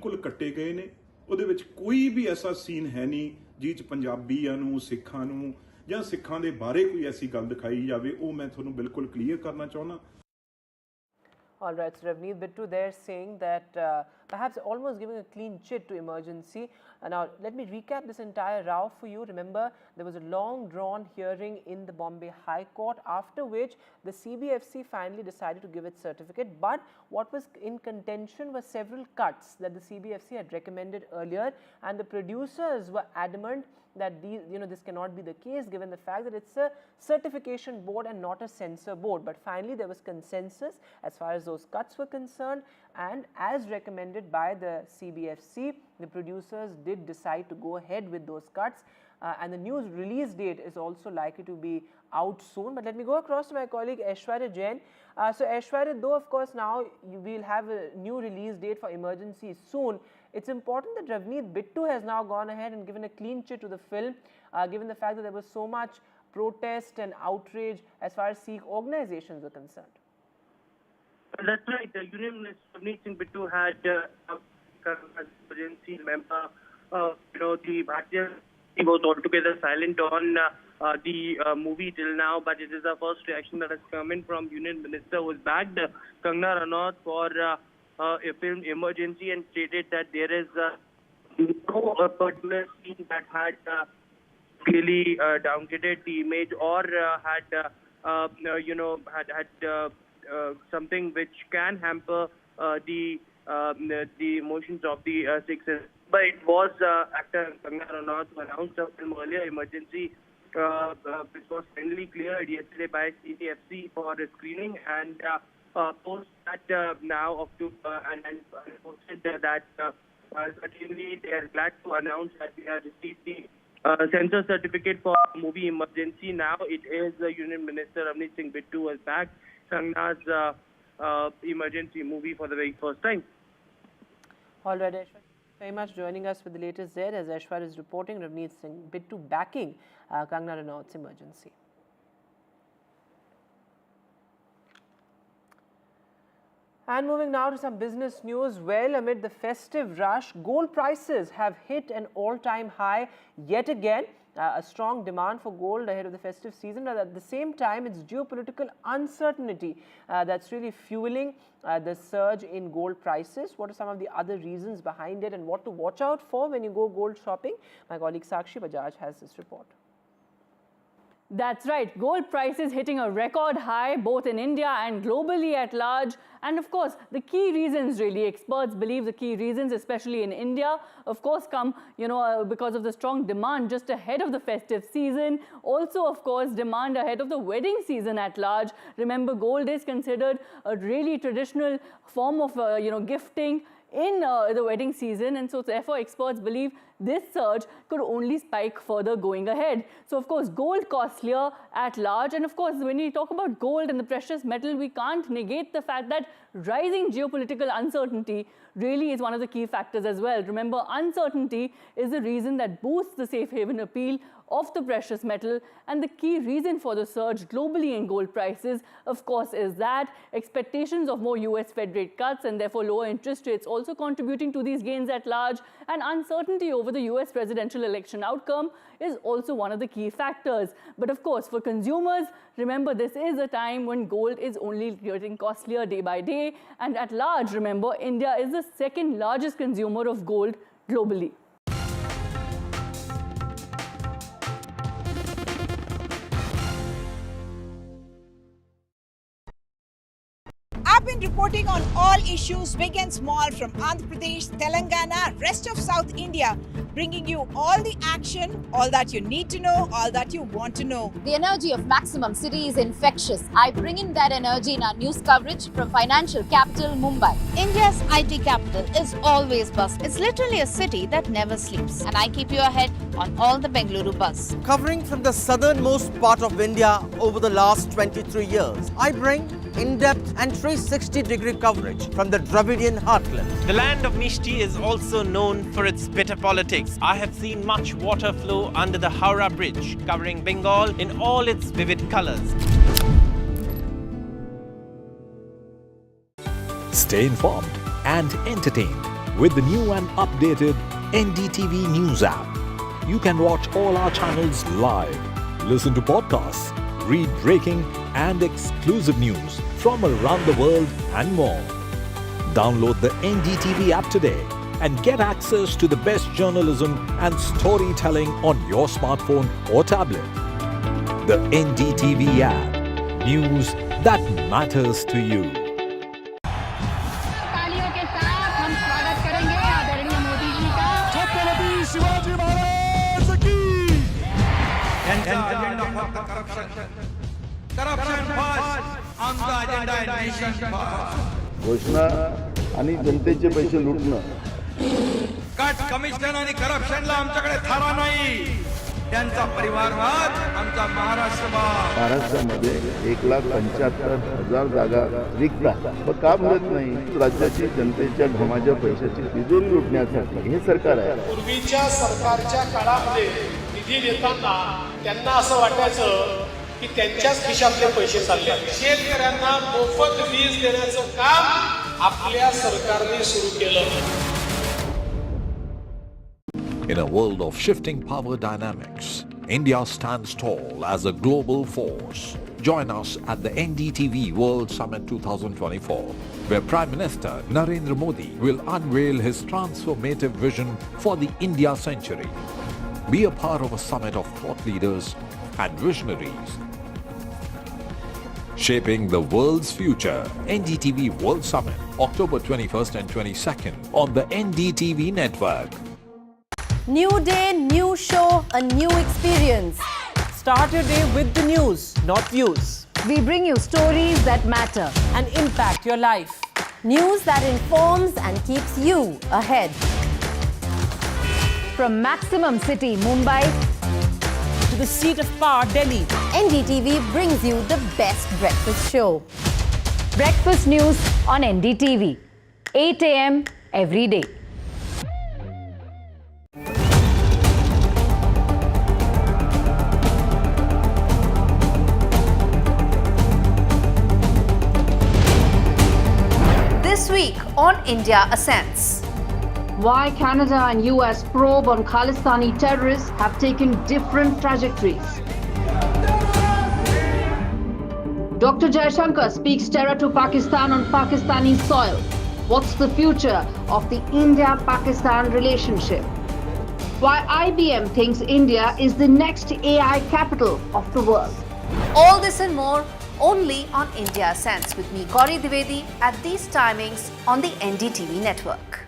ਬਿਲਕੁਲ ਕੱਟੇ ਗਏ ਨੇ। ਉਹਦੇ ਵਿੱਚ ਕੋਈ ਵੀ ਐਸਾ ਸੀਨ ਹੈ ਨਹੀਂ ਜਿਹ 'ਚ ਪੰਜਾਬੀਆਂ ਨੂੰ, ਸਿੱਖਾਂ ਨੂੰ ਜਾਂ ਸਿੱਖਾਂ ਦੇ ਬਾਰੇ ਕੋਈ ਐਸੀ ਗੱਲ ਦਿਖਾਈ ਜਾਵੇ। ਉਹ ਮੈਂ ਤੁਹਾਨੂੰ ਬਿਲਕੁਲ ਕਲੀਅਰ ਕਰਨਾ ਚਾਹੁੰਦਾ। All right, so Ravneet Bittu there saying that perhaps almost giving a clean chit to emergency. Now, let me recap this entire row for you. Remember, there was a long drawn hearing in the Bombay High Court, after which the CBFC finally decided to give its certificate. But what was in contention were several cuts that the CBFC had recommended earlier, and the producers were adamant that this cannot be the case given the fact that it's a certification board and not a censor board. But finally there was consensus as far as those cuts were concerned, and as recommended by the CBFC, the producers did decide to go ahead with those cuts, and the news release date is also likely to be out soon. But let me go across to my colleague Aishwarya Jain. So Aishwarya, though of course now we'll have a new release date for emergency soon, it's important that Ravneet Bittu has now gone ahead and given a clean chit to the film, given the fact that there was so much protest and outrage as far as Sikh organizations are concerned. That's right. The Union Minister Ravneet Singh Bittu had emergency member, the Bharatiya was altogether silent on the movie till now, but it is the first reaction that has come in from Union Minister, who has backed Kangana Ranaut for a film Emergency and stated that there is no particular scene that had clearly downgraded the image or had something which can hamper the emotions of the Sikhs. But it was actor Kangana Ranaut who announced the film earlier, Emergency, which was finally cleared yesterday by CBFC for a screening, and post that now and posted that certainly they are glad to announce that we have received the censor certificate for movie Emergency. Now it is Union Minister Ravneet Singh Bittu who has backed Kangana's Emergency movie for the very first time. All right, Aishwarya, very much joining us with the latest there. As Aishwarya is reporting, Ravneet Singh Bittu backing Kangana Ranaut's Emergency. And moving now to some business news. Well, amid the festive rush, gold prices have hit an all-time high yet again. A strong demand for gold ahead of the festive season, but at the same time it's geopolitical uncertainty that's really fueling the surge in gold prices. What are some of the other reasons behind it and what to watch out for when you go gold shopping? My colleague Sakshi Bajaj has this report. That's right, gold prices hitting a record high both in India and globally at large. And of course, the key reasons really, experts believe the key reasons, especially in India, of course come, because of the strong demand just ahead of the festive season. Also, of course, demand ahead of the wedding season at large. Remember, gold is considered a really traditional form of, gifting in the wedding season, and so therefore experts believe this surge could only spike further going ahead. So of course gold costlier at large, and of course when we talk about gold and the precious metal, we can't negate the fact that rising geopolitical uncertainty really is one of the key factors as well. Remember, uncertainty is the reason that boosts the safe haven appeal of the precious metal, and the key reason for the surge globally in gold prices, of course, is that expectations of more US Fed rate cuts and therefore lower interest rates also contributing to these gains at large, and uncertainty over the US presidential election outcome is also one of the key factors. But of course, for consumers, remember, this is a time when gold is only getting costlier day by day, and at large, remember, India is the second largest consumer of gold globally. I've been reporting on all issues big and small from Andhra Pradesh, Telangana, rest of South India, bringing you all the action, all that you need to know, all that you want to know. The energy of Maximum City is infectious. I bring in that energy in our news coverage from financial capital Mumbai. India's IT capital is always bustling. It's literally a city that never sleeps. And I keep you ahead on all the Bengaluru buzz. Covering from the southernmost part of India over the last 23 years, I bring in-depth and 360-degree coverage from the Dravidian heartland. The land of Mishti is also known for its bitter politics. I have seen much water flow under the Howrah Bridge, covering Bengal in all its vivid colors. Stay informed and entertained with the new and updated NDTV News app. You can watch all our channels live, listen to podcasts, read breaking and exclusive news from around the world and more. Download the NDTV app today and get access to the best journalism and storytelling on your smartphone or tablet. The NDTV app. News that matters to you. तालियों के साथ हम स्वागत करेंगे आदरणीय मोदी जी का। छत्रपति शिवाजी महाराज की। घोषणा आणि जनतेचे पैसे लुटणं, कट कमिशन आणि करप्शनला आमच्याकडे थारा नाही, त्यांचा परिवारवाद आमचा महाराष्ट्रामध्ये 1,75,000 जागा रिक्त आहेत. मग का भरत नाही? राज्याची जनतेच्या घमाच्या पैशाची तिजोरी लुटण्यासाठी हे सरकार आहे. पूर्वीच्या सरकारच्या काळामध्ये निधी देताना त्यांना असं वाटायचं की त्यांच्याच खिशातले पैसे चालले. शेतकऱ्यांना मोफत वीज देण्याचं काम आपल्या सरकारने सुरू केलं. In a world of shifting power dynamics, India stands tall as a global force. Join us at the NDTV World Summit 2024, where Prime Minister Narendra Modi will unveil his transformative vision for the India century. Be a part of a summit of thought leaders and visionaries, shaping the world's future. NDTV World Summit, October 21st and 22nd on the NDTV network. New day, new show, a new experience. Start your day with the news, not views. We bring you stories that matter and impact your life. News that informs and keeps you ahead. From Maximum City, Mumbai, to the seat of power, Delhi, NDTV brings you the best breakfast show. breakfast news on NDTV, 8 a.m. every day. This week on India Ascents. Why Canada and US probe on Khalistani terrorists have taken different trajectories. Dr. Jaishankar speaks terror to Pakistan on Pakistani soil. What's the future of the India-Pakistan relationship? Why IBM thinks India is the next AI capital of the world. All this and more only on India Ascents with me, Gauri Dwivedi, at these timings on the NDTV network.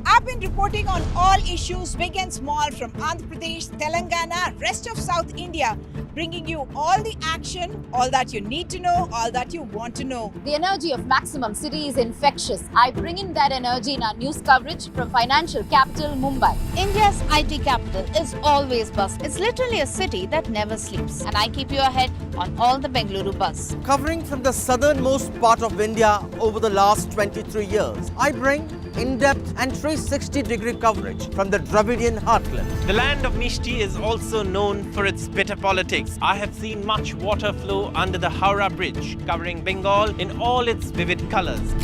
I've been reporting on all issues big and small from Andhra Pradesh, Telangana, rest of South India, bringing you all the action, all that you need to know, all that you want to know. The energy of Maximum City is infectious. I bring in that energy in our news coverage from financial capital Mumbai. India's IT capital is always buzz. It's literally a city that never sleeps. And I keep you ahead on all the Bengaluru buzz. Covering from the southernmost part of India over the last 23 years, I bring in-depth and 360-degree coverage from the Dravidian heartland. The land of Mishti is also known for its bitter politics. I have seen much water flow under the Howrah Bridge, covering Bengal in all its vivid colors.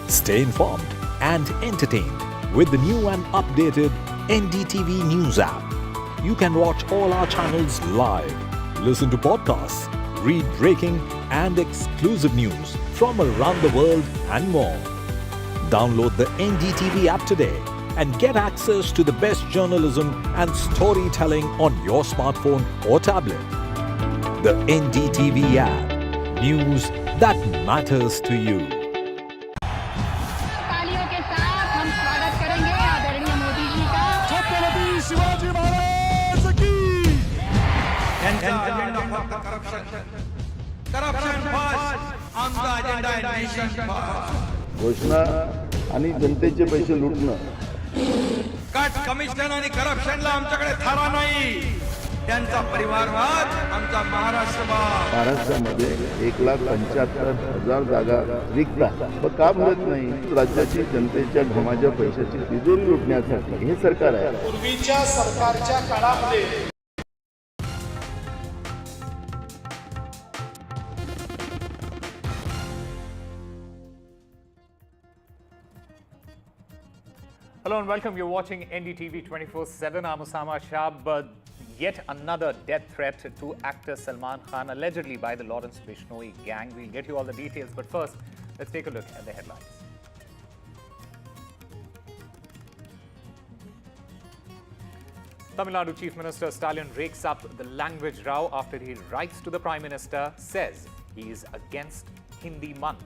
Stay informed and entertained with the new and updated NDTV News app. You can watch all our channels live, listen to podcasts, read breaking and exclusive news from around the world and more. Download the NDTV app today and get access to the best journalism and storytelling on your smartphone or tablet. The NDTV app. News that matters to you. तालियों के साथ हम स्वागत करेंगे आदरणीय मोदी जी का। छत्रपति शिवाजी महाराज की। घोषणा आणि जनतेचे पैसे लुटणं, कट कमिशन आणि करप्शनला आमच्याकडे थारा नाही, त्यांचा परिवारवाद आमचा महाराष्ट्रामध्ये 1,75,000 जागा रिक्त आहेत. मग का भरत नाही? राज्याची जनतेच्या घमाच्या पैशाची तिजोरी लुटण्यासाठी हे सरकार आहे. पूर्वीच्या सरकारच्या काळामध्ये Hello and welcome. You're watching NDTV 24/7. I'm Osama Shah. Yet another death threat to actor Salman Khan, allegedly by the Lawrence Bishnoi gang. We'll get you all the details, but first, let's take a look at the headlines. Tamil Nadu Chief Minister Stalin rakes up the language row after he writes to the Prime Minister, says he is against Hindi month.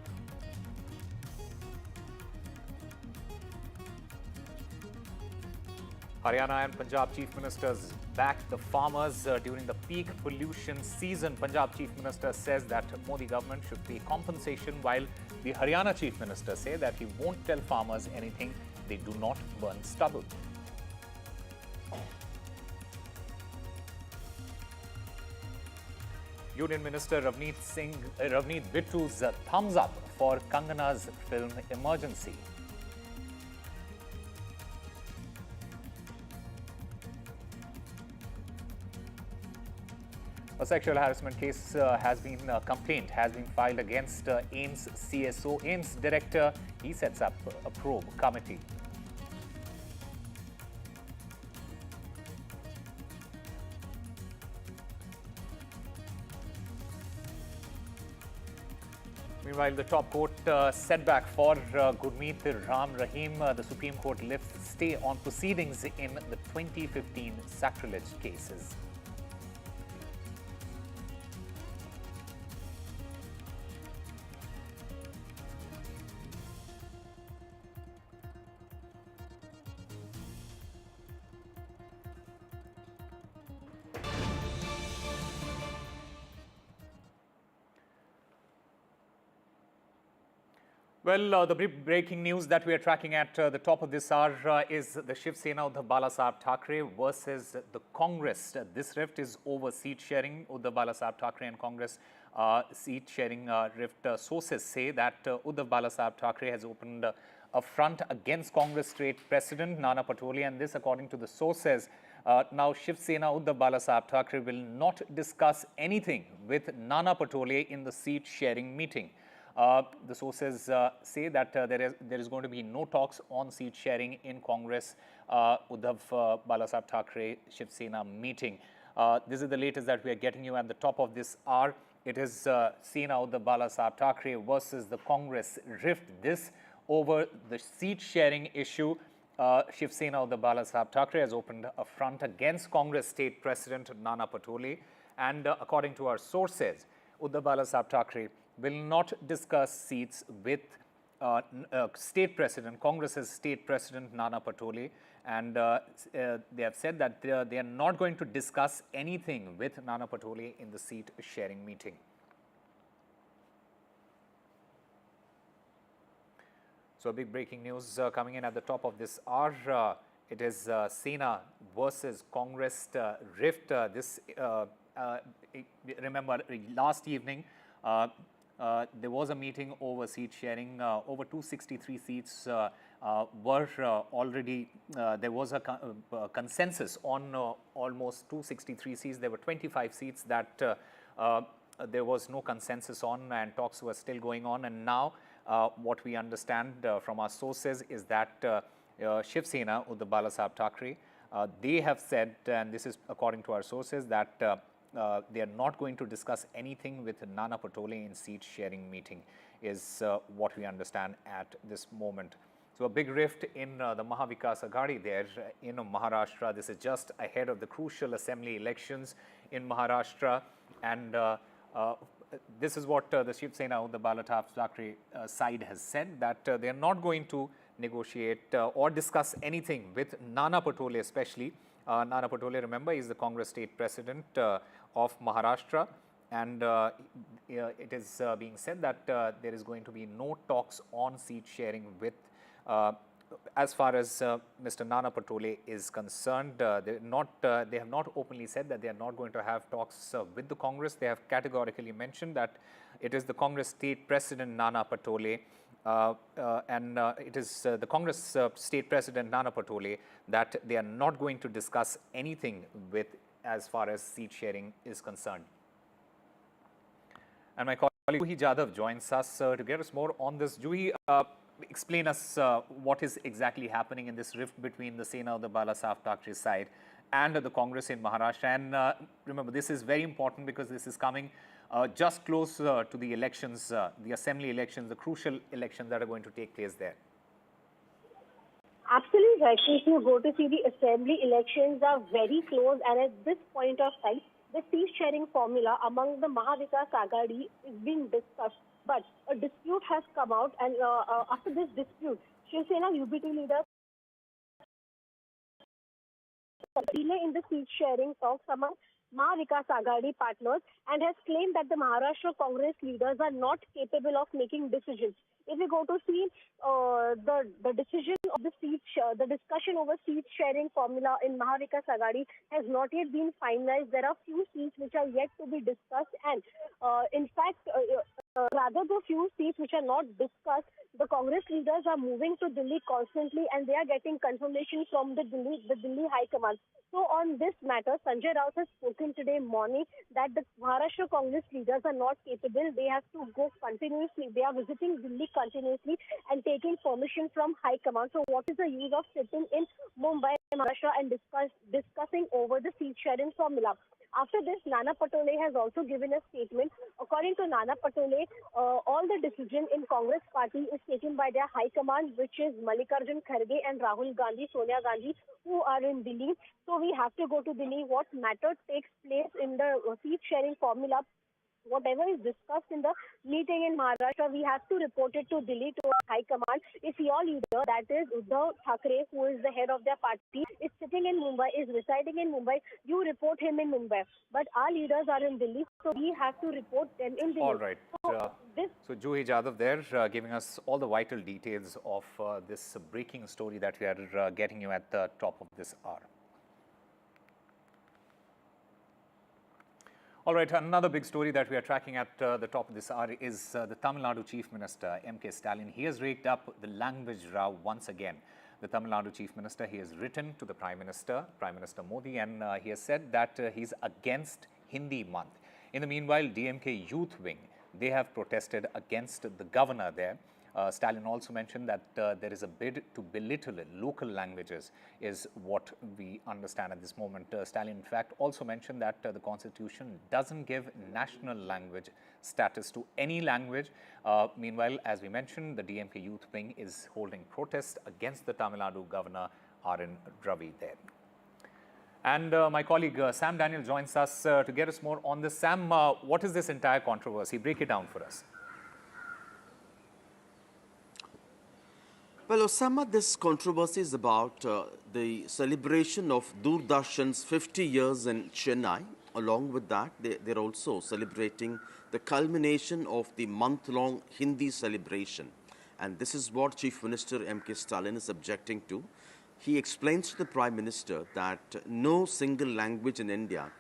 Haryana and Punjab Chief Ministers back the farmers during the peak pollution season. Punjab Chief Minister says that Modi government should pay compensation, while the Haryana Chief Minister say that he won't tell farmers anything they do not burn stubble. Union Minister Ravneet Bittu's thumbs up for Kangana's film Emergency. A sexual harassment case complaint has been filed against AIIMS CSO. AIIMS director, he sets up a probe committee. Meanwhile, the top court setback for Gurmeet Ram Rahim. The Supreme Court lifts stay on proceedings in the 2015 sacrilege cases. Well, the breaking news that we are tracking at the top of this hour is the Shiv Sena Uddhav Balasaheb Thackeray versus the Congress. This rift is over seat sharing. Uddhav Balasaheb Thackeray and Congress seat sharing rift. Sources say that Uddhav Balasaheb Thackeray has opened a front against Congress State President Nana Patole, and this according to the sources. Now, Shiv Sena Uddhav Balasaheb Thackeray will not discuss anything with Nana Patole in the seat sharing meeting. The sources say that there is going to be no talks on seat sharing in Congress Uddhav Balasaheb Thackeray Shiv Sena meeting. This is the latest that we are getting you at the top of this hour. It is Sena Uddhav Balasaheb Thackeray versus the Congress rift. This over the seat sharing issue. Shiv Sena Uddhav Balasaheb Thackeray has opened a front against Congress State President Nana Patole, and according to our sources, Uddhav Balasaheb Thackeray will not discuss seats with Congress's State President Nana Patole, and they have said that they are not going to discuss anything with Nana Patole in the seat sharing meeting. So, big breaking news coming in at the top of this hour. It is Sena versus Congress rift. Remember, last evening, there was a meeting over seat sharing. Over 263 seats were already, there was a consensus on almost 263 seats. There were 25 seats that there was no consensus on, and talks were still going on. And now what we understand from our sources is that Shiv Sena Uddhav Balasaheb Thackeray, they have said, and this is according to our sources, that they are not going to discuss anything with Nana Patole in seat sharing meeting, is what we understand at this moment. So a big rift in the Mahavikas Aghadi there in Maharashtra. This is just ahead of the crucial assembly elections in Maharashtra, and this is what the Shiv Sena Uddhav Balasaheb Thackeray side has said, that they are not going to negotiate or discuss anything with Nana Patole especially. Nana Patole, remember, is the Congress State President of Maharashtra, and it is being said that there is going to be no talks on seat sharing with, as far as Mr. Nana Patole is concerned. They have not openly said that they are not going to have talks with the Congress. They have categorically mentioned that it is the Congress State President Nana Patole and it is the Congress State President Nana Patole that they are not going to discuss anything with as far as seat sharing is concerned. And my colleague Juhi Jadhav joins us to get us more on this. Juhi, explain us what is exactly happening in this rift between the Sena of the Bala Saheb Thackeray side and the Congress in Maharashtra. And remember, this is very important because this is coming just close to the elections, the assembly elections, the crucial elections that are going to take place there. Absolutely right. If you go to see, the assembly elections are very close, and at this point of time, the seat sharing formula among the Mahavikas Aghadi is being discussed. But a dispute has come out, and after this dispute, Shiv Sena UBT leaders delay in the seat sharing talks among Mahavikas Aghadi partners and has claimed that the Maharashtra Congress leaders are not capable of making decisions. If we go to see the decision of the the discussion over seat sharing formula in Mahavikas Aghadi has not yet been finalized. There are few seats which are yet to be discussed, and in fact, rather the few seats which are not discussed, the Congress leaders are moving to Delhi constantly, and they are getting confirmation from the Delhi High Command. So on this matter, Sanjay Raut has spoken today morning that the Maharashtra Congress leaders are not capable. They have to go continuously. They are visiting Delhi continuously and taking permission from High Command. So what is the use of sitting in Mumbai, Maharashtra, and discussing over the seat sharing formula? After this, Nana Patole has also given a statement. According to Nana Patole, all the decision in Congress party is taken by their high command, which is Mallikarjun Kharge and Rahul Gandhi, Sonia Gandhi, who are in Delhi. So we have to go to Delhi. What matter takes place in the seat sharing formula, whatever is discussed in the meeting in Maharashtra, we have to report it to Delhi, to our high command. If your leader, that is Uddhav Thackeray, who is the head of their party, is sitting in Mumbai, is residing in Mumbai, you report him in Mumbai. But our leaders are in Delhi, so we have to report them in Delhi. All right. So Juhi Jadhav there giving us all the vital details of this breaking story that we are getting you at the top of this hour. All right, another big story that we are tracking at the top of this hour is the Tamil Nadu Chief Minister, M.K. Stalin. He has raked up the language row once again. The Tamil Nadu Chief Minister, he has written to the Prime Minister Modi, and he has said that he's against Hindi month. In the meanwhile, DMK Youth Wing, they have protested against the governor there. Stalin also mentioned that there is a bid to belittle local languages, is what we understand at this moment. Stalin, in fact, also mentioned that the constitution doesn't give national language status to any language. Meanwhile, as we mentioned, the DMK Youth Wing is holding protests against the Tamil Nadu Governor R.N. Ravi there. And my colleague Sam Daniel joins us to get us more on this. Sam, what is this entire controversy? Break it down for us. Well, Osama, this controversy is about the celebration of Doordarshan's 50 years in Chennai. Along with that, they're also celebrating the culmination of the month-long Hindi celebration. And this is what Chief Minister M.K. Stalin is objecting to. He explains to the Prime Minister that no single language in India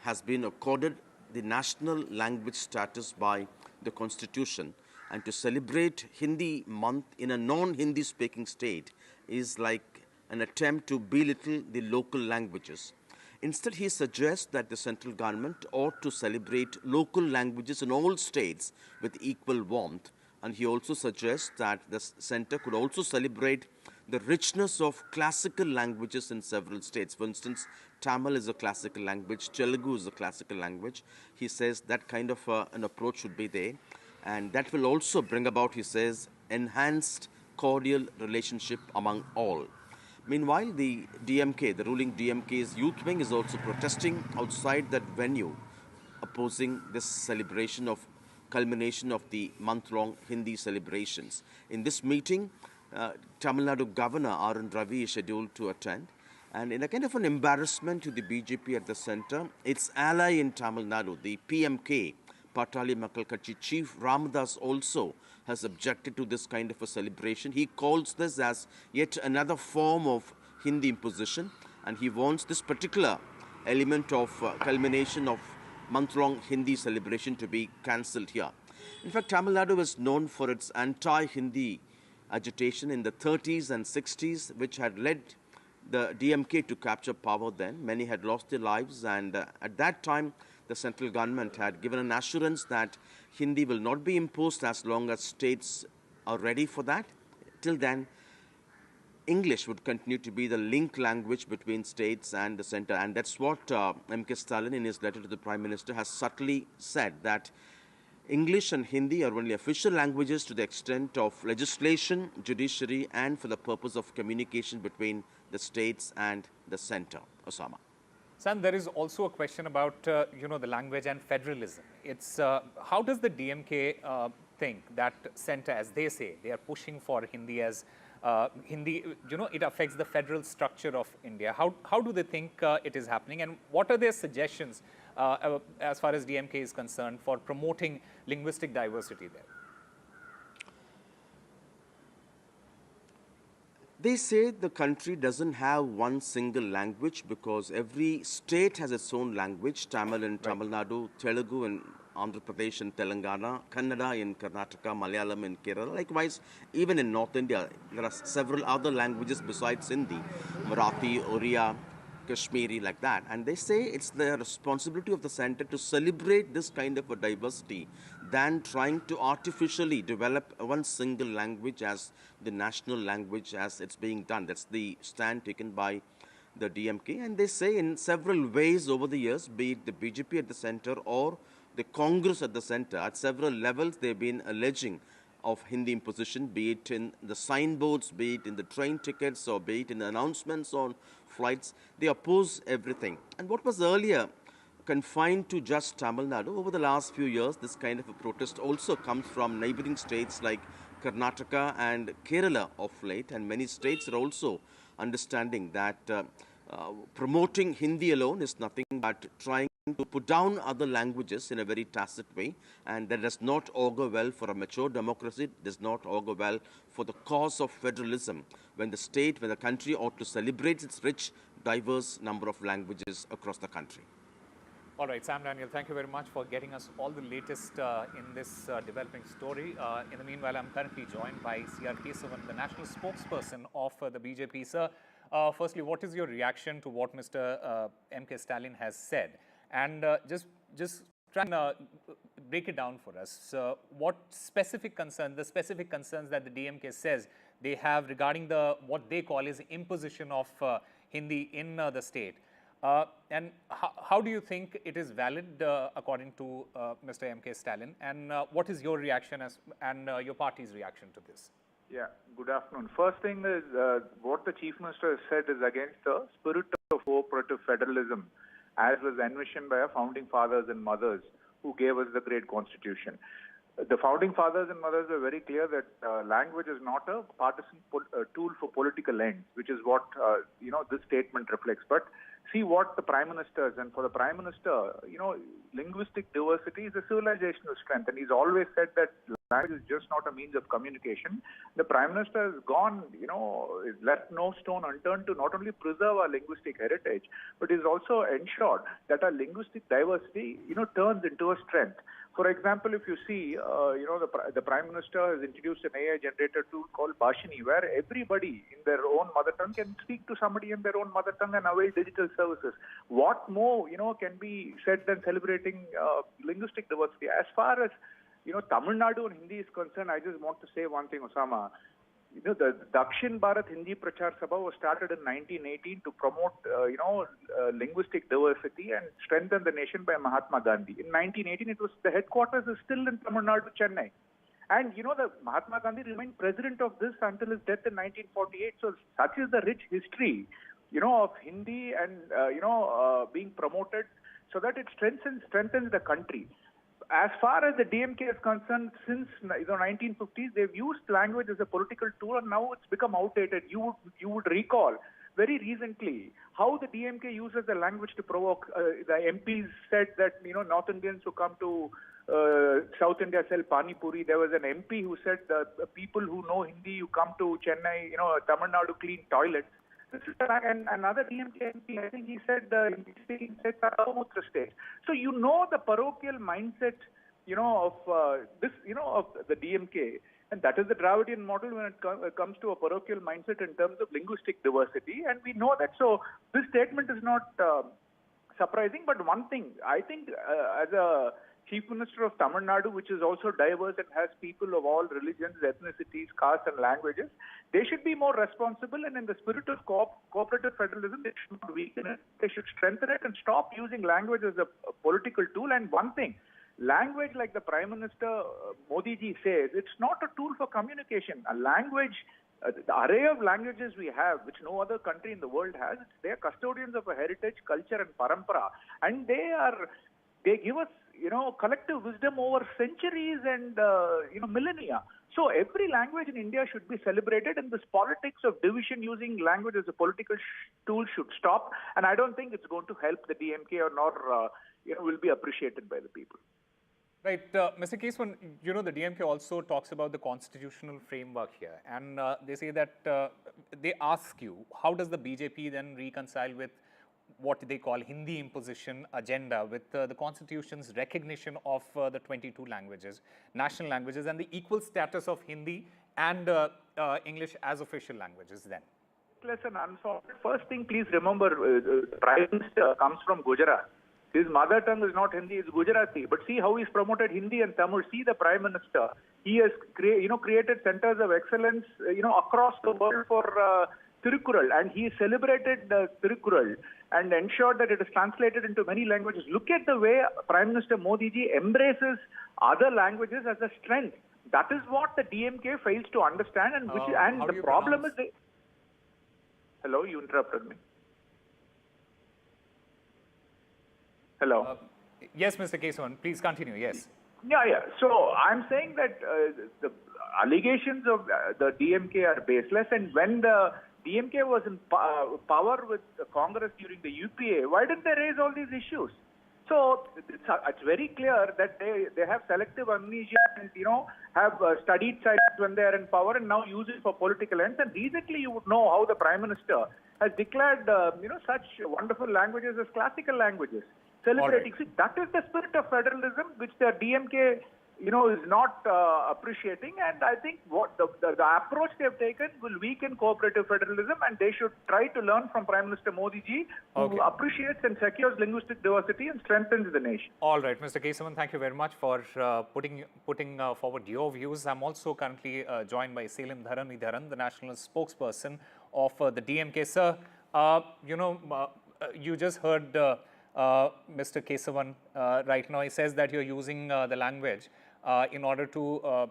has been accorded the national language status by the Constitution. And to celebrate Hindi month in a non-Hindi speaking state is like an attempt to belittle the local languages. Instead, he suggests that the central government ought to celebrate local languages in all states with equal warmth. And he also suggests that the center could also celebrate the richness of classical languages in several states. For instance, Tamil is a classical language, Telugu is a classical language. He says that kind of an approach should be there. And that will also bring about, he says, enhanced cordial relationship among all. Meanwhile, the DMK, the ruling DMK's youth wing is also protesting outside that venue, opposing this celebration of culmination of the month-long Hindi celebrations. In this meeting, Tamil Nadu Governor R.N. Ravi is scheduled to attend. And in a kind of an embarrassment to the BJP at the center, its ally in Tamil Nadu, the PMK, Patali Makkal Katchi Chief Ramadas also has objected to this kind of a celebration. He calls this as yet another form of Hindi imposition, and he wants this particular element of culmination of month-long Hindi celebration to be cancelled here. In fact, Tamil Nadu is known for its anti-Hindi agitation in the 30s and 60s, which had led the DMK to capture power then. Many had lost their lives, and at that time, the central government had given an assurance that Hindi will not be imposed as long as states are ready for that. till then, English would continue to be the link language between states and the center. And that's what M.K. Stalin, in his letter to the Prime Minister, has subtly said, that English and Hindi are only official languages to the extent of legislation, judiciary, and for the purpose of communication between the states and the center. Osama. Sam, there is also a question about, the language and federalism. It's how does the DMK think that center, as they say, they are pushing for Hindi as Hindi, it affects the federal structure of India. How do they think it is happening, and what are their suggestions as far as DMK is concerned for promoting linguistic diversity there? They say the country doesn't have one single language because every state has its own language. Tamil in Tamil Nadu, Telugu in Andhra Pradesh and Telangana, Kannada in Karnataka, Malayalam in Kerala. Likewise, even in North India, there are several other languages besides Hindi, Marathi, Oriya, Kashmiri, like that. And they say it's the responsibility of the center to celebrate this kind of a diversity than trying to artificially develop one single language as the national language as it's being done. That's the stand taken by the DMK. And they say in several ways over the years, be it the BJP at the center or the Congress at the center, at several levels they've been alleging of Hindi imposition, be it in the signboards, be it in the train tickets, or be it in the announcements on flights. They oppose everything. And what was earlier confined to just Tamil Nadu, over the last few years, this kind of a protest also comes from neighboring states like Karnataka and Kerala of late, and many states are also understanding that promoting Hindi alone is nothing but trying to put down other languages in a very tacit way, and that does not augur well for a mature democracy, does not augur well for the cause of federalism, when the country ought to celebrate its rich, diverse number of languages across the country. All right, Sam Daniel, thank you very much for getting us all the latest in this developing story. In the meanwhile, I'm currently joined by C.R. Kesavan, the national spokesperson of the BJP. Sir, firstly, what is your reaction to what Mr. M.K. Stalin has said? And just try and break it down for us. What specific concerns, the specific concerns that the DMK says they have regarding what they call is imposition of Hindi in the state. And how do you think it is valid according to Mr. M.K. Stalin? And what is your reaction and your party's reaction to this? Yeah, good afternoon. First thing is what the Chief Minister has said is against the spirit of cooperative federalism as was envisioned by our founding fathers and mothers who gave us the great constitution. The founding fathers and mothers were very clear that language is not a partisan tool for political ends, which is what this statement reflects. But see what the Prime Minister is, and for the Prime Minister, linguistic diversity is a civilizational strength, and he's always said that language is just not a means of communication. The Prime Minister has gone, left no stone unturned to not only preserve our linguistic heritage, but he's also ensured that our linguistic diversity, turns into a strength. For example, if you see, the Prime Minister has introduced an AI-generated tool called Bhashini, where everybody in their own mother tongue can speak to somebody in their own mother tongue and avail digital services. What more, can be said than celebrating linguistic diversity? As far as, Tamil Nadu and Hindi is concerned, I just want to say one thing, Osama. The Dakshin Bharat Hindi Prachar Sabha was started in 1918 to promote, linguistic diversity and strengthen the nation by Mahatma Gandhi. In 1918, the headquarters is still in Tamil Nadu, Chennai. And, the Mahatma Gandhi remained president of this until his death in 1948. So such is the rich history, of Hindi and, being promoted so that it strengthens the country. As far as the DMK is concerned, since the 1950s, they've used language as a political tool, and now it's become outdated. You would recall very recently how the DMK uses the language to provoke. The MPs said that North Indians who come to South India sell pani puri. There was an MP who said that people who know Hindi, you come to Chennai, Tamil Nadu, clean toilets. And another DMK MP, I think he said speaking states are Mutra states. So the parochial mindset, of this, of the DMK, and that is the Dravidian model when it comes to a parochial mindset in terms of linguistic diversity, and we know that. So this statement is not surprising, but one thing I think as a Chief Minister of Tamil Nadu, which is also diverse and has people of all religions, ethnicities, castes and languages. They should be more responsible, and in the spirit of cooperative federalism, they should not weaken it. They should strengthen it and stop using language as a political tool. And one thing, language, like the Prime Minister Modi ji says, it's not a tool for communication. A language, the array of languages we have, which no other country in the world has, they are custodians of a heritage, culture and parampara. And they give us, collective wisdom over centuries and, millennia. So every language in India should be celebrated, and this politics of division using language as a political tool should stop. And I don't think it's going to help the DMK or nor, will be appreciated by the people. Right. Mr. Kesavan, the DMK also talks about the constitutional framework here. And they say that they ask you, how does the BJP then reconcile with what they call Hindi imposition agenda, with the Constitution's recognition of the 22 languages, national languages, and the equal status of Hindi and English as official languages then? Listen, first thing, please remember, the Prime Minister comes from Gujarat. His mother tongue is not Hindi, it's Gujarati. But see how he's promoted Hindi and Tamil. See the Prime Minister. He has created centers of excellence across the world for Tirukkural, and he celebrated Tirukkural and ensured that it is translated into many languages. Look at the way Prime Minister Modi ji embraces other languages as a strength. That is what the DMK fails to understand, and the problem is. Hello, you interrupted me. Hello. Yes, Mr. Kesavan, please continue. Yes. Yeah. So I'm saying that the allegations of the DMK are baseless, and when the DMK was in power with the Congress during the UPA, why didn't they raise all these issues? So it's very clear that they have selective amnesia and have studied science when they are in power and now use it for political ends. And recently you would know how the Prime Minister has declared such wonderful languages as classical languages. Celebrating. See, that is the spirit of federalism, which the DMK, is not appreciating. And I think what the approach they have taken will weaken cooperative federalism, and they should try to learn from Prime Minister Modi ji, who appreciates and secures linguistic diversity and strengthens the nation. All right, Mr. Kesavan, thank you very much for putting forward your views. I'm also currently joined by Selim Dharanidharan, the national spokesperson of the DMK. Sir, you just heard Mr. Kesavan right now. He says that you're using the language in order to,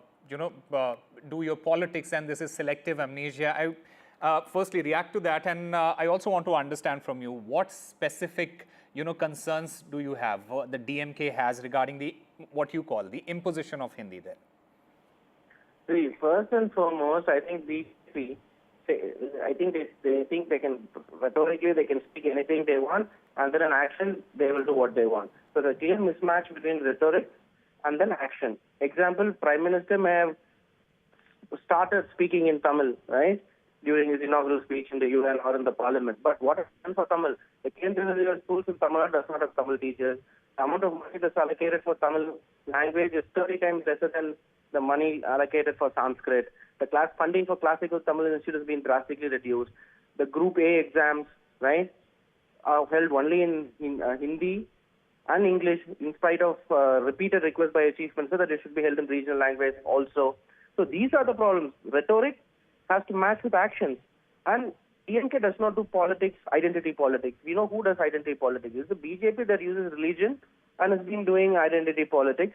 do your politics, and this is selective amnesia. I firstly react to that, and I also want to understand from you what specific, concerns do you have, the DMK has regarding what you call the imposition of Hindi there? See, first and foremost, I think BJP, I think they think they can, rhetorically they can speak anything they want, and then in action they will do what they want. So the clear mismatch between rhetoric and then action. Example, Prime Minister may have started speaking in Tamil, right, during his inaugural speech in the UN or in the Parliament. But what has done for Tamil? The Kendriya schools in Tamil Nadu does not have Tamil teachers. The amount of money that's allocated for Tamil language is 30 times lesser than the money allocated for Sanskrit. The class funding for classical Tamil Institute has been drastically reduced. The Group A exams, right, are held only in Hindi and English, in spite of repeated requests by a chief minister that it should be held in regional language also. So these are the problems. Rhetoric has to match with actions. And DMK does not do politics, identity politics. We know who does identity politics. It's the BJP that uses religion and has been doing identity politics.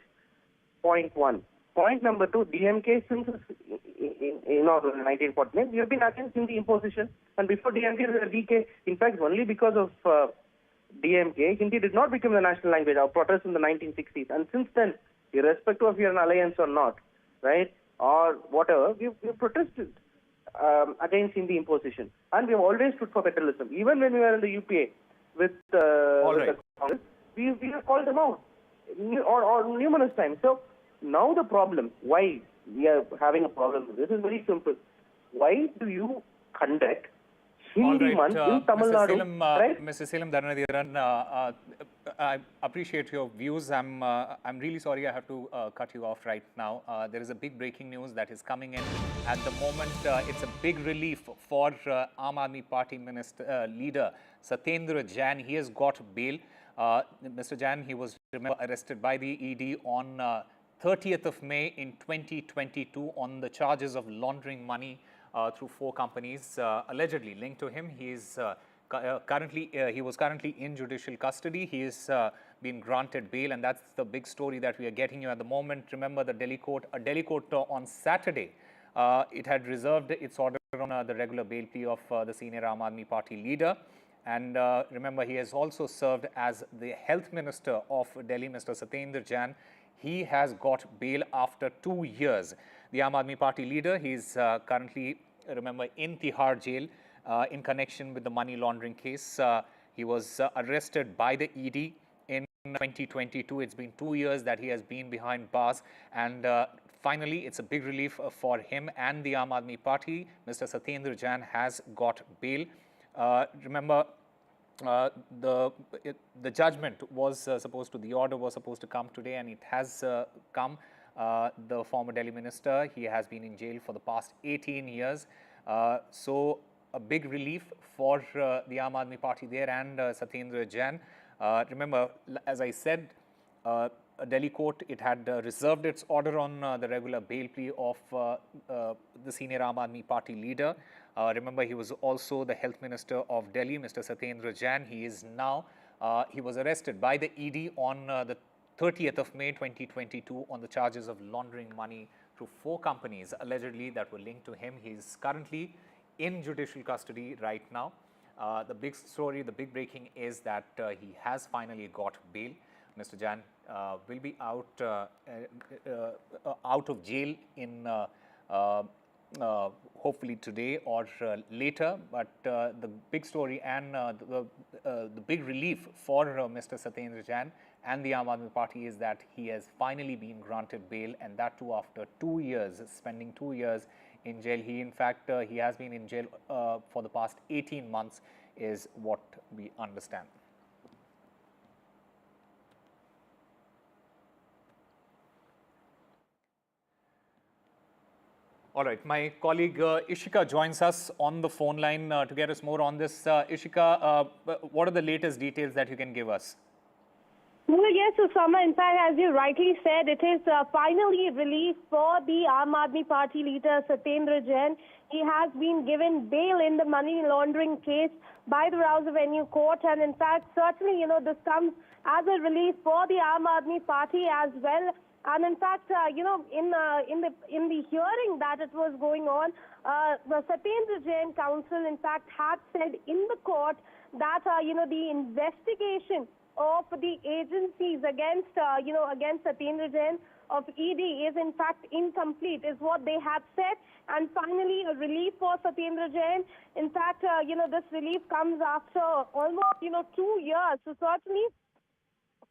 Point one. Point number two, DMK, since in 1949, we have been against Hindi imposition. And before DMK, there was DK. In fact, only because of DMK, Hindi did not become the national language. Our protest in the 1960s. And since then, irrespective of you're an alliance or not, right, or whatever, we've protested against Hindi imposition. And we've always stood for federalism. Even when we were in the UPA with the Congress, we have called them out or numerous times. So now the problem, why we are having a problem with this is very simple. Why do you conduct Hindi month in Tamil Nadu? Right? Mr. Selim Dharanidharan, I appreciate your views. I'm really sorry I have to cut you off right now. There is a big breaking news that is coming in at the moment. It's a big relief for Aam Aadmi Party leader Satyendra Jain. He has got bail. Mr. Jain, he was arrested by the ED on 30th of May in 2022 on the charges of laundering money through 4 companies allegedly linked to him. He is he was currently in judicial custody. He is been granted bail, and that's the big story that we are getting you at the moment. Remember, the Delhi court on Saturday, it had reserved its order on the regular bail plea of the senior Aam Aadmi Party leader. And remember, he has also served as the health minister of Delhi, Mr. Satyendra Jain. He has got bail after 2 years. The Aam Aadmi Party leader, he is currently, remember, in Tihar jail in connection with the money laundering case. He was arrested by the ED in 2022. It's been 2 years that he has been behind bars, and finally, it's a big relief for him and the Aam Aadmi Party. Mr. Satyendra Jain has got bail. Remember, the judgment was the order was supposed to come today, and it has come. The former Delhi minister, he has been in jail for the past 18 years. So a big relief for the Aam Aadmi Party there and Satyendra Jain. Remember, as I said, a Delhi court, it had reserved its order on the regular bail plea of the senior Aam Aadmi Party leader. Remember, he was also the health minister of Delhi, Mr. Satyendra Jain. He is now, he was arrested by the ED on the 30th of May 2022 on the charges of laundering money through 4 companies allegedly that were linked to him. He is currently in judicial custody right now. The big story, the big breaking is that he has finally got bail. Mr. Jain will be out of jail in hopefully today or later. But the big story and the big relief for Mr. Satyendra Jain and the Aam Aadmi Party is that he has finally been granted bail, and that too after 2 years, spending 2 years in jail. He, in fact, he has been in jail for the past 18 months is what we understand. All right, my colleague Ishika joins us on the phone line to get us more on this. Ishika, what are the latest details that you can give us? Well, yes, Osama, in fact, as you rightly said, it is finally relief for the Aam Aadmi Party leader, Satyendra Jain. He has been given bail in the money laundering case by the Rouse Avenue Court. And in fact, certainly, this comes as a relief for the Aam Aadmi Party as well. And in fact, in the hearing that it was going on, the Satyendra Jain counsel, in fact, had said in the court that, the investigation of the agencies against, against Satyendra Jain of ED is in fact incomplete, is what they have said. And finally, a relief for Satyendra Jain. In fact, this relief comes after almost, 2 years. So certainly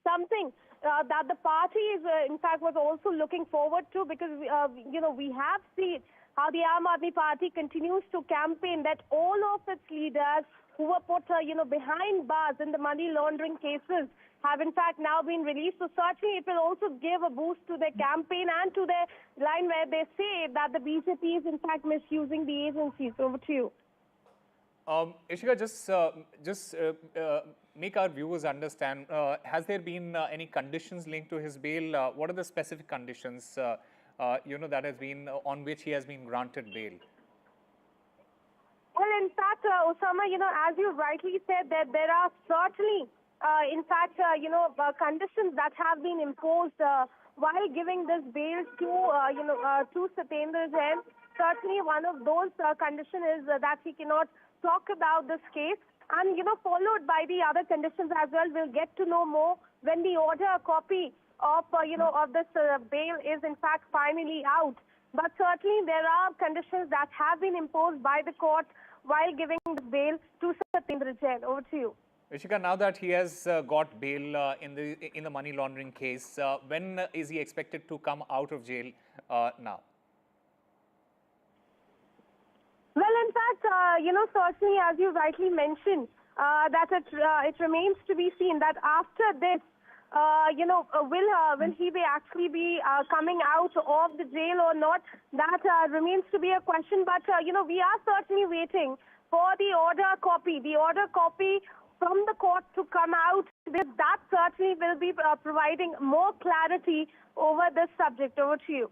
something that the party is, in fact, was also looking forward to, because, we have seen how the Aam Aadmi Party continues to campaign that all of its leaders who were put, behind bars in the money laundering cases have in fact now been released. So certainly it will also give a boost to their campaign and to their line where they say that the BJP is in fact misusing the agencies. Over to you. Ishika, just make our viewers understand, has there been any conditions linked to his bail? What are the specific conditions, that has been, on which he has been granted bail? Well, in fact, Osama, as you rightly said, that there are certainly, conditions that have been imposed while giving this bail to Satyendra Jain. Certainly, one of those conditions is that he cannot talk about this case, and followed by the other conditions as well. We'll get to know more when the order copy of of this bail is in fact finally out. But certainly there are conditions that have been imposed by the court while giving the bail to Satyendra Jain. Over to you. Ishika, now that he has got bail in the money laundering case, when is he expected to come out of jail now? Well, in fact, certainly as you rightly mentioned, that it remains to be seen that after this, will he actually be coming out of the jail or not? That remains to be a question. But, we are certainly waiting for the order copy from the court to come out that certainly will be providing more clarity over this subject. Over to you.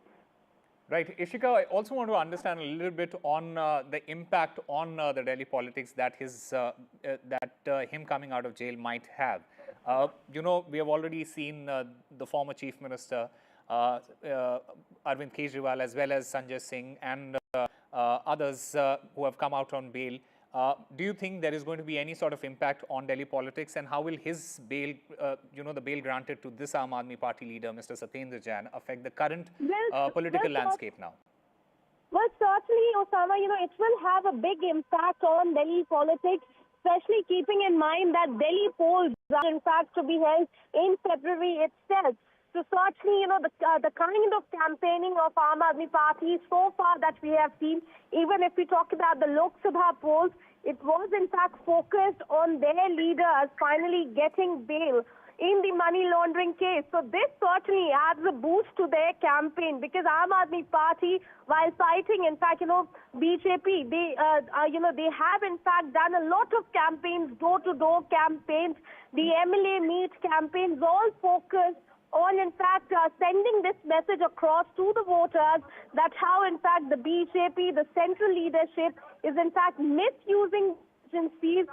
Right. Ishika, I also want to understand a little bit on the impact on the Delhi politics that him coming out of jail might have. We have already seen the former Chief Minister, Arvind Kejriwal, as well as Sanjay Singh and others who have come out on bail. Do you think there is going to be any sort of impact on Delhi politics, and how will his bail, the bail granted to this Aam Aadmi Party leader, Mr. Satyendra Jain, affect the current political landscape now? Well, certainly, Osama, it will have a big impact on Delhi politics, especially keeping in mind that Delhi polls are in fact to be held in February itself. So certainly, the kind of campaigning of Aam Aadmi Party so far that we have seen, even if we talk about the Lok Sabha polls, it was in fact focused on their leaders finally getting bail in the money laundering case. So this certainly adds a boost to their campaign, because Aam Aadmi Party, while fighting, in fact, BJP, they have in fact done a lot of campaigns, door-to-door campaigns, the MLA meet campaigns, all focused on, in fact, sending this message across to the voters that how, in fact, the BJP, the central leadership, is, in fact, misusing agencies,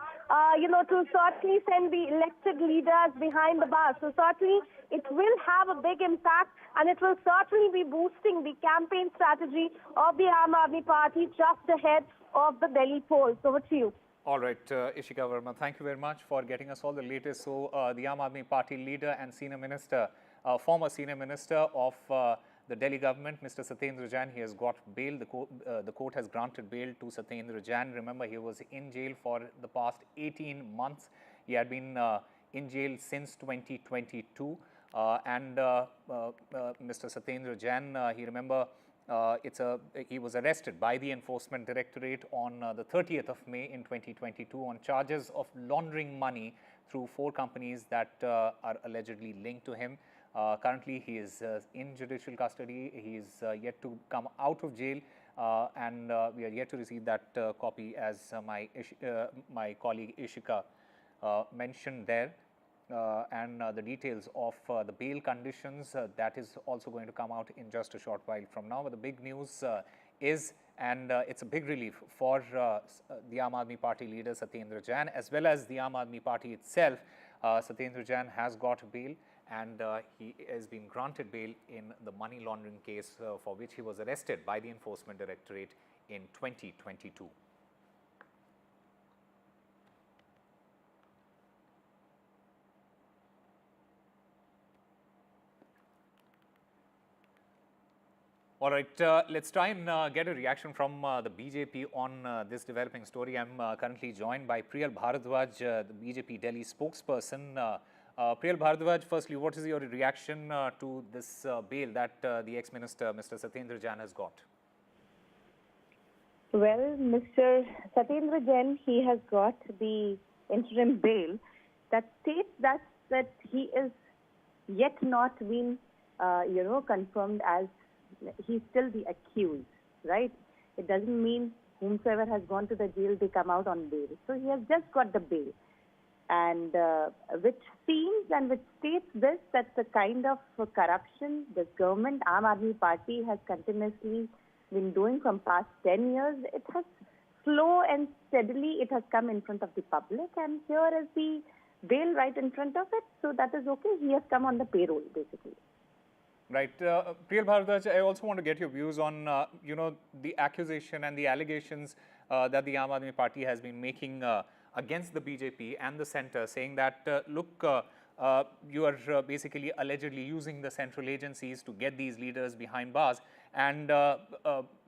to certainly send the elected leaders behind the bars. So certainly it will have a big impact, and it will certainly be boosting the campaign strategy of the Aam Aadmi Party just ahead of the Delhi polls. Over to you. All right, Ishika Verma, thank you very much for getting us all the latest. So the Aam Aadmi Party leader and senior minister, former senior minister of the Delhi government, Mr. Satyendra Jain, he has got bail. The court has granted bail to Satyendra Jain. Remember, he was in jail for the past 18 months. He had been in jail since 2022. Mr. Satyendra Jain, he was arrested by the Enforcement Directorate on the 30th of May in 2022 on charges of laundering money through 4 companies that are allegedly linked to him. Currently, he is in judicial custody. He is yet to come out of jail, and we are yet to receive that copy, as my colleague Ishika mentioned there. And the details of the bail conditions, that is also going to come out in just a short while from now. But the big news is, and it's a big relief for the Aam Aadmi Party leader Satyendra Jain, as well as the Aam Aadmi Party itself. Satyendra Jain has got bail, and he has been granted bail in the money laundering case for which he was arrested by the Enforcement Directorate in 2022. All right, let's try and get a reaction from the BJP on this developing story. I'm currently joined by Priyal Bharadwaj, the BJP Delhi spokesperson. Priyal Bharadwaj, firstly, what is your reaction to this bail that the ex-minister, Mr. Satyendra Jain, has got? Well, Mr. Satyendra Jain, he has got the interim bail that states that he is yet not been, confirmed as he's still the accused, right? It doesn't mean whomsoever has gone to the jail, they come out on bail. So he has just got the bail. And which seems and which states this, that the kind of corruption this government, Aam Aadmi Party, has continuously been doing from past 10 years, it has slow and steadily, it has come in front of the public, and here is the bail right in front of it. So that is okay. He has come on the payroll, basically. Right. Priyal Bharadwaj, I also want to get your views on, the accusation and the allegations that the Aam Aadmi Party has been making against the BJP and the centre, saying that, you are basically allegedly using the central agencies to get these leaders behind bars, and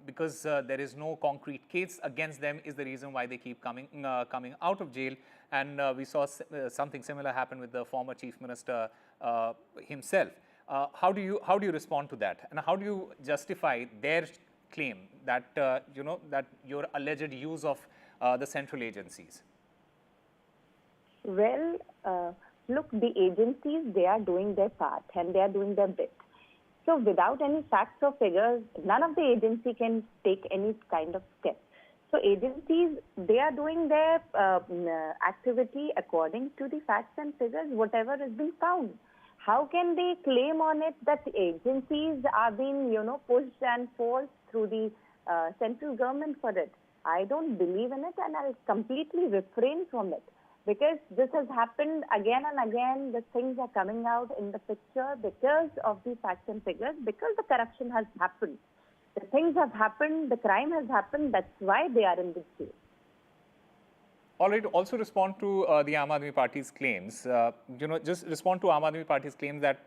because there is no concrete case against them is the reason why they keep coming out of jail. And we saw something similar happen with the former Chief Minister himself. How do you respond to that, and how do you justify their claim that that your alleged use of the central agencies? Well, look, the agencies, they are doing their part and they are doing their bit. So without any facts or figures, none of the agency can take any kind of step. So agencies, they are doing their activity according to the facts and figures, whatever has been found. How can they claim on it that agencies are being, pushed and forced through the central government for it? I don't believe in it, and I'll completely refrain from it. Because this has happened again and again, the things are coming out in the picture because of the facts and figures, because the corruption has happened. The things have happened, the crime has happened, that's why they are in this jail. All right, also respond to the Aam Aadmi Party's claims. Just respond to Aam Aadmi Party's claims that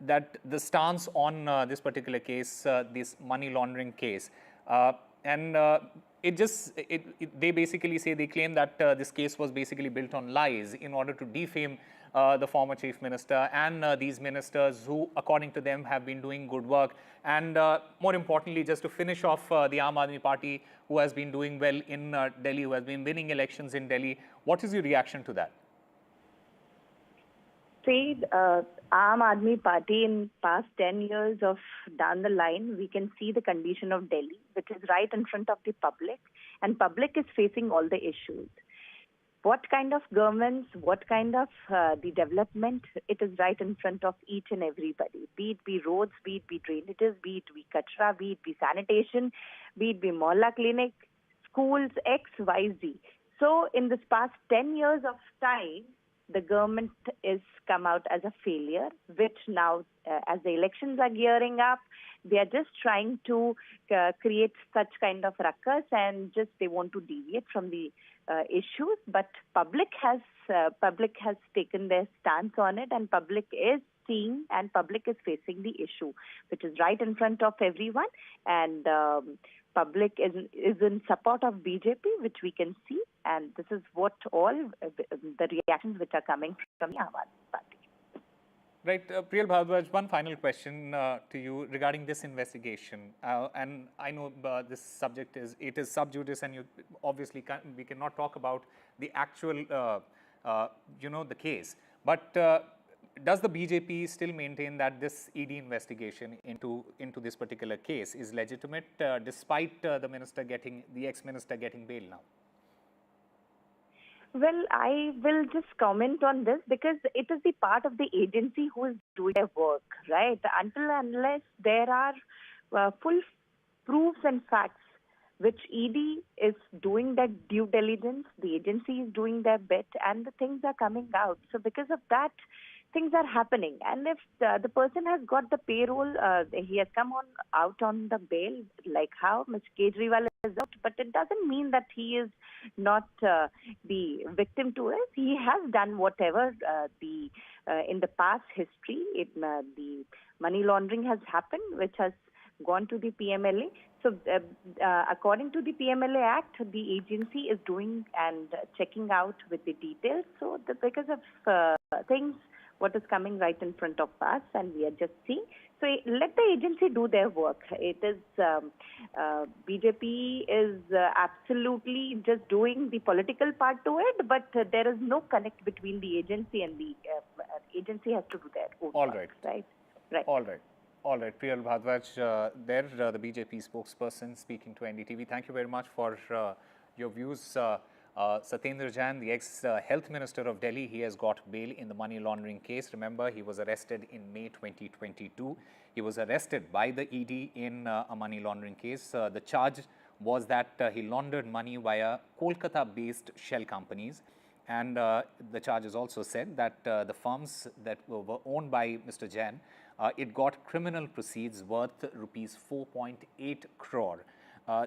that the stance on this particular case, this money laundering case, they basically say, they claim that this case was basically built on lies in order to defame the former chief minister and these ministers who, according to them, have been doing good work. And more importantly, just to finish off the Aam Aadmi Party, who has been doing well in Delhi, who has been winning elections in Delhi. What is your reaction to that? See, Aam Aadmi Party in past 10 years of down the line, we can see the condition of Delhi, which is right in front of the public, and public is facing all the issues. What kind of governments, what kind of the development, it is right in front of each and everybody. Be it be roads, be it be drainages, be it be kachra, be it be sanitation, be it be mohalla clinic, schools, X, Y, Z. So in this past 10 years of time, the government is come out as a failure, which now, as the elections are gearing up, they are just trying to create such kind of ruckus, and just they want to deviate from the issues. But public has taken their stance on it, and public is seeing and public is facing the issue, which is right in front of everyone. And public is in support of BJP, which we can see, and this is what all the reactions which are coming from the Aam Aadmi Party. Right, Priyal Bhardwaj, one final question to you regarding this investigation. And I know this subject is sub judice, and we cannot talk about the actual, the case. But does the BJP still maintain that this ED investigation into this particular case is legitimate, despite the ex-minister getting bail now? Well, I will just comment on this because it is the part of the agency who is doing their work, right? Until and unless there are full proofs and facts, which ED is doing that due diligence, the agency is doing their bit, and the things are coming out. So because of that, things are happening. And if the person has got the payroll, he has come out on the bail, like how Mr. Kejriwal is out, but it doesn't mean that he is not the victim to it. He has done whatever in the past history, the money laundering has happened, which has gone to the PMLA. So according to the PMLA Act, the agency is doing and checking out with the details. So because of things, what is coming right in front of us, and we are just seeing. So let the agency do their work. It is BJP is absolutely just doing the political part to it, but there is no connect between the agency and the agency has to do their own All work, right. Right. All right. Priyal Bhardwaj, the BJP spokesperson speaking to NDTV. Thank you very much for your views. Satyendra Jain, the ex-health minister of Delhi, he has got bail in the money laundering case. Remember, he was arrested in May 2022. He was arrested by the ED in a money laundering case. The charge was that he laundered money via Kolkata-based shell companies. And the charges also said that the firms that were owned by Mr. Jain, it got criminal proceeds worth rupees 4.8 crore.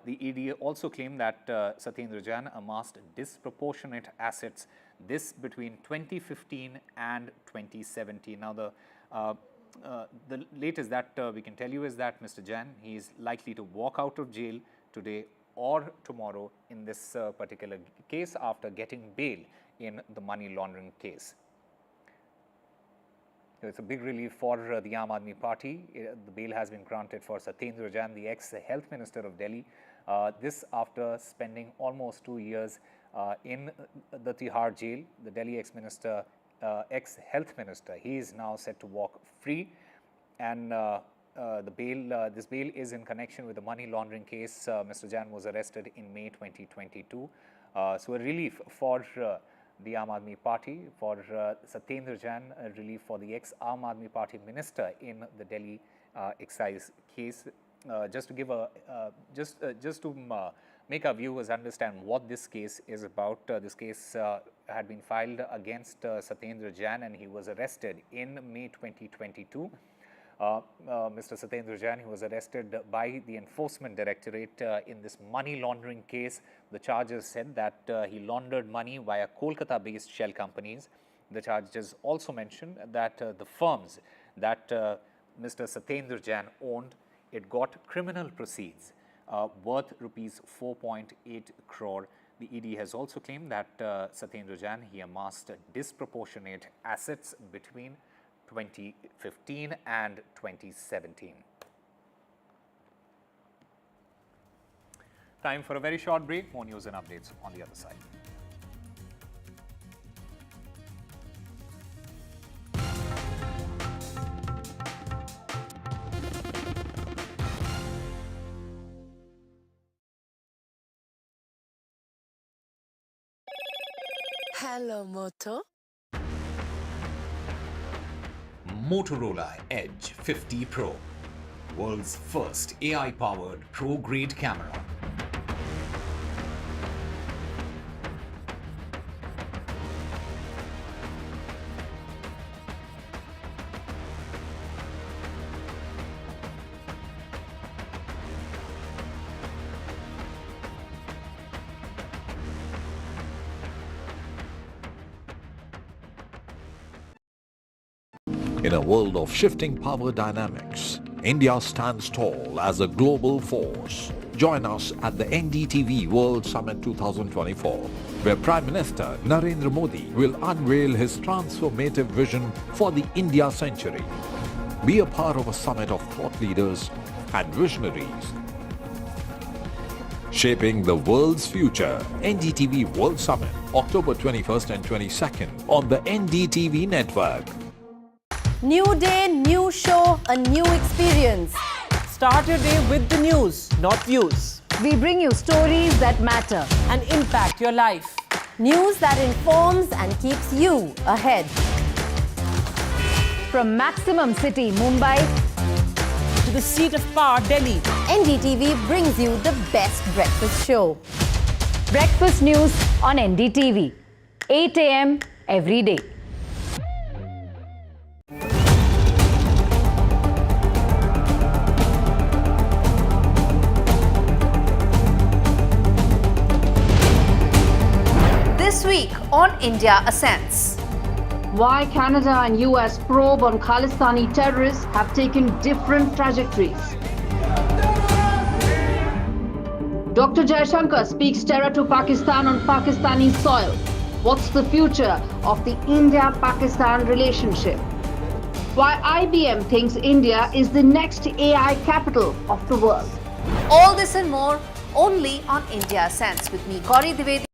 The ED also claimed that Satyendra Jain amassed disproportionate assets, this between 2015 and 2017. Now, the latest that we can tell you is that Mr. Jain, he is likely to walk out of jail today or tomorrow in this particular case after getting bail in the money laundering case. It's a big relief for the Aam Aadmi Party. The bail has been granted for Satyendra Jain, the ex-health minister of Delhi. This after spending almost 2 years in the Tihar jail. The Delhi ex-health minister, he is now set to walk free. And this bail is in connection with the money laundering case. Mr. Jain was arrested in May 2022. So a relief for the Aam Aadmi Party, for Satyendra Jain, a relief for the ex-Aam Aadmi Party minister in the Delhi excise case. Just to give make our viewers understand what this case is about. This case had been filed against Satyendra Jain, and he was arrested in May 2022. Mr. Satyendra Jain, who was arrested by the Enforcement Directorate in this money laundering case. The charges said that he laundered money via Kolkata-based shell companies. The charges also mentioned that the firms that Mr. Satyendra Jain owned, it got criminal proceeds worth rupees 4.8 crore. The ED has also claimed that Satyendra Jain, he amassed disproportionate assets between 2015 and 2017. Time for a very short break. More news and updates on the other side. Hello, Moto. Motorola Edge 50 Pro, world's first AI-powered pro-grade camera. In a world of shifting power dynamics, India stands tall as a global force. Join us at the NDTV World Summit 2024, where Prime Minister Narendra Modi will unveil his transformative vision for the India century. Be a part of a summit of thought leaders and visionaries, shaping the world's future. NDTV World Summit, October 21st and 22nd on the NDTV network. New day, new show, a new experience. Start your day with the news, not views. We bring you stories that matter and impact your life. News that informs and keeps you ahead. From Maximum City, Mumbai, to the seat of power, Delhi, NDTV brings you the best breakfast show. Breakfast news on NDTV, 8 a.m. every day. This week on India Ascents. Why Canada and US probe on Khalistani terrorists have taken different trajectories. Dr. Jaishankar speaks terror to Pakistan on Pakistani soil. What's the future of the India-Pakistan relationship? Why IBM thinks India is the next AI capital of the world. All this and more only on India Ascents with me, Gauri Dwivedi.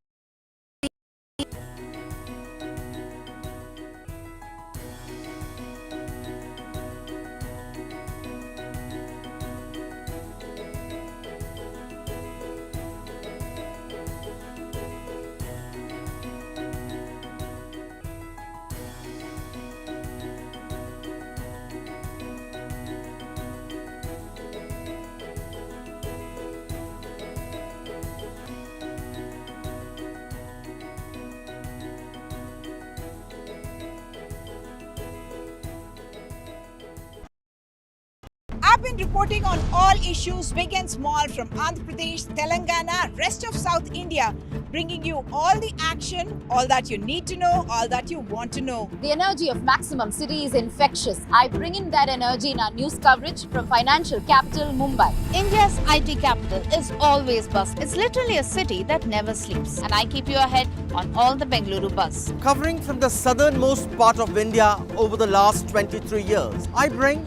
I've been reporting on all issues big and small from Andhra Pradesh, Telangana, rest of South India, bringing you all the action, all that you need to know, all that you want to know. The energy of Maximum City is infectious. I bring in that energy in our news coverage from financial capital Mumbai. India's IT capital is always buzz. It's literally a city that never sleeps. And I keep you ahead on all the Bengaluru buzz. Covering from the southernmost part of India over the last 23 years, I bring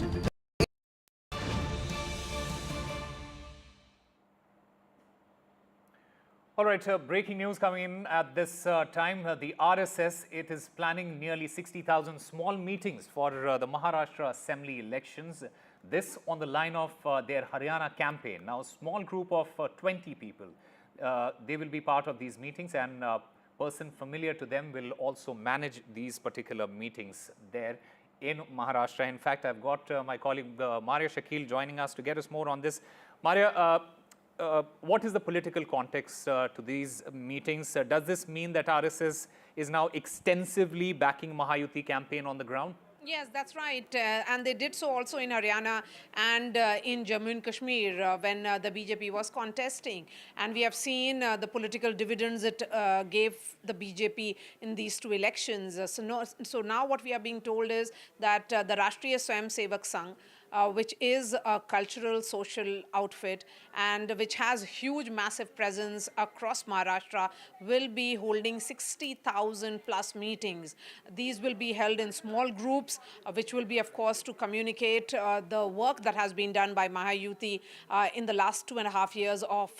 All right, breaking news coming in at this time. The RSS, it is planning nearly 60,000 small meetings for the Maharashtra Assembly elections. This on the line of their Haryana campaign. Now, a small group of 20 people, they will be part of these meetings, and a person familiar to them will also manage these particular meetings there in Maharashtra. In fact, I've got my colleague Maria Shakil joining us to get us more on this. Maria, what is the political context to these meetings? Does this mean that RSS is now extensively backing Mahayuti campaign on the ground? Yes, that's right. And they did so also in Haryana and in Jammu and Kashmir when the BJP was contesting. And we have seen the political dividends it gave the BJP in these two elections. So now what we are being told is that the Rashtriya Swayamsevak Sangh, which is a cultural social outfit and which has huge massive presence across Maharashtra, will be holding 60,000 plus meetings. These will be held in small groups, which will be, of course, to communicate the work that has been done by Mahayuti in the last 2.5 years of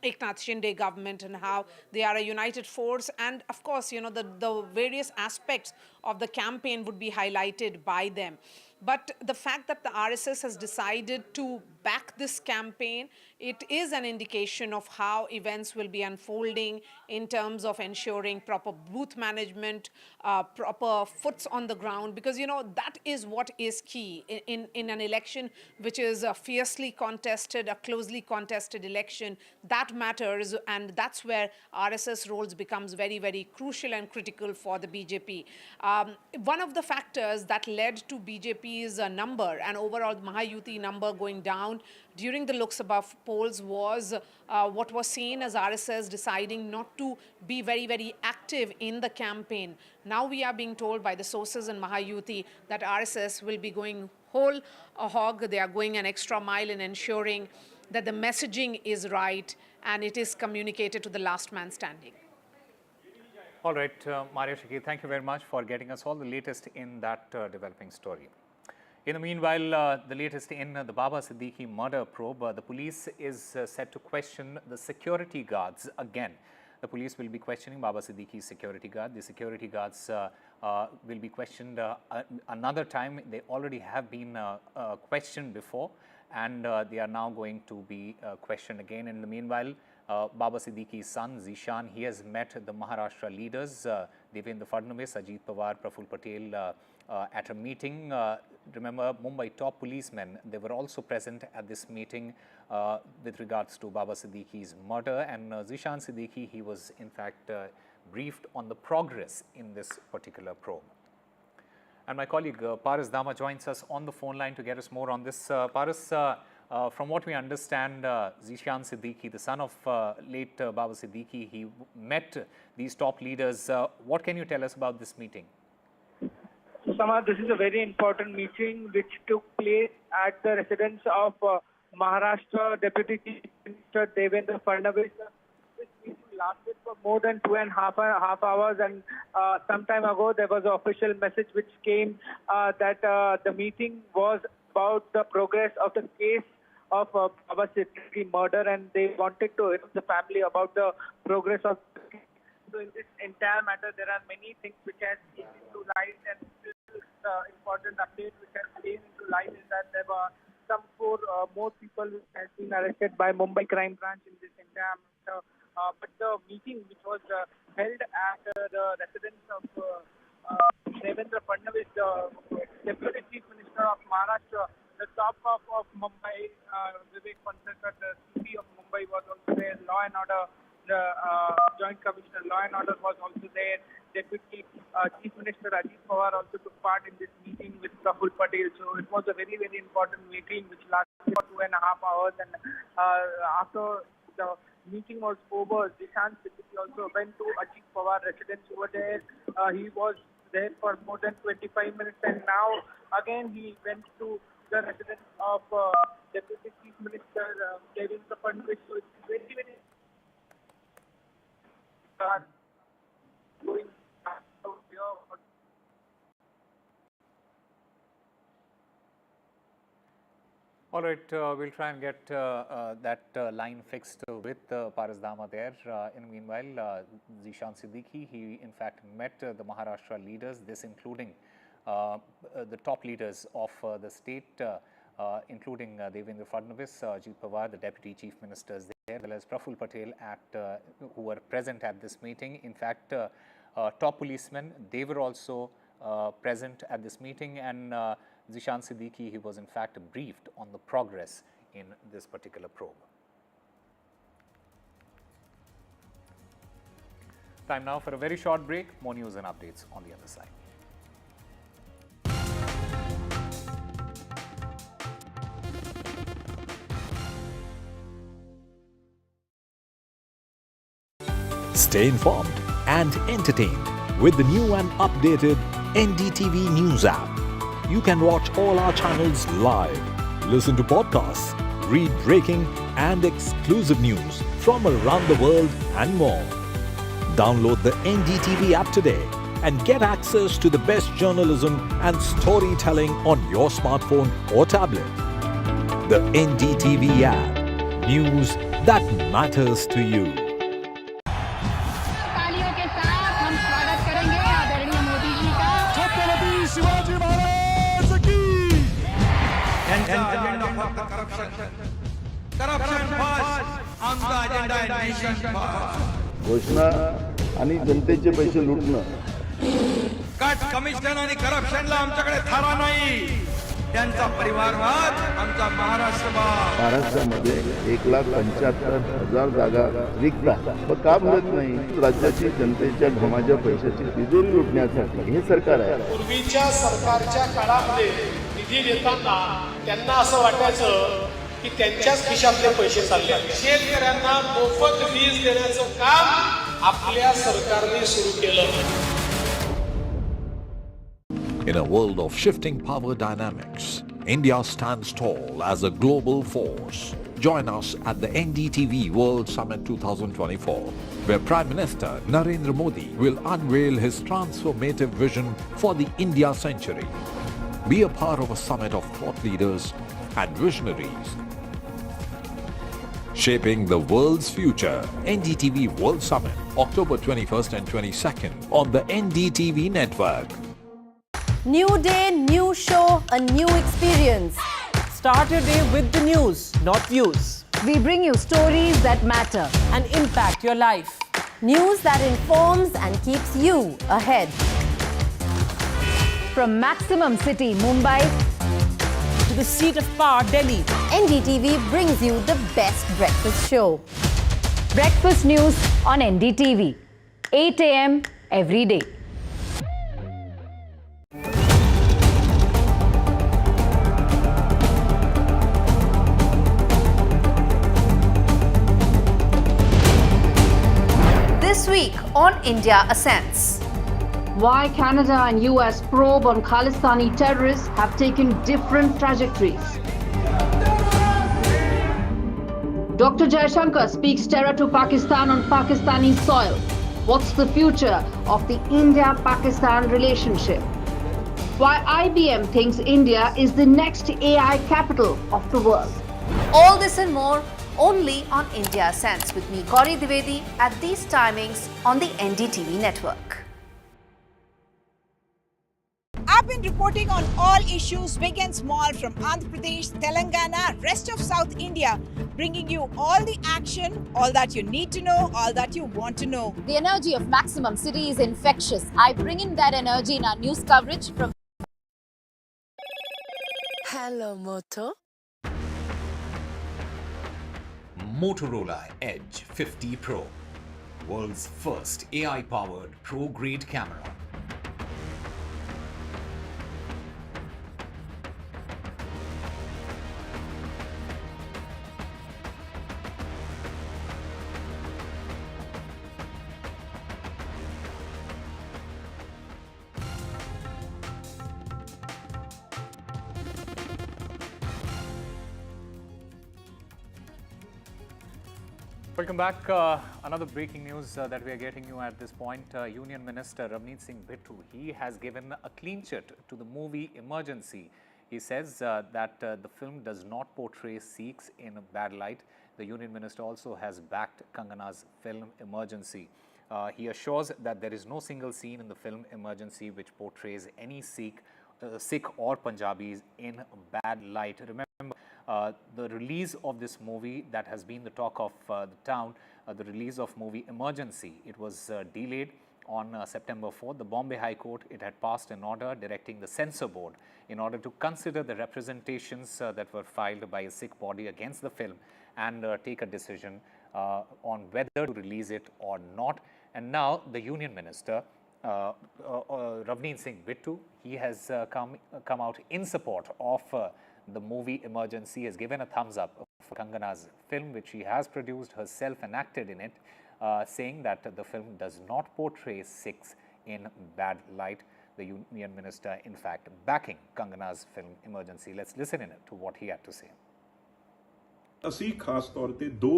Eknath Shinde government, and how they are a united force. And of course, you know, the various aspects of the campaign would be highlighted by them. But the fact that the RSS has decided to back this campaign, it is an indication of how events will be unfolding in terms of ensuring proper booth management, proper foots on the ground, because, you know, that is what is key in an election which is a fiercely contested, a closely contested election. That matters, and that's where RSS roles becomes very, very crucial and critical for the BJP. One of the factors that led to BJP's number and overall Mahayuti number going down during the Lok Sabha polls was what was seen as RSS deciding not to be very, very active in the campaign. Now we are being told by the sources in Mahayuti that RSS will be going whole hog. They are going an extra mile in ensuring that the messaging is right and it is communicated to the last man standing. All right, Maria Shakil, thank you very much for getting us all the latest in that developing story. In the meanwhile, the latest in the Baba Siddiqui murder probe, the police is set to question the security guards again. The police will be questioning Baba Siddiqui's security guard. The security guards will be questioned another time. They already have been questioned before, and they are now going to be questioned again. In the meanwhile, Baba Siddiqui's son, Zishan, he has met the Maharashtra leaders, Devendra Fadnavis, Ajit Pawar, Praful Patel, at a meeting. Remember, Mumbai top policemen, they were also present at this meeting with regards to Baba Siddiqui's murder. And Zishan Siddiqui, he was in fact briefed on the progress in this particular probe. And my colleague Paras Dama joins us on the phone line to get us more on this. Paras, from what we understand, Zishan Siddiqui, the son of late Baba Siddiqui, he met these top leaders. What can you tell us about this meeting? Samar, this is a very important meeting which took place at the residence of Maharashtra Deputy Chief Minister Devendra Fadnavis. This meeting lasted for more than 2.5 hours, and some time ago there was an official message which came that the meeting was about the progress of the case of Baba Siddiqui murder, and they wanted to inform the family about the progress of the case. So in this entire matter, there are many things which have came into light, and important update which has came into light is that there were some 4 more people who have been arrested by Mumbai Crime Branch in this entire matter. But the meeting which was held at the residence of Devendra Fadnavis, the Deputy Chief Minister of Maharashtra, the top of Mumbai, Vivek Pansarkar, the CP of Mumbai was also there, Law and Order, the Joint Commissioner Law and Order was also there. Deputy Chief Minister Ajit Pawar also took part in this meeting with Praful Patel. So it was a very, very important meeting which lasted for 2.5 hours. And after the meeting was over, Zishan Siddiqui also went to Ajit Pawar residence over there. He was there for more than 25 minutes, and now again he went to the residence of Deputy Chief Minister Devendra Fadnavis. So it's very, very going. All right, we'll try and get that line fixed with Paras Dama there. In the meanwhile, Zishan Siddiqui, he in fact met the Maharashtra leaders, this including the top leaders of the state. including Devendra Fadnavis, Ajit Pawar, the Deputy Chief Ministers there, as well as Praful Patel who were present at this meeting. In fact, top policemen, they were also present at this meeting, and Zishan Siddiqui, he was in fact briefed on the progress in this particular probe. Time now for a very short break. More news and updates on the other side. Stay informed and entertained with the new and updated NDTV News app. You can watch all our channels live, listen to podcasts, read breaking and exclusive news from around the world and more. Download the NDTV app today and get access to the best journalism and storytelling on your smartphone or tablet. The NDTV app. News that matters to you. तालियों के साथ हम स्वागत करेंगे आदरणीय मोदी जी का। छत्रपति शिवाजी महाराज की। Corruption first, आमचा अजेंडा आहे नेशन फर्स्ट. घोषणा आणि जनतेचे पैसे लुटणं. कट कमिशन आणि करप्शनला आमच्याकडे थारा नाही. त्यांचा परिवारवाद आमचा महाराष्ट्रवाद. महाराष्ट्रामध्ये 1,75,000 जागा रिक्त आहेत. मग का मिळत नाही? राज्याची जनतेच्या घमाच्या पैशाची तिजोरी लुटण्यासाठी हे सरकार आहे. पूर्वीच्या सरकारच्या काळामध्ये निधी देताना त्यांना असं वाटायचं की त्यांच्याच खिशातले पैसे चालले. शेतकऱ्यांना मोफत वीज देण्याचं काम आपल्या सरकारने सुरू केलं. In a world of shifting power dynamics, India stands tall as a global force. Join us at the NDTV World Summit 2024, where Prime Minister Narendra Modi will unveil his transformative vision for the India century. Be a part of a summit of thought leaders and visionaries, shaping the world's future. NDTV World Summit, October 21st and 22nd on the NDTV network. New day, new show, a new experience. Start your day with the news, not views. We bring you stories that matter and impact your life. News that informs and keeps you ahead. From Maximum City, Mumbai, to the seat of power, Delhi, NDTV brings you the best breakfast show. Breakfast news on NDTV, 8 a.m. every day. This week on India Ascents. Why Canada and US probe on Khalistani terrorists have taken different trajectories. Dr. Jaishankar speaks terror to Pakistan on Pakistani soil. What's the future of the India-Pakistan relationship? Why IBM thinks India is the next AI capital of the world. All this and more only on India Ascents with me, Gauri Dwivedi, at these timings on the NDTV network. I've been reporting on all issues big and small from Andhra Pradesh, Telangana, rest of South India, bringing you all the action, all that you need to know, all that you want to know. The energy of Maximum City is infectious. I bring in that energy in our news coverage from... Hello, Moto. Motorola Edge 50 Pro, world's first AI-powered pro-grade camera. Welcome back. Another breaking news that we are getting you at this point. Union Minister Ravneet Singh Bittu, he has given a clean chit to the movie Emergency. He says that the film does not portray Sikhs in a bad light. The Union Minister also has backed Kangana's film Emergency. He assures that there is no single scene in the film Emergency which portrays any Sikh or Punjabis in bad light. Remember, the release of this movie that has been the talk of the town, the release of movie Emergency, it was delayed on September 4th. The Bombay High Court, it had passed an order directing the censor board in order to consider the representations that were filed by a Sikh body against the film and take a decision on whether to release it or not. And now the Union Minister, Ravneet Singh Bittu, he has come out in support of the movie Emergency, has given a thumbs up for Kangana's film, which she has produced herself and acted in it, saying that the film does not portray Sikhs in bad light. The Union Minister, in fact, backing Kangana's film Emergency. Let's listen in to what he had to say. ਅਸੀਂ ਖਾਸ ਤੌਰ ਤੇ ਦੋ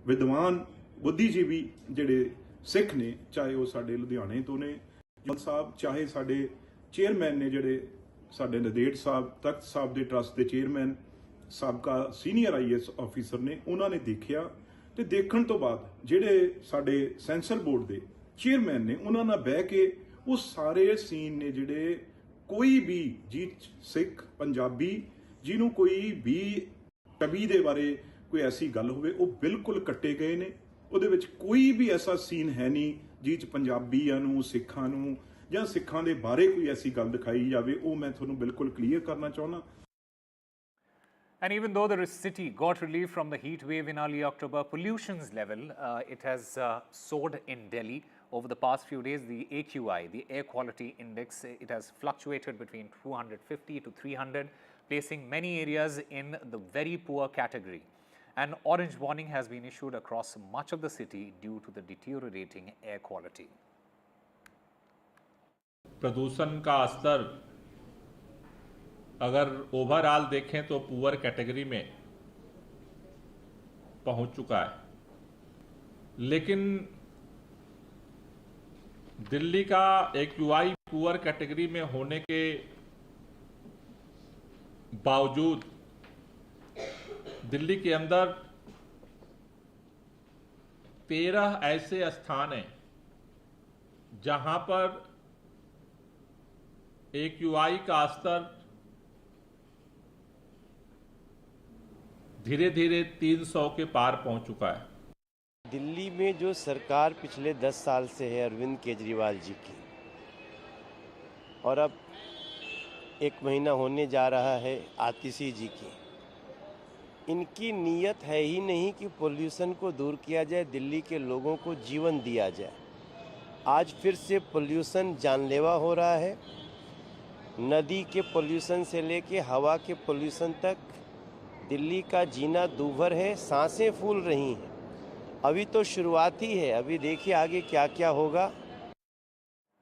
ਵਿਦਵਾਨ ਬੁੱਧੀਜੀਵੀ ਜਿਹੜੇ ਸਿੱਖ ਨੇ, ਚਾਹੇ ਉਹ ਸਾਡੇ ਲੁਧਿਆਣੇ ਤੋਂ ਨੇ ਜਲ ਸਾਹਿਬ, ਚਾਹੇ ਸਾਡੇ ਚੇਅਰਮੈਨ ਨੇ ਜਿਹੜੇ ਸਾਡੇ ਨਦੇੜ ਸਾਹਿਬ, ਤਖਤ ਸਾਹਿਬ ਦੇ ਟਰਸਟ ਦੇ ਚੇਅਰਮੈਨ, ਸਾਬਕਾ ਸੀਨੀਅਰ IAS ਆਫੀਸਰ ਨੇ, ਉਹਨਾਂ ਨੇ ਦੇਖਿਆ ਤੇ ਦੇਖਣ ਤੋਂ ਬਾਅਦ ਜਿਹੜੇ ਸਾਡੇ ਸੈਂਸਰ ਬੋਰਡ ਦੇ ਚੇਅਰਮੈਨ ਨੇ, ਉਹਨਾਂ ਨਾਲ ਬਹਿ ਕੇ ਉਹ ਸਾਰੇ ਸੀਨ ਨੇ ਜਿਹੜੇ ਕੋਈ ਵੀ ਜੀ ਸਿੱਖ ਪੰਜਾਬੀ ਜਿਹਨੂੰ ਕੋਈ ਵੀ ਕਵੀ ਦੇ ਬਾਰੇ ਕੋਈ ਐਸੀ ਗੱਲ ਹੋਵੇ ਉਹ ਬਿਲਕੁਲ ਕੱਟੇ ਗਏ ਨੇ। ਉਹਦੇ ਵਿੱਚ ਕੋਈ ਵੀ ਐਸਾ ਸੀਨ ਹੈ ਨਹੀਂ ਜਿਹ 'ਚ ਪੰਜਾਬੀਆਂ ਨੂੰ, ਸਿੱਖਾਂ ਨੂੰ ਜਾਂ ਸਿੱਖਾਂ ਦੇ ਬਾਰੇ ਕੋਈ ਐਸੀ ਗੱਲ ਦਿਖਾਈ ਜਾਵੇ। ਉਹ ਮੈਂ ਤੁਹਾਨੂੰ ਬਿਲਕੁਲ ਕਲੀਅਰ ਕਰਨਾ ਚਾਹੁੰਦਾ। And even though the city got relief from the heat wave in early October, pollution's level, it has soared in Delhi. Over the past few days, the AQI, the Air Quality Index, it has fluctuated between 250 to 300, placing many areas in the very poor category. An orange warning has been issued across much of the city due to the deteriorating air quality. प्रदूषण का स्तर अगर overall देखें तो poor category में पहुंच चुका है, लेकिन दिल्ली का AQI पुअर कैटेगरी में होने के बावजूद दिल्ली के अंदर 13 ऐसे स्थान हैं जहां पर AQI का स्तर धीरे धीरे 300 के पार पहुंच चुका है। दिल्ली में जो सरकार पिछले 10 साल से है अरविंद केजरीवाल जी की, और अब 1 महीना होने जा रहा है आतिशी जी की, इनकी नीयत है ही नहीं कि पोल्यूशन को दूर किया जाए, दिल्ली के लोगों को जीवन दिया जाए। आज फिर से पोल्यूशन जानलेवा हो रहा है। नदी के पोल्यूशन से लेके हवा के पोल्यूशन तक दिल्ली का जीना दूभर है, सांसें फूल रही हैं। अभी तो शुरुआत ही है, अभी देखिए आगे क्या क्या होगा।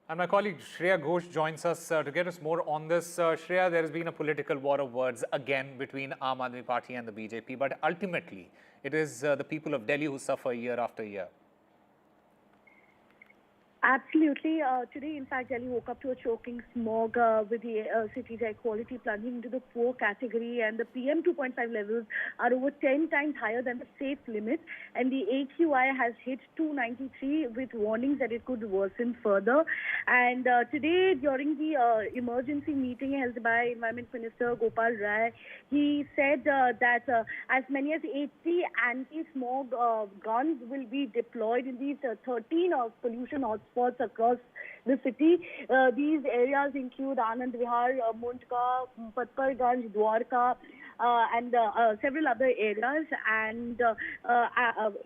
And my colleague Shreya Ghosh joins us to get us more on this. Shreya, there has been a political war of words again between Aam Aadmi Party and the BJP, but ultimately it is the people of Delhi who suffer year after year. Absolutely. Today, in fact, Delhi woke up to a choking smog with the city's air quality plunging into the poor category, and the PM 2.5 levels are over 10 times higher than the safe limit, and the AQI has hit 293 with warnings that it could worsen further. And today, during the emergency meeting held by Environment Minister Gopal Rai, he said that as many as 80 anti-smog guns will be deployed in these 13 pollution hotspots across the city. These areas include Anand Vihar, Mundka, Patparganj, Dwarka, and several other areas, and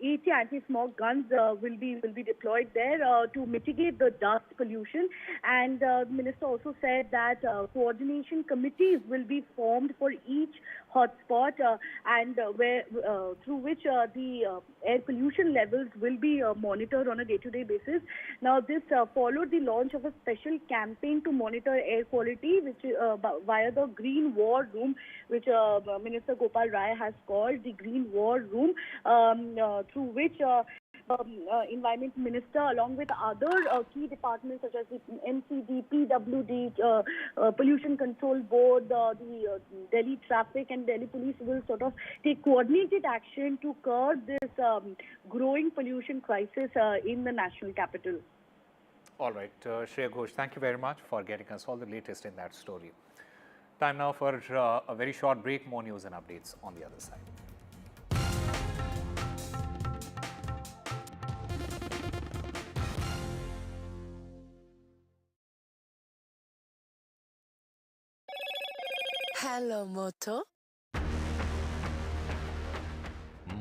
80 anti-smog guns will be deployed there to mitigate the dust pollution. And the minister also said that coordination committees will be formed for each hotspot, and where through which the air pollution levels will be monitored on a day-to-day basis. Now, this followed the launch of a special campaign to monitor air quality, which via the Green War Room, which Minister Gopal Rai has called the Green War Room, through which Environment Minister, along with other key departments such as the MCD, PWD, Pollution Control Board, the Delhi Traffic and Delhi Police will sort of take coordinated action to curb this growing pollution crisis in the national capital. All right, Shreya Ghosh, thank you very much for getting us all the latest in that story. Time now for a very short break. More news and updates on the other side. Hello, Moto.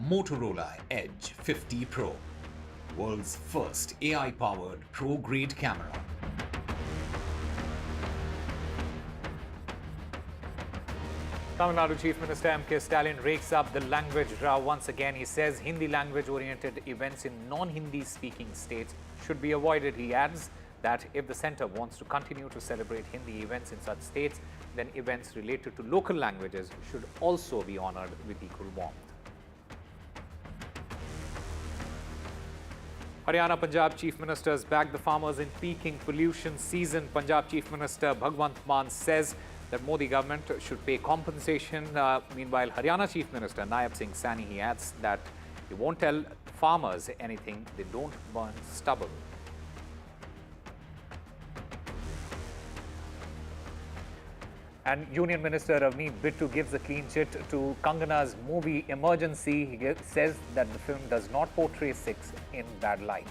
Motorola Edge 50 Pro, world's first AI-powered pro-grade camera. Tamil Nadu Chief Minister M.K. Stalin rakes up the language row once again. He says Hindi language-oriented events in non-Hindi speaking states should be avoided. He adds that if the centre wants to continue to celebrate Hindi events in such states, then events related to local languages should also be honoured with equal warmth. Haryana Punjab Chief Ministers back the farmers in peaking pollution season. Punjab Chief Minister Bhagwant Mann says that Modi government should pay compensation. Meanwhile, Haryana Chief Minister Naib Singh Saini, he adds that he won't tell farmers anything they don't burn stubble. And Union Minister Ravneet Bittu gives a clean chit to Kangana's movie Emergency. He says that the film does not portray sex in bad light.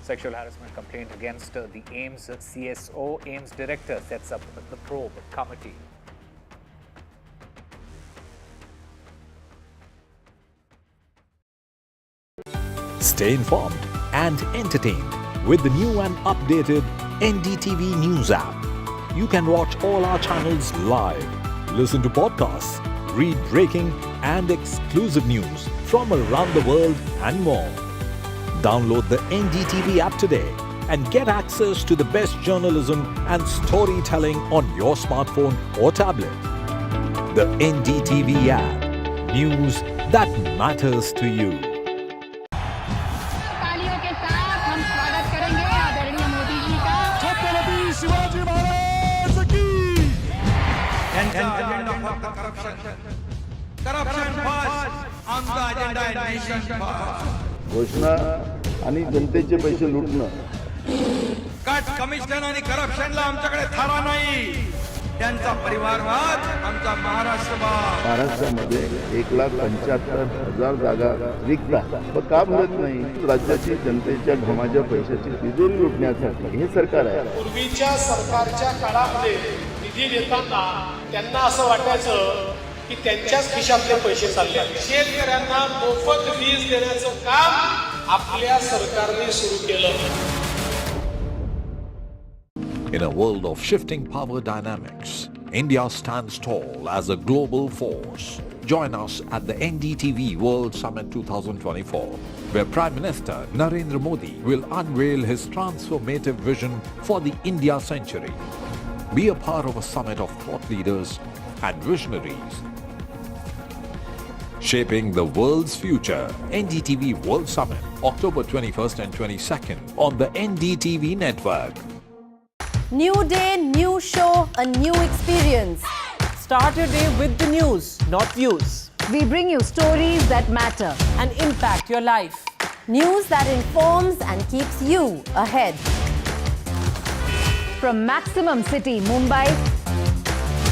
Sexual harassment complaint against the AIMS CSO. AIMS director sets up the probe committee. Stay informed and entertained with the new and updated NDTV News app. You can watch all our channels live, listen to podcasts, read breaking and exclusive news from around the world and more. Download the NDTV app today and get access to the best journalism and storytelling on your smartphone or tablet. The NDTV app. News that matters to you. घोषणा आणि जनतेचे पैसे लुटणं. Cut commission आणि करप्शनला आमच्याकडे थारा नाही. त्यांचा परिवारवाद आमचा महाराष्ट्रवाद. महाराष्ट्रामध्ये 1,75,000 जागा रिक्त आहेत. पण का मिळत नाही? राज्याची जनतेच्या घमाच्या पैशाची तिजोरी लुटण्यासाठी हे सरकार आहे. पूर्वीच्या सरकारच्या काळामध्ये निधी देताना त्यांना असं वाटायचं की त्यांच्याच खिशातले पैसे चालले. शेतकऱ्यांना मोफत वीज देण्याचं काम आपल्या सरकारने सुरू केलं. In a world of shifting power dynamics, India stands tall as a global force. Join us at the NDTV World Summit 2024, where Prime Minister Narendra Modi will unveil his transformative vision for the India century. Be a part of a summit of thought leaders and visionaries, shaping the world's future. NDTV World Summit, October 21st and 22nd on the NDTV network. New day, new show, a new experience. Start your day with the news, not views. We bring you stories that matter and impact your life. News that informs and keeps you ahead. From Maximum City, Mumbai,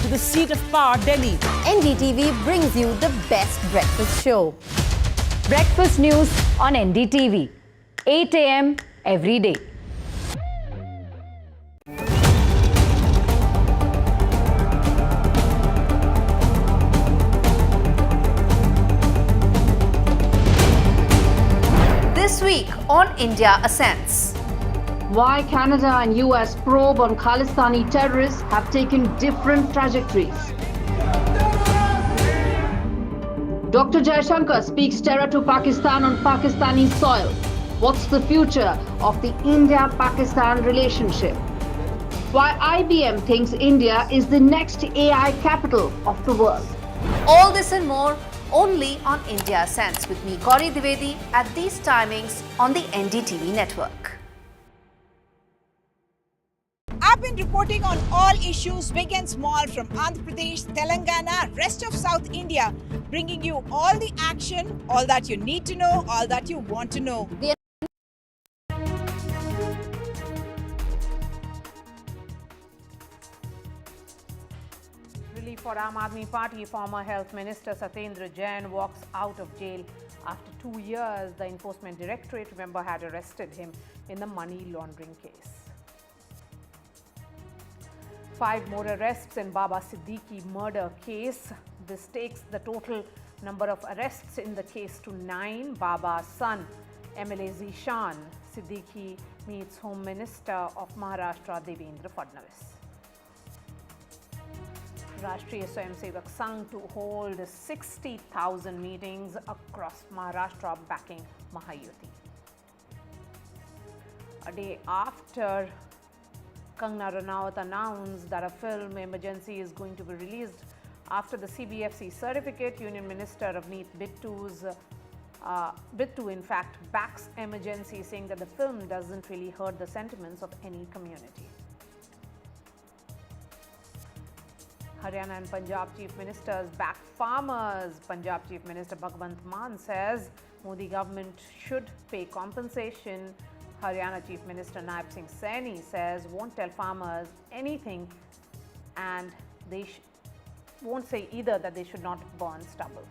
to the seat of power, Delhi, NDTV brings you the best breakfast show. Breakfast news on NDTV, 8 a.m. every day. This week on India Ascents. Why Canada and US probe on Khalistani terrorists have taken different trajectories. Dr. Jaishankar speaks terror to Pakistan on Pakistani soil. What's the future of the India-Pakistan relationship? Why IBM thinks India is the next AI capital of the world. All this and more only on India Ascents with me, Gauri Dwivedi, at these timings on the NDTV network. I've been reporting on all issues big and small from Andhra Pradesh, Telangana, rest of South India, bringing you all the action, all that you need to know, all that you want to know. for Aam Aadmi Party, former Health Minister Satyendra Jain walks out of jail after 2 years. The Enforcement Directorate, remember, had arrested him in the money laundering case. 5 more arrests in Baba Siddiqui murder case. This takes the total number of arrests in the case to 9. Baba's son, MLA Zishan Siddiqui, meets Home Minister of Maharashtra Devendra Fadnavis. Rashtriya Swayamsevak Sangh to hold 60,000 meetings across Maharashtra backing Mahayuti. A day after Kangana Ranaut announced that a film emergency is going to be released after the CBFC certificate, Union Minister Ravneet Bittu in fact backs emergency, saying that the film doesn't really hurt the sentiments of any community. Haryana and Punjab Chief Ministers back farmers. Punjab Chief Minister Bhagwant Mann says Modi government should pay compensation. Haryana Chief Minister Naib Singh Saini says won't tell farmers anything, and they won't say either that they should not burn stubble.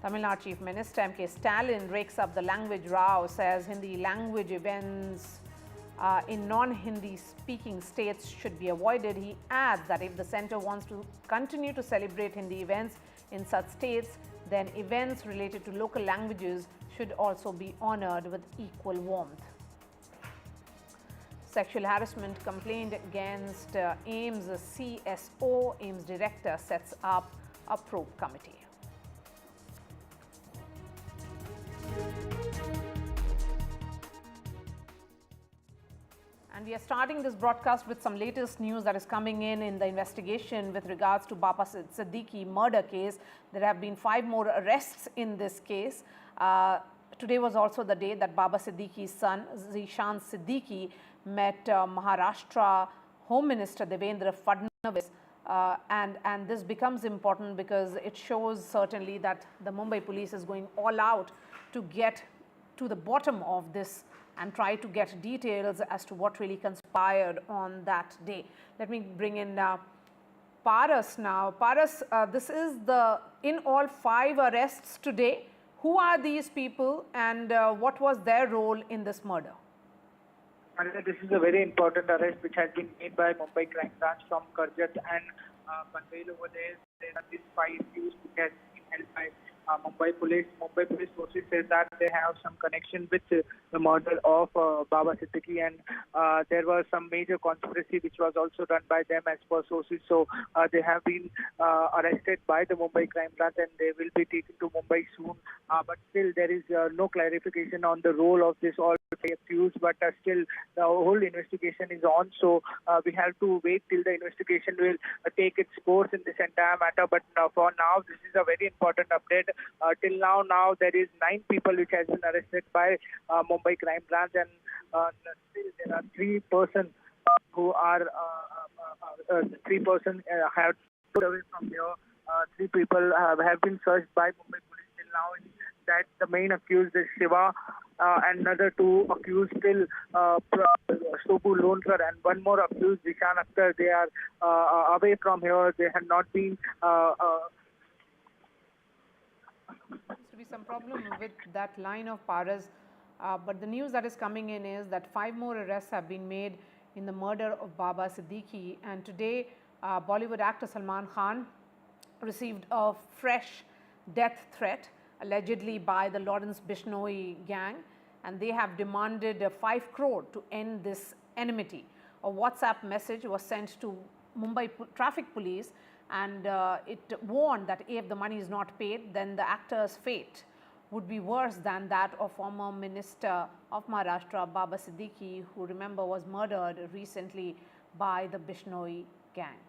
Tamil Nadu Chief Minister M.K. Stalin rakes up the language row, says Hindi language events in non-Hindi speaking states should be avoided. He adds that if the centre wants to continue to celebrate Hindi events in such states, then events related to local languages should also be honoured with equal warmth. Sexual harassment complaint against AIMS CSO, AIMS director sets up a probe committee. And we are starting this broadcast with some latest news that is coming in the investigation with regards to Baba Siddiqui murder case. There have been 5 more arrests in this case. Today was also the day that Baba Siddiqui's son, Zishan Siddiqui, met Maharashtra Home Minister Devendra Fadnavis. And this becomes important because it shows certainly that the Mumbai police is going all out to get to the bottom of this and try to get details as to what really conspired on that day. Let me bring in Paras now. Paras, this is in all 5 arrests today. Who are these people and what was their role in this murder? This is a very important arrest which has been made by Mumbai Crime Branch from Karjat and Panvel over there. There are these 5 accused which has been held by Mumbai Police. Mumbai Police sources says that they have some connection with the murder of Baba Siddiqui, and there was some major conspiracy which was also done by them as per sources. So they have been arrested by the Mumbai Crime Branch and they will be taken to Mumbai soon. But still there is no clarification on the role of this all accused, but still the whole investigation is on. So we have to wait till the investigation will take its course in this entire matter. But for now, this is a very important update. Till now there is 9 people which has been arrested by Mumbai Crime Branch, and still there are 3 persons who are 3 persons have put away from here. 3 people have been searched by Mumbai Police till now. That the main accused is Shiva, and another 2 accused still Sopu Lonkar, and 1 more accused Zishan Akhtar. They are away from here. They have not been. Seems to be some problem with that line of Paras, but the news that is coming in is that 5 more arrests have been made in the murder of Baba Siddiqui, and today Bollywood actor Salman Khan received a fresh death threat allegedly by the Lawrence Bishnoi gang, and they have demanded 5 crore to end this enmity. A WhatsApp message was sent to Mumbai Traffic Police, and it warned that if the money is not paid, then the actor's fate would be worse than that of former Minister of Maharashtra Baba Siddiqui, who, remember, was murdered recently by the Bishnoi gang.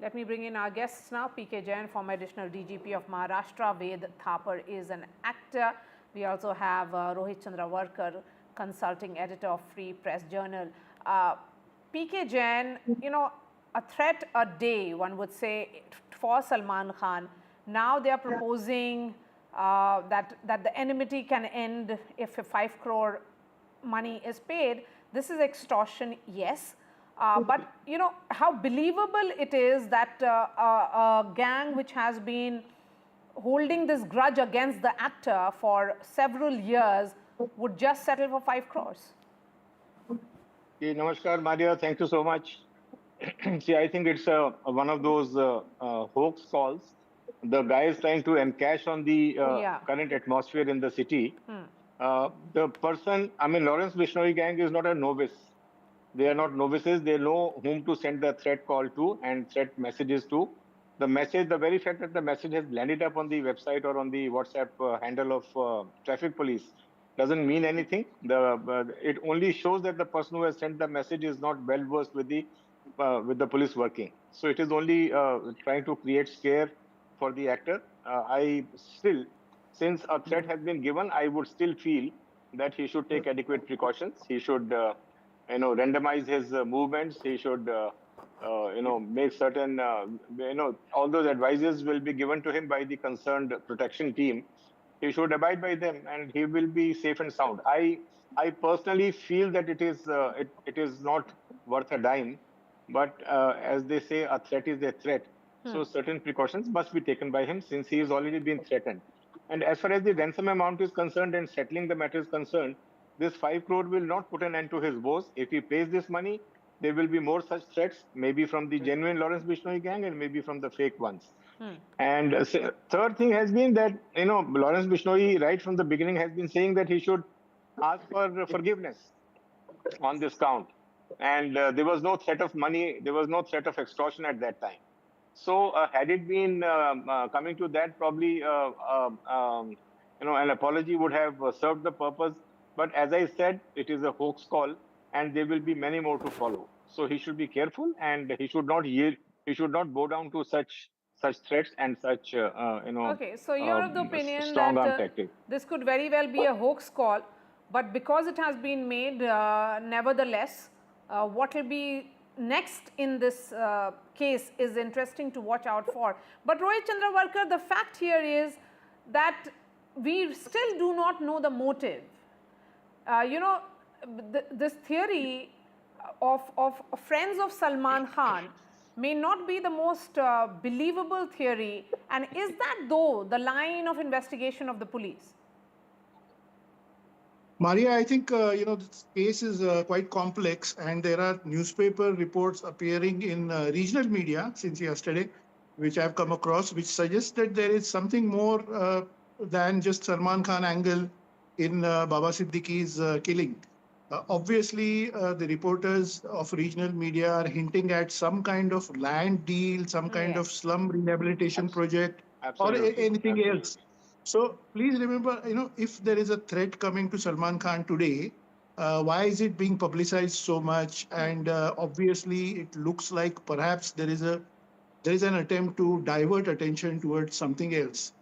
Let me bring in our guests now. P.K. Jain, former additional DGP of Maharashtra. Ved Thapar is an actor. We also have Rohit Chandra Warkar, consulting editor of Free Press Journal. P.K. Jain, a threat a day, one would say, for Salman Khan. Now they are proposing that the enmity can end if a 5 crore money is paid. This is extortion, yes. But you know how believable it is that a gang which has been holding this grudge against the actor for several years would just settle for 5 crores. Okay, namaskar, Maria. Thank you so much. See, I think it's one of those hoax calls. The guy is trying to encash on the current atmosphere in the city. The person, I mean, Lawrence Bishnoi gang is not a novice. They are not novices. They know whom to send the threat call to and threat messages to. The message, the very fact that the message has landed up on the website or on the WhatsApp handle of traffic police doesn't mean anything. It only shows that the person who has sent the message is not well versed with the police working. So it is only trying to create scare for the actor. I still, since a threat has been given, I would still feel that he should take adequate precautions. He should, randomize his movements. He should, make certain, all those advices will be given to him by the concerned protection team. He should abide by them, and he will be safe and sound. I personally feel that it is not worth a dime, but as they say, a threat is a threat. So certain precautions must be taken by him since he has already been threatened. And as far as the ransom amount is concerned and settling the matter is concerned, this 5 crore will not put an end to his woes. If he pays this money, there will be more such threats, maybe from the genuine Lawrence Bishnoi gang and maybe from the fake ones. And third thing has been that, Lawrence Bishnoi right from the beginning has been saying that he should ask for forgiveness on this count. And there was no threat of money, there was no threat of extortion at that time. So had it been coming to that, probably an apology would have served the purpose. But as I said, it is a hoax call, and there will be many more to follow. So he should be careful, and he should not yield. He should not bow down to such threats and such Okay, so you're of the opinion strong arm that tactic. this could very well be a hoax call, but because it has been made, nevertheless, what will be next in this case is interesting to watch out for. But Rohit Chandravarkar, the fact here is that we still do not know the motive. This theory of friends of Salman Khan may not be the most believable theory, and is that though the line of investigation of the police? Maria, I think, this case is quite complex, and there are newspaper reports appearing in regional media since yesterday, which I've come across, which suggests that there is something more than just Salman Khan angle in Baba Siddiqui's killing. Obviously, the reporters of regional media are hinting at some kind of land deal, some kind of slum rehabilitation project, or anything else. So please remember, if there is a threat coming to Salman Khan today, why is it being publicized so much? And obviously, it looks like perhaps there is an attempt to divert attention towards something else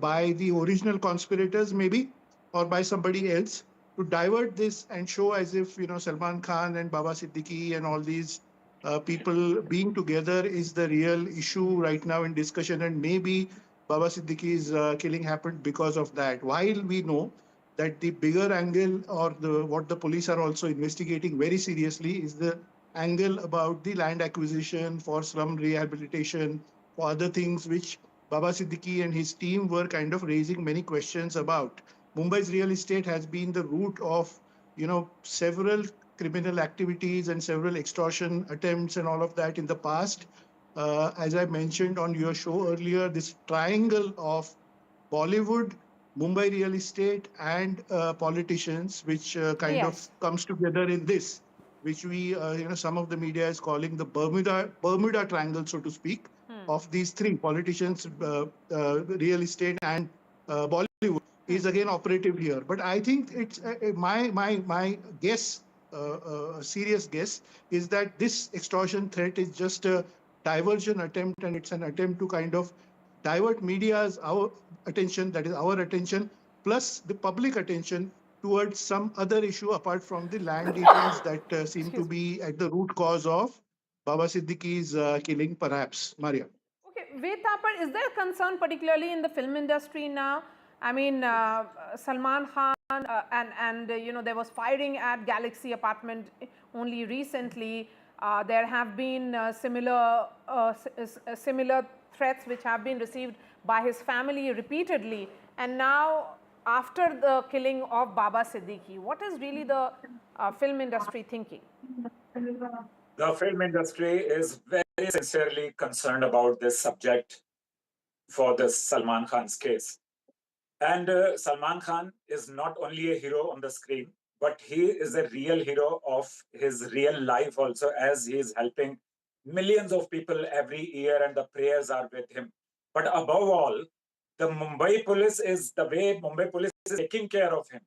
by the original conspirators, maybe, or by somebody else, to divert this and show as if Salman Khan and Baba Siddiqui and all these people being together is the real issue right now in discussion, and maybe Baba Siddiqui's killing happened because of that. While we know that the bigger angle, or what the police are also investigating very seriously, is the angle about the land acquisition for slum rehabilitation, for other things which Baba Siddiqui and his team were kind of raising many questions about. Mumbai's real estate has been the root of, several criminal activities and several extortion attempts and all of that in the past. As I mentioned on your show earlier, this triangle of Bollywood, Mumbai real estate, and politicians, which kind of comes together in this, which we, some of the media is calling the Bermuda Triangle, so to speak, of these three: politicians, real estate, and Bollywood, is again operative here. But I think it's my guess, a serious guess, is that this extortion threat is just a diversion attempt, and it's an attempt to kind of divert our attention, plus the public attention towards some other issue apart from the land dealings that seem to be at the root cause of Baba Siddiqui's killing, perhaps. Maria. Okay, Ved Thapar, is there concern particularly in the film industry now? I mean, Salman Khan and there was firing at Galaxy apartment only recently. There have been similar threats which have been received by his family repeatedly. And now, after the killing of Baba Siddiqui, what is really the film industry thinking? The film industry is very sincerely concerned about this subject for this Salman Khan's case. And Salman Khan is not only a hero on the screen, but he is a real hero of his real life also, as he is helping millions of people every year and the prayers are with him. But above all, the Mumbai police is the way Mumbai police is taking care of him.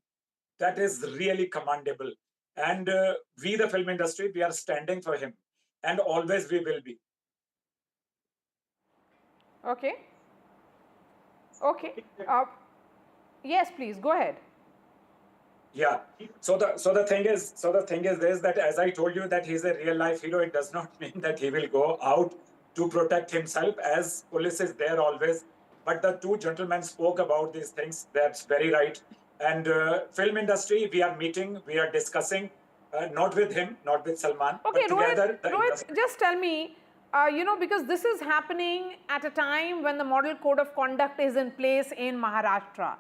That is really commendable. And we, the film industry, we are standing for him. And always we will be. Okay. Okay. Yes, please go ahead. Yeah. So the thing is this, that as I told you that he's a real life hero, it does not mean that he will go out to protect himself, as police is there always. But the two gentlemen spoke about these things. That's very right. And film industry, we are meeting, we are discussing, not with him, not with Salman, okay, but together. Rohit, just tell me, because this is happening at a time when the model code of conduct is in place in Maharashtra.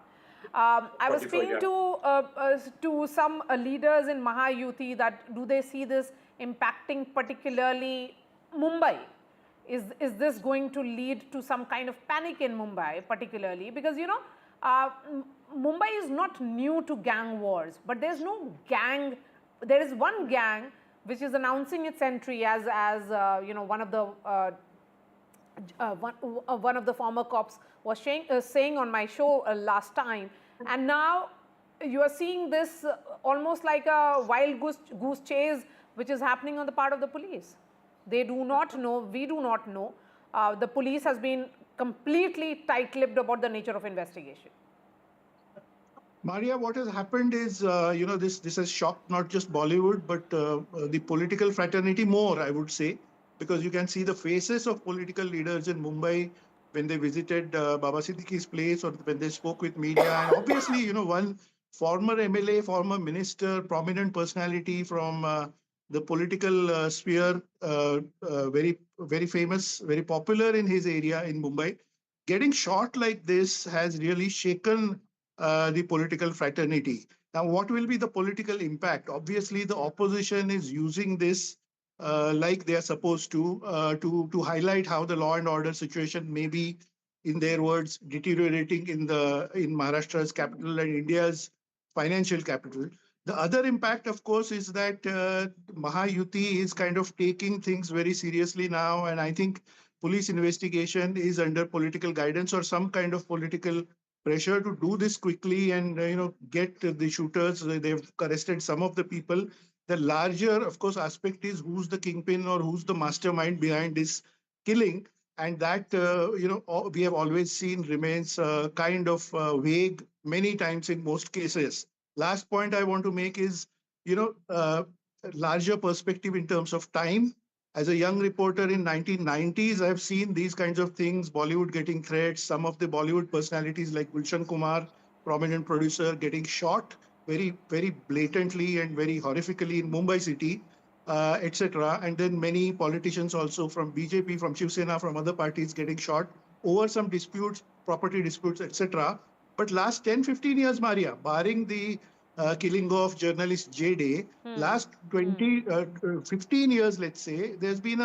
I was speaking to some leaders in Mahayuti that do they see this impacting particularly Mumbai? Is this going to lead to some kind of panic in Mumbai particularly? Because Mumbai is not new to gang wars, but there's no gang. There is one gang which is announcing its entry as one of the former cops was saying on my show last time, and now you are seeing this almost like a wild goose chase which is happening on the part of the police. They do not know, we do not know. The police has been completely tight-lipped about the nature of investigation. Maria, what has happened is, this has shocked not just Bollywood, but the political fraternity more, I would say, because you can see the faces of political leaders in Mumbai when they visited Baba Siddiqui's place or when they spoke with media. And obviously, one former MLA, former minister, prominent personality from the political sphere, very, very famous, very popular in his area in Mumbai, getting shot like this has really shaken the political fraternity. Now, what will be the political impact? Obviously, the opposition is using this like they are supposed to highlight how the law and order situation may be, in their words, deteriorating in Maharashtra's capital and India's financial capital. The other impact, of course, is that Mahayuti is kind of taking things very seriously now, and I think police investigation is under political guidance or some kind of political pressure to do this quickly and get the shooters. They've arrested some of the people. The larger, of course, aspect is who's the kingpin or who's the mastermind behind this killing, and that we have always seen remains kind of vague many times in most cases. Last point I want to make is larger perspective in terms of time. As a young reporter in 1990s, I've seen these kinds of things, Bollywood getting threats, some of the Bollywood personalities like Gulshan Kumar, prominent producer, getting shot very, very blatantly and very horrifically in Mumbai city, etc. And then many politicians also from BJP, from Shiv Sena, from other parties getting shot over some disputes, property disputes, etc. But last 10, 15 years, Maria, barring the killing of journalist J-Day, last 15 years, let's say, there's been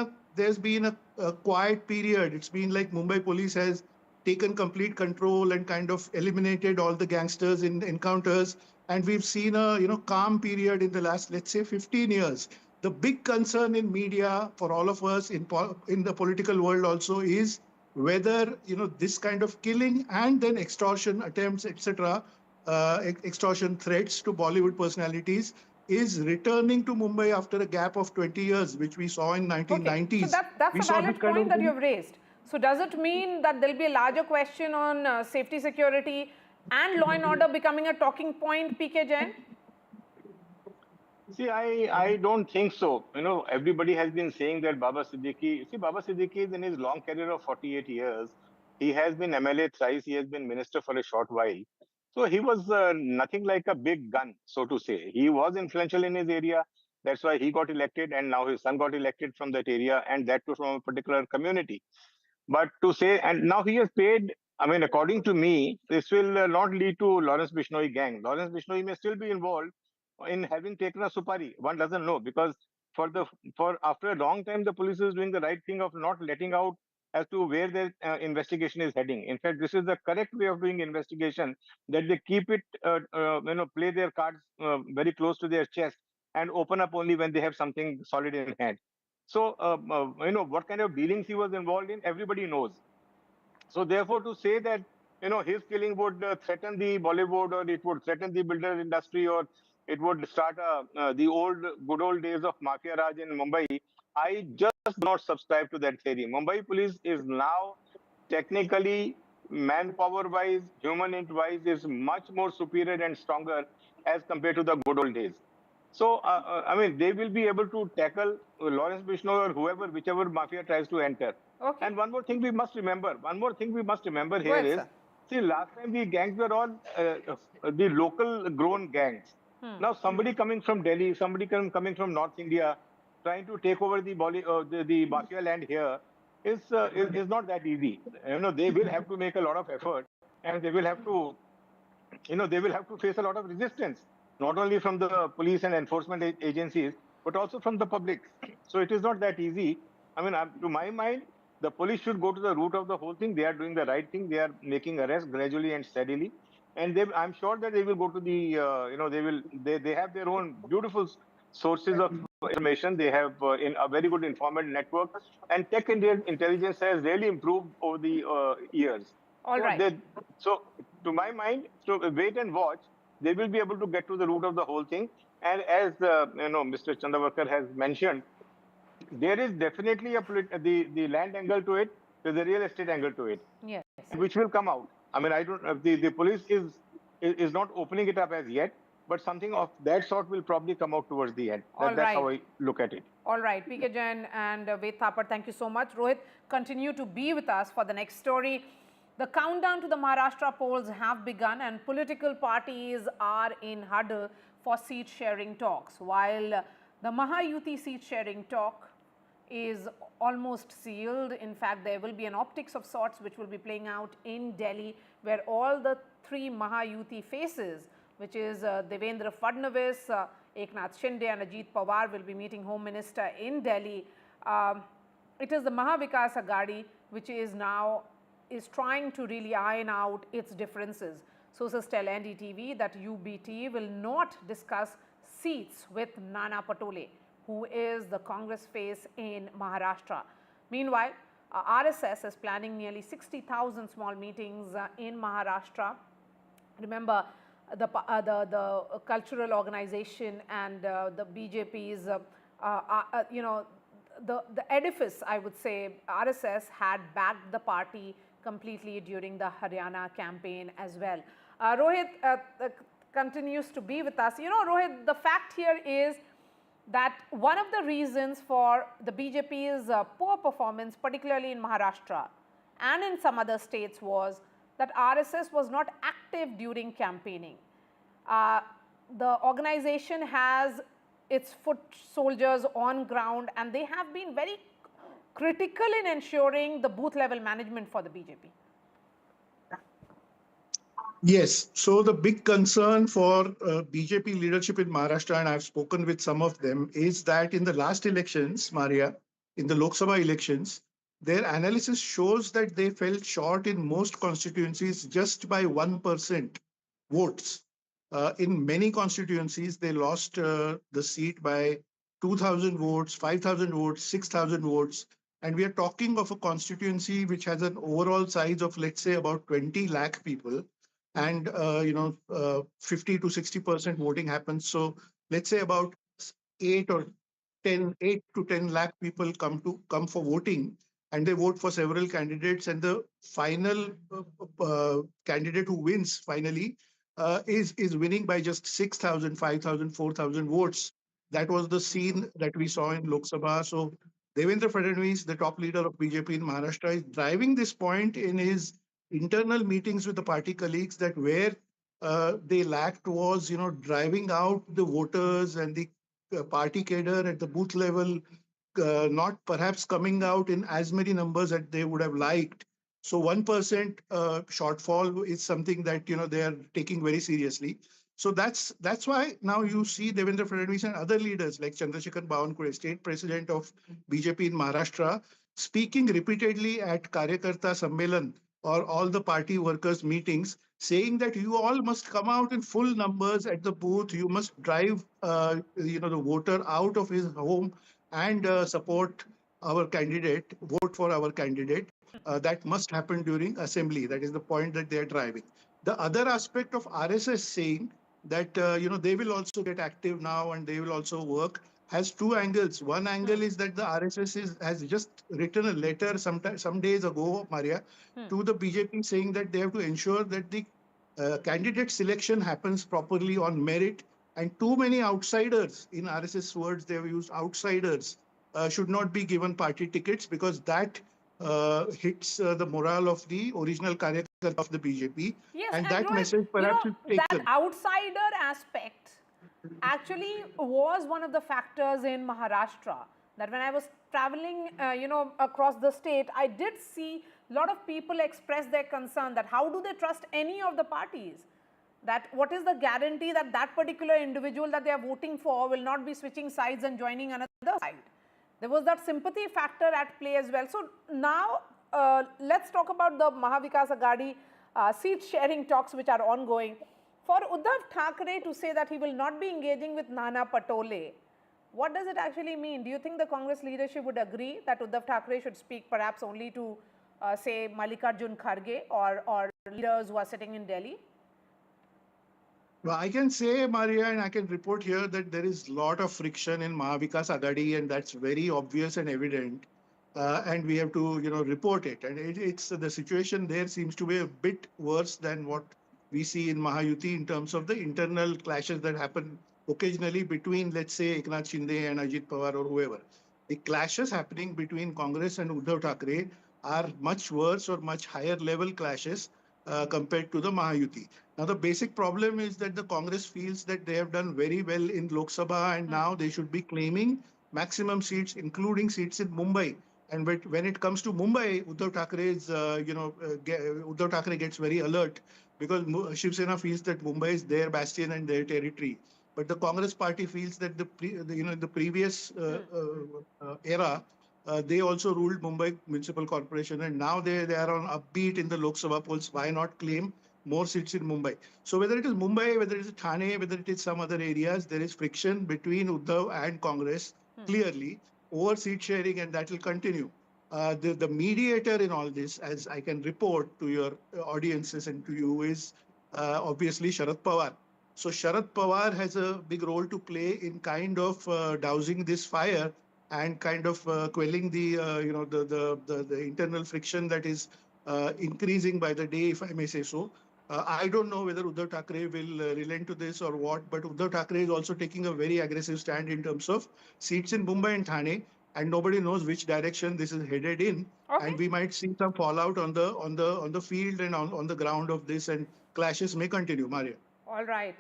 a quiet period. It's been like Mumbai police has taken complete control and kind of eliminated all the gangsters in encounters. And we've seen a calm period in the last, let's say, 15 years. The big concern in media for all of us in the political world also is whether this kind of killing and then extortion attempts, etc., extortion threats to Bollywood personalities is returning to Mumbai after a gap of 20 years, which we saw in 1990s. Okay. So that's a valid point that you have raised. So does it mean that there will be a larger question on safety, security and law and order becoming a talking point, PK Jain? See, I don't think so. Everybody has been saying that Baba Siddiqui is in his long career of 48 years. He has been MLA thrice. He has been minister for a short while. So he was nothing like a big gun, so to say. He was influential in his area. That's why he got elected, and now his son got elected from that area, and that too from a particular community. But to say, and now he has paid, I mean, according to me, this will not lead to Lawrence Bishnoi gang. Lawrence Bishnoi may still be involved in having taken a supari. One doesn't know, because for after a long time, the police is doing the right thing of not letting out as to where their investigation is heading. In fact, this is the correct way of doing investigation, that they keep it, play their cards very close to their chest and open up only when they have something solid in hand. So, what kind of dealings he was involved in, everybody knows. So therefore, to say that, his killing would threaten the Bollywood, or it would threaten the builder industry, or it would start the good old days of Mafia Raj in Mumbai, I just do not subscribe to that theory. Mumbai police is now technically, manpower-wise, human int-wise, is much more superior and stronger as compared to the good old days. So, I mean, they will be able to tackle Lawrence Bishnoi or whoever, whichever mafia tries to enter. Okay. And one more thing we must remember. Here is, see, last time the gangs were all the local grown gangs. Now, somebody coming from Delhi, somebody coming from North India, trying to take over the mafia land here is not that easy. They will have to make a lot of effort, and they will have to, face a lot of resistance, not only from the police and enforcement agencies, but also from the public. So it is not that easy. I mean, to my mind, the police should go to the root of the whole thing. They are doing the right thing. They are making arrests gradually and steadily. And I'm sure that they will go to the, they have their own beautiful sources of information. They have in a very good informant network. And tech intelligence has really improved over the years. All right. So to my mind, so wait and watch. They will be able to get to the root of the whole thing. And as Mr. Chandawalkar has mentioned, there is definitely the land angle to it. There's a real estate angle to it. Yes. Which will come out. I mean, I don't. The police is not opening it up as yet, but something of that sort will probably come out towards the end. That's how I look at it. All right, PK Jain and Ved Thapar, thank you so much. Rohit, continue to be with us for the next story. The countdown to the Maharashtra polls have begun, and political parties are in huddle for seat-sharing talks. While the Mahayuti seat-sharing talk is almost sealed, in fact, there will be an optics of sorts which will be playing out in Delhi, where all the three Mahayuti faces, which is Devendra Fadnavis, Eknath Shinde and Ajit Pawar, will be meeting Home Minister in Delhi. It is the Mahavikas Aghadi which is trying to really iron out its differences. Sources tell NDTV that UBT will not discuss seats with Nana Patole, who is the Congress face in Maharashtra. Meanwhile, RSS is planning nearly 60,000 small meetings in Maharashtra. Remember, the cultural organization and the BJP's, the edifice, I would say, RSS had backed the party completely during the Haryana campaign as well. Rohit continues to be with us. Rohit, the fact here is that one of the reasons for the BJP's poor performance, particularly in Maharashtra and in some other states, was that RSS was not active during campaigning. The organization has its foot soldiers on ground, and they have been very critical in ensuring the booth level management for the BJP. Yes. So the big concern for BJP leadership in Maharashtra, and I've spoken with some of them, is that in the last elections, Maria, in the Lok Sabha elections, their analysis shows that they fell short in most constituencies just by 1% votes. In many constituencies, they lost the seat by 2,000 votes, 5,000 votes, 6,000 votes. And we are talking of a constituency which has an overall size of, let's say, about 20 lakh people. And, 50 to 60% voting happens. So let's say about 8 to 10 lakh people come for voting, and they vote for several candidates. And the final candidate who wins finally is winning by just 6,000, 5,000, 4,000 votes. That was the scene that we saw in Lok Sabha. So Devendra Fadnavis, the top leader of BJP in Maharashtra, is driving this point in his internal meetings with the party colleagues, that where they lacked was, driving out the voters and the party cadre at the booth level not perhaps coming out in as many numbers that they would have liked. So 1% shortfall is something that they are taking very seriously. So that's why now you see Devendra Fadnavis and other leaders like Chandrasekhar Bawankure, state president of BJP in Maharashtra, speaking repeatedly at Karyakarta Sammelan or all the party workers meetings, saying that you all must come out in full numbers at the booth. You must drive the voter out of his home and support our candidate, vote for our candidate. That must happen during assembly. That is the point that they are driving. The other aspect of RSS saying that they will also get active now and they will also work has two angles. One angle is that the RSS has just written a letter some days ago, Maria, to the BJP saying that they have to ensure that the candidate selection happens properly on merit, and too many outsiders, in RSS words they have used outsiders, should not be given party tickets because that hits the morale of the original Karyakarta of the BJP. Yes, and that Rohit, message perhaps is taken. that outsider aspect actually was one of the factors in Maharashtra. That when I was traveling, across the state, I did see a lot of people express their concern that how do they trust any of the parties? That what is the guarantee that that particular individual that they are voting for will not be switching sides and joining another side? There was that sympathy factor at play as well. So now let's talk about the Mahavikas Aghadi seat sharing talks which are ongoing. For Uddhav Thackeray to say that he will not be engaging with Nana Patole, what does it actually mean? Do you think the Congress leadership would agree that Uddhav Thackeray should speak perhaps only to say Mallikarjun Kharge or leaders who are sitting in Delhi? Well, I can say, Maria, and I can report here that there is a lot of friction in Mahavikas Aghadi, and that's very obvious and evident. And we have to, report it. And it's the situation there seems to be a bit worse than what we see in Mahayuti in terms of the internal clashes that happen occasionally between, let's say, Eknath Shinde and Ajit Pawar or whoever. The clashes happening between Congress and Uddhav Thackeray are much worse or much higher level clashes compared to the Mahayuti. Now, the basic problem is that the Congress feels that they have done very well in Lok Sabha and now they should be claiming maximum seats, including seats in Mumbai. And when it comes to Mumbai, Uddhav Thackeray gets very alert because Shiv Sena feels that Mumbai is their bastion and their territory. But the Congress party feels that the previous era, they also ruled Mumbai Municipal Corporation, and now they are on upbeat in the Lok Sabha polls. Why not claim more seats in Mumbai? So whether it is Mumbai, whether it is Thane, whether it is some other areas, there is friction between Uddhav and Congress clearly over seat sharing, and that will continue. The mediator in all this, as I can report to your audiences and to you, is obviously Sharad Pawar. So Sharad Pawar has a big role to play in kind of dousing this fire and kind of quelling the the internal friction that is increasing by the day, if I may say so. I don't know whether Uddhav Thackeray will relent to this or what, but Uddhav Thackeray is also taking a very aggressive stand in terms of seats in Mumbai and Thane, and nobody knows which direction this is headed in. Okay. And we might see some fallout on the field and on the ground of this, and clashes may continue. Maria. All right.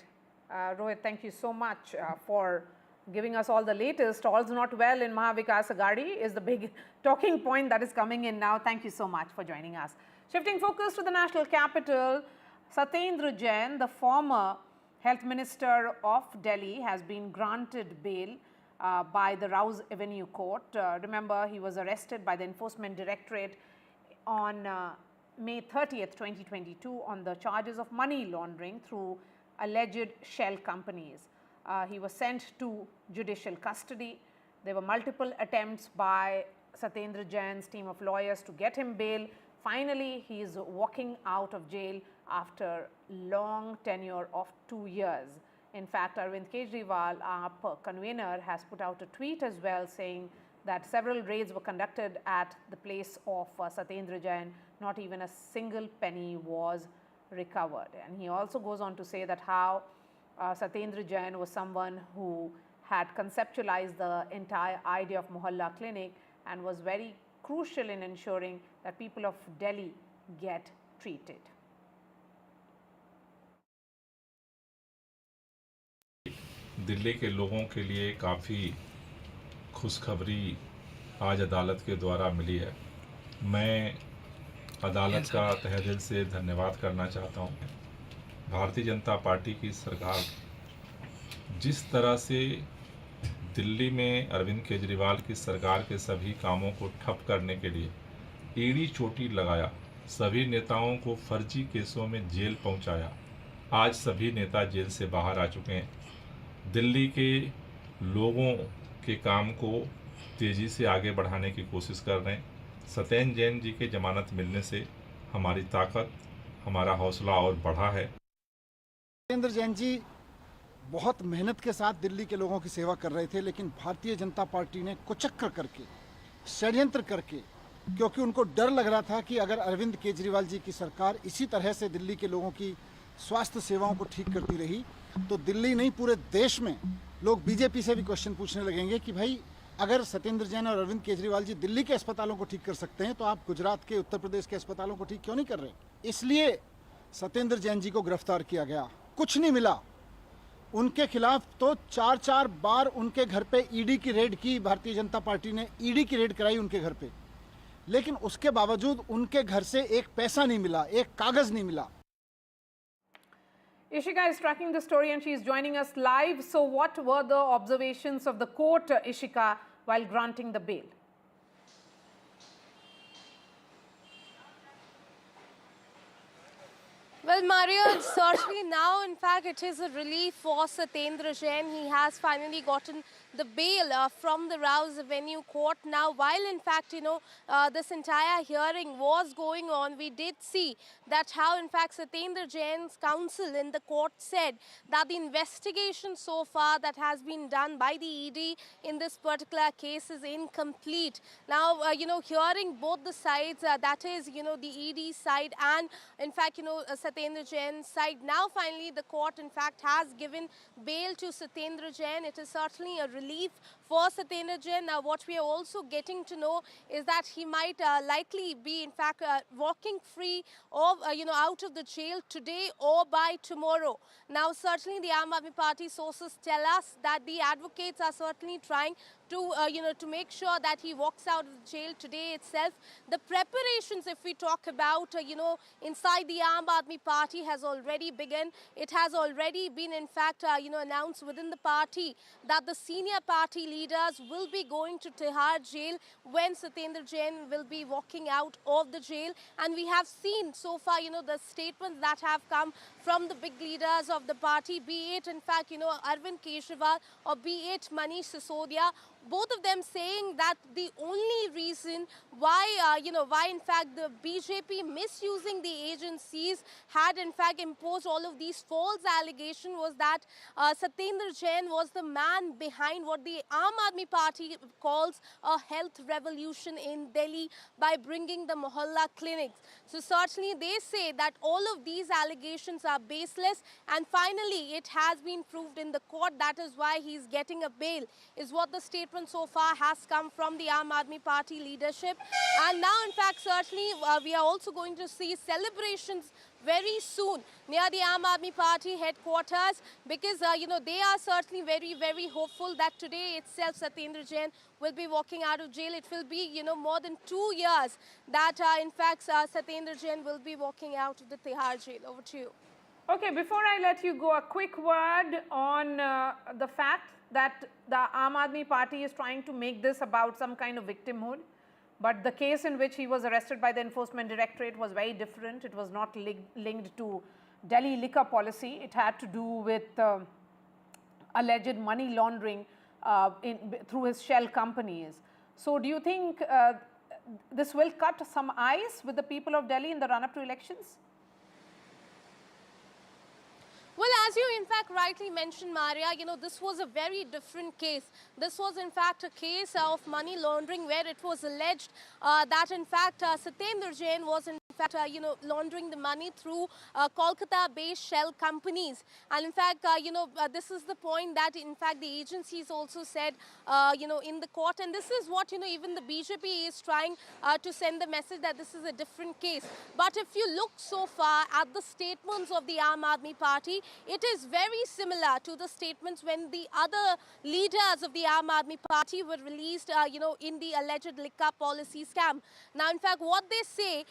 Rohit, thank you so much for giving us all the latest. All's not well in Mahavikas Aghadi is the big talking point that is coming in now. Thank you so much for joining us. Shifting focus to the national capital, Satyendra Jain, the former health minister of Delhi, has been granted bail by the Rouse Avenue Court. Remember, he was arrested by the Enforcement Directorate on May 30th, 2022 on the charges of money laundering through alleged shell companies. He was sent to judicial custody. There were multiple attempts by Satyendra Jain's team of lawyers to get him bail. Finally, he is walking out of jail after long tenure of 2 years. In fact, Arvind Kejriwal, our convener, has put out a tweet as well saying that several raids were conducted at the place of Satyendra Jain. Not even a single penny was recovered. And he also goes on to say that how Satyendra Jain was someone who had conceptualized the entire idea of Mohalla Clinic and was very crucial in ensuring that people of Delhi get treated. Delhi के लोगों के लिए काफ़ी खुशखबरी आज अदालत के द्वारा मिली है। मैं अदालत का तहे दिल से धन्यवाद करना चाहता हूँ। भारतीय जनता पार्टी की सरकार जिस तरह से दिल्ली में अरविंद केजरीवाल की सरकार के सभी कामों को ठप करने के लिए एड़ी चोटी लगाया, सभी नेताओं को फर्जी केसों में जेल पहुंचाया, आज सभी नेता जेल से बाहर आ चुके हैं। दिल्ली के लोगों के काम को तेज़ी से आगे बढ़ाने की कोशिश कर रहे हैं। सत्येंद्र जैन जी के जमानत मिलने से हमारी ताकत, हमारा हौसला और बढ़ा है। सत्येंद्र जैन जी बहुत मेहनत के साथ दिल्ली के लोगों की सेवा कर रहे थे, लेकिन भारतीय जनता पार्टी ने कुचक्र करके, षड्यंत्र करके, क्योंकि उनको डर लग रहा था कि अगर अरविंद केजरीवाल जी की सरकार इसी तरह से दिल्ली के लोगों की स्वास्थ्य सेवाओं को ठीक करती रही तो दिल्ली नहीं पूरे देश में लोग बीजेपी से भी क्वेश्चन पूछने लगेंगे कि भाई अगर सत्येंद्र जैन और अरविंद केजरीवाल जी दिल्ली के अस्पतालों को ठीक कर सकते हैं तो आप गुजरात के, उत्तर प्रदेश के अस्पतालों को ठीक क्यों नहीं कर रहे। इसलिए सत्येंद्र जैन जी को गिरफ्तार किया गया। कुछ नहीं मिला उनके खिलाफ, तो 4-4 बार उनके घर पे ईडी की रेड की, भारतीय जनता पार्टी ने ईडी की रेड कराई उनके घर पे, लेकिन उसके बावजूद उनके घर से एक पैसा नहीं मिला, एक कागज नहीं मिला। Ishika is tracking the story and she is joining us live. So what were the observations of the court, Ishika, while granting the bail? Well, Mario, certainly now, in fact, it is a relief for Satyendra Jain. He has finally gotten the bail from the Rouse Avenue Court. Now, while in fact, this entire hearing was going on, we did see that how, in fact, Satyendra Jain's counsel in the court said that the investigation so far that has been done by the ED in this particular case is incomplete. Now, hearing both the sides, that is, the ED side and, in fact, Satyendra Jain's side. Now, finally, the court, in fact, has given bail to Satyendra Jain. It is certainly a relief for Satyendra Jain. Now, what we are also getting to know is that he might likely be, in fact, walking free or, out of the jail today or by tomorrow. Now, certainly the Aam Aadmi Party sources tell us that the advocates are certainly trying to, to make sure that he walks out of the jail today itself. The preparations, if we talk about, inside the Aam Aadmi Party has already begun. It has already been, in fact, announced within the party that the senior party leaders will be going to Tihar jail when Satyendra Jain will be walking out of the jail. And we have seen so far, the statements that have come from the big leaders of the party, be it, in fact, Arvind Kejriwal or be it Manish Sisodia, both of them saying that the only reason why, why in fact the BJP misusing the agencies had in fact imposed all of these false allegations was that Satyendra Jain was the man behind what the Aam Aadmi Party calls a health revolution in Delhi by bringing the Mohalla clinics. So certainly they say that all of these allegations are baseless, and finally it has been proved in the court. That is why he's getting a bail, is what the statement so far has come from the Aam Aadmi Party leadership. And now, in fact, certainly we are also going to see celebrations very soon near the Aam Aadmi Party headquarters, because, they are certainly very, very hopeful that today itself Satyendra Jain will be walking out of jail. It will be, more than 2 years that, in fact, Satyendra Jain will be walking out of the Tihar jail. Over to you. Okay, before I let you go, a quick word on the fact that the Aam Aadmi Party is trying to make this about some kind of victimhood. But the case in which he was arrested by the Enforcement Directorate was very different. It was not linked to Delhi liquor policy. It had to do with alleged money laundering through his shell companies. So do you think this will cut some ice with the people of Delhi in the run-up to elections? Well, as you in fact rightly mentioned, Maria, this was a very different case. This was in fact a case of money laundering where it was alleged that in fact Satyendra Jain was in fact, laundering the money through Kolkata-based shell companies. And in fact, this is the point that, in fact, the agencies also said, in the court. And this is what, even the BJP is trying to send the message that this is a different case. But if you look so far at the statements of the Aam Aadmi Party, it is very similar to the statements when the other leaders of the Aam Aadmi Party were released, in the alleged liquor policy scam. Now, in fact, what they say,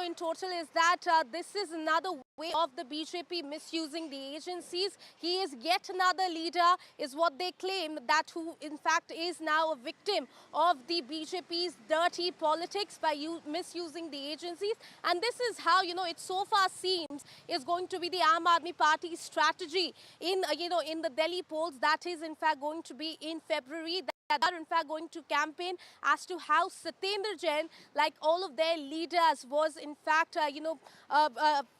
in total is that this is another way of the BJP misusing the agencies. He is yet another leader, is what they claim, that who in fact is now a victim of the BJP's dirty politics by misusing the agencies. And this is how, it so far seems is going to be the Aam Aadmi Party's strategy in, in the Delhi polls. That is in fact going to be in February. That are in fact going to campaign as to how Satyendra Jain, like all of their leaders, was in fact,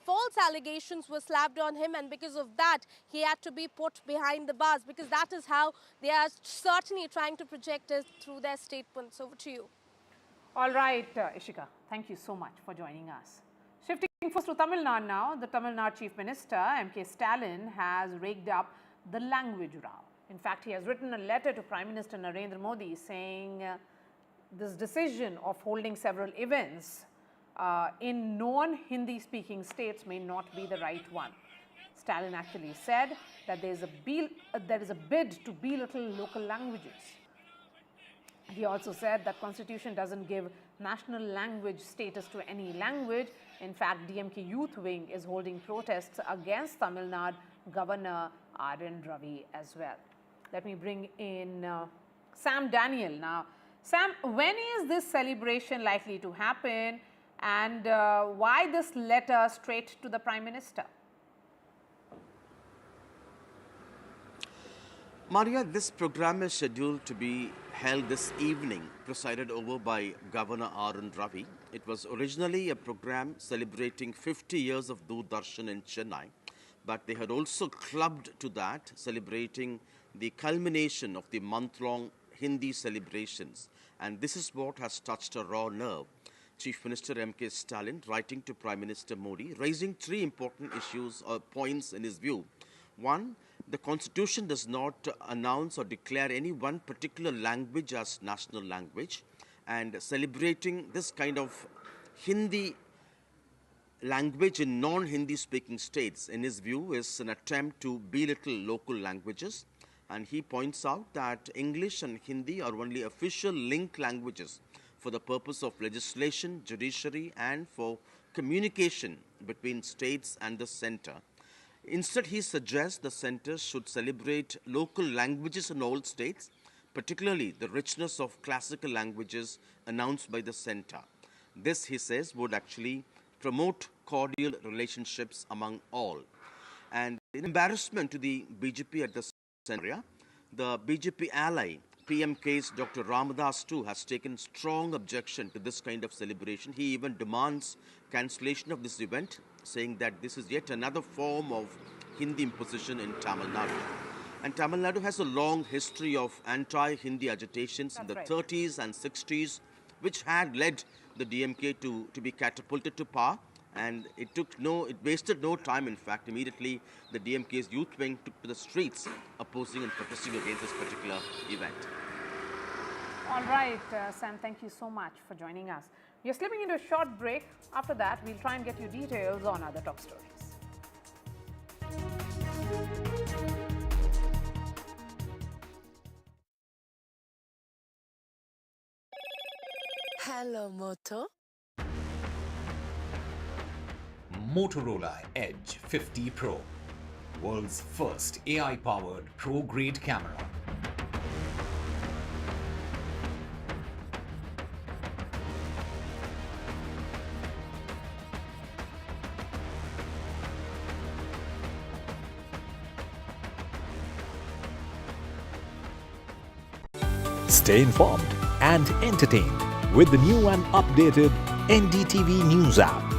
false allegations were slapped on him, and because of that, he had to be put behind the bars, because that is how they are certainly trying to project it through their statements. Over to you. All right, Ishika, thank you so much for joining us. Shifting first to Tamil Nadu now, the Tamil Nadu Chief Minister, M.K. Stalin, has raked up the language row. In fact, he has written a letter to Prime Minister Narendra Modi saying this decision of holding several events in non-Hindi speaking states may not be the right one. Stalin actually said that there is a bid to belittle local languages. He also said that Constitution doesn't give national language status to any language. In fact, DMK Youth Wing is holding protests against Tamil Nadu Governor R.N. Ravi as well. Let me bring in Sam Daniel now. Sam, when is this celebration likely to happen, and why this letter straight to the Prime Minister? Maria, this program is scheduled to be held this evening, presided over by Governor R.N. Ravi. It was originally a program celebrating 50 years of Doordarshan in Chennai, but they had also clubbed to that, celebrating the culmination of the month-long Hindi celebrations. And this is what has touched a raw nerve. Chief Minister M.K. Stalin, writing to Prime Minister Modi, raising three important issues or points in his view. One, the Constitution does not announce or declare any one particular language as national language, and celebrating this kind of Hindi language in non-Hindi speaking states, in his view, is an attempt to belittle local languages. And he points out that English and Hindi are only official link languages for the purpose of legislation, judiciary, and for communication between states and the center. Instead, he suggests the center should celebrate local languages in all states, particularly the richness of classical languages announced by the center. This, he says, would actually promote cordial relationships among all. And in embarrassment to the BJP at the area, the BJP ally, PMK's Dr. Ramadas too, has taken strong objection to this kind of celebration. He even demands cancellation of this event, saying that this is yet another form of Hindi imposition in Tamil Nadu. And Tamil Nadu has a long history of anti-Hindi agitations in the 30s and 60s, which had led the DMK to be catapulted to power. And it wasted no time, in fact. Immediately, the DMK's youth wing took to the streets, opposing and protesting against this particular event. All right, Sam, thank you so much for joining us. You're slipping into a short break. After that, we'll try and get you details on other top stories. Hello, Moto. Motorola Edge 50 Pro, world's first AI-powered pro-grade camera. Stay informed and entertained with the new and updated NDTV News app.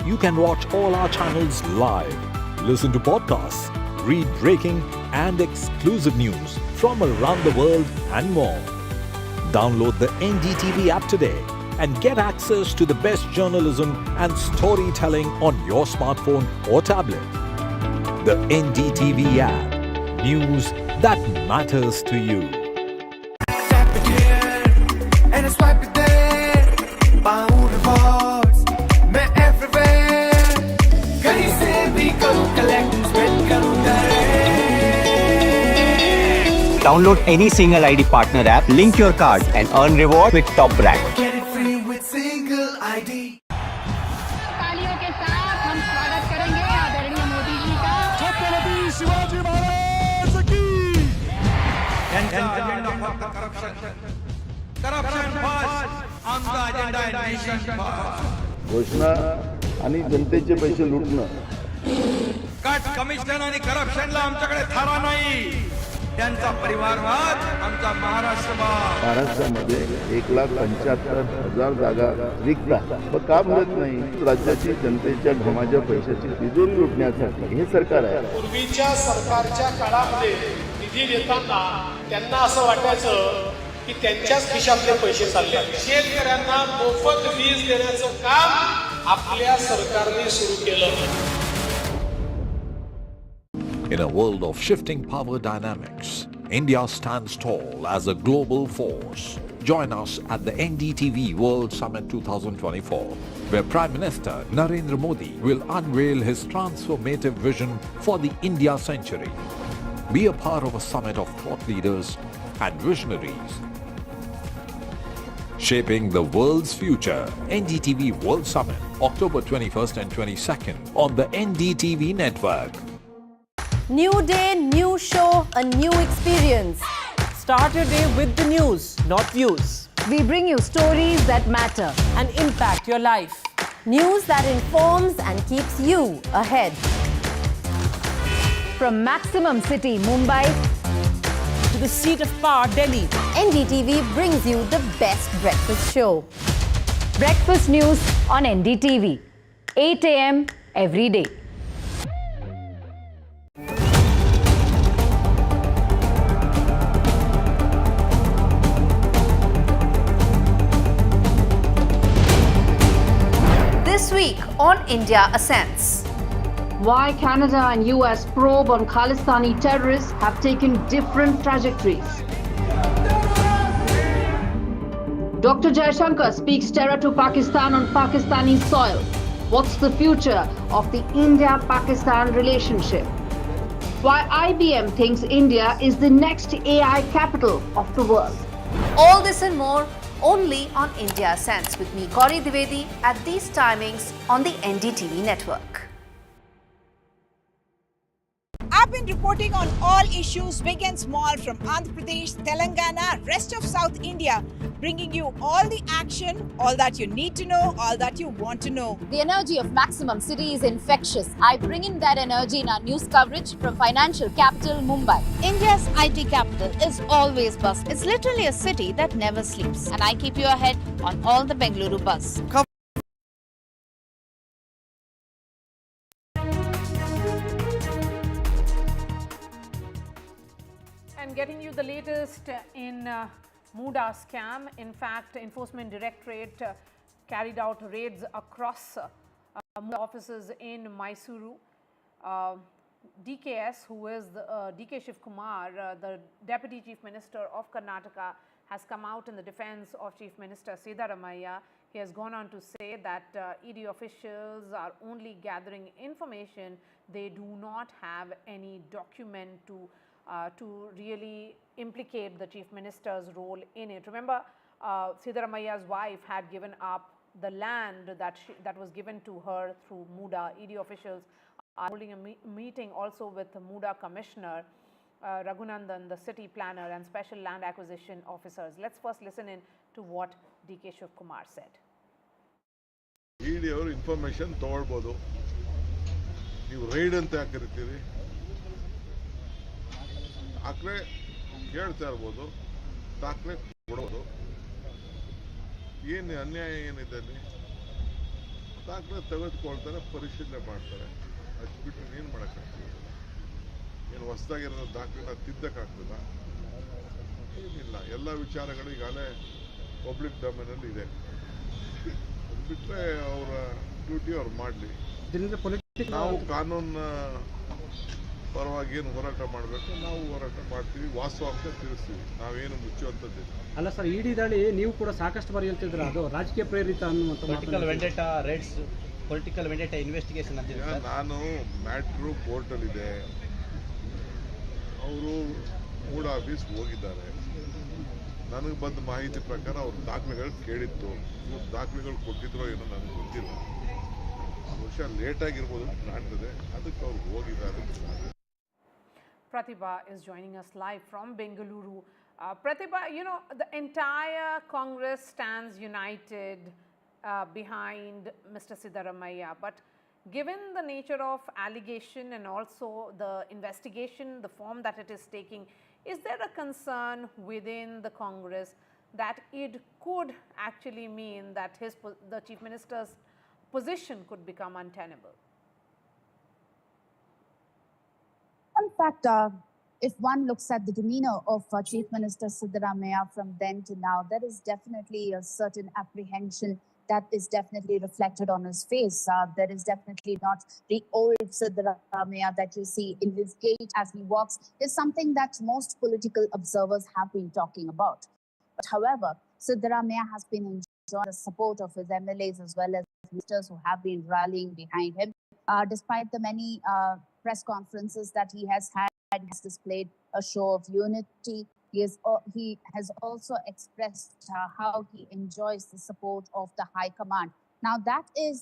You can watch all our channels live, listen to podcasts, read breaking and exclusive news from around the world and more. Download the NDTV app today and get access to the best journalism and storytelling on your smartphone or tablet. The NDTV app. News that matters to you. Tap it here and swipe it there. Pound rewards, मैं everywhere. कहीं से भी करूँ collect, spend करूँ direct. Download any single ID partner app, link your card and earn reward with top brand. Get it free with single ID. तालियों के साथ हम स्वागत करेंगे आदरणीय मोदी जी का। छत्रपति शिवाजी महाराज की। त्यांचा अजेंडा फक्त करप्शन फर्स्ट, आमचा अजेंडा आहे नेशन फर्स्ट. घोषणा आणि जनतेचे पैसे लुटणं. कट कमिशन आणि करप्शनला आमच्याकडे थारा नाही. त्यांचा परिवारवाद आमचा महाराष्ट्रवाद. महाराष्ट्रामध्ये 1,75,000 जागा रिक्त आहेत. पण का मिळत नाही? राज्याची जनतेच्या घमाच्या पैशाची तिजोरी लुटण्यासाठी हे सरकार आहे. पूर्वीच्या सरकारच्या काळामध्ये निधी देताना त्यांना असं वाटायचं की त्यांच्याच खिशातले पैसे चालले. शेतकऱ्यांना मोफत वीज देण्याचं काम आपल्या सरकारने सुरू केलं. In a world of shifting power dynamics, India stands tall as a global force. Join us at the NDTV World Summit 2024, where Prime Minister Narendra Modi will unveil his transformative vision for the India century. Be a part of a summit of thought leaders and visionaries, shaping the world's future. NDTV World Summit, October 21st and 22nd on the NDTV network. New day, new show, a new experience. Start your day with the news, not views. We bring you stories that matter and impact your life. News that informs and keeps you ahead. From Maximum City, Mumbai, to the seat of power, Delhi, NDTV brings you the best breakfast show. breakfast news on NDTV, 8 a.m. every day. This week on India Ascents. Why Canada and US probe on Khalistani terrorists have taken different trajectories. Dr. Jaishankar speaks terror to Pakistan on Pakistani soil. What's the future of the India-Pakistan relationship? Why IBM thinks India is the next AI capital of the world. All this and more only on India Ascents with me, Gauri Dwivedi, at these timings on the NDTV network. I've been reporting on all issues big and small from Andhra Pradesh, Telangana, rest of South India, bringing you all the action, all that you need to know, all that you want to know. The energy of Maximum City is infectious. I bring in that energy in our news coverage from financial capital Mumbai. India's IT capital is always buzz. It's literally a city that never sleeps. And I keep you ahead on all the Bengaluru buzz. And getting you the latest in Muda scam. In fact, Enforcement Directorate carried out raids across offices in Mysuru. DKS, who is the, DK Shiv Kumar, the Deputy Chief Minister of Karnataka, has come out in the defense of Chief Minister Siddaramaiah. He has gone on to say that ED officials are only gathering information. They do not have any document to really implicate the Chief Minister's role in it. Remember, Siddaramaiah's wife had given up the land that was given to her through Muda. ED officials are holding a meeting also with the Muda Commissioner, Raghunandan, the city planner and special land acquisition officers. Let's first listen in to what DK Shiv Kumar said. ED ಅವರು information ತಗೊಳ್ಬೋದು. ನೀವು ride ಅಂತ ಯಾಕೆ ಕರಿತೀರಿ? ದಾಖಲೆ ಕೇಳ್ತಾ ಇರ್ಬೋದು, ದಾಖಲೆ ಕೊಡೋದು. ಏನು ಅನ್ಯಾಯ ಏನಿದೆ ಅಲ್ಲಿ? ದಾಖಲೆ ತೆಗೆದುಕೊಳ್ತಾರೆ, ಪರಿಶೀಲನೆ ಮಾಡ್ತಾರೆ. ಅದು ಬಿಟ್ಟು ಏನು ಮಾಡೋಕ್ಕಾಗ್ತದೆ? ಏನು ಹೊಸದಾಗಿರೋ ದಾಖಲೆನ ತಿದ್ದಕ್ಕಾಗ್ತದ? ಏನಿಲ್ಲ. ಎಲ್ಲ ವಿಚಾರಗಳು ಈಗಾಗಲೇ ಪಬ್ಲಿಕ್ ಡೊಮೇನಲ್ಲಿ ಇದೆ. ಕೂಡಲೇ ಅವರ ಡ್ಯೂಟಿ ಅವ್ರು ಮಾಡಲಿ. ಇದರಿಂದ ನಾವು ಕಾನೂನು ಪರವಾಗಿ ಏನು ಹೋರಾಟ ಮಾಡಬೇಕು ನಾವು ಹೋರಾಟ ಮಾಡ್ತೀವಿ, ವಾಸ್ತವಾಂಶ ತಿಳಿಸ್ತೀವಿ, ನಾವೇನು ಮುಚ್ಚುವಂಥದ್ದಿಲ್ಲ. ಅಲ್ಲ ಸರ್, ಇಡಿ ದಾಳಿ ನೀವು ಕೂಡ ಸಾಕಷ್ಟು ಬಾರಿ ಹೇಳ್ತಿದ್ರ, ಅದು ರಾಜಕೀಯ ಪ್ರೇರಿತ ಅನ್ನುವಂಥ political vendetta raids, political vendetta investigation ಅಂತ. ನಾನು ಮ್ಯಾಟ್ರು ಕೋರ್ಟಲ್ಲಿದೆ, ಅವರು ಮೂಡ್ ಆಫೀಸ್ ಹೋಗಿದ್ದಾರೆ. ನನಗೆ ಬಂದ ಮಾಹಿತಿ ಪ್ರಕಾರ ಅವ್ರ ದಾಖಲೆಗಳು ಕೇಳಿತ್ತು. ಇವ್ರು ದಾಖಲೆಗಳು ಕೊಟ್ಟಿದ್ರೋ ಏನೋ ನನಗೆ ಗೊತ್ತಿಲ್ಲ. ಬಹುಶಃ ಲೇಟ್ ಆಗಿರ್ಬೋದು ಅಂತ ಕಾಣ್ತದೆ, ಅದಕ್ಕೆ ಅವ್ರು ಹೋಗಿದ್ದಾರೆ. Pratibha is joining us live from Bengaluru. Pratibha, you know, the entire Congress stands united behind Mr. Siddaramaiah, but given the nature of allegation and also the investigation, the form that it is taking, is there a concern within the Congress that it could actually mean that the Chief Minister's position could become untenable? In fact, if one looks at the demeanor of Chief Minister Siddaramaiah from then to now, there is definitely a certain apprehension that is definitely reflected on his face. There is definitely not the old Siddaramaiah that you see in his gait as he walks, is something that most political observers have been talking about. But however, Siddaramaiah has been enjoying the support of his MLAs as well as ministers who have been rallying behind him. Despite the many press conferences that he has had, he has displayed a show of unity. He has also expressed how he enjoys the support of the High Command. Now, that is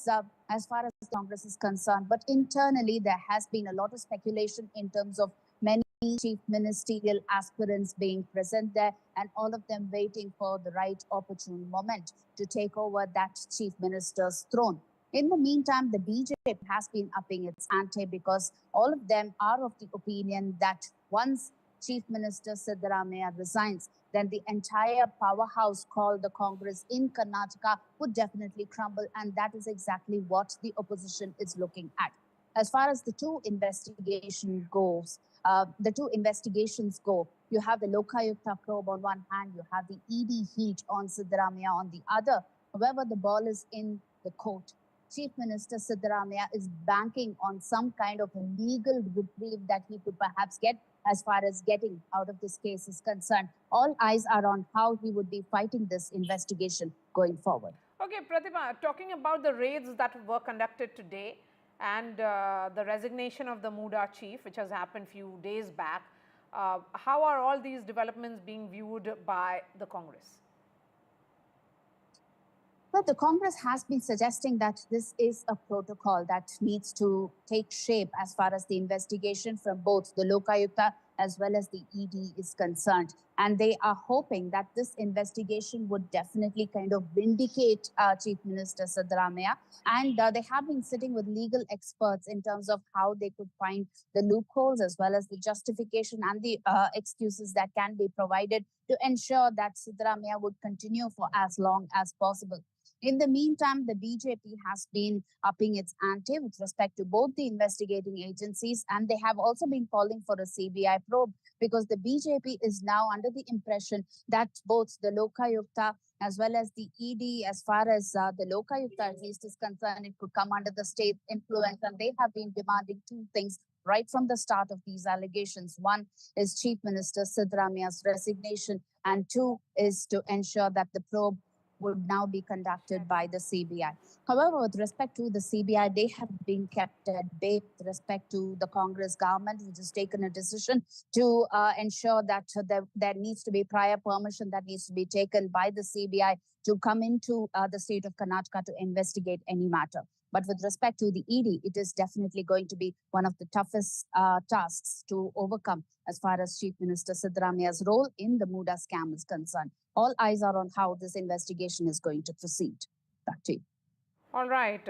as far as Congress is concerned. But internally, there has been a lot of speculation in terms of many chief ministerial aspirants being present there and all of them waiting for the right opportune moment to take over that chief minister's throne. In the meantime, the BJP has been upping its ante because all of them are of the opinion that once Chief Minister Siddaramaiah resigns, then the entire powerhouse called the Congress in Karnataka would definitely crumble, and that is exactly what the opposition is looking at. As far as the two investigations go, you have the Lokayukta probe on one hand, you have the ED heat on Siddaramaiah on the other. However, the ball is in the court. Chief Minister Siddaramaiah is banking on some kind of a legal reprieve that he could perhaps get as far as getting out of this case is concerned. All eyes are on how he would be fighting this investigation going forward. Okay, Pratibha, talking about the raids that were conducted today and the resignation of the MUDA chief, which has happened few days back, how are all these developments being viewed by the Congress? But the Congress has been suggesting that this is a protocol that needs to take shape as far as the investigation from both the Lokayukta as well as the ED is concerned. And they are hoping that this investigation would definitely kind of vindicate Chief Minister Siddaramaiah. And they have been sitting with legal experts in terms of how they could find the loopholes as well as the justification and the excuses that can be provided to ensure that Siddaramaiah would continue for as long as possible. In the meantime, the BJP has been upping its ante with respect to both the investigating agencies, and they have also been calling for a CBI probe because the BJP is now under the impression that both the Lokayukta as well as the ED, as far as the Lokayukta at least is concerned, it could come under the state influence, and they have been demanding two things right from the start of these allegations. One is Chief Minister Siddaramaiah's resignation, and two is to ensure that the probe would now be conducted by the CBI. However, with respect to the CBI, they have been kept at bay with respect to the Congress government, which has taken a decision to ensure that there needs to be prior permission that needs to be taken by the CBI to come into the state of Karnataka to investigate any matter. But with respect to the ED, it is definitely going to be one of the toughest tasks to overcome as far as Chief Minister Siddaramaiah's role in the MUDA scam is concerned. All eyes are on how this investigation is going to proceed. Back to you. All right.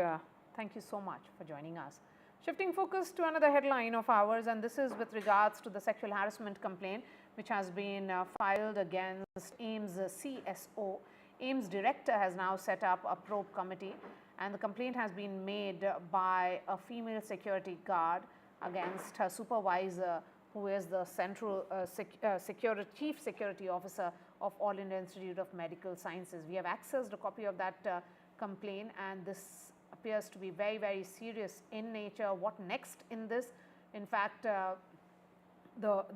Thank you so much for joining us. Shifting focus to another headline of ours, and this is with regards to the sexual harassment complaint which has been filed against AIMS CSO. AIMS director has now set up a probe committee, and the complaint has been made by a female security guard against her supervisor, who is the Central Chief Security Officer of All India Institute of Medical Sciences. We have accessed a copy of that complain, and this appears to be very, very serious in nature. What next in this? In fact,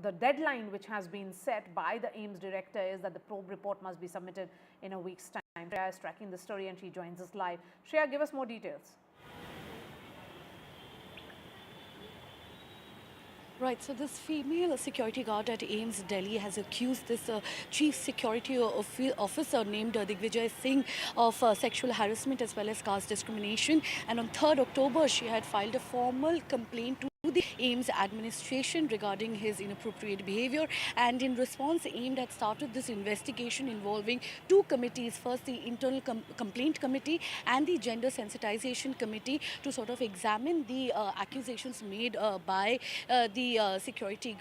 the deadline which has been set by the AIIMS director is that the probe report must be submitted in a week's time. Shreya is tracking the story and she joins us live. Shreya, give us more details. Right, so this female security guard at AIIMS Delhi has accused this chief security officer named Digvijay Singh of sexual harassment as well as caste discrimination. And on 3rd October, she had filed a formal complaint to the AIIMS administration regarding his inappropriate behavior, and in response AIIMS had started this investigation involving two committees, first the internal complaint committee and the gender sensitization committee, to sort of examine the accusations made by the security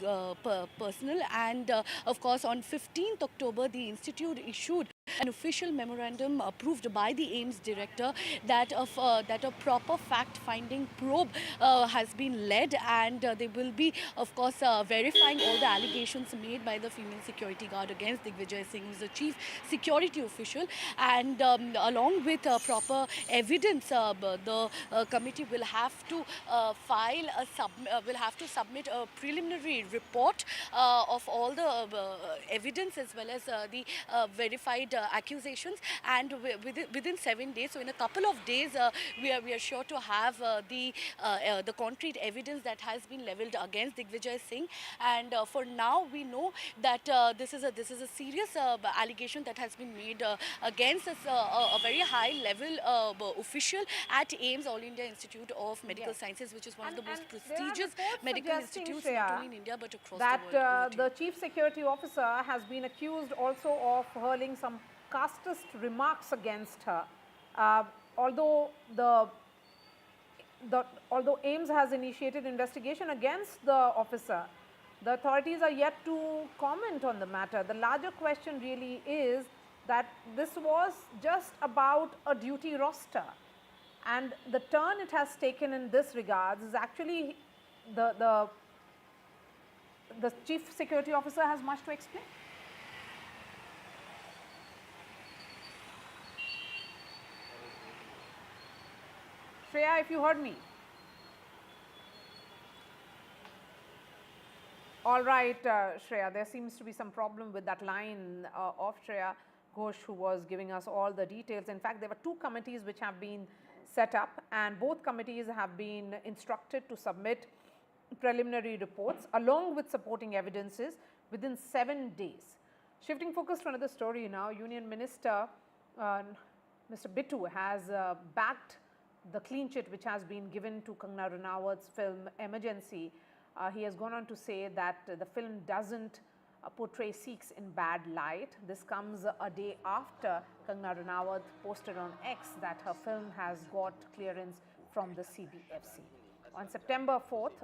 personnel. And of course on 15th October the institute issued an official memorandum approved by the AIIMS director that a proper fact-finding probe has been led, and they will be, of course, verifying all the allegations made by the female security guard against Digvijay Singh, who is the chief security official. And along with proper evidence, the committee will have to submit a preliminary report of all the evidence as well as the verified accusations, and within 7 days, so in a couple of days, we are sure to have the concrete evidence that has been leveled against Digvijay Singh. And for now, we know that this is a serious allegation that has been made against a very high-level official at AIIMS, All India Institute of Medical Sciences, which is one of the most prestigious medical institutes not only in India but across the world. That the chief security officer has been accused also of hurling some casteist remarks against her. Although AIIMS has initiated investigation against the officer, the authorities are yet to comment on the matter. The larger question really is that this was just about a duty roster, and the turn it has taken in this regards is actually the chief security officer has much to explain. Shreya, if you heard me. All right, Shreya, there seems to be some problem with that line of Shreya Ghosh, who was giving us all the details. In fact, there were two committees which have been set up, and both committees have been instructed to submit preliminary reports along with supporting evidences within 7 days. Shifting focus to another story now, Union Minister Mr. Bittu has backed the clean chit which has been given to Kangana Ranaut's film Emergency. He has gone on to say that the film doesn't portray Sikhs in bad light. This comes a day after Kangana Ranaut posted on X that her film has got clearance from the CBFC. On September 4th,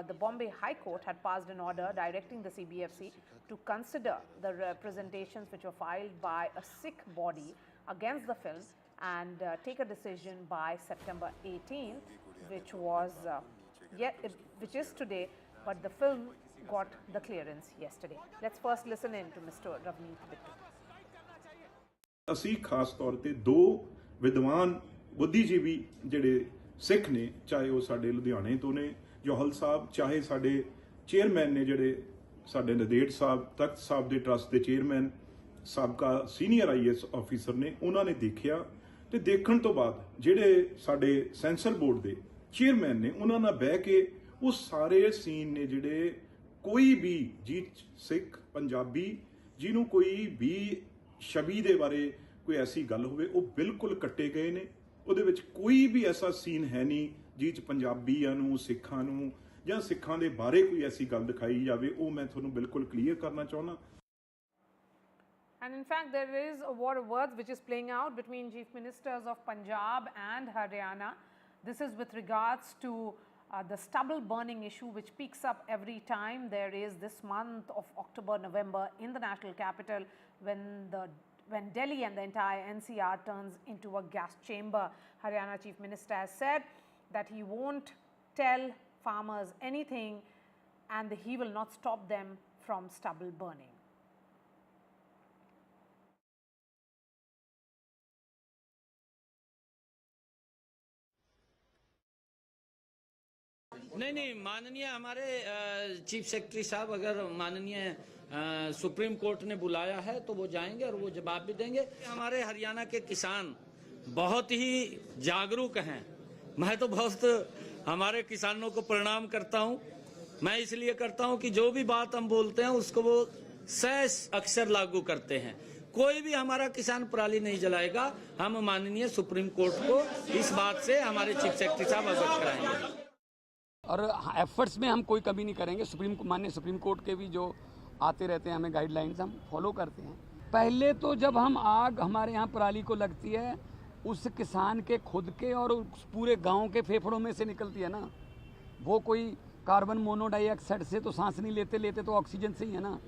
the Bombay High Court had passed an order directing the CBFC to consider the representations which were filed by a Sikh body against the film and take a decision by September 18th, which is today, but the film got the clearance yesterday. Let's first listen in to Mr. Ravneet Bittu. ਅਸੀਂ ਖਾਸ ਤੌਰ ਤੇ ਦੋ ਵਿਦਵਾਨ ਬੁੱਧੀਜੀਵੀ ਜਿਹੜੇ ਸਿੱਖ ਨੇ, ਚਾਹੇ ਉਹ ਸਾਡੇ ਲੁਧਿਆਣੇ ਤੋਂ ਨੇ ਜੋਹਲ ਸਾਹਿਬ, ਚਾਹੇ ਸਾਡੇ ਚੇਅਰਮੈਨ ਨੇ ਜਿਹੜੇ ਸਾਡੇ ਨਦੇੜ ਸਾਹਿਬ, ਤਖਤ ਸਾਹਿਬ ਦੇ ਟਰਸਟ ਦੇ ਚੇਅਰਮੈਨ, ਸਾਬਕਾ ਸੀਨੀਅਰ IAS ਆਫੀਸਰ ਨੇ, ਉਹਨਾਂ ਨੇ ਦੇਖਿਆ ਤੇ ਦੇਖਣ ਤੋਂ ਬਾਅਦ ਜਿਹੜੇ ਸਾਡੇ ਸੈਂਸਰ ਬੋਰਡ ਦੇ ਚੇਅਰਮੈਨ ਨੇ, ਉਹਨਾਂ ਨਾਲ ਬਹਿ ਕੇ ਉਹ ਸਾਰੇ ਸੀਨ ਨੇ ਜਿਹੜੇ ਕੋਈ ਵੀ ਸਿੱਖ ਪੰਜਾਬੀ ਜਿਹਨੂੰ ਕੋਈ ਵੀ ਛਵੀ ਦੇ ਬਾਰੇ ਕੋਈ ਐਸੀ ਗੱਲ ਹੋਵੇ ਉਹ ਬਿਲਕੁਲ ਕੱਟੇ ਗਏ ਨੇ। ਉਹਦੇ ਵਿੱਚ ਕੋਈ ਵੀ ਐਸਾ ਸੀਨ ਹੈ ਨਹੀਂ ਜਿਹ 'ਚ ਪੰਜਾਬੀਆਂ ਨੂੰ, ਸਿੱਖਾਂ ਨੂੰ ਜਾਂ ਸਿੱਖਾਂ ਦੇ ਬਾਰੇ ਕੋਈ ਐਸੀ ਗੱਲ ਦਿਖਾਈ ਜਾਵੇ। ਉਹ ਮੈਂ ਤੁਹਾਨੂੰ ਬਿਲਕੁਲ ਕਲੀਅਰ ਕਰਨਾ ਚਾਹੁੰਦਾ। And in fact, there is a war of words which is playing out between chief ministers of Punjab and Haryana. This is with regards to the stubble burning issue, which peaks up every time there is this month of October, November in the national capital when Delhi and the entire NCR turns into a gas chamber. Haryana Chief Minister has said that he won't tell farmers anything and he will not stop them from stubble burning. नहीं, माननीय हमारे chief secretary साहब, अगर माननीय supreme court ने बुलाया है तो वो जाएंगे और वो जवाब भी देंगे। हमारे हरियाणा के किसान बहुत ही जागरूक हैं। मैं तो बहुत हमारे किसानों को प्रणाम करता हूं। मैं इसलिए करता हूं कि जो भी बात हम बोलते हैं उसको वो सहज अक्षर लागू करते हैं। कोई भी हमारा किसान पराली नहीं जलाएगा। हम माननीय सुप्रीम कोर्ट को इस बात से हमारे चीफ सेक्रेटरी साहब अवगत कराएंगे और एफर्ट्स में हम कोई कमी नहीं करेंगे। माननीय सुप्रीम कोर्ट के भी जो आते रहते हैं हमें गाइडलाइंस, हम फॉलो करते हैं। पहले तो जब हम आग हमारे यहाँ पराली को लगती है, उस किसान के खुद के और उस पूरे गांव के फेफड़ों में से निकलती है ना। वो कोई कार्बन मोनोडाइऑक्साइड से तो सांस नहीं लेते तो ऑक्सीजन से ही है ना।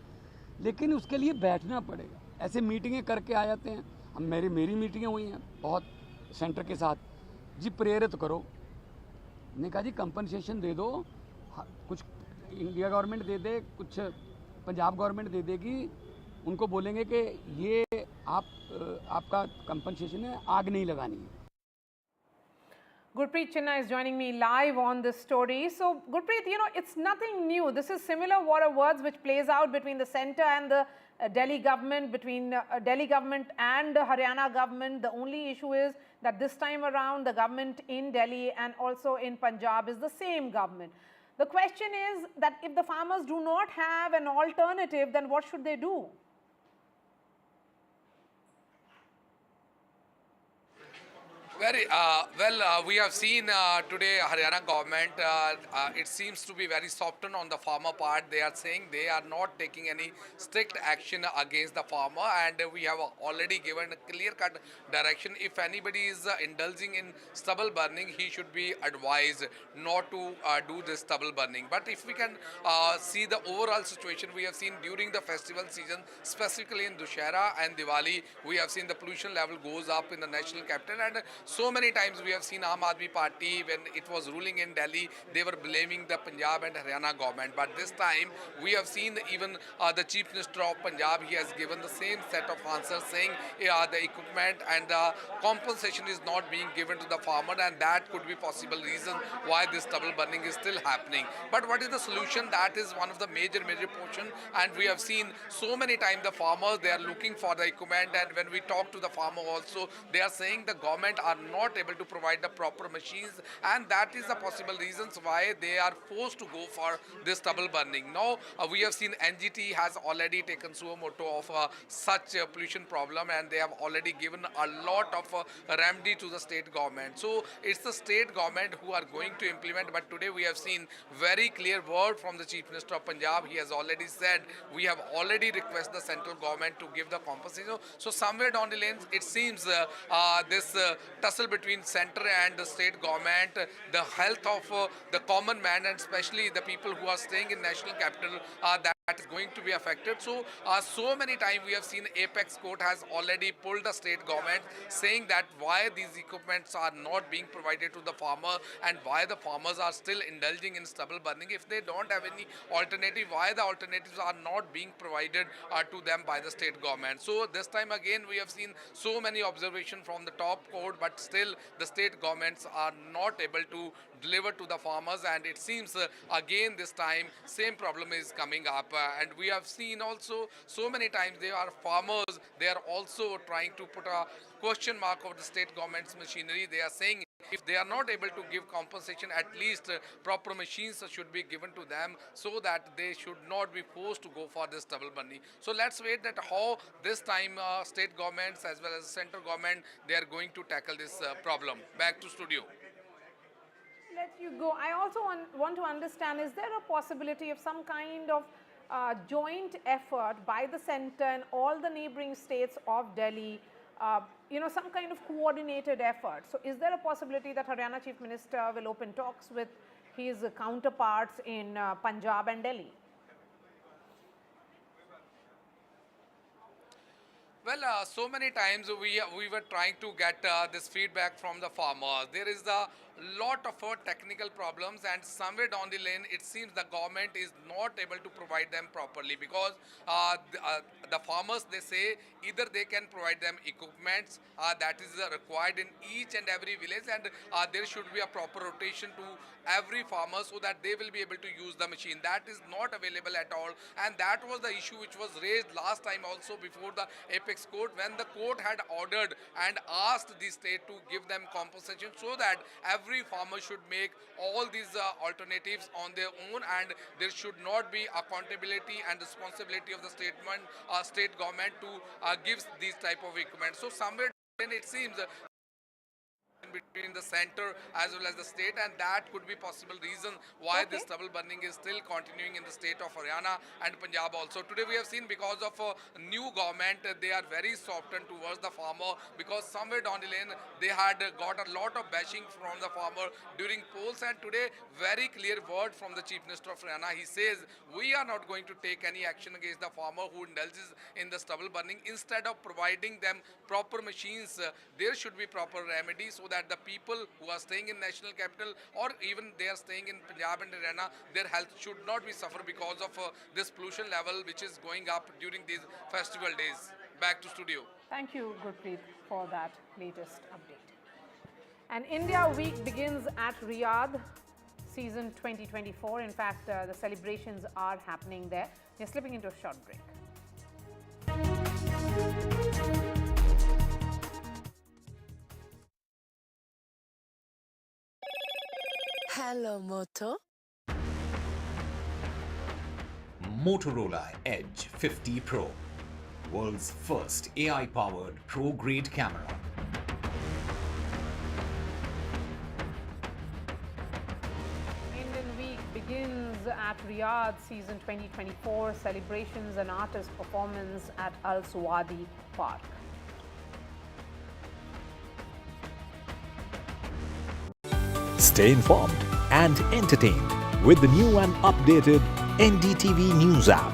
लेकिन उसके लिए बैठना पड़ेगा। ऐसे मीटिंगें करके आ जाते हैं। अब मेरी मीटिंगें हुई हैं बहुत सेंटर के साथ, जी प्रेरित करो। ने कहा जी कंपनसेशन दे दो, कुछ इंडिया गवर्नमेंट दे दे, कुछ पंजाब गवर्नमेंट दे देगी। उनको बोलेंगे कि ये आपका कंपनसेशन है, आग नहीं लगानी है। Gurpreet Chinna is joining me live on this story. So, Gurpreet, you know, it's nothing new. This is similar war of words which plays out between the centre and the Delhi government, between Delhi government and the Haryana government. The only issue is that this time around, the government in Delhi and also in Punjab is the same government. The question is that if the farmers do not have an alternative, then what should they do? We have seen today Haryana government, it seems to be very softened on the farmer part. They are saying they are not taking any strict action against the farmer, and we have already given a clear-cut direction. If anybody is indulging in stubble burning, he should be advised not to do this stubble burning. But if we can see the overall situation, we have seen during the festival season, specifically in Dussehra and Diwali, we have seen the pollution level goes up in the national capital, and so many times we have seen Aam Aadmi Party, when it was ruling in Delhi, they were blaming the Punjab and Haryana government. But this time we have seen even the Chief Minister of Punjab, he has given the same set of answers saying the equipment and the compensation is not being given to the farmer, and that could be possible reason why this stubble burning is still happening. But what is the solution? That is one of the major portion, and we have seen so many times the farmers, they are looking for the equipment, and when we talk to the farmer also, they are saying the government are not able to provide the proper machines, and that is the possible reasons why they are forced to go for this stubble burning. Now we have seen NGT has already taken suo motu of such pollution problem, and they have already given a lot of remedy to the state government. So it's the state government who are going to implement. But today we have seen very clear word from the Chief Minister of Punjab. He has already said we have already requested the central government to give the compensation. So somewhere down the lane, it seems this tussle between centre and the state government, the health of the common man, and especially the people who are staying in national capital, that is going to be affected. So so many times we have seen Apex Court has already pulled the state government, saying that why these equipments are not being provided to the farmer, and why the farmers are still indulging in stubble burning. If they don't have any alternative, why the alternatives are not being provided to them by the state government. So this time again we have seen so many observations from the top court, but still the state governments are not able to deliver to the farmers, and it seems again this time same problem is coming up. And we have seen also so many times they are farmers, they are also trying to put a question mark of the state government's machinery. They are saying if they are not able to give compensation, at least proper machines should be given to them, so that they should not be forced to go for this stubble burning. So let's wait that how this time state governments as well as central government, they are going to tackle this problem. Back to studio. Let you go. I also want to understand, is there a possibility of some kind of joint effort by the centre and all the neighbouring states of Delhi, you know, some kind of coordinated effort? So is there a possibility that Haryana Chief Minister will open talks with his counterparts in Punjab and Delhi? Well, so many times we were trying to get this feedback from the farmers. There is the lot of technical problems, and somewhere down the lane it seems the government is not able to provide them properly, because the farmers, they say either they can provide them equipments that is required in each and every village, and there should be a proper rotation to every farmer so that they will be able to use the machine. That is not available at all, and that was the issue which was raised last time also before the apex court, when the court had ordered and asked the state to give them compensation so that every farmer should make all these alternatives on their own, and there should not be accountability and responsibility of the state government to give these type of equipment. So somewhere it seems between the center as well as the state, and that could be possible reason why this stubble burning is still continuing in the state of Haryana and Punjab also. Today we have seen, because of a new government, they are very softened towards the farmer, because somewhere down the lane they had got a lot of bashing from the farmer during polls, and today very clear word from the Chief Minister of Haryana. He says we are not going to take any action against the farmer who indulges in the stubble burning. Instead of providing them proper machines, there should be proper remedies so that the people who are staying in national capital, or even they are staying in Punjab and Haryana, their health should not be suffered because of this pollution level which is going up during these festival days. Back to studio. Thank you, Gurpreet, for that latest update. And India Week begins at Riyadh, season 2024. In fact, the celebrations are happening there. We're slipping into a short break. Hello, Moto. Motorola Edge 50 Pro, world's first AI-powered pro-grade camera. Indian Week begins at Riyadh, season 2024. Celebrations and artist performance at Al Suwadi Park. Stay informed and entertained with the new and updated NDTV News app.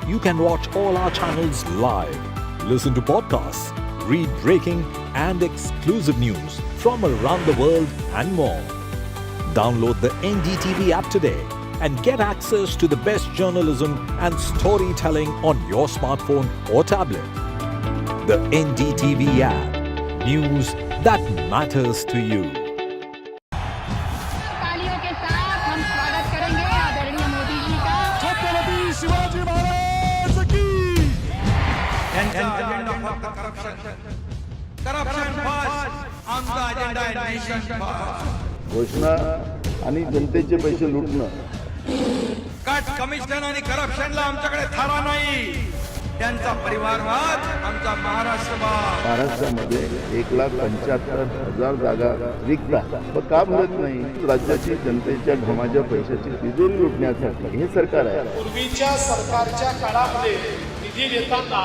You can watch all our channels live, listen to podcasts, read breaking and exclusive news from around the world and more. Download the NDTV app today and get access to the best journalism and storytelling on your smartphone or tablet. The NDTV app. News that matters to you. घोषणा आणि जनतेचे पैसे लुटणं, cut commission आणि करप्शनला आमच्याकडे थारा नाही, त्यांचा परिवारवाद आमचा महाराष्ट्रवाद. महाराष्ट्रामध्ये 1,75,000 जागा रिक्त आहेत, पण का मिळत नाही? राज्याची जनतेच्या घमाच्या पैशाची तिजोरी लुटण्यासाठी हे सरकार आहे. पूर्वीच्या सरकारच्या काळामध्ये निधी देताना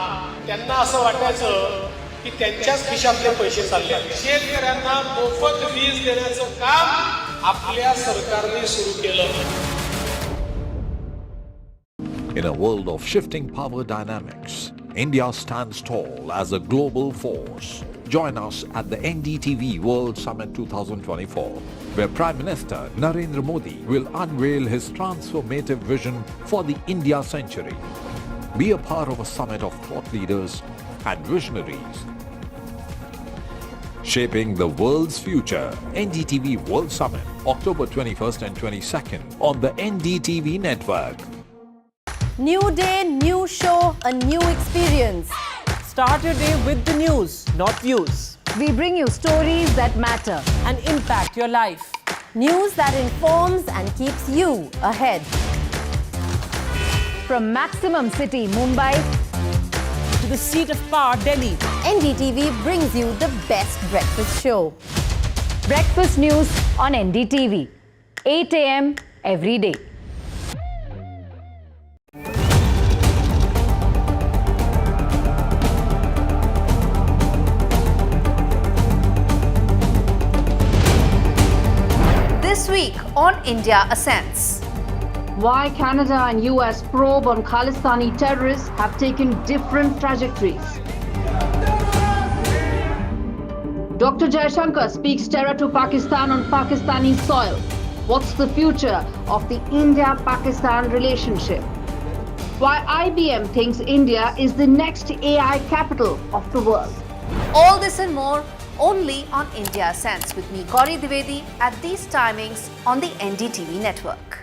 त्यांना असं वाटायचं की त्यांच्याच खिशातले पैसे चालले. शेतकऱ्यांना मोफत वीज देण्याचं काम आपल्या सरकारने सुरू केलं. In a world of shifting power dynamics, India stands tall as a global force. Join us at the NDTV World Summit 2024, where Prime Minister Narendra Modi will unveil his transformative vision for the India century. Be a part of a summit of thought leaders and visionaries, shaping the world's future. NDTV World Summit, October 21st and 22nd on the NDTV network. New day, new show, a new experience. Start your day with the news, not views. We bring you stories that matter and impact your life. News that informs and keeps you ahead. From Maximum City, Mumbai, to the seat of power, Delhi, NDTV brings you the best breakfast show. Breakfast news on NDTV, 8 a.m. every day. This week on India Ascents. Why Canada and US probe on Khalistani terrorists have taken different trajectories. Dr. Jaishankar speaks terror to Pakistan on Pakistani soil. What's the future of the India-Pakistan relationship? Why IBM thinks India is the next AI capital of the world. All this and more only on India Sense with me, Gauri Dwivedi, at these timings on the NDTV network.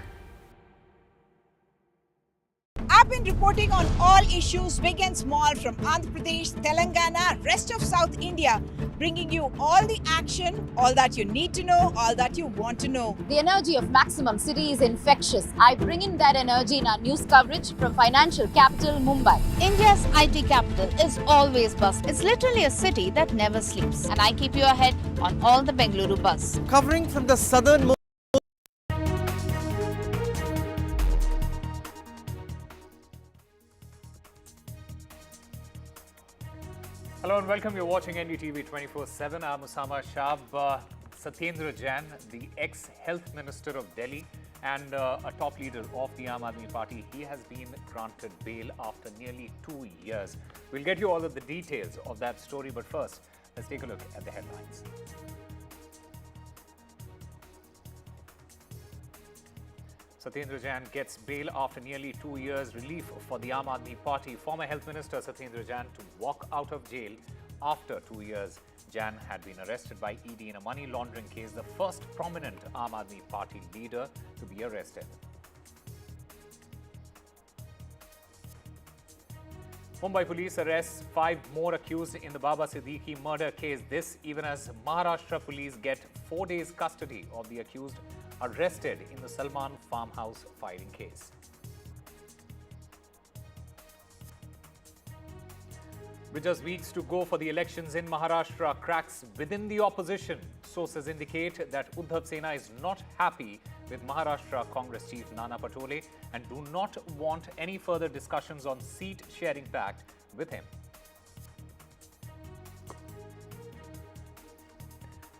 I've been reporting on all issues big and small from Andhra Pradesh, Telangana, rest of South India, bringing you all the action, all that you need to know, all that you want to know. The energy of Maximum City is infectious. I bring in that energy in our news coverage from financial capital Mumbai. India's IT capital is always buzz. It's literally a city that never sleeps. And I keep you ahead on all the Bengaluru buzz. Covering from the southern Hello and welcome. You're watching NDTV 24/7. I'm Osama Shah. Satyendra Jain, the ex-health minister of Delhi and a top leader of the Aam Aadmi Party, he has been granted bail after nearly 2 years. We'll get you all of the details of that story, but first, let's take a look at the headlines. Satyendra Jain gets bail after nearly 2 years. Relief for the Aam Aadmi Party. Former Health Minister Satyendra Jain to walk out of jail after 2 years. Jain had been arrested by ED in a money laundering case, the first prominent Aam Aadmi Party leader to be arrested. Mumbai police arrests 5 more accused in the Baba Siddiqui murder case. This even as Maharashtra police get 4 days custody of the accused arrested in the Salman farmhouse firing case. With just weeks to go for the elections in Maharashtra, cracks within the opposition. Sources indicate that Uddhav Sena is not happy with Maharashtra Congress chief Nana Patole and do not want any further discussions on seat sharing pact with him.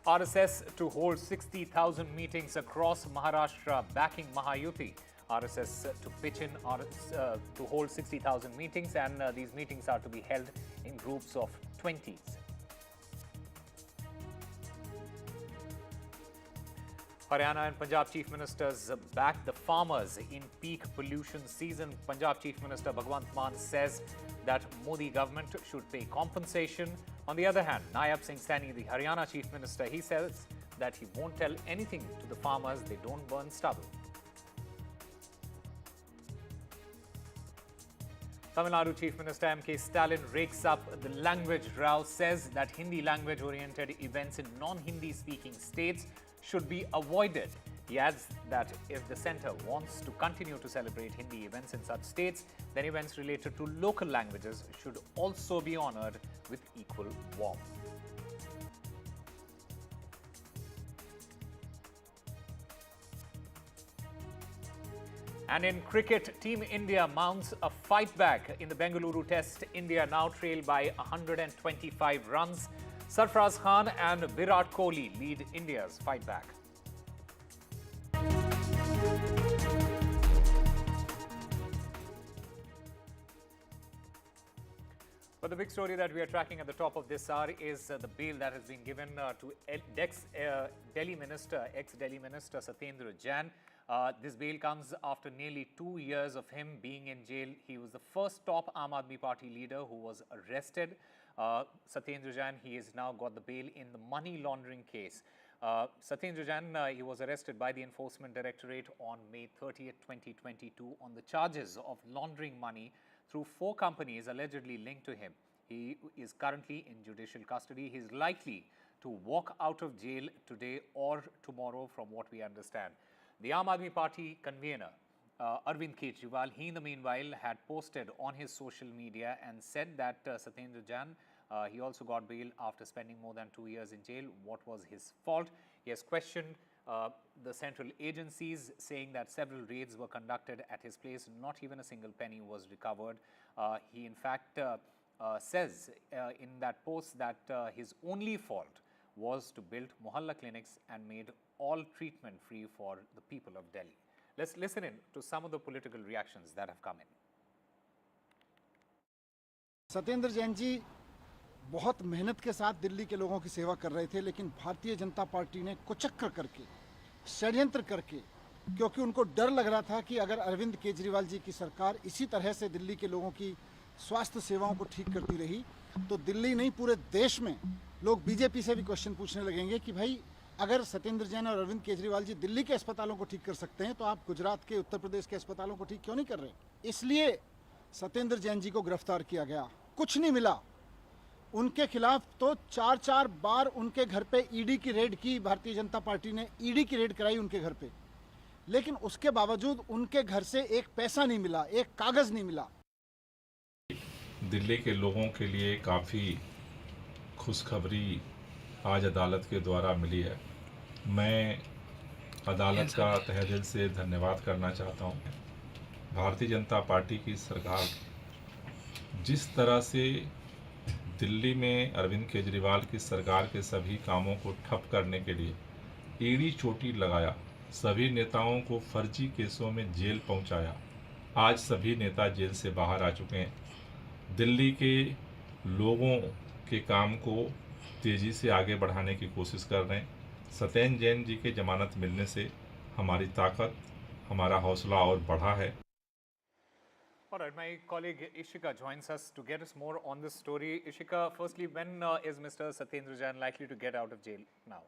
RSS to hold 60,000 meetings across Maharashtra backing Mahayuti. RSS to pitch in to hold 60,000 meetings, and these meetings are to be held in groups of 20s. Haryana and Punjab Chief Ministers back the farmers in peak pollution season. Punjab Chief Minister Bhagwant Mann says that Modi government should pay compensation. On the other hand, Nayab Singh Saini, the Haryana Chief Minister, he says that he won't tell anything to the farmers, they don't burn stubble. Tamil Nadu Chief Minister M.K. Stalin rakes up the language row, says that Hindi language-oriented events in non-Hindi speaking states should be avoided. He adds that if the centre wants to continue to celebrate Hindi events in such states, then events related to local languages should also be honoured with equal warmth. And in cricket, Team India mounts a fight back in the Bengaluru Test. India now trail by 125 runs. Sarfaraz Khan and Virat Kohli lead India's fight back. But the big story that we are tracking at the top of this hour is the bail that has been given to ex-Delhi Minister Satyendra Jain. This bail comes after nearly 2 years of him being in jail. He was the first top Aam Aadmi Party leader who was arrested. Satyendra Jain, he has now got the bail in the money laundering case. Satyendra Jain, he was arrested by the Enforcement Directorate on May 30th, 2022 on the charges of laundering money through 4 companies allegedly linked to him. He is currently in judicial custody. He is likely to walk out of jail today or tomorrow from what we understand. The Aam Aadmi Party convener, Arvind Kejriwal, he in the meanwhile had posted on his social media and said that Satyendra Jain, he also got bail after spending more than 2 years in jail. What was his fault? He has questioned the central agencies, saying that several raids were conducted at his place. Not even a single penny was recovered. He in fact says in that post that his only fault was to build Mohalla clinics and made all treatment free for the people of Delhi. Let's listen in to some of the political reactions that have come in. Satyendra Jain ji बहुत मेहनत के साथ दिल्ली के लोगों की सेवा कर रहे थे, लेकिन भारतीय जनता पार्टी ने कुचक्र करके, षड्यंत्र करके, क्योंकि उनको डर लग रहा था कि अगर अरविंद केजरीवाल जी की सरकार इसी तरह से दिल्ली के लोगों की स्वास्थ्य सेवाओं को ठीक करती रही तो दिल्ली नहीं पूरे देश में लोग बीजेपी से भी क्वेश्चन पूछने लगेंगे कि भाई अगर सत्येंद्र जैन और अरविंद केजरीवाल जी दिल्ली के अस्पतालों को ठीक कर सकते हैं तो आप गुजरात के, उत्तर प्रदेश के अस्पतालों को ठीक क्यों नहीं कर रहे? इसलिए सत्येंद्र जैन जी को गिरफ्तार किया गया। कुछ नहीं मिला उनके खिलाफ, तो 4-4 बार उनके घर पे ईडी की रेड की, भारतीय जनता पार्टी ने ईडी की रेड कराई उनके घर पे, लेकिन उसके बावजूद उनके घर से एक पैसा नहीं मिला, एक कागज नहीं मिला। दिल्ली के लोगों के लिए काफ़ी खुशखबरी आज अदालत के द्वारा मिली है। मैं अदालत का तहे दिल से धन्यवाद करना चाहता हूँ। भारतीय जनता पार्टी की सरकार जिस तरह से दिल्ली में अरविंद केजरीवाल की सरकार के सभी कामों को ठप करने के लिए ईडी चोटी लगाया, सभी नेताओं को फर्जी केसों में जेल पहुंचाया, आज सभी नेता जेल से बाहर आ चुके हैं। दिल्ली के लोगों के काम को तेज़ी से आगे बढ़ाने की कोशिश कर रहे हैं। सत्येंद्र जैन जी के जमानत मिलने से हमारी ताकत, हमारा हौसला और बढ़ा है। All right, my colleague Ishika joins us to get us more on this story. Ishika, firstly, when is Mr. Satyendra Jain likely to get out of jail now?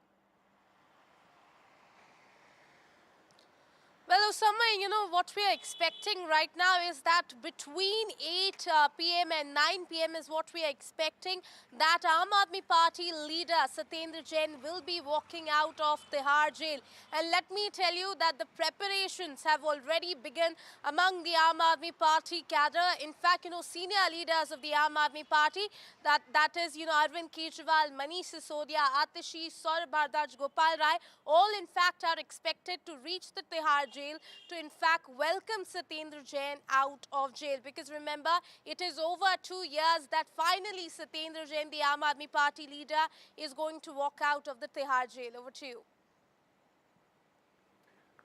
Well, Osama, you know, what we are expecting right now is that between 8 p.m. and 9 p.m. is what we are expecting, that Aam Aadmi Party leader Satyendra Jain will be walking out of Tihar jail. And let me tell you that the preparations have already begun among the Aam Aadmi Party cadre. In fact, you know, senior leaders of the Aam Aadmi Party, that is, you know, Arvind Kejriwal, Manish Sisodia, Atishi, Saurabh Bharadwaj, Gopal Rai, all in fact are expected to reach the Tihar jail to in fact welcome Satyendra Jain out of jail, because remember, it is over 2 years that finally Satyendra Jain, the Aam Aadmi Party leader, is going to walk out of the Tihar jail. Over to you.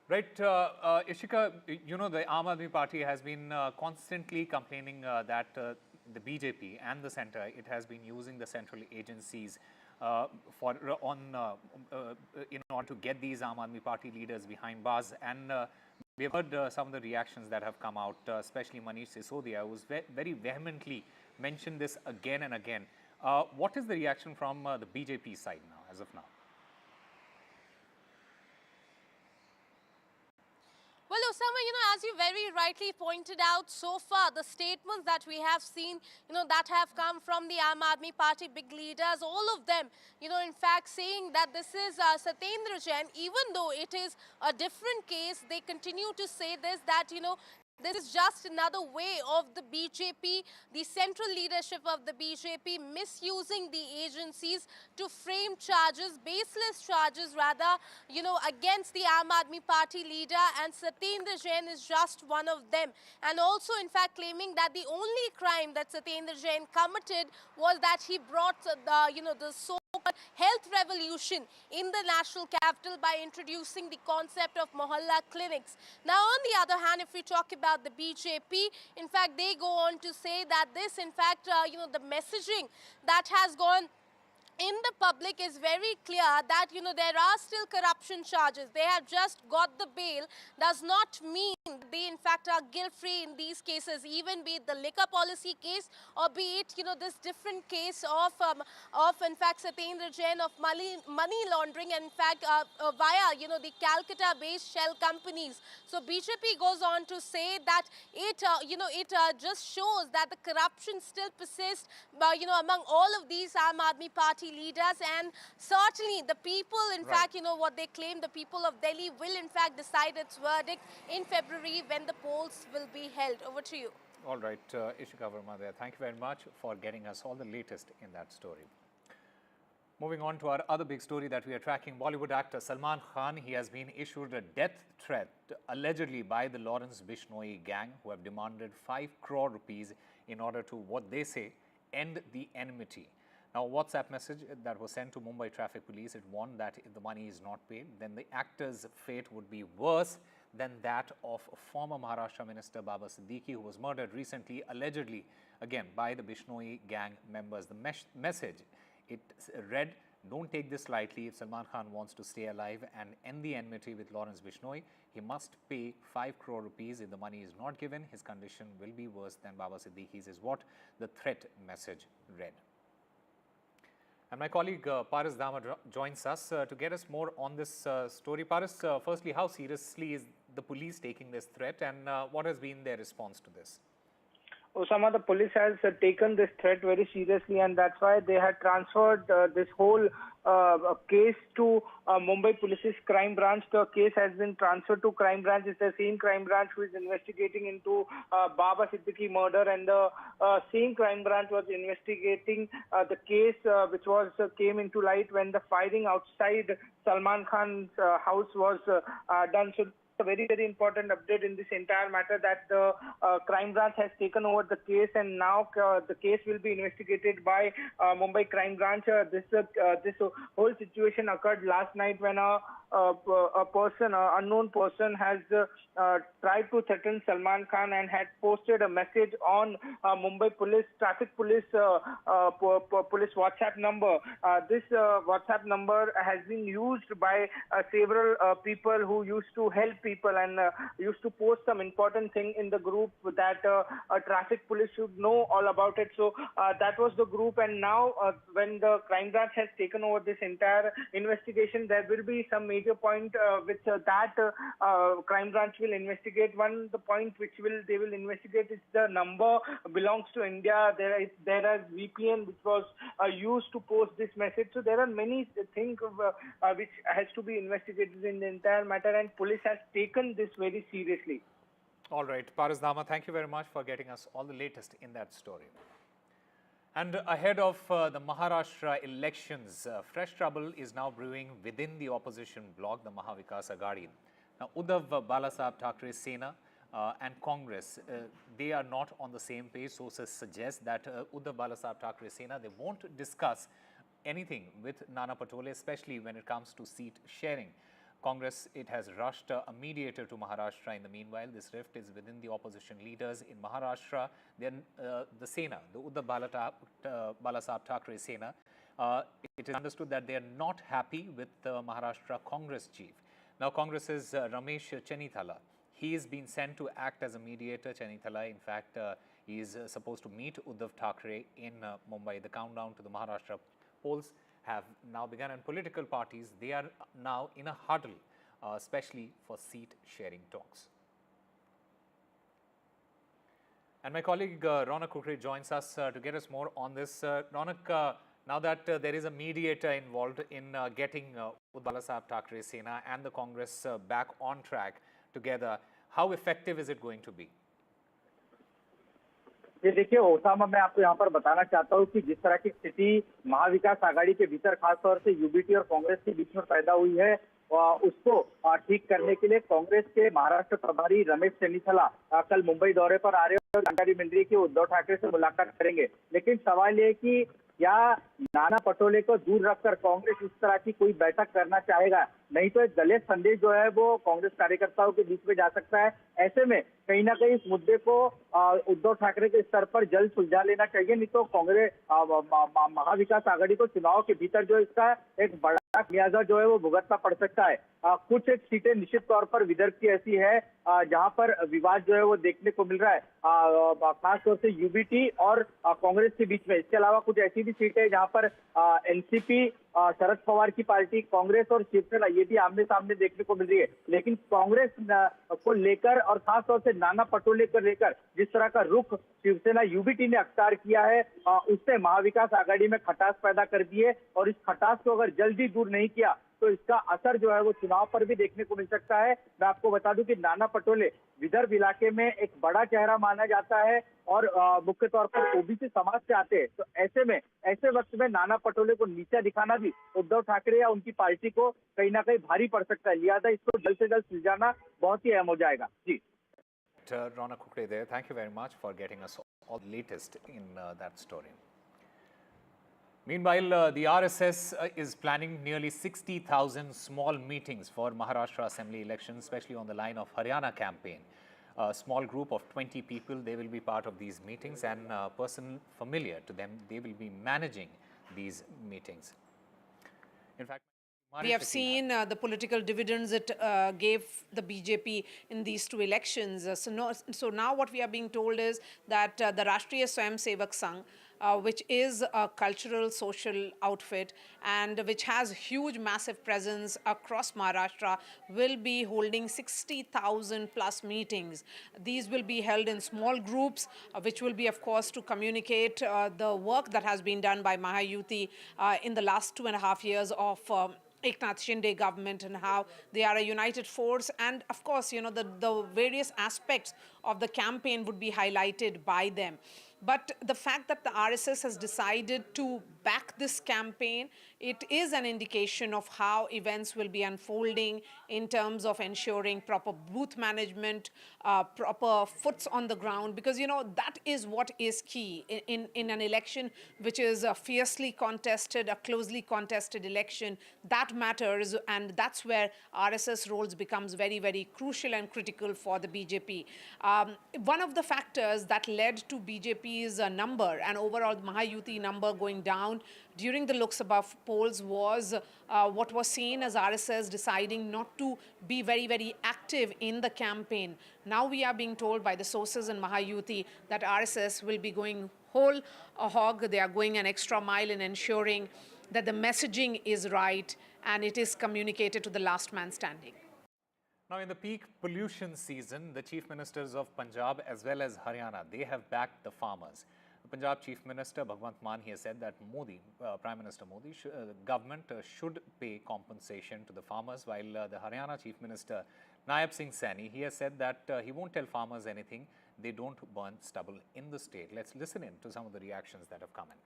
Right, Ishika, you know, the Aam Aadmi Party has been constantly complaining that the BJP and the centre, it has been using the central agencies in order to get these Aam Aadmi Party leaders behind bars. And we've heard some of the reactions that have come out, especially Manish Sisodia, who's very vehemently mentioned this again and again. What is the reaction from the BJP side now, as of now? Well, Osama, you know, as you very rightly pointed out, so far the statements that we have seen, you know, that have come from the Aam Aadmi Party big leaders, all of them, you know, in fact saying that this is Satyendra Jain, even though it is a different case, they continue to say this, that, you know, this is just another way of the BJP, the central leadership of the BJP misusing the agencies to frame charges, baseless charges rather, you know, against the Aam Aadmi Party leader, and Satyendra Jain is just one of them. And also in fact claiming that the only crime that Satyendra Jain committed was that he brought the, you know, the so-called health revolution in the national capital by introducing the concept of Mohalla clinics. Now, on the other hand, if we talk about the BJP, in fact, they go on to say that this, in fact, you know, the messaging that has gone in the public is very clear that, you know, there are still corruption charges. They have just got the bail, does not mean they in fact are guilt-free in these cases, even be it the liquor policy case or be it, you know, this different case of in fact Satyendra Jain of money laundering, and in fact via, you know, the Calcutta-based shell companies. So BJP goes on to say that it, you know, it just shows that the corruption still persists, you know, among all of these Aam Aadmi Party leaders, and certainly the people, in fact, you know, what they claim, the people of Delhi will in fact decide its verdict in February when the polls will be held. Over to you. All right, Ishika Verma there. Thank you very much for getting us all the latest in that story. Moving on to our other big story that we are tracking, Bollywood actor Salman Khan, he has been issued a death threat allegedly by the Lawrence Bishnoi gang, who have demanded 5 crore rupees in order to, what they say, end the enmity. Now, a WhatsApp message that was sent to Mumbai Traffic Police, it warned that if the money is not paid, then the actor's fate would be worse than that of former Maharashtra Minister Baba Siddiqui, who was murdered recently, allegedly, again, by the Bishnoi gang members. The message, it read, "Don't take this lightly. If Salman Khan wants to stay alive and end the enmity with Lawrence Bishnoi, he must pay 5 crore rupees. If the money is not given, his condition will be worse than Baba Siddiqui's," is what the threat message read. And my colleague Paras Dama joins us to get us more on this story. Paras, firstly, how seriously is the police taking this threat, and what has been their response to this? Osama, the police has taken this threat very seriously, and that's why they had transferred this whole case to Mumbai Police's crime branch. The case has been transferred to crime branch. It's the same crime branch who is investigating into Baba Siddiqui murder, and the same crime branch was investigating the case which came into light when the firing outside Salman Khan's house was done. So a very, very important update in this entire matter, that the crime branch has taken over the case, and now the case will be investigated by Mumbai crime branch. This whole situation occurred last night when a unknown person has tried to threaten Salman Khan and had posted a message on Mumbai police, traffic police police WhatsApp number. This WhatsApp number has been used by several people who used to help people and used to post some important thing in the group that traffic police should know all about it. So that was the group, and now when the crime branch has taken over this entire investigation, there will be some major point which that crime branch will investigate. The point which they will investigate is the number belongs to India. There is VPN which was used to post this message. So there are many things which has to be investigated in the entire matter, and police has taken this very seriously. All right, Paras Dama, thank you very much for getting us all the latest in that story. And ahead of the Maharashtra elections, fresh trouble is now brewing within the opposition bloc, the Maha Vikas Aghadi. Now, Uddhav Balasaheb Thackeray Sena and Congress, they are not on the same page. Sources suggest that Uddhav Balasaheb Thackeray Sena, they won't discuss anything with Nana Patole, especially when it comes to seat sharing. Congress, it has rushed a mediator to Maharashtra. In the meanwhile, this rift is within the opposition leaders in Maharashtra. Then the Sena, the Uddhav Balasaheb Thackeray Sena, it is understood that they are not happy with the Maharashtra Congress chief. Now, Congress's Ramesh Chennithala, he is being sent to act as a mediator. Chennithala, in fact, he is supposed to meet Uddhav Thackeray in Mumbai. The countdown to the Maharashtra polls have now begun, and political parties, they are now in a huddle, especially for seat sharing talks. And my colleague Ronak Kukre joins us to get us more on this. Ronak, now that there is a mediator involved in getting Uddhav Balasaheb Thackeray Sena and the Congress back on track together, how effective is it going to be? ये देखिए Osama, मैं आपको यहाँ पर बताना चाहता हूँ कि जिस तरह की स्थिति महाविकास आघाड़ी के भीतर खासतौर से यूबीटी और कांग्रेस के बीच में पैदा हुई है, उसको ठीक करने के लिए कांग्रेस के महाराष्ट्र प्रभारी रमेश चन्नीथला कल मुंबई दौरे पर आ रहे हैं और जानकारी मिल रही है कि उद्धव ठाकरे से मुलाकात करेंगे। लेकिन सवाल ये कि क्या नाना पटोले को दूर रखकर कांग्रेस इस तरह की कोई बैठक करना चाहेगा? नहीं तो एक गलत संदेश जो है वो कांग्रेस कार्यकर्ताओं के बीच में जा सकता है। ऐसे में कहीं ना कहीं इस मुद्दे को उद्धव ठाकरे के स्तर पर जल्द सुलझा लेना चाहिए, नहीं तो कांग्रेस महाविकास आघाड़ी को चुनाव के भीतर जो इसका एक बड़ा लिहाजा जो है वो भुगतना पड़ सकता है। कुछ एक सीटें निश्चित तौर पर विदर्भ की ऐसी है जहां पर विवाद जो है वो देखने को मिल रहा है, खासतौर से यूबीटी और कांग्रेस के बीच में। इसके अलावा कुछ ऐसी भी सीटें हैं जहां पर एनसीपी, शरद पवार की पार्टी, कांग्रेस और शिवसेना, ये भी आमने सामने देखने को मिल रही है। लेकिन कांग्रेस को लेकर और खासतौर से नाना पटोले को लेकर जिस तरह का रुख शिवसेना यूबीटी ने अख्तियार किया है, उससे महाविकास आघाड़ी में खटास पैदा कर दी है, और इस खटास को अगर जल्दी दूर नहीं किया तो इसका असर जो है वो चुनाव पर भी देखने को मिल सकता है। मैं आपको बता दूं कि नाना पटोले विदर्भ इलाके में एक बड़ा चेहरा माना जाता है और मुख्य तौर पर ओबीसी समाज से आते हैं। तो ऐसे में ऐसे वक्त में नाना पटोले को नीचा दिखाना भी उद्धव ठाकरे या उनकी पार्टी को कहीं ना कहीं भारी पड़ सकता है। लिहाजा इसको जल्द से जल्द सुलझाना बहुत ही अहम हो जाएगा। जी, Ronak Kukre there. Thank you very much for getting us all the latest in that story. Meanwhile, the RSS is planning nearly 60,000 small meetings for Maharashtra Assembly elections, especially on the line of Haryana campaign. A small group of 20 people, they will be part of these meetings, and a person familiar to them, they will be managing these meetings. In fact, we have seen the political dividends it gave the BJP in these two elections. So now what we are being told is that the Rashtriya Swayamsevak Sangh, which is a cultural social outfit and which has huge massive presence across Maharashtra, will be holding 60,000 plus meetings. These will be held in small groups, which will be, of course, to communicate the work that has been done by Mahayuti in the last 2.5 years of Eknath Shinde government, and how they are a united force. And of course, you know, the various aspects of the campaign would be highlighted by them. But the fact that the RSS has decided to back this campaign, it is an indication of how events will be unfolding in terms of ensuring proper booth management, proper foots on the ground, because, you know, that is what is key in an election which is a fiercely contested, a closely contested election. That matters, and that's where RSS roles becomes very, very crucial and critical for the BJP. One of the factors that led to BJP's number and overall Mahayuti number going down during the Lok Sabha polls was what was seen as RSS deciding not to be very, very active in the campaign. Now we are being told by the sources in Mahayuti that RSS will be going whole hog. They are going an extra mile in ensuring that the messaging is right and it is communicated to the last man standing. Now, in the peak pollution season, the chief ministers of Punjab as well as Haryana, they have backed the farmers. The Punjab Chief Minister Bhagwant Mann, he has said that Modi, Prime Minister Modi, government should pay compensation to the farmers, while the Haryana Chief Minister Naib Singh Saini, he has said that he won't tell farmers anything. They don't burn stubble in the state. Let's listen in to some of the reactions that have come in.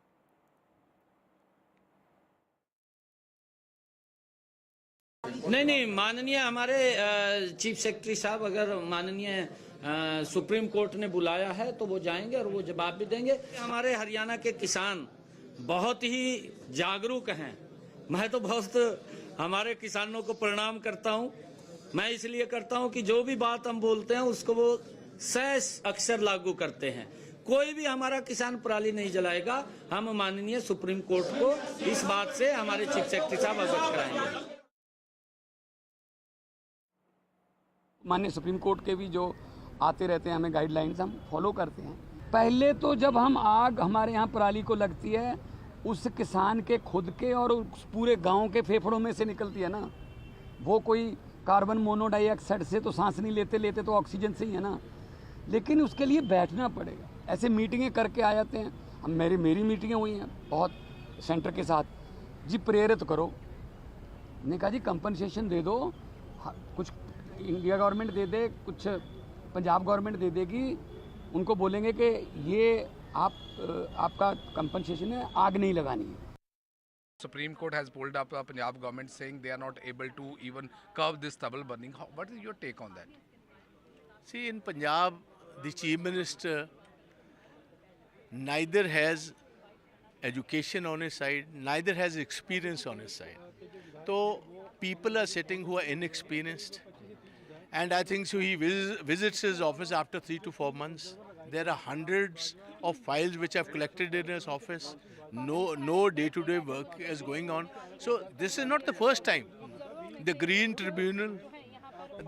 नहीं माननीय हमारे chief secretary साहब, अगर माननीय supreme court ने बुलाया है तो वो जाएंगे और वो जवाब भी देंगे। हमारे हरियाणा के किसान बहुत ही जागरूक हैं। मैं तो बहुत हमारे किसानों को प्रणाम करता हूं। मैं इसलिए करता हूं कि जो भी बात हम बोलते हैं उसको वो सह अक्षर लागू करते हैं। कोई भी हमारा किसान पराली नहीं जलाएगा। हम माननीय सुप्रीम कोर्ट को इस बात से हमारे चीफ सेक्रेटरी साहब अवगत कराएंगे। माननीय सुप्रीम कोर्ट के भी जो आते रहते हैं हमें गाइडलाइंस, हम फॉलो करते हैं। पहले तो जब हम आग हमारे यहाँ पराली को लगती है, उस किसान के खुद के और उस पूरे गांव के फेफड़ों में से निकलती है ना, वो कोई कार्बन मोनोडाइऑक्साइड से तो सांस नहीं लेते तो ऑक्सीजन से ही है ना। लेकिन उसके लिए बैठना पड़ेगा। ऐसे मीटिंगें करके आ जाते हैं। अब मेरी मीटिंगें हुई हैं बहुत सेंटर के साथ, जी प्रेरित करो। ने कहा जी कंपनसेशन दे दो, कुछ इंडिया गवर्नमेंट दे दे, कुछ पंजाब गवर्नमेंट दे देगी। उनको बोलेंगे कि ये आपका कंपनसेशन है, आग नहीं लगानी है। Supreme Court has pulled up Punjab government saying they are not able to even curb this stubble burning. What is your take on that? See, in Punjab, the Chief Minister neither has education on his side, neither has experience on his side. So people are sitting who are inexperienced. And I think so he visits his office after 3 to 4 months. There are hundreds of files which have collected in his office. No day-to-day work is going on. So this is not the first time. The Green Tribunal,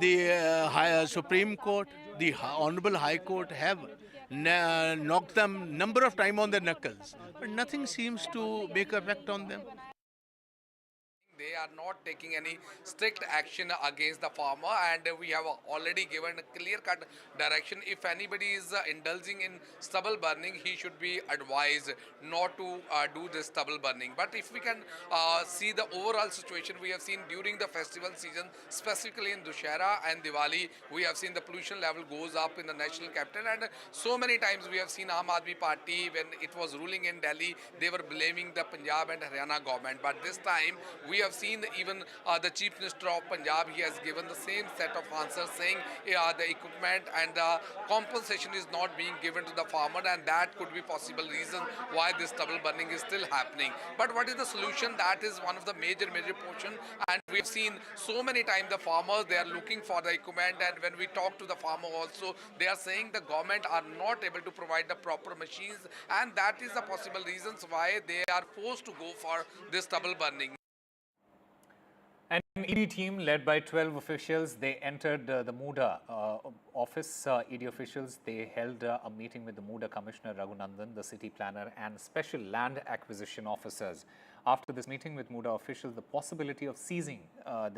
the Supreme Court, the Honorable High Court have knocked them number of times on their knuckles. But nothing seems to make effect on them. They are not taking any strict action against the farmer, and we have already given a clear-cut direction. If anybody is indulging in stubble burning, he should be advised not to do this stubble burning. But if we can see the overall situation, we have seen during the festival season, specifically in Dussehra and Diwali, we have seen the pollution level goes up in the national capital, and so many times we have seen Aam Aadmi Party, when it was ruling in Delhi, they were blaming the Punjab and Haryana government. But this time, we have have seen even the Chief Minister of Punjab, he has given the same set of answers saying the equipment and the compensation is not being given to the farmer, and that could be possible reason why this stubble burning is still happening. But what is the solution? That is one of the major portion, and we've seen so many times the farmers, they are looking for the equipment, and when we talk to the farmer also, they are saying the government are not able to provide the proper machines, and that is the possible reasons why they are forced to go for this stubble burning. An ED team led by 12 officials, they entered the MUDA office. ED officials, they held a meeting with the MUDA Commissioner Raghunandan, the city planner and special land acquisition officers. After this meeting with MUDA officials, there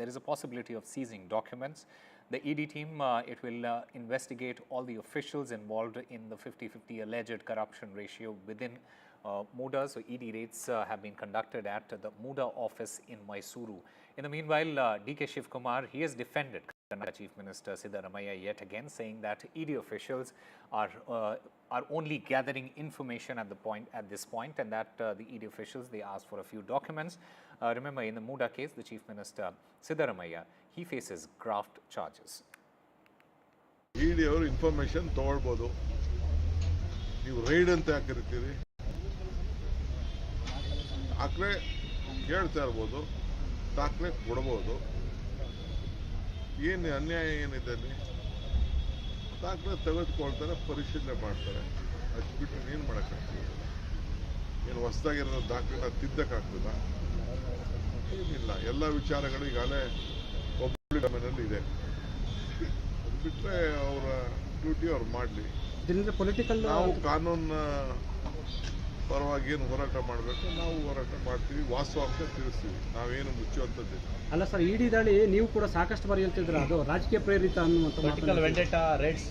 is a possibility of seizing documents. The ED team, it will investigate all the officials involved in the 50-50 alleged corruption ratio within MUDA. So ED raids have been conducted at the MUDA office in Mysuru. In the meanwhile, DK Shivkumar, he has defended Chief Minister Siddaramaiah yet again, saying that ED officials are only gathering information at this point, and that the ED officials, they asked for a few documents. Remember, in the MUDA case, the Chief Minister Siddaramaiah, he faces graft charges. ED ಅವರು information ತಗೊಳ್ಬೋದು. ನೀವು ride ಅಂತ ಯಾಕೆ ಕರಿತೀರಿ? ದಾಖಲೆ ಕೇಳ್ತಾ ಇರ್ಬೋದು, ದಾಖಲೆ ಕೊಡ್ಬೋದು. ಏನು ಅನ್ಯಾಯ ಏನಿದೆ ಅಲ್ಲಿ? ದಾಖಲೆ ತೆಗೆದುಕೊಳ್ತಾರೆ, ಪರಿಶೀಲನೆ ಮಾಡ್ತಾರೆ. ಅಷ್ಟು ಬಿಟ್ಟು ಏನು ಮಾಡೋಕ್ಕಾಗ್ತದೆ? ಏನು ಹೊಸದಾಗಿರೋ ದಾಖಲೆ ತಿದ್ದಕ್ಕಾಗ್ತದ? ಏನಿಲ್ಲ. ಎಲ್ಲ ವಿಚಾರಗಳು ಈಗಾಗಲೇ ಪಬ್ಲಿಕ್ ಡೊಮೇನಲ್ಲಿ ಇದೆ. ಅದು ಬಿಟ್ಟರೆ ಅವರ ಡ್ಯೂಟಿ ಅವ್ರು ಮಾಡಲಿ. ನಾವು ಕಾನೂನು ಪರವಾಗಿ ಏನು ಹೋರಾಟ ಮಾಡಬೇಕು ನಾವು ಹೋರಾಟ ಮಾಡ್ತೀವಿ, ವಾಸ್ತವಾಂಶ ತಿಳಿಸ್ತೀವಿ, ನಾವೇನು ಮುಚ್ಚುವಂಥದ್ದಿಲ್ಲ. ಅಲ್ಲ ಸರ್, ಇಡಿ ದಾಳಿ ನೀವು ಕೂಡ ಸಾಕಷ್ಟು ಬಾರಿ ಹೇಳ್ತಿದ್ರೆ ಅದು ರಾಜಕೀಯ ಪ್ರೇರಿತ ಅನ್ನುವಂಥ political vendetta raids,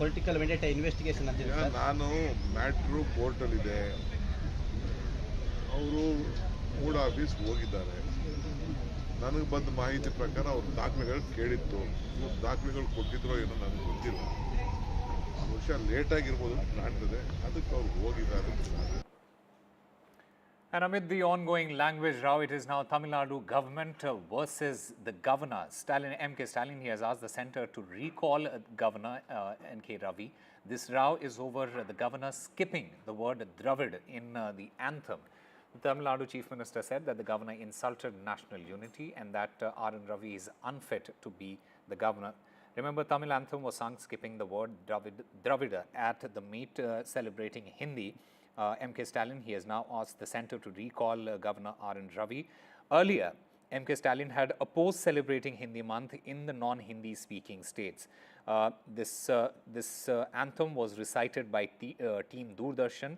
political vendetta investigation ಅಂತ. ನಾನು ಮ್ಯಾಟ್ರು ಕೋರ್ಟಲ್ಲಿದೆ, ಅವರು ಮೂಡ ಆಫೀಸ್ ಹೋಗಿದ್ದಾರೆ. ನನಗೆ ಬಂದ ಮಾಹಿತಿ ಪ್ರಕಾರ ಅವ್ರ ದಾಖಲೆಗಳು ಕೇಳಿತ್ತು. ಇವ್ರು ದಾಖಲೆಗಳು ಕೊಟ್ಟಿದ್ರೋ ಏನೋ ನನಗೆ ಗೊತ್ತಿಲ್ಲ. ಬಹುಶಃ ಲೇಟ್ ಆಗಿರ್ಬೋದು ಕಾಣ್ತದೆ, ಅದಕ್ಕೆ ಅವ್ರು ಹೋಗಿದ್ದಾರೆ. And amid the ongoing language row, it is now Tamil Nadu government versus the governor. M.K. Stalin, he has asked the centre to recall Governor N.K. Ravi. This row is over the governor skipping the word Dravid in the anthem. The Tamil Nadu Chief Minister said that the governor insulted national unity and that R.N. Ravi is unfit to be the governor. Remember, Tamil anthem was sung skipping the word Dravida at the meet celebrating Hindi. M.K. Stalin, he has now asked the centre to recall Governor R.N. Ravi. Earlier, M.K. Stalin had opposed celebrating Hindi month in the non-Hindi speaking states. This anthem was recited by Team Doordarshan,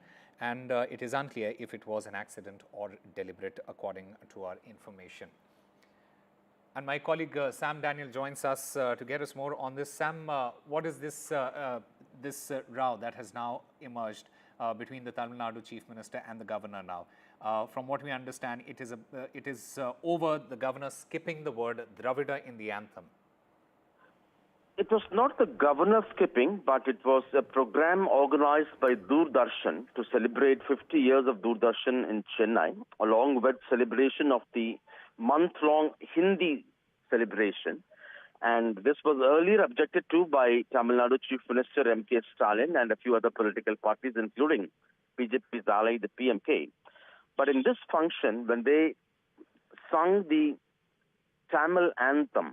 and it is unclear if it was an accident or deliberate, according to our information. And my colleague Sam Daniel joins us to get us more on this. Sam, what is this row that has now emerged between the Tamil Nadu Chief Minister and the Governor now? From what we understand, it is over the Governor skipping the word Dravida in the anthem. It was not the Governor skipping, but it was a program organized by Doordarshan to celebrate 50 years of Doordarshan in Chennai, along with celebration of the month-long Hindi celebration. And this was earlier objected to by Tamil Nadu Chief Minister M.K. Stalin and a few other political parties, including BJP's ally, the PMK. But in this function, when they sung the Tamil anthem,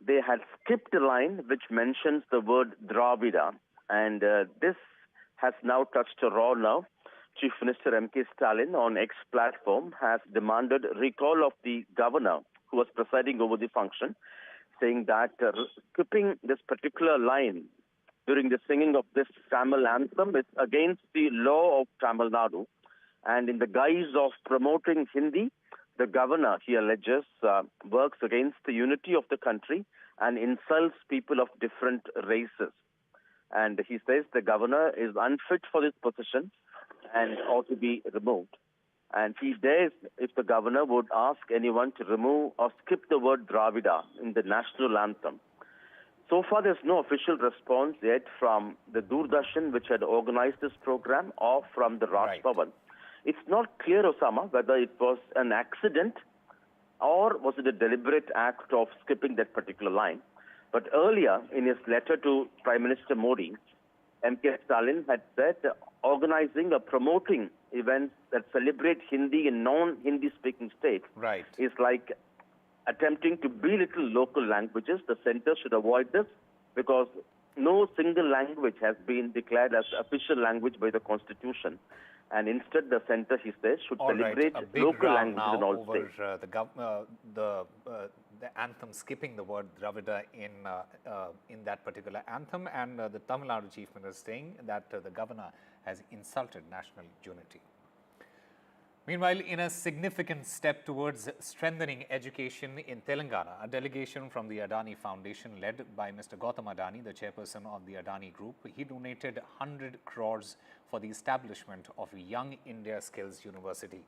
they had skipped a line which mentions the word Dravida. And this has now touched a raw nerve. Chief Minister M.K. Stalin on X platform has demanded recall of the governor who was presiding over the function, saying that skipping this particular line during the singing of this Tamil anthem is against the law of Tamil Nadu. And in the guise of promoting Hindi, the governor, he alleges, works against the unity of the country and insults people of different races. And he says the governor is unfit for this position and ought to be removed. And he dares, if the governor would ask anyone to remove or skip the word Dravida in the national anthem. So far, there's no official response yet from the Doordarshan, which had organized this program, or from the Raj Bhavan. It's not clear, Osama, whether it was an accident or was it a deliberate act of skipping that particular line? But earlier, in his letter to Prime Minister Modi, M.K. Stalin had said organizing or promoting events that celebrate Hindi in non-Hindi speaking states is like attempting to belittle local languages. The center should avoid this because no single language has been declared as official language by the Constitution. And instead, the center, he says, should celebrate local languages in all states. The anthem skipping the word Dravida in that particular anthem, and the Tamil Nadu Chief Minister saying that the governor has insulted national unity. Meanwhile, in a significant step towards strengthening education in Telangana, a delegation from the Adani Foundation led by Mr. Gautam Adani, the chairperson of the Adani Group, he donated 100 crores for the establishment of Young India Skills University.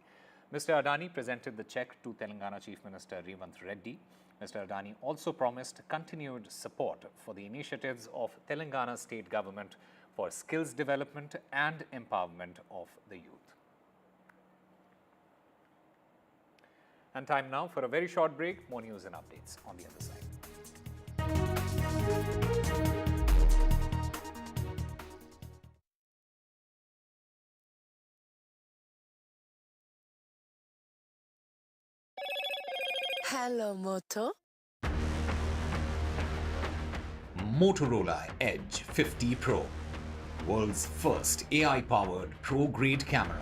Mr. Adani presented the check to Telangana Chief Minister Revanth Reddy. Mr. Adani also promised continued support for the initiatives of Telangana state government for skills development and empowerment of the youth. And time now for a very short break. More news and updates on the other side. Hello, Moto. Motorola Edge 50 Pro, world's first AI-powered pro-grade camera.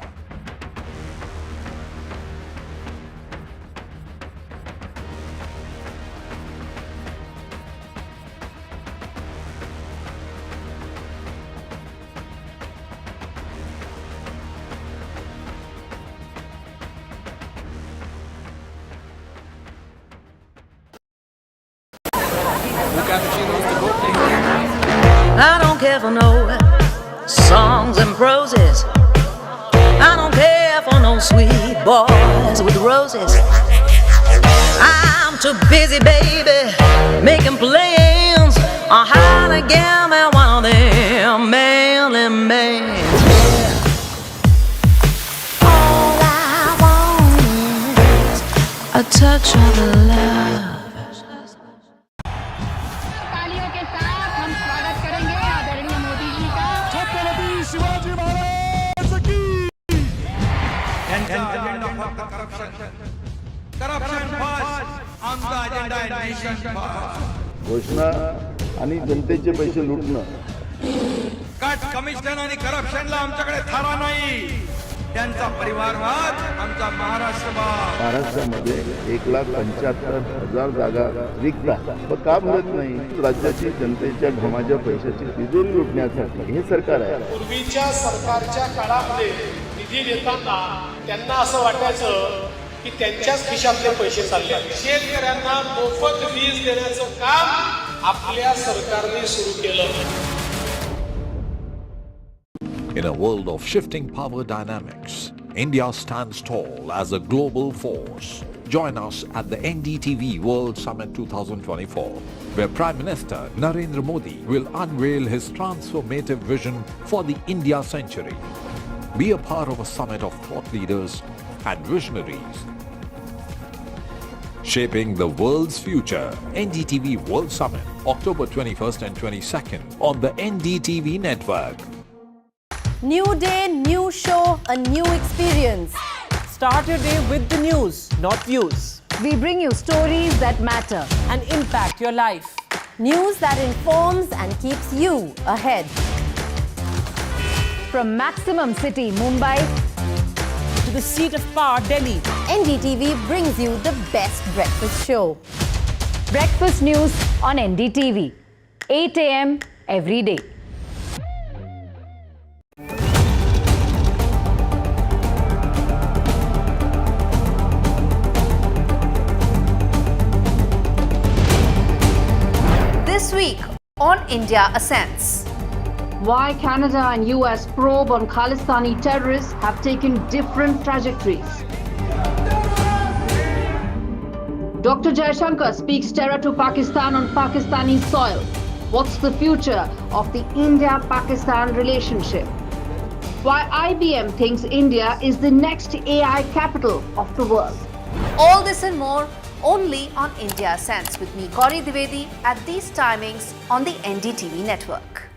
I don't care for no songs and proses. I don't care for no sweet boys with roses. I'm too busy, baby, making plans on how to get me one of them manly men. All I want is a touch of love. तालियों के साथ हम स्वागत करेंगे आदरणीय मोदी जी का। छत्रपति शिवाजी महाराज की। घोषणा आणि जनतेचे पैसे लुटणं. कट कमिशन आणि करप्शनला आमच्याकडे थारा नाही. त्यांचा परिवारवाद आमचा महाराष्ट्रवाद. महाराष्ट्रामध्ये 1,75,000 जागा रिक्त आहेत. पण का भरत नाही? राज्याची जनतेच्या घमाच्या पैशाची तिजोरी लुटण्यासाठी हे सरकार आहे. पूर्वीच्या सरकारच्या काळामध्ये निधी देताना त्यांना असं वाटायचं की त्यांच्याच खिशातले पैसे चालले. शेतकऱ्यांना मोफत वीज देण्याचं काम आपल्या सरकारने सुरू केलं. In a world of shifting power dynamics, India stands tall as a global force. Join us at the NDTV World Summit 2024, where Prime Minister Narendra Modi will unveil his transformative vision for the India century. Be a part of a summit of thought leaders and visionaries, shaping the world's future. NDTV World Summit, October 21st and 22nd on the NDTV network. New day, new show, a new experience. Start your day with the news, not views. We bring you stories that matter and impact your life. News that informs and keeps you ahead. From Maximum City, Mumbai, to the seat of power, Delhi, NDTV brings you the best breakfast show. Breakfast news on NDTV, 8 a.m. every day. This week on India Ascents. Why Canada and US probe on Khalistani terrorists have taken different trajectories. Dr. Jaishankar speaks terror to Pakistan on Pakistani soil. What's the future of the India-Pakistan relationship? Why IBM thinks India is the next AI capital of the world. All this and more only on India Sense with me, Gauri Dwivedi, at these timings on the NDTV network.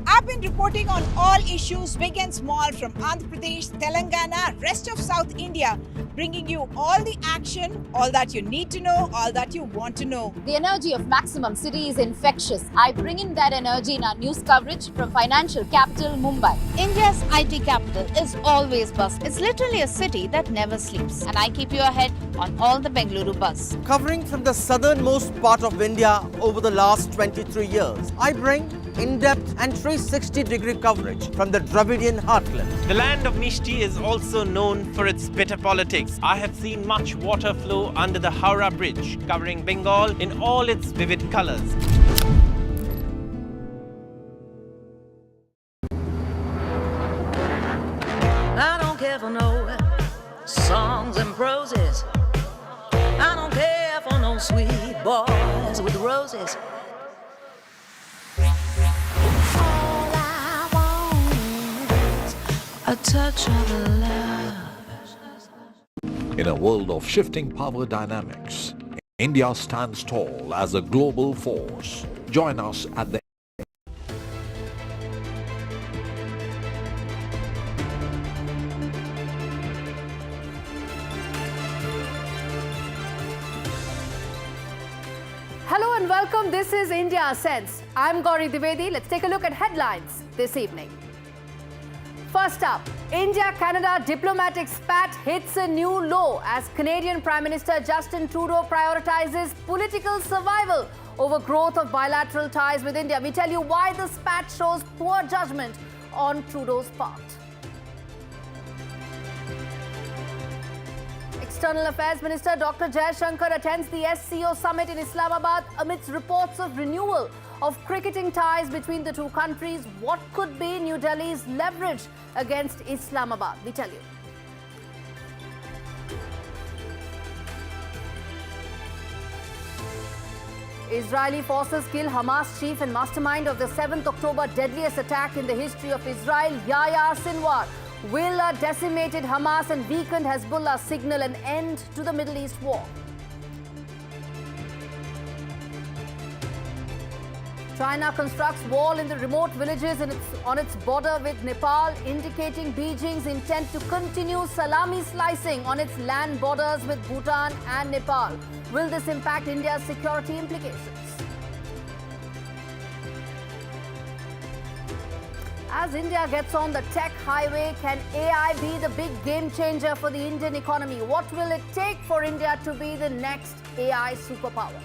I've been reporting on all issues, big and small, from Andhra Pradesh, Telangana, rest of South India, bringing you all the action, all that you need to know, all that you want to know. The energy of Maximum City is infectious. I bring in that energy in our news coverage from financial capital Mumbai. India's IT capital is always buzz. It's literally a city that never sleeps. And I keep you ahead on all the Bengaluru buzz. Covering from the southernmost part of India over the last 23 years, I bring in-depth and 360-degree coverage from the Dravidian heartland. The land of Mishti is also known for its bitter politics. I have seen much water flow under the Howrah Bridge, covering Bengal in all its vivid colors. I don't care for no songs and proses. I don't care for no sweet boys with roses. A touch of love. In a world of shifting power dynamics, India stands tall as a global force. Join us at the Hello and welcome. This is India Sense. I'm Gauri Dwivedi. Let's take a look at headlines this evening. First up, India-Canada diplomatic spat hits a new low as Canadian Prime Minister Justin Trudeau prioritizes political survival over growth of bilateral ties with India. We tell you why the spat shows poor judgment on Trudeau's part. External Affairs Minister Dr. Jaishankar attends the SCO Summit in Islamabad amidst reports of renewal of cricketing ties between the two countries. What could be New Delhi's leverage against Islamabad? We tell you. Israeli forces kill Hamas chief and mastermind of the 7th October deadliest attack in the history of Israel, Yahya Sinwar. Will a decimated Hamas and weakened Hezbollah signal an end to the Middle East war? China constructs wall in the remote villages on its border with Nepal, indicating Beijing's intent to continue salami slicing on its land borders with Bhutan and Nepal. Will this impact India's security implications? As India gets on the tech highway, can AI be the big game changer for the Indian economy? What will it take for India to be the next AI superpower?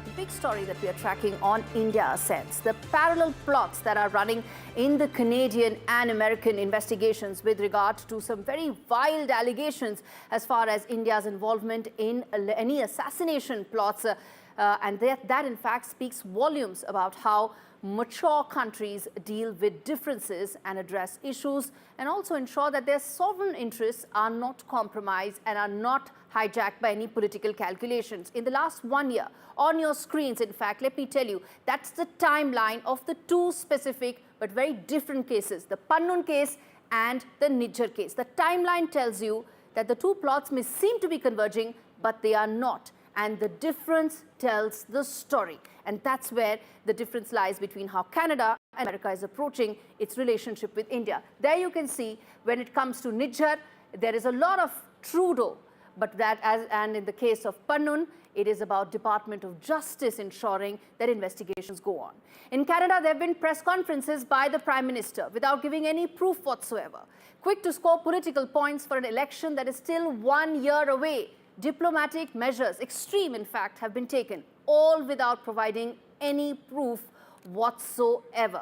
The big story that we are tracking on India Sense, the parallel plots that are running in the Canadian and American investigations with regard to some very wild allegations as far as India's involvement in any assassination plots. And that in fact speaks volumes about how mature countries deal with differences and address issues and also ensure that their sovereign interests are not compromised and are not hijacked by any political calculations. In the last 1 year, on your screens, in fact, let me tell you, that's the timeline of the two specific but very different cases, the Pannun case and the Nijjar case. The timeline tells you that the two plots may seem to be converging, but they are not. And the difference tells the story. And that's where the difference lies between how Canada and America is approaching its relationship with India. There you can see when it comes to Nijjar, there is a lot of Trudeau, but and in the case of Pannun, it is about Department of Justice ensuring that investigations go on. In Canada, there have been press conferences by the Prime Minister without giving any proof whatsoever. Quick to score political points for an election that is still 1 year away. Diplomatic measures, extreme in fact, have been taken, all without providing any proof whatsoever.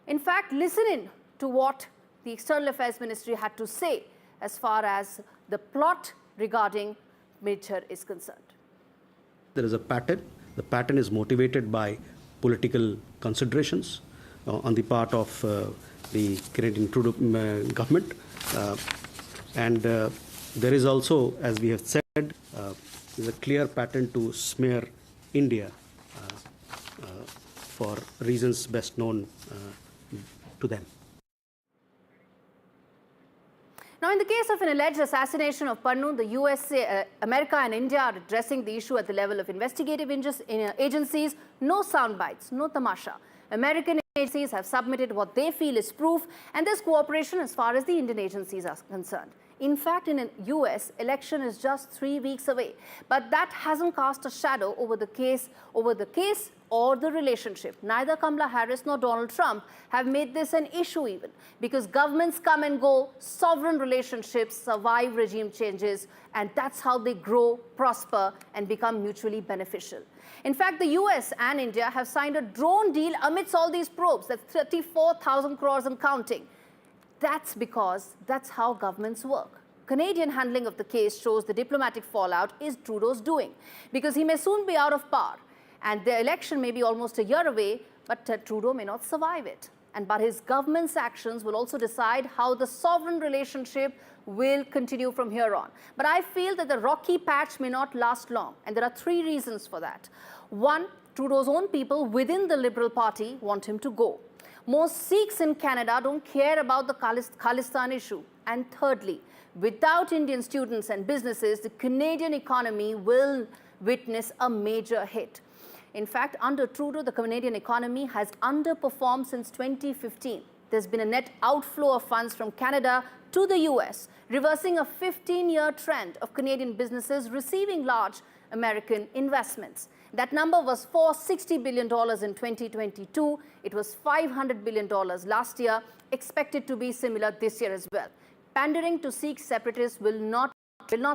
In fact, listen in to what the External Affairs Ministry had to say as far as the plot regarding Nijjar is concerned. There is a pattern. The pattern is motivated by political considerations on the part of the Canadian Trudeau government. And there is also, as we have said, is a clear pattern to smear India for reasons best known to them. Now, in the case of an alleged assassination of Pannu, the USA, America and India are addressing the issue at the level of investigative agencies. No sound bites, no tamasha. American agencies have submitted what they feel is proof, and there's cooperation as far as the Indian agencies are concerned. In fact, in the US, election is just 3 weeks away. But that hasn't cast a shadow over the case or the relationship. Neither Kamala Harris nor Donald Trump have made this an issue even, because governments come and go, sovereign relationships survive regime changes, and that's how they grow, prosper, and become mutually beneficial. In fact, the US and India have signed a drone deal amidst all these probes. That's 34,000 crores and counting. That's because that's how governments work. Canadian handling of the case shows the diplomatic fallout is Trudeau's doing, because he may soon be out of power. And the election may be almost a year away, but Trudeau may not survive it. But his government's actions will also decide how the sovereign relationship will continue from here on. But I feel that the rocky patch may not last long, and there are 3 reasons for that. 1, Trudeau's own people within the Liberal Party want him to go. Most Sikhs in Canada don't care about the Khalistan issue. And thirdly, without Indian students and businesses, the Canadian economy will witness a major hit. In fact, under Trudeau, the Canadian economy has underperformed since 2015. There's been a net outflow of funds from Canada to the US, reversing a 15-year trend of Canadian businesses receiving large American investments. That number was $460 billion in 2022. It was $500 billion last year, expected to be similar this year as well. Pandering to Sikh separatists will not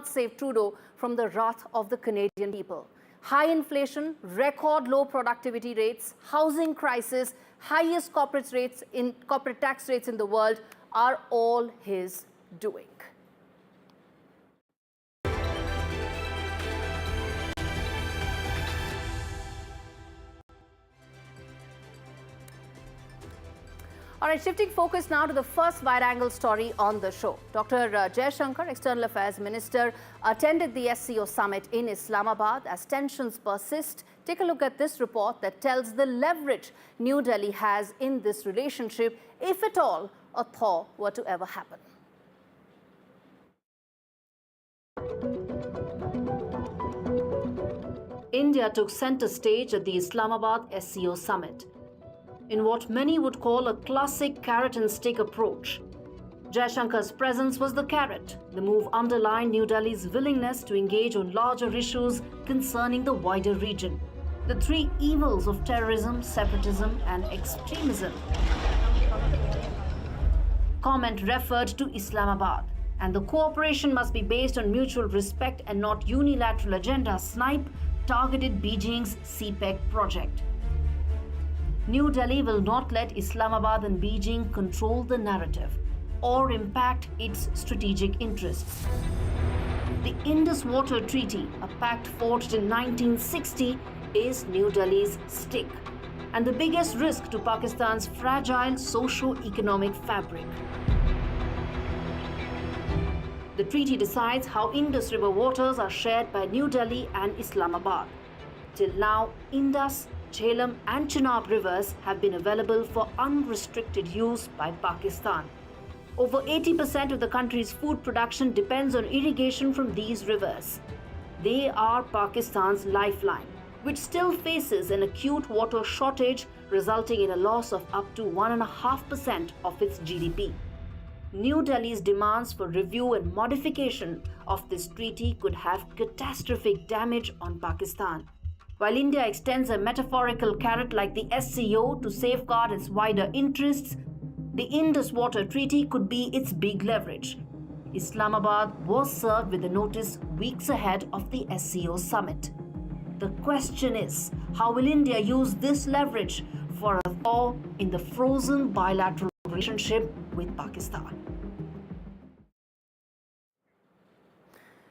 save Trudeau from the wrath of the Canadian people. High inflation, record low productivity rates, housing crisis, highest corporate tax rates in the world are all his doing. All right, shifting focus now to the first wide-angle story on the show. Dr. Jaishankar, External Affairs Minister, attended the SCO Summit in Islamabad as tensions persist. Take a look at this report that tells the leverage New Delhi has in this relationship, if at all a thaw were to ever happen. India took center stage at the Islamabad SCO Summit in what many would call a classic carrot and stick approach. Jaishankar's presence was the carrot. The move underlined New Delhi's willingness to engage on larger issues concerning the wider region. The 3 evils of terrorism, separatism, and extremism. Comment referred to Islamabad, and the cooperation must be based on mutual respect and not unilateral agenda snipe targeted Beijing's CPEC project. New Delhi will not let Islamabad and Beijing control the narrative or impact its strategic interests. The Indus Water Treaty, a pact forged in 1960, is New Delhi's stick and the biggest risk to Pakistan's fragile socio-economic fabric. The treaty decides how Indus River waters are shared by New Delhi and Islamabad. Till now, Indus, Jhelum and Chenab rivers have been available for unrestricted use by Pakistan. Over 80% of the country's food production depends on irrigation from these rivers. They are Pakistan's lifeline, which still faces an acute water shortage, resulting in a loss of up to 1.5% of its GDP. New Delhi's demands for review and modification of this treaty could have catastrophic damage on Pakistan. While India extends a metaphorical carrot like the SCO to safeguard its wider interests, the Indus Water Treaty could be its big leverage. Islamabad was served with a notice weeks ahead of the SCO Summit. The question is, how will India use this leverage for a thaw in the frozen bilateral relationship with Pakistan?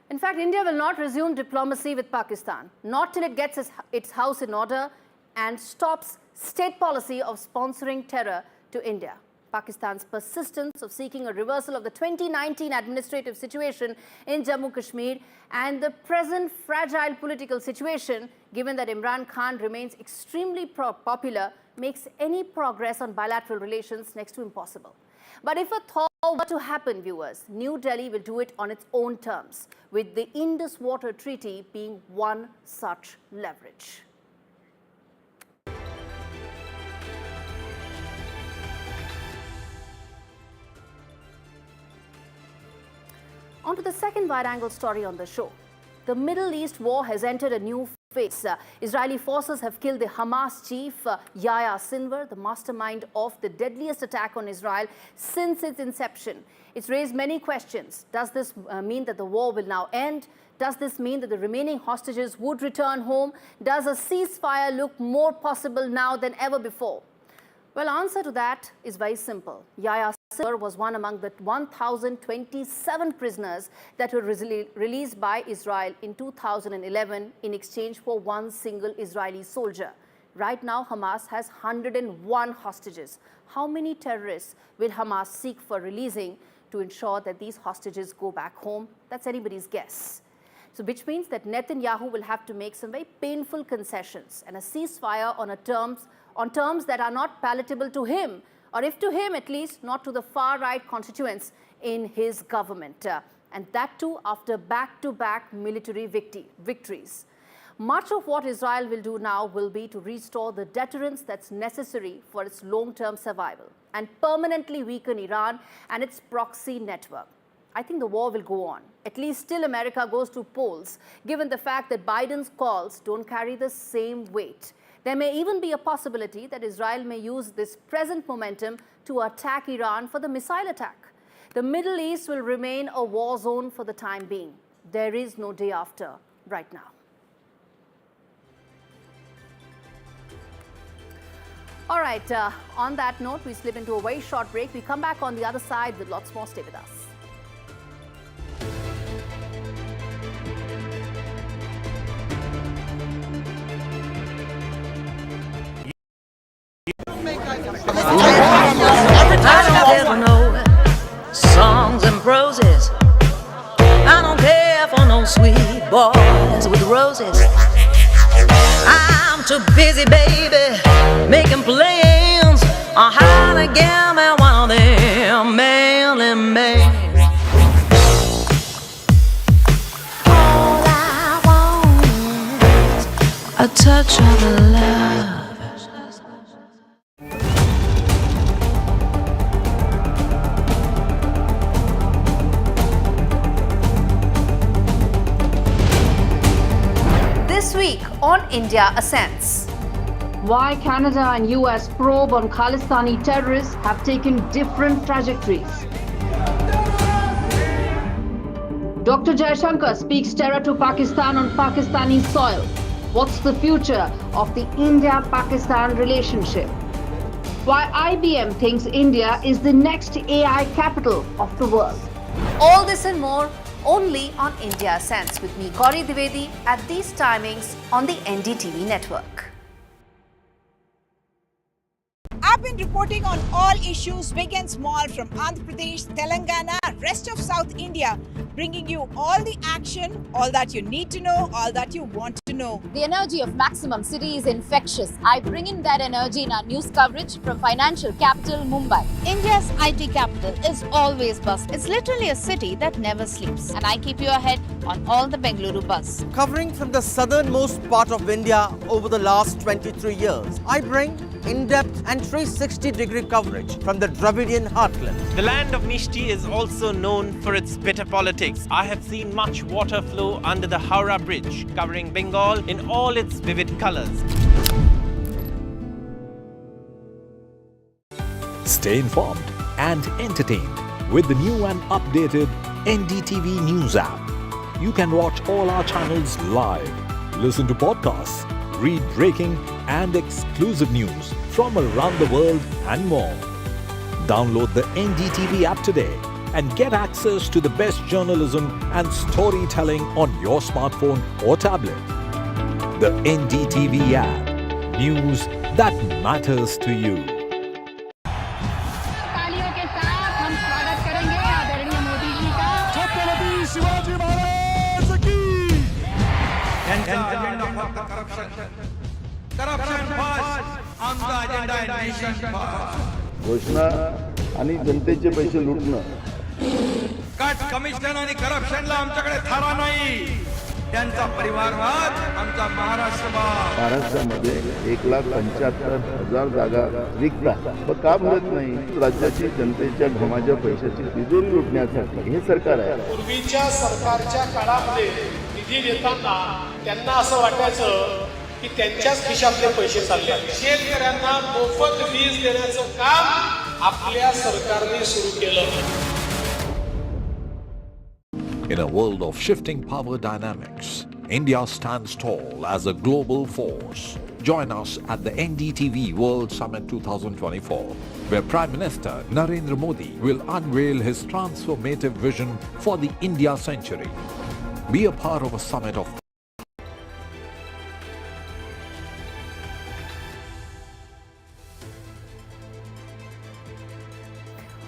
In fact, India will not resume diplomacy with Pakistan, not till it gets its house in order and stops state policy of sponsoring terror to India. Pakistan's persistence of seeking a reversal of the 2019 administrative situation in Jammu Kashmir and the present fragile political situation, given that Imran Khan remains extremely popular, makes any progress on bilateral relations next to impossible. But if a thaw were to happen, viewers, New Delhi will do it on its own terms, with the Indus Water Treaty being one such leverage. On to the second wide-angle story on the show. The Middle East war has entered a new phase. Israeli forces have killed the Hamas chief, Yahya Sinwar, the mastermind of the deadliest attack on Israel since its inception. It's raised many questions. Does this mean that the war will now end? Does this mean that the remaining hostages would return home? Does a ceasefire look more possible now than ever before? Well, answer to that is very simple. Yahya Sinwar was one among the 1,027 prisoners that were released by Israel in 2011 in exchange for one single Israeli soldier. Right now, Hamas has 101 hostages. How many terrorists will Hamas seek for releasing to ensure that these hostages go back home? That's anybody's guess. So, which means that Netanyahu will have to make some very painful concessions and a ceasefire on terms that are not palatable to him, or if to him at least, not to the far-right constituents in his government. And that too after back-to-back military victories. Much of what Israel will do now will be to restore the deterrence that's necessary for its long-term survival and permanently weaken Iran and its proxy network. I think the war will go on. At least till America goes to polls, given the fact that Biden's calls don't carry the same weight. There may even be a possibility that Israel may use this present momentum to attack Iran for the missile attack. The Middle East will remain a war zone for the time being. There is no day after right now. All right, on that note, we slip into a very short break. We come back on the other side with lots more. Stay with us. I don't care for no songs and proses. I don't care for no sweet boys with roses. I'm too busy, baby, making plans on how to get me one of them manly men. All I want is a touch of love. This week on India Ascends. Why Canada and US probe on Khalistani terrorists have taken different trajectories. Dr. Jaishankar speaks terror to Pakistan on Pakistani soil. What's the future of the India-Pakistan relationship? Why IBM thinks India is the next AI capital of the world. All this and more only on India Ascends with me, Gauri Dwivedi, at these timings on the NDTV network. I've been reporting on all issues big and small from Andhra Pradesh, Telangana, rest of South India, bringing you all the action, all that you need to know, all that you want to know. The energy of Maximum City is infectious. I bring in that energy in our news coverage from financial capital Mumbai. India's IT capital is always buzz. It's literally a city that never sleeps. And I keep you ahead on all the Bengaluru buzz. Covering from the southernmost part of India over the last 23 years, I bring in-depth and 360-degree coverage from the Dravidian heartland. The land of Mishti is also known for its bitter politics. I have seen much water flow under the Howrah Bridge, covering Bengal in all its vivid colors. Stay informed and entertained with the new and updated NDTV News app. You can watch all our channels live, listen to podcasts, read breaking and exclusive news from around the world and more. Download the NDTV app today and get access to the best journalism and storytelling on your smartphone or tablet. The NDTV app. News that matters to you. Corruption first आमचा agenda आहे nation first. घोषणा आणि जनतेचे पैसे लुटणं. Cut commission आणि करप्शनला आमच्याकडे थारा नाही. त्यांचा परिवारवाद आमचा महाराष्ट्रवाद. महाराष्ट्रामध्ये 1,75,000 जागा रिक्त आहेत. मग का भरत नाही? राज्याची जनतेच्या घमाच्या पैशाची तिजोरी लुटण्यासाठी हे सरकार आहे. पूर्वीच्या सरकारच्या काळामध्ये निधी देताना त्यांना असं वाटायचं की त्यांच्याच खिशातले पैसे चालले. शेतकऱ्यांना मोफत वीज देण्याचं काम आपल्या सरकारने सुरू केलं. In a world of shifting power dynamics, India stands tall as a global force. Join us at the NDTV World Summit 2024, where Prime Minister Narendra Modi will unveil his transformative vision for the India century. Be a part of a summit of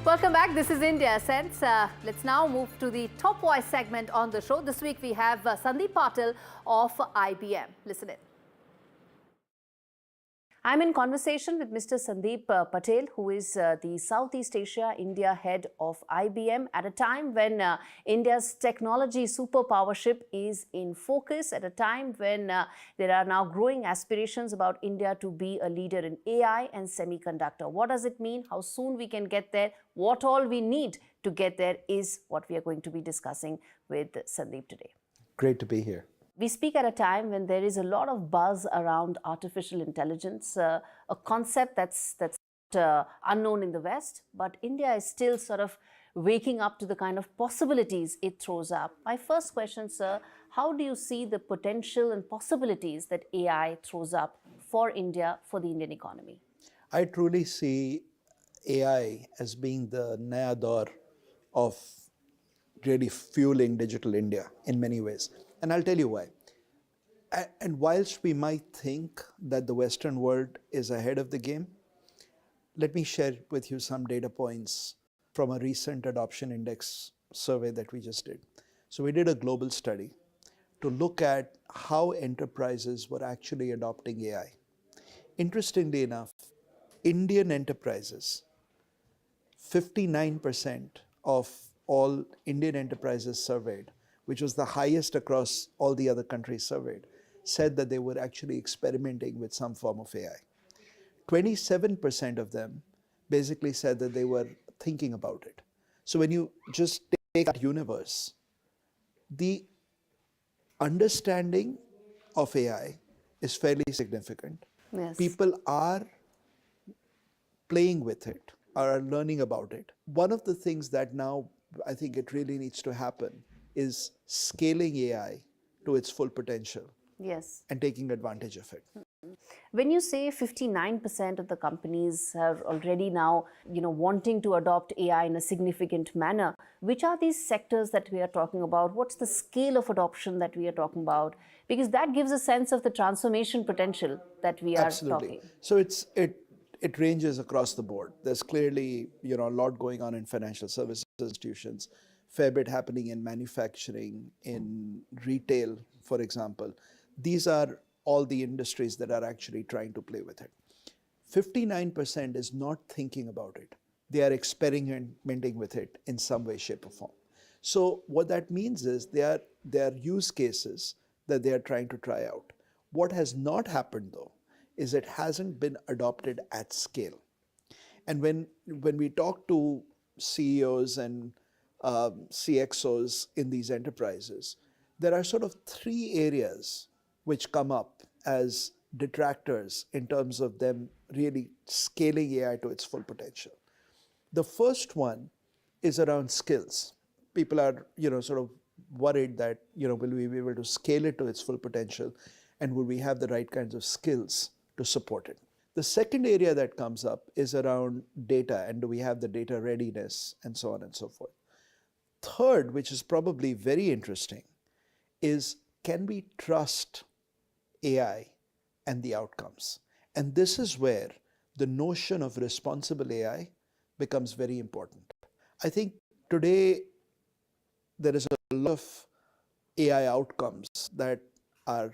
Welcome back. This is India Sense. Let's now move to the top voice segment on the show. This week we have Sandeep Patil of IBM. Listen in. I'm in conversation with Mr. Sandeep Patel, who is the Southeast Asia India head of IBM, at a time when India's technology superpowership is in focus, at a time when there are now growing aspirations about India to be a leader in AI and semiconductor. What does it mean? How soon we can get there? What all we need to get there is what we are going to be discussing with Sandeep today. Great to be here. We speak at a time when there is a lot of buzz around artificial intelligence, a concept that's unknown in the West, but India is still sort of waking up to the kind of possibilities it throws up. My first question, sir, how do you see the potential and possibilities that AI throws up for India, for the Indian economy? I truly see AI as being the naya daur of really fueling digital India in many ways. And I'll tell you why. And whilst we might think that the Western world is ahead of the game, let me share with you some data points from a recent adoption index survey that we just did. So we did a global study to look at how enterprises were actually adopting AI. Interestingly enough, Indian enterprises, 59% of all Indian enterprises surveyed, which was the highest across all the other countries surveyed, said that they were actually experimenting with some form of AI. 27% of them basically said that they were thinking about it. So when you just take that universe, the understanding of AI is fairly significant. Yes. People are playing with it, are learning about it. One of the things that now I think it really needs to happen is scaling AI to its full potential. Yes. And taking advantage of it. When you say 59% of the companies are already now, wanting to adopt AI in a significant manner, which are these sectors that we are talking about? What's the scale of adoption that we are talking about? Because that gives a sense of the transformation potential that we are Absolutely. talking. So it ranges across the board. There's clearly, a lot going on in financial services institutions, fair bit happening in manufacturing, in retail, for example. These are all the industries that are actually trying to play with it. 59% is not thinking about it. They are experimenting with it in some way, shape, or form. So what that means is there are use cases that they are trying to try out. What has not happened though is it hasn't been adopted at scale. And when we talk to CEOs and CXOs in these enterprises, there are sort of three areas which come up as detractors in terms of them really scaling AI to its full potential. The first one is around skills. People are, sort of worried that, will we be able to scale it to its full potential, and will we have the right kinds of skills to support it? The second area that comes up is around data, and do we have the data readiness, and so on and so forth. Third, which is probably very interesting, is can we trust AI and the outcomes? And this is where the notion of responsible AI becomes very important. I think today there is a lot of AI outcomes that are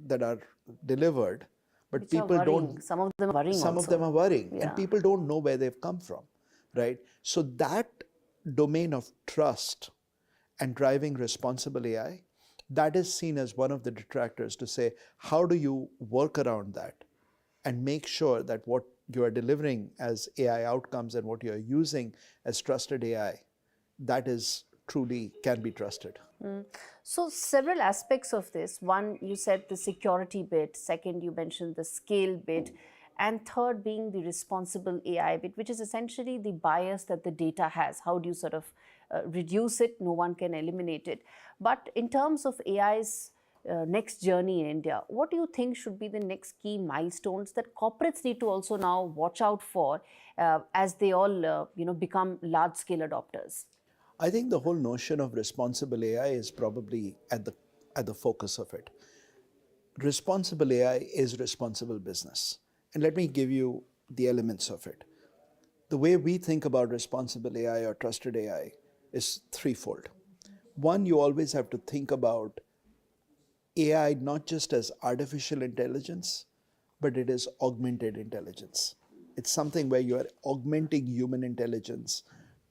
that are delivered, but Which are people worrying. don't. Some of them are worrying Some of also. them are worrying, Yeah. and people don't know where they've come from, right? So that domain of trust and driving responsible AI, that is seen as one of the detractors to say, how do you work around that and make sure that what you are delivering as AI outcomes and what you are using as trusted AI, that is truly can be trusted. So several aspects of this. One, you said the security bit. Second, you mentioned the scale bit. And third being the responsible AI bit, which is essentially the bias that the data has. How do you sort of reduce it? No one can eliminate it. But in terms of AI's next journey in India, what do you think should be the next key milestones that corporates need to also now watch out for as they all become large-scale adopters? I think the whole notion of responsible AI is probably at the focus of it. Responsible AI is responsible business. And let me give you the elements of it. The way we think about responsible AI or trusted AI is threefold. One, you always have to think about AI not just as artificial intelligence, but it is augmented intelligence. It's something where you are augmenting human intelligence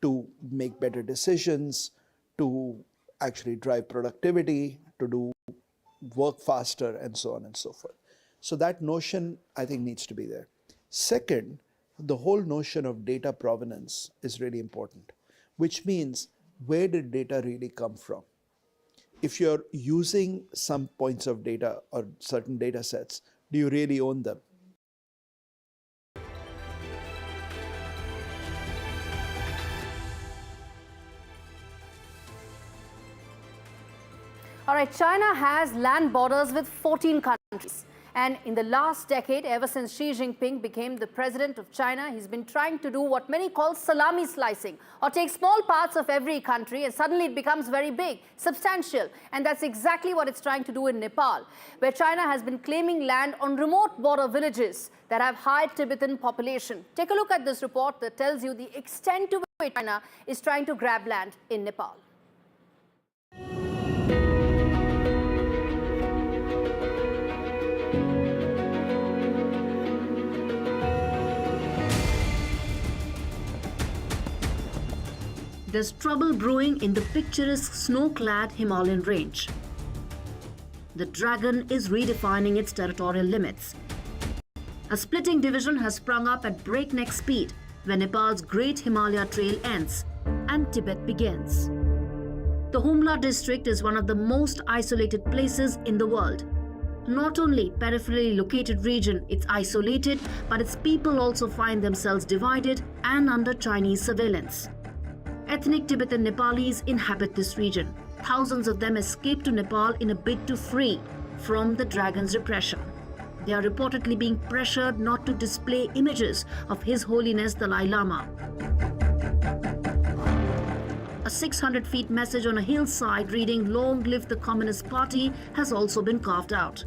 to make better decisions, to actually drive productivity, to do work faster, and so on and so forth. So that notion, I think, needs to be there. Second, the whole notion of data provenance is really important, which means where did data really come from? If you're using some points of data or certain data sets, do you really own them? All right, China has land borders with 14 countries. And in the last decade, ever since Xi Jinping became the president of China, he's been trying to do what many call salami slicing, or take small parts of every country and suddenly it becomes very big, substantial. And that's exactly what it's trying to do in Nepal, where China has been claiming land on remote border villages that have high Tibetan population. Take a look at this report that tells you the extent to which China is trying to grab land in Nepal. There's trouble brewing in the picturesque snow-clad Himalayan range. The dragon is redefining its territorial limits. A splitting division has sprung up at breakneck speed when Nepal's Great Himalaya Trail ends and Tibet begins. The Humla district is one of the most isolated places in the world. Not only peripherally located region, it's isolated, but its people also find themselves divided and under Chinese surveillance. Ethnic Tibetan Nepalis inhabit this region. Thousands of them escaped to Nepal in a bid to free from the dragon's repression. They are reportedly being pressured not to display images of His Holiness Dalai Lama. A 600-feet message on a hillside reading "Long live the Communist Party" has also been carved out.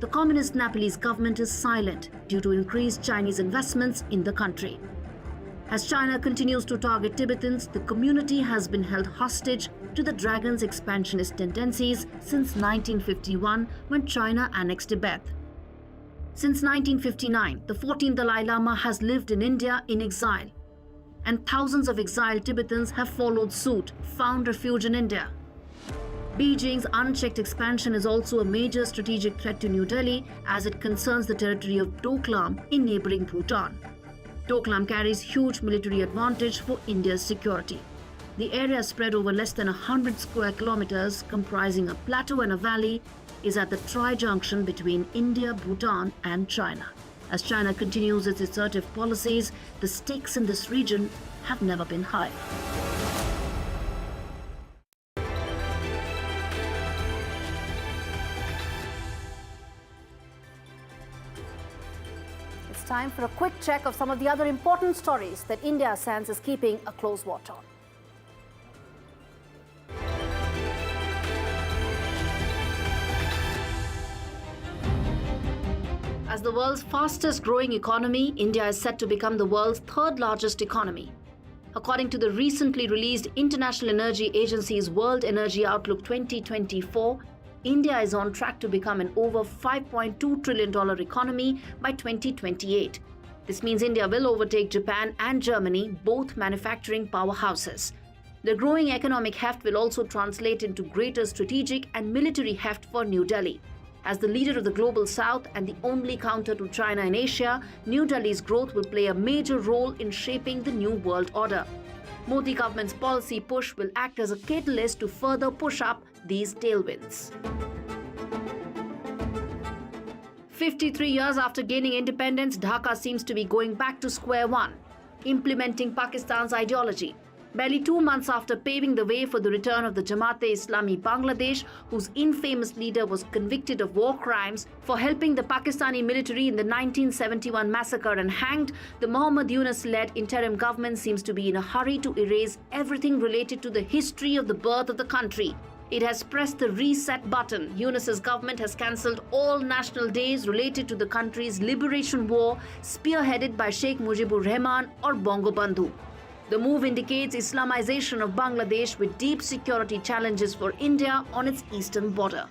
The Communist Nepalese government is silent due to increased Chinese investments in the country. As China continues to target Tibetans, the community has been held hostage to the dragon's expansionist tendencies since 1951, when China annexed Tibet. Since 1959, the 14th Dalai Lama has lived in India in exile, and thousands of exiled Tibetans have followed suit, found refuge in India. Beijing's unchecked expansion is also a major strategic threat to New Delhi, as it concerns the territory of Doklam in neighboring Bhutan. Doklam carries huge military advantage for India's security. The area, spread over less than 100 square kilometers, comprising a plateau and a valley, is at the tri-junction between India, Bhutan and China. As China continues its assertive policies, the stakes in this region have never been higher. Time for a quick check of some of the other important stories that India Sans is keeping a close watch on. As the world's fastest growing economy, India is set to become the world's third largest economy. According to the recently released International Energy Agency's World Energy Outlook 2024, India is on track to become an over $5.2 trillion economy by 2028. This means India will overtake Japan and Germany, both manufacturing powerhouses. The growing economic heft will also translate into greater strategic and military heft for New Delhi. As the leader of the global south and the only counter to China in Asia, New Delhi's growth will play a major role in shaping the new world order. Modi government's policy push will act as a catalyst to further push up these tailwinds. 53 years after gaining independence, Dhaka seems to be going back to square one, implementing Pakistan's ideology. Barely 2 months after paving the way for the return of the Jamaat-e-Islami Bangladesh, whose infamous leader was convicted of war crimes for helping the Pakistani military in the 1971 massacre and hanged, the Mohammad Yunus-led interim government seems to be in a hurry to erase everything related to the history of the birth of the country. It has pressed the reset button. Yunus's government has cancelled all national days related to the country's liberation war, spearheaded by Sheikh Mujibur Rahman or Bongo Bandhu. The move indicates Islamization of Bangladesh with deep security challenges for India on its eastern border.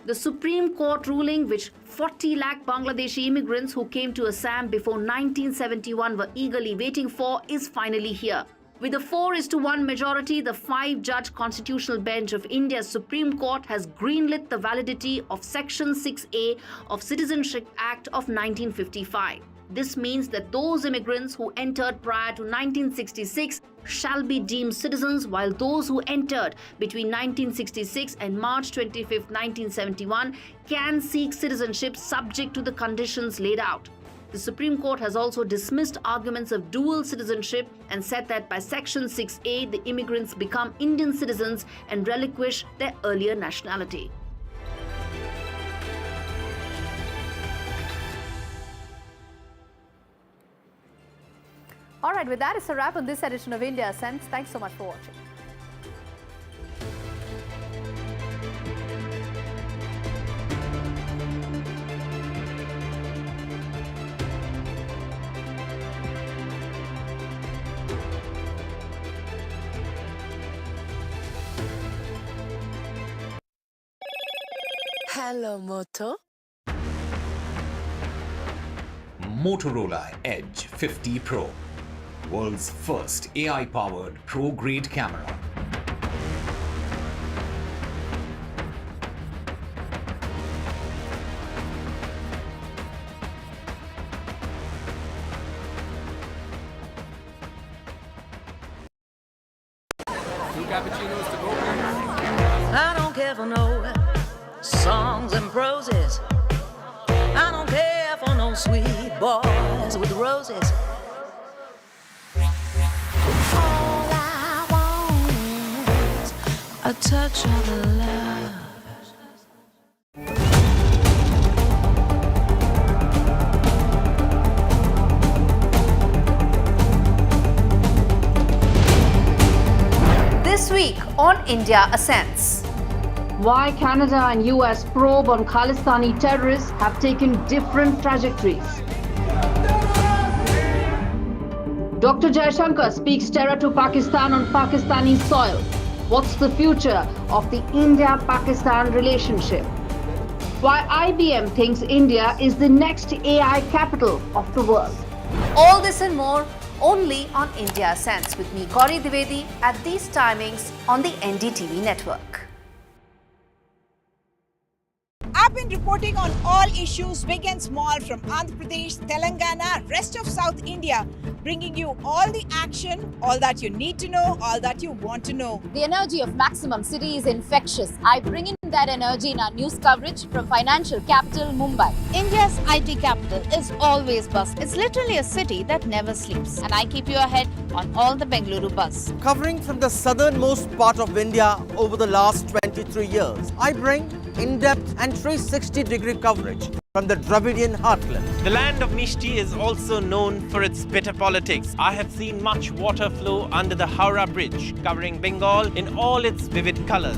The Supreme Court ruling, which 40 lakh Bangladeshi immigrants who came to Assam before 1971 were eagerly waiting for, is finally here. With a 4:1 majority, the 5-judge Constitutional Bench of India's Supreme Court has greenlit the validity of Section 6A of Citizenship Act of 1955. This means that those immigrants who entered prior to 1966 shall be deemed citizens, while those who entered between 1966 and March 25, 1971 can seek citizenship subject to the conditions laid out. The Supreme Court has also dismissed arguments of dual citizenship and said that by Section 6A, the immigrants become Indian citizens and relinquish their earlier nationality. All right, with that, it's a wrap on this edition of India Sense. Thanks so much for watching. Hello, Moto. Motorola Edge 50 Pro, world's first AI-powered pro-grade camera. Two cappuccinos to go. I don't care for no songs and proses. I don't care for no sweet boys with roses. All I want is a touch of love. This week on India Ascends. Why Canada and US probe on Khalistani terrorists have taken different trajectories. Dr. Jaishankar speaks terror to Pakistan on Pakistani soil. What's the future of the India-Pakistan relationship? Why IBM thinks India is the next AI capital of the world. All this and more only on India Sense with me, Gauri Dwivedi, at these timings on the NDTV network. I've been reporting on all issues big and small from Andhra Pradesh, Telangana, rest of South India, bringing you all the action, all that you need to know, all that you want to know. The energy of Maximum City is infectious. I bring in that energy in our news coverage from financial capital Mumbai. India's IT capital is always buzz. It's literally a city that never sleeps. And I keep you ahead on all the Bengaluru buzz. Covering from the southernmost part of India over the last 23 years, I bring in-depth and 360-degree coverage from the Dravidian heartland. The land of Mishti is also known for its bitter politics. I have seen much water flow under the Howrah Bridge, covering Bengal in all its vivid colors.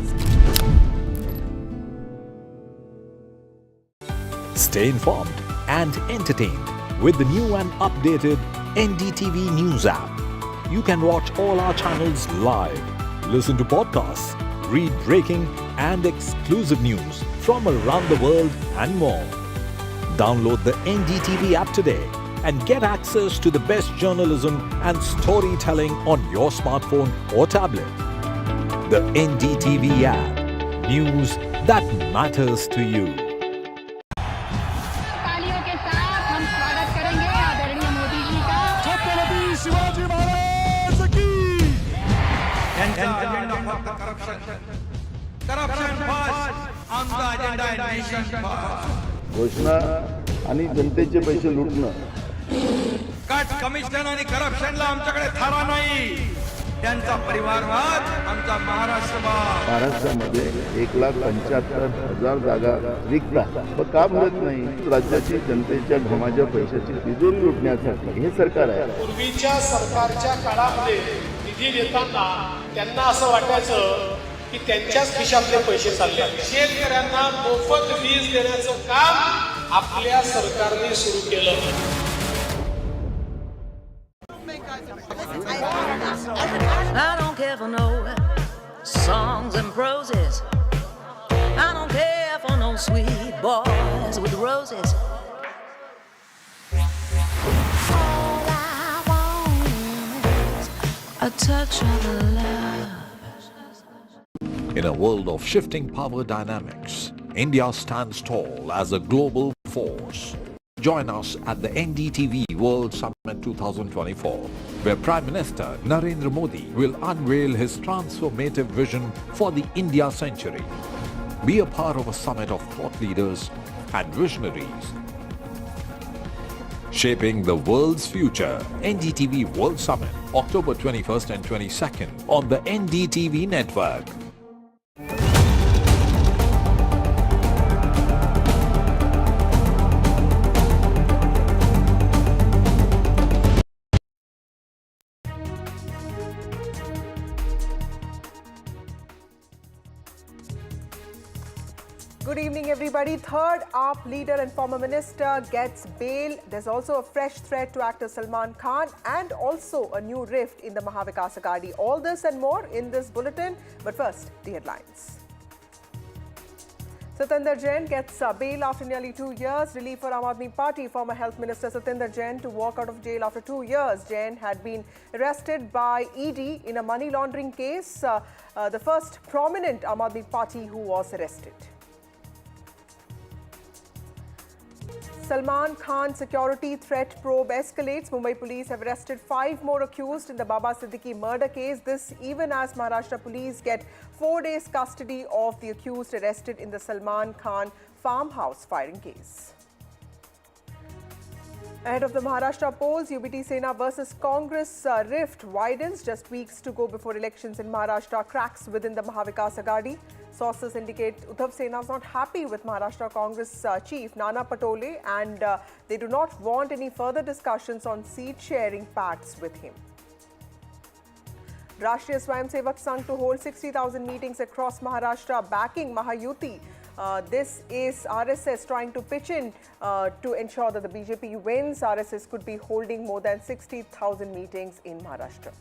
Stay informed and entertained with the new and updated NDTV News app. You can watch all our channels live, listen to podcasts, read breaking and exclusive news from around the world and more. Download the NDTV app today and get access to the best journalism and storytelling on your smartphone or tablet. The NDTV app. News that matters to you. तालियों के साथ हम स्वागत करेंगे आदरणीय मोदी जी का। छत्रपति शिवाजी महाराज की। Corruption first, on the agenda and nation first. घोषणा आणि जनतेचे पैसे लुटणं. कट कमिशन आणि करप्शनला आमच्याकडे थारा नाही. त्यांचा परिवारवाद आमचा महाराष्ट्रवाद. महाराष्ट्रामध्ये 1,75,000 जागा रिक्त आहेत. पण का भरत नाही? राज्याची जनतेच्या घमाच्या पैशाची तिजोरी लुटण्यासाठी हे सरकार आहे. पूर्वीच्या सरकारच्या काळामध्ये निधी देताना त्यांना असं वाटायचं की त्यांच्याच खिशातले पैसे चालले. शेतकऱ्यांना मोफत वीज देण्याचं काम आपल्या सरकारने सुरू केलं. I don't care for no songs and proses. I don't care for no sweet boys with roses. All I want is a touch of love. In a world of shifting power dynamics, India stands tall as a global force. Join us at the NDTV World Summit 2024, where Prime Minister Narendra Modi will unveil his transformative vision for the India century. Be a part of a summit of thought leaders and visionaries, shaping the world's future. NDTV World Summit, October 21st and 22nd on the NDTV network. Good evening, everybody. Third AAP leader and former minister gets bail. There's also a fresh threat to actor Salman Khan and also a new rift in the Mahavikas Aghadi. All this and more in this bulletin. But first, the headlines. Satinder Jain gets bail after nearly 2 years. Relief for Aam Aadmi Party. Former Health Minister Satinder Jain to walk out of jail after 2 years. Jain had been arrested by ED in a money laundering case. The first prominent Aam Aadmi Party who was arrested. Salman Khan security threat probe escalates. Mumbai police have arrested 5 more accused in the Baba Siddiqui murder case. This even as Maharashtra police get 4 days custody of the accused arrested in the Salman Khan farmhouse firing case. Ahead of the Maharashtra polls, UBT Sena versus Congress rift widens. Just weeks to go before elections in Maharashtra. Cracks within the Mahavikas Aghadi. Sources indicate Uddhav Sena is not happy with Maharashtra Congress chief Nana Patole and they do not want any further discussions on seat-sharing pacts with him. Rashtriya Swayamsevak Sangh to hold 60,000 meetings across Maharashtra backing Mahayuti. This is RSS trying to pitch in to ensure that the BJP wins. RSS could be holding more than 60,000 meetings in Maharashtra.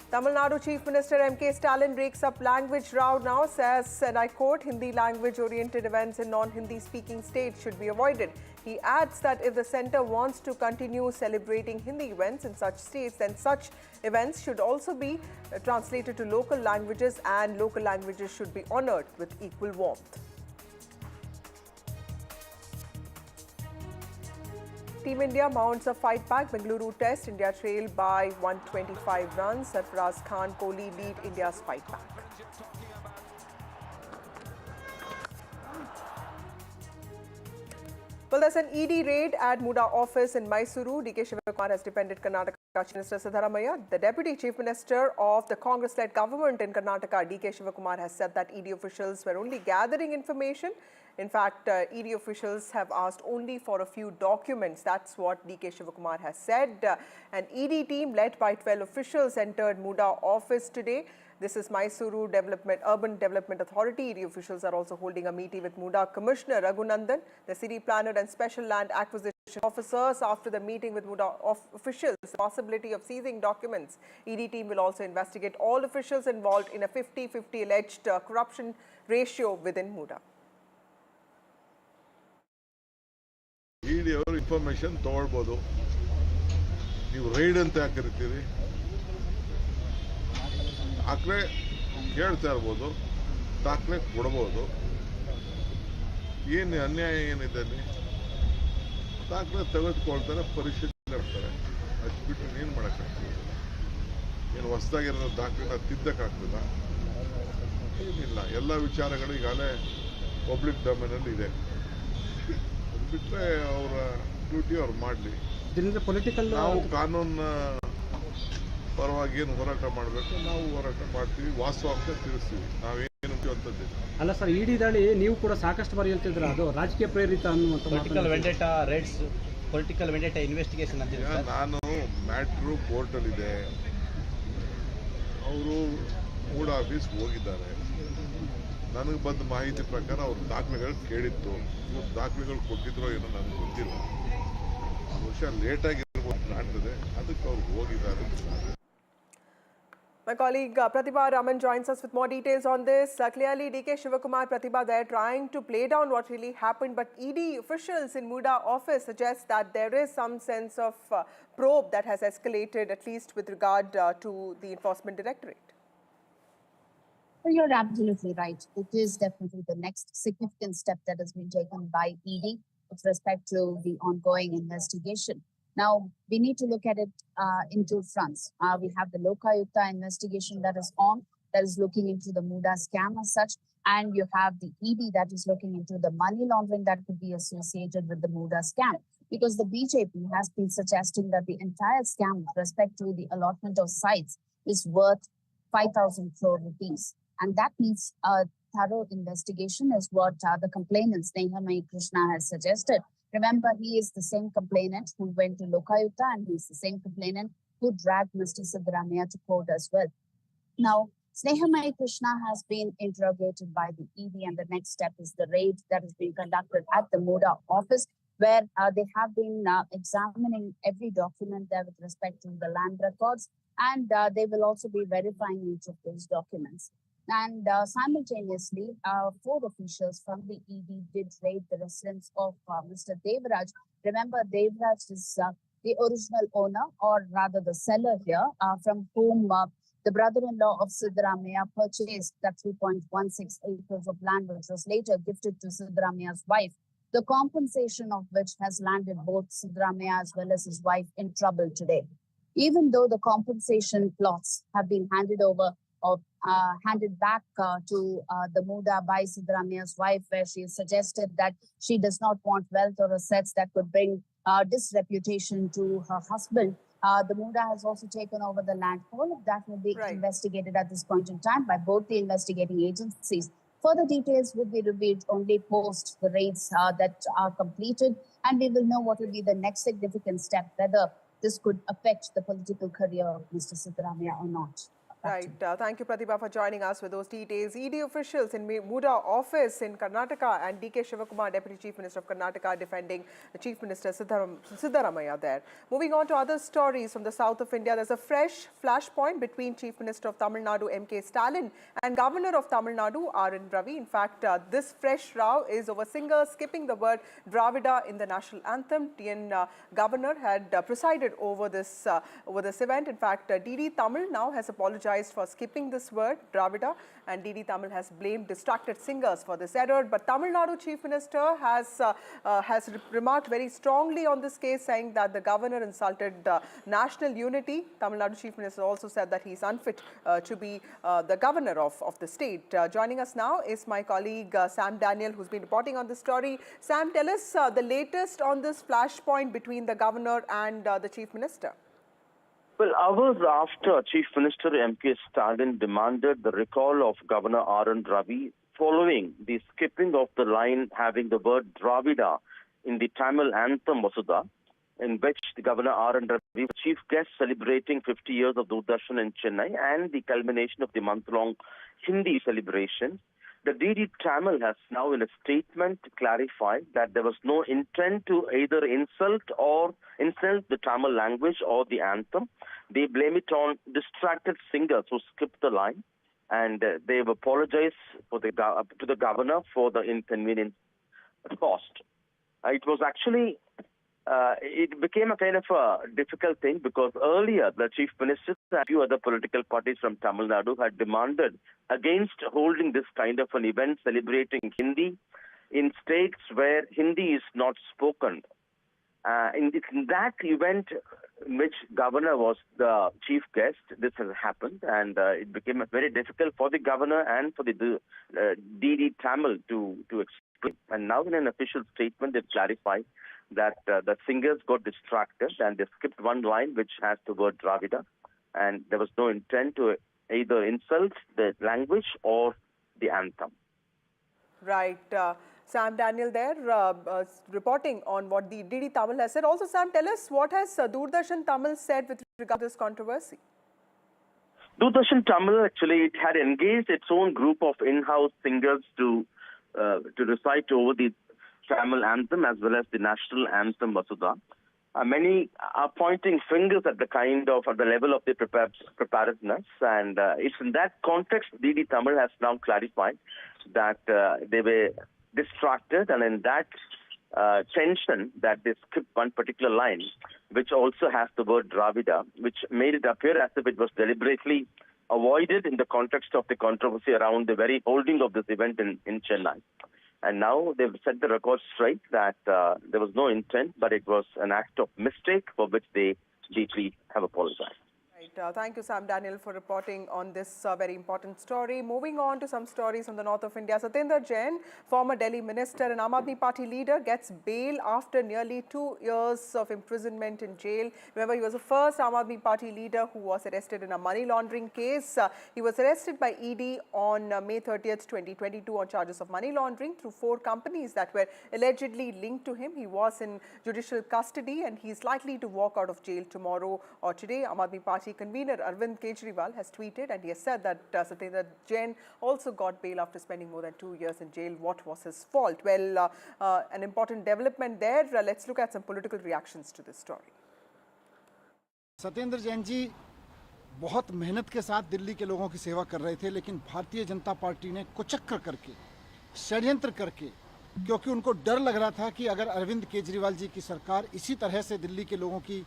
Tamil Nadu Chief Minister M.K. Stalin breaks up language row now, says, and I quote, Hindi language-oriented events in non-Hindi speaking states should be avoided. He adds that if the centre wants to continue celebrating Hindi events in such states, then such events should also be translated to local languages and local languages should be honoured with equal warmth. Team India mounts a fight-back Bengaluru test. India trailed by 125 runs. Sarfaraz Khan, Kohli lead India's fight-back. Well, there's an ED raid at Muda office in Mysuru. D.K. Shivakumar has defended Karnataka Chief Minister Siddaramaiah. The Deputy Chief Minister of the Congress-led government in Karnataka, D.K. Shivakumar, has said that ED officials were only gathering information. In fact, ED officials have asked only for a few documents. That's what D.K. Shivakumar has said. An ED team led by 12 officials entered Muda office today. This is Mysuru Urban Development Authority. ED officials are also holding a meeting with Muda Commissioner Raghunandan, the city planner and special land acquisition investigation officers after the meeting with MUDA officials. The possibility of seizing documents. ED team will also investigate all officials involved in a 50-50 alleged corruption ratio within MUDA. ED ಅವರು information ತಗೊಳ್ಬೋದು. ನೀವು ride ಅಂತ ಯಾಕೆ ಕರಿತೀರಿ? ದಾಖಲೆ ಕೇಳ್ತಾ ಇರ್ಬೋದು, ದಾಖಲೆ ಕೊಡ್ಬೋದು. ಏನು ಅನ್ಯಾಯ ಏನಿದೆ ಅಲ್ಲಿ? ದಾಖಲೆ ತೆಗೆದುಕೊಳ್ತಾರೆ, ಪರಿಶೀಲನೆ ಮಾಡ್ತಾರೆ. ಅದು ಬಿಟ್ಟು ಏನು ಮಾಡೋಕ್ಕಾಗ್ತದೆ? ಏನು ಹೊಸದಾಗಿರೋ ದಾಖಲೆನ ತಿದ್ದಕ್ಕಾಗ್ತದ? ಏನಿಲ್ಲ. ಎಲ್ಲ ವಿಚಾರಗಳು ಈಗಾಗಲೇ ಪಬ್ಲಿಕ್ ಡೊಮೇನಲ್ಲಿ ಇದೆ. ಅದು ಬಿಟ್ಟರೆ ಅವರ ಡ್ಯೂಟಿ ಅವ್ರು ಮಾಡಲಿ. ಪೊಲಿಟಿಕಲ್ ನಾವು ಕಾನೂನು ಪರವಾಗಿ ಏನು ಹೋರಾಟ ಮಾಡಬೇಕು ನಾವು ಹೋರಾಟ ಮಾಡ್ತೀವಿ, ವಾಸ್ತವಾಂಶ ತಿಳಿಸ್ತೀವಿ. ನಾವೇನು ಅಂತದ್ದಿಲ್ಲ. ಅಲ್ಲ ಸರ್, ಇಡಿ ದಾಳಿ ನೀವು ಕೂಡ ಸಾಕಷ್ಟು ಬಾರಿ ಹೇಳ್ತಿದ್ರ, ಅದು ರಾಜಕೀಯ ಪ್ರೇರಿತ ಅನ್ನುವಂಥ political vendetta raids, political vendetta investigation ಅಂತ. ನಾನು ಮ್ಯಾಟ್ರು ಕೋರ್ಟಲ್ಲಿದೆ, ಅವರು ಮೂಡ್ ಆಫೀಸ್ ಹೋಗಿದ್ದಾರೆ. ನನಗೆ ಬಂದ ಮಾಹಿತಿ ಪ್ರಕಾರ ಅವ್ರ ದಾಖಲೆಗಳು ಕೇಳಿತ್ತು. ಇವ್ರು ದಾಖಲೆಗಳು ಕೊಟ್ಟಿದ್ರೋ ಏನೋ ನನಗೆ ಗೊತ್ತಿಲ್ಲ. ಬಹುಶಃ ಲೇಟಾಗಿರ್ಬೋದು ಕಾಣ್ತದೆ, ಅದಕ್ಕೆ ಅವ್ರು ಹೋಗಿದ್ದಾರೆ. My colleague Pratibha Raman joins us with more details on this. Clearly, DK Shivakumar, Pratibha, they're trying to play down what really happened, but ED officials in MUDA office suggest that there is some sense of probe that has escalated, at least with regard to the Enforcement Directorate. Well, you're absolutely right. It is definitely the next significant step that has been taken by ED with respect to the ongoing investigation. Now, we need to look at it in two fronts. We have the Lokayukta investigation that is on, that is looking into the MUDA scam as such, and you have the ED that is looking into the money laundering that could be associated with the MUDA scam. Because the BJP has been suggesting that the entire scam with respect to the allotment of sites is worth 5,000 crore rupees. And that needs a thorough investigation is what the complainant, Sneha Krishna, has suggested. Remember, he is the same complainant who went to Lokayukta, and he's the same complainant who dragged Mr. Siddaramaiah to court as well. Now, Sneha Krishna has been interrogated by the ED, and the next step is the raid that is being conducted at the MUDA office, where they have been examining every document there with respect to the land records, and they will also be verifying each of those documents. And simultaneously, 4 officials from the ED did raid the residence of Mr. Devraj. Remember, Devraj is the original owner, or rather the seller here, from whom the brother-in-law of Siddaramaiah purchased that 3.16 acres of land, which was later gifted to Siddaramaiah's wife, the compensation of which has landed both Siddaramaiah as well as his wife in trouble today. Even though the compensation plots have been handed over or handed back to the MUDA by Siddaramaiah's wife, where she has suggested that she does not want wealth or assets that could bring disreputation to her husband. The MUDA has also taken over the land. All of that will be investigated at this point in time by both the investigating agencies. Further details will be revealed only post the raids that are completed, and we will know what will be the next significant step, whether this could affect the political career of Mr. Siddaramaiah or not. Right. Thank you, Pratibha, for joining us with those details. ED officials in MUDA office in Karnataka, and DK Shivakumar, Deputy Chief Minister of Karnataka, defending the Chief Minister Siddaramaiah there. Moving on to other stories from the south of India, there's a fresh flashpoint between Chief Minister of Tamil Nadu, M.K. Stalin, and Governor of Tamil Nadu, R.N. Ravi. In fact, this fresh row is over singers skipping the word Dravida in the national anthem. TN Governor had presided over this event. In fact, DD Tamil now has apologized for skipping this word, Dravida, and DD Tamil has blamed distracted singers for this error. But Tamil Nadu Chief Minister has remarked very strongly on this case, saying that the governor insulted national unity. Tamil Nadu Chief Minister also said that he is unfit to be the governor of the state. Joining us now is my colleague Sam Daniel, who's been reporting on this story. Sam, tell us the latest on this flashpoint between the governor and the Chief Minister. Well, hours after Chief Minister M.K. Stalin demanded the recall of Governor R.N. Ravi following the skipping of the line having the word Dravida in the Tamil anthem Vasudha, in which the Governor R.N. Ravi was chief guest celebrating 50 years of Doordarshan in Chennai and the culmination of the month-long Hindi celebration. The DD Tamil has now in a statement clarified that there was no intent to either insult the Tamil language or the anthem. They blame it on distracted singers who skipped the line, and they've apologized to the governor for the inconvenience caused. It was actually it became a kind of a difficult thing because earlier the chief minister and a few other political parties from Tamil Nadu had demanded against holding this kind of an event celebrating Hindi in states where Hindi is not spoken. In that event, in which governor was the chief guest, this has happened, and it became very difficult for the governor and for the DD Tamil to explain. And now in an official statement, they've clarified that the singers got distracted and they skipped one line which has the word Dravida, and there was no intent to either insult the language or the anthem. Right. Sam Daniel there reporting on what the DD Tamil has said. Also, Sam, tell us what has Doordarshan Tamil said with regard to this controversy? Doordarshan Tamil actually it had engaged its own group of in-house singers to recite over the Tamil anthem as well as the national anthem Vasudha. Many are pointing fingers at the level of the preparedness, and it's in that context DD Tamil has now clarified that they were distracted, and in that tension that they skipped one particular line, which also has the word Dravida, which made it appear as if it was deliberately avoided in the context of the controversy around the very holding of this event in Chennai. And now they've set the record straight that there was no intent, but it was an act of mistake for which they deeply have apologized. Right. Thank you, Sam Daniel, for reporting on this very important story. Moving on to some stories from the north of India. Satyendra Jain, former Delhi minister and Aam Aadmi Party leader, gets bail after nearly 2 years of imprisonment in jail. Remember, he was the first Aam Aadmi Party leader who was arrested in a money laundering case. He was arrested by ED on May 30th, 2022 on charges of money laundering through 4 companies that were allegedly linked to him. He was in judicial custody and he's likely to walk out of jail tomorrow or today. Aam Aadmi Party convener Arvind Kejriwal has tweeted and he has said that Satyendra Jain also got bail after spending more than 2 years in jail. What was his fault? Well, an important development there. Let's look at some political reactions to this story. Satyendra Jain ji बहुत मेहनत के साथ दिल्ली के लोगों की सेवा कर रहे थे, लेकिन भारतीय जनता पार्टी ने कुचक्कर करके, षड्यंत्र करके, क्योंकि उनको डर लग रहा था कि अगर अरविंद केजरीवाल जी की सरकार इसी तरह से दिल्ली के लोगों की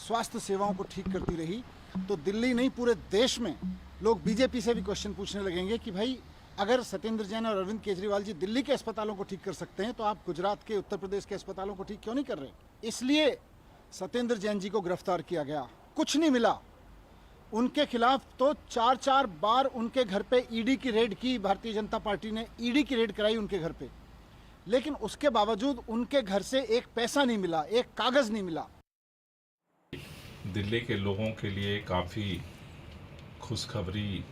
स्वास्थ्य सेवाओं को ठीक करती रही तो दिल्ली नहीं पूरे देश में लोग बीजेपी से भी क्वेश्चन पूछने लगेंगे कि भाई अगर सत्येंद्र जैन और अरविंद केजरीवाल जी दिल्ली के अस्पतालों को ठीक कर सकते हैं तो आप गुजरात के, उत्तर प्रदेश के अस्पतालों को ठीक क्यों नहीं कर रहे? इसलिए सत्येंद्र जैन जी को गिरफ्तार किया गया। कुछ नहीं मिला उनके खिलाफ, तो 4-4 बार उनके घर पे ईडी की रेड की, भारतीय जनता पार्टी ने ईडी की रेड कराई उनके घर पे, लेकिन उसके बावजूद उनके घर से एक पैसा नहीं मिला, एक कागज नहीं मिला। दिल्ली के लोगों के लिए काफ़ी खुशखबरी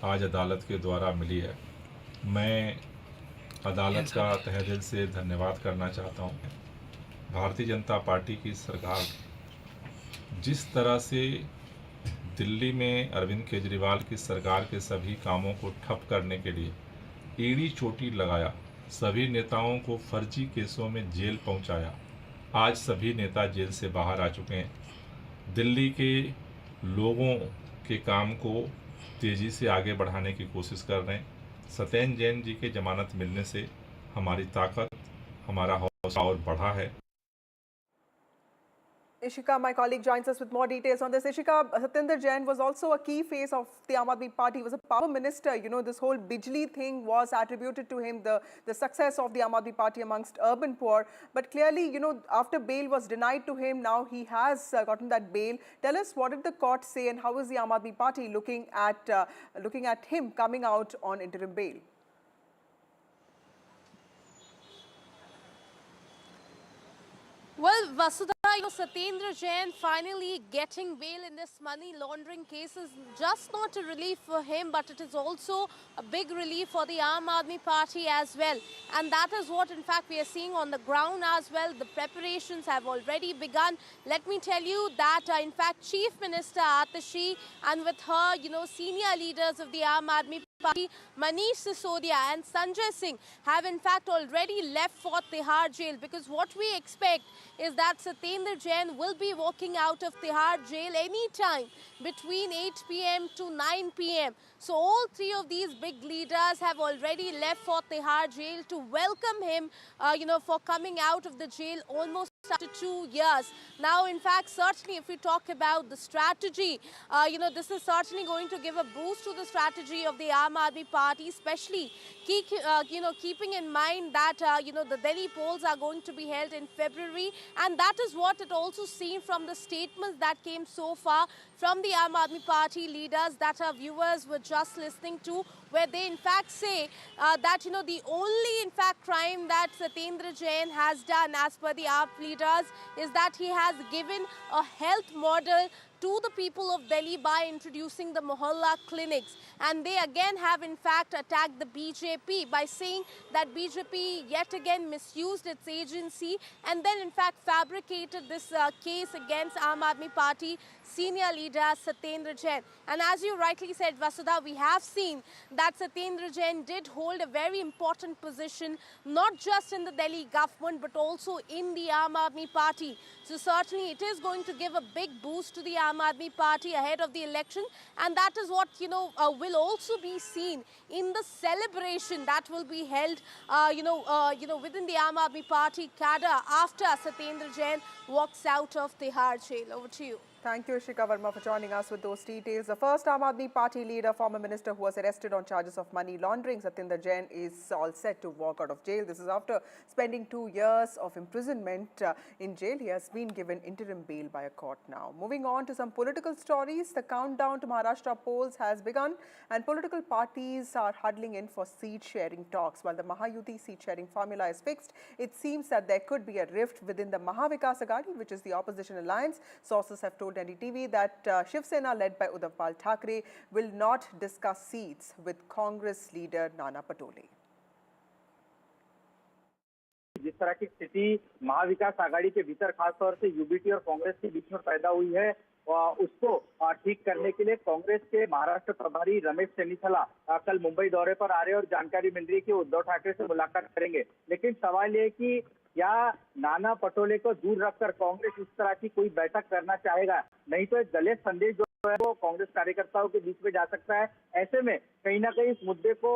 आज अदालत के द्वारा मिली है। मैं अदालत का तहे दिल से धन्यवाद करना चाहता हूँ। भारतीय जनता पार्टी की सरकार जिस तरह से दिल्ली में अरविंद केजरीवाल की सरकार के सभी कामों को ठप करने के लिए ईडी चोटी लगाया, सभी नेताओं को फर्जी केसों में जेल पहुँचाया, आज सभी नेता जेल से बाहर आ चुके हैं। दिल्ली के लोगों के काम को तेज़ी से आगे बढ़ाने की कोशिश कर रहे हैं। सत्येंद्र जैन जी के जमानत मिलने से हमारी ताकत, हमारा हौसला और बढ़ा है। Ishika, my colleague, joins us with more details on this. Ishika, Satyendra Jain was also a key face of the Aam Aadmi Party. He was a power minister. You know, this whole Bijli thing was attributed to him, the success of the Aam Aadmi Party amongst urban poor. But clearly, you know, after bail was denied to him, now he has gotten that bail. Tell us, what did the court say and how is the Aam Aadmi Party looking at him coming out on interim bail? Well, Vasudha, you know, Satyendra Jain finally getting bail in this money laundering case is just not a relief for him, but it is also a big relief for the Aam Aadmi Party as well. And that is what, in fact, we are seeing on the ground as well. The preparations have already begun. Let me tell you that, in fact, Chief Minister Atashi and with her, you know, senior leaders of the Aam Aadmi Party, Manish Sisodia and Sanjay Singh have in fact already left for Tihar jail, because what we expect is that Satyendra Jain will be walking out of Tihar jail anytime between 8 p.m. to 9 p.m. So all three of these big leaders have already left for Tihar jail to welcome him, for coming out of the jail almost after 2 years. Now, in fact, certainly if we talk about the strategy, this is certainly going to give a boost to the strategy of the Aam Aadmi Party, especially keeping in mind that, the Delhi polls are going to be held in February. And that is what it also seemed from the statements that came so far from the Aam Aadmi Party leaders that our viewers were just listening to, where they in fact say that, the only in fact crime that Satyendra Jain has done as per the AAP leaders is that he has given a health model to the people of Delhi by introducing the Mohalla clinics. And they again have in fact attacked the BJP by saying that BJP yet again misused its agency and then in fact fabricated this case against Aam Aadmi Party senior leader Satyendra Jain. And as you rightly said, Vasudha, we have seen that Satyendra Jain did hold a very important position, not just in the Delhi government, but also in the Aam Aadmi Party. So certainly it is going to give a big boost to the Aam Aadmi Party ahead of the election. And that is what, will also be seen in the celebration that will be held, within the Aam Aadmi Party cadre after Satyendra Jain walks out of Tihar jail. Over to you. Thank you, Ishika Verma, for joining us with those details. The first Aam Aadmi Party leader, former minister who was arrested on charges of money laundering, Satyendra Jain, is all set to walk out of jail. This is after spending 2 years of imprisonment in jail. He has been given interim bail by a court now. Moving on to some political stories, the countdown to Maharashtra polls has begun and political parties are huddling in for seat-sharing talks. While the Mahayuti seat-sharing formula is fixed, it seems that there could be a rift within the Mahavikas Aghadi, which is the opposition alliance. Sources have told NDTV that Shiv Sena led by Uddhav Pal Thackeray will not discuss seats with Congress leader Nana Patole. जिस तरह की स्थिति महाविकास आघाड़ी के भीतर खासतौर से UBT और कांग्रेस के बीच में पैदा हुई है, उसको ठीक करने के लिए कांग्रेस के महाराष्ट्र प्रभारी रमेश चन्नीथला कल मुंबई दौरे पर आ रहे हैं और जानकारी मिल रही है कि उद्धव ठाकरे से मुलाकात करेंगे। लेकिन सवाल ये कि क्या नाना पटोले को दूर रखकर कांग्रेस इस तरह की कोई बैठक करना चाहेगा? नहीं तो एक गलत संदेश जो है वो कांग्रेस कार्यकर्ताओं के बीच में जा सकता है। ऐसे में कहीं ना कहीं इस मुद्दे को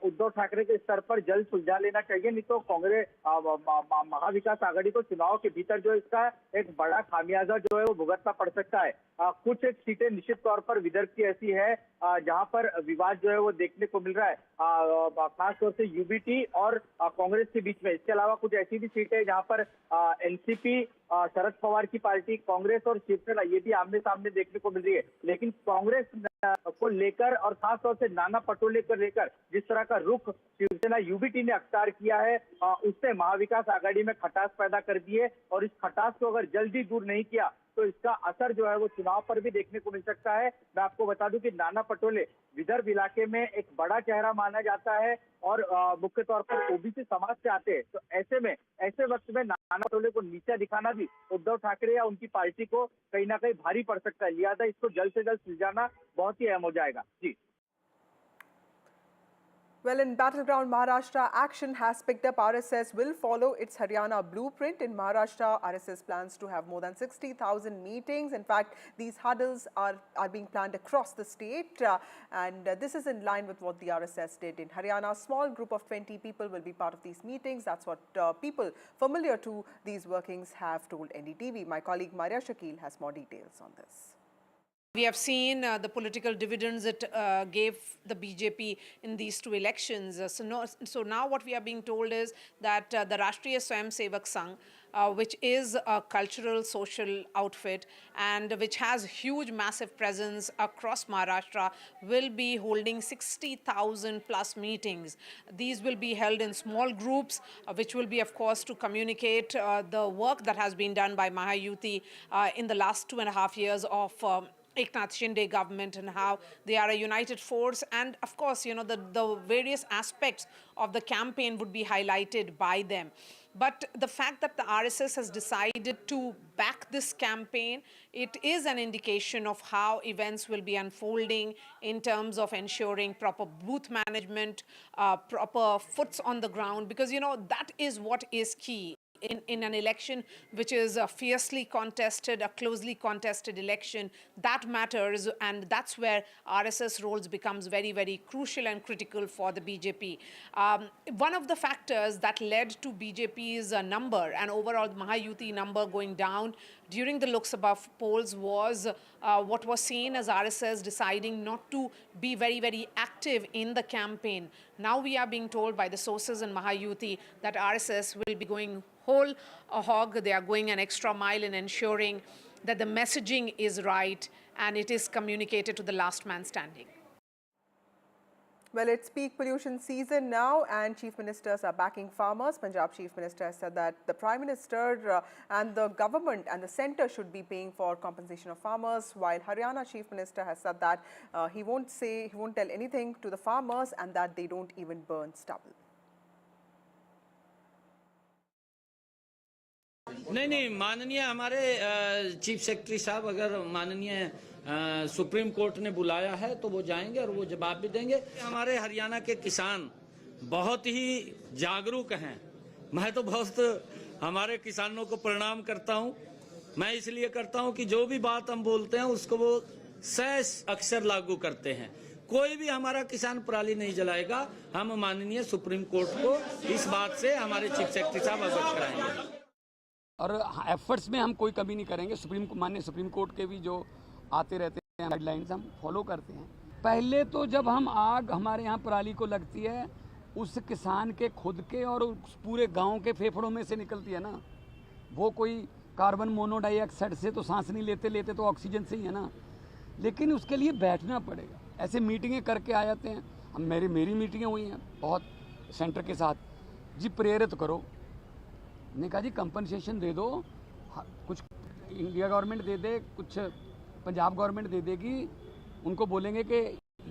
उद्धव ठाकरे के स्तर पर जल्द सुलझा लेना चाहिए, नहीं तो कांग्रेस महाविकास आघाड़ी को चुनाव के भीतर जो इसका एक बड़ा खामियाजा जो है वो भुगतना पड़ सकता है। कुछ एक सीटें निश्चित तौर पर विदर्भ की ऐसी है जहां पर विवाद जो है वो देखने को मिल रहा है, खासतौर से यूबीटी और कांग्रेस के बीच में। इसके अलावा कुछ ऐसी भी सीटें हैं जहां पर एनसीपी, शरद पवार की पार्टी, कांग्रेस और शिवसेना ये भी आमने सामने देखने को मिल रही है। लेकिन कांग्रेस को लेकर और खासतौर से नाना पटोले को लेकर जिस तरह का रुख शिवसेना यूबीटी ने अख्तियार किया है, उससे महाविकास आघाड़ी में खटास पैदा कर दी है और इस खटास को अगर जल्दी दूर नहीं किया तो इसका असर जो है वो चुनाव पर भी देखने को मिल सकता है। मैं आपको बता दूं कि नाना पटोले विदर्भ इलाके में एक बड़ा चेहरा माना जाता है और मुख्य तौर पर ओबीसी समाज से आते हैं। तो ऐसे में ऐसे वक्त में नाना पटोले को नीचा दिखाना भी उद्धव ठाकरे या उनकी पार्टी को कहीं ना कहीं भारी पड़ सकता है। लिहाजा इसको जल्द से जल्द सुलझाना बहुत ही अहम हो जाएगा। जी। Well, in battleground Maharashtra, action has picked up. RSS will follow its Haryana blueprint. In Maharashtra, RSS plans to have more than 60,000 meetings. In fact, these huddles are being planned across the state. And this is in line with what the RSS did in Haryana. A small group of 20 people will be part of these meetings. That's what people familiar to these workings have told NDTV. My colleague Maria Shakil has more details on this. We have seen the political dividends it gave the BJP in these two elections. So now what we are being told is that the Rashtriya Swayamsevak Sangh, which is a cultural social outfit and which has huge massive presence across Maharashtra, will be holding 60,000 plus meetings. These will be held in small groups, which will be, of course, to communicate the work that has been done by Mahayuti in the last 2.5 years of Eknath Shinde government and how they are a united force. And of course, you know, the various aspects of the campaign would be highlighted by them. But the fact that the RSS has decided to back this campaign, it is an indication of how events will be unfolding in terms of ensuring proper booth management, proper foots on the ground, because, you know, that is what is key. In an election which is a fiercely contested, a closely contested election, that matters, and that's where RSS roles becomes very, very crucial and critical for the BJP. One of the factors that led to BJP's number and overall Mahayuti number going down during the Lok Sabha polls was what was seen as RSS deciding not to be very, very active in the campaign. Now we are being told by the sources in Mahayuti that RSS will be going whole hog. They are going an extra mile in ensuring that the messaging is right and it is communicated to the last man standing. Well, it's peak pollution season now and chief ministers are backing farmers. Punjab chief minister has said that the prime minister and the government and the centre should be paying for compensation of farmers, while Haryana chief minister has said that he won't tell anything to the farmers and that they don't even burn stubble. नहीं माननीय हमारे chief secretary साहब अगर माननीय supreme court ने बुलाया है तो वो जाएंगे और वो जवाब भी देंगे। हमारे हरियाणा के किसान बहुत ही जागरूक हैं। मैं तो बहुत हमारे किसानों को प्रणाम करता हूं। मैं इसलिए करता हूं कि जो भी बात हम बोलते हैं उसको वो सहज अक्षर लागू करते हैं। कोई भी हमारा किसान पराली नहीं जलाएगा। हम माननीय सुप्रीम कोर्ट को इस बात से हमारे चीफ सेक्रेटरी साहब अवगत कराएंगे और एफर्ट्स में हम कोई कमी नहीं करेंगे। माननीय सुप्रीम कोर्ट के भी जो आते रहते हैं गाइडलाइंस हम फॉलो करते हैं। पहले तो जब हम आग हमारे यहाँ पराली को लगती है उस किसान के खुद के और उस पूरे गांव के फेफड़ों में से निकलती है ना, वो कोई कार्बन मोनोडाइऑक्साइड से तो सांस नहीं लेते तो ऑक्सीजन से ही है ना। लेकिन उसके लिए बैठना पड़ेगा। ऐसे मीटिंगें करके आ जाते हैं। अब मेरी मीटिंगें हुई हैं बहुत सेंटर के साथ, जी प्रेरित करो। ने कहा जी कंपनसेशन दे दो, कुछ इंडिया गवर्नमेंट दे दे, कुछ पंजाब गवर्नमेंट दे देगी। उनको बोलेंगे कि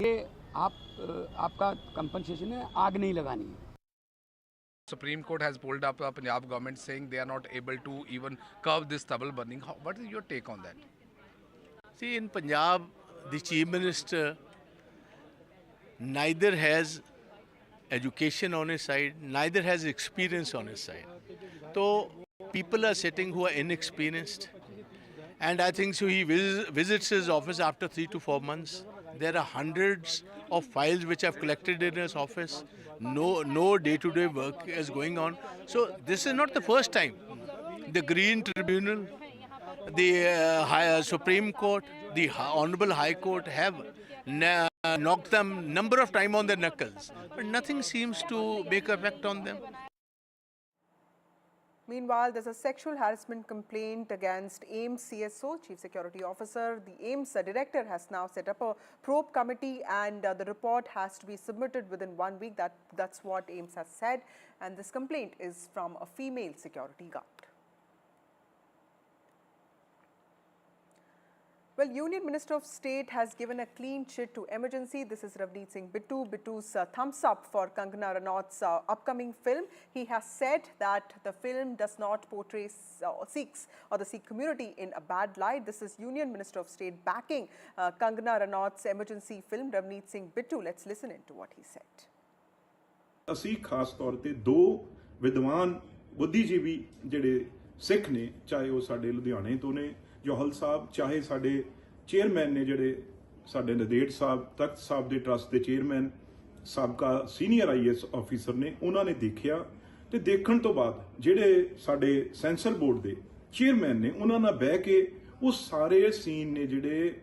ये आपका कंपनसेशन है, आग नहीं लगानी है। Supreme Court has pulled up Punjab government saying they are not able to even curb this stubble burning. What is your take on that? See, in Punjab, the Chief Minister neither has education on his side, neither has experience on his side. So people are sitting who are inexperienced. And I think so he visits his office after 3 to 4 months. There are hundreds of files which have collected in his office. No day-to-day work is going on. So this is not the first time. The Green Tribunal, the Supreme Court, the Honorable High Court have knocked them number of times on their knuckles, but nothing seems to make effect on them. Meanwhile, there's a sexual harassment complaint against AIMS CSO, Chief Security Officer. The AIMS director has now set up a probe committee and the report has to be submitted within 1 week. That's what AIMS has said. And this complaint is from a female security guard. Well, Union Minister of State has given a clean chit to emergency. This is Ravneet Singh Bittu. Bittu's thumbs up for Kangana Ranaut's upcoming film. He has said that the film does not portray Sikhs or the Sikh community in a bad light. This is Union Minister of State backing Kangana Ranaut's emergency film. Ravneet Singh Bittu. Let's listen into what he said. ਅਸੀਂ ਖਾਸ ਤੌਰ ਤੇ ਦੋ ਵਿਦਵਾਨ ਬੁੱਧੀਜੀਵੀ ਜਿਹੜੇ ਸਿੱਖ ਨੇ, ਚਾਹੇ ਉਹ ਸਾਡੇ ਲੁਧਿਆਣੇ ਤੋਂ ਨੇ ਜੋਹਲ ਸਾਹਿਬ, ਚਾਹੇ ਸਾਡੇ ਚੇਅਰਮੈਨ ਨੇ ਜਿਹੜੇ ਸਾਡੇ ਨਦੇੜ ਸਾਹਿਬ, ਤਖਤ ਸਾਹਿਬ ਦੇ ਟਰਸਟ ਦੇ ਚੇਅਰਮੈਨ, ਸਾਬਕਾ ਸੀਨੀਅਰ IAS ਆਫੀਸਰ ਨੇ, ਉਹਨਾਂ ਨੇ ਦੇਖਿਆ ਤੇ ਦੇਖਣ ਤੋਂ ਬਾਅਦ ਜਿਹੜੇ ਸਾਡੇ ਸੈਂਸਰ ਬੋਰਡ ਦੇ ਚੇਅਰਮੈਨ ਨੇ, ਉਹਨਾਂ ਨਾਲ ਬਹਿ ਕੇ ਉਹ ਸਾਰੇ ਸੀਨ ਨੇ ਜਿਹੜੇ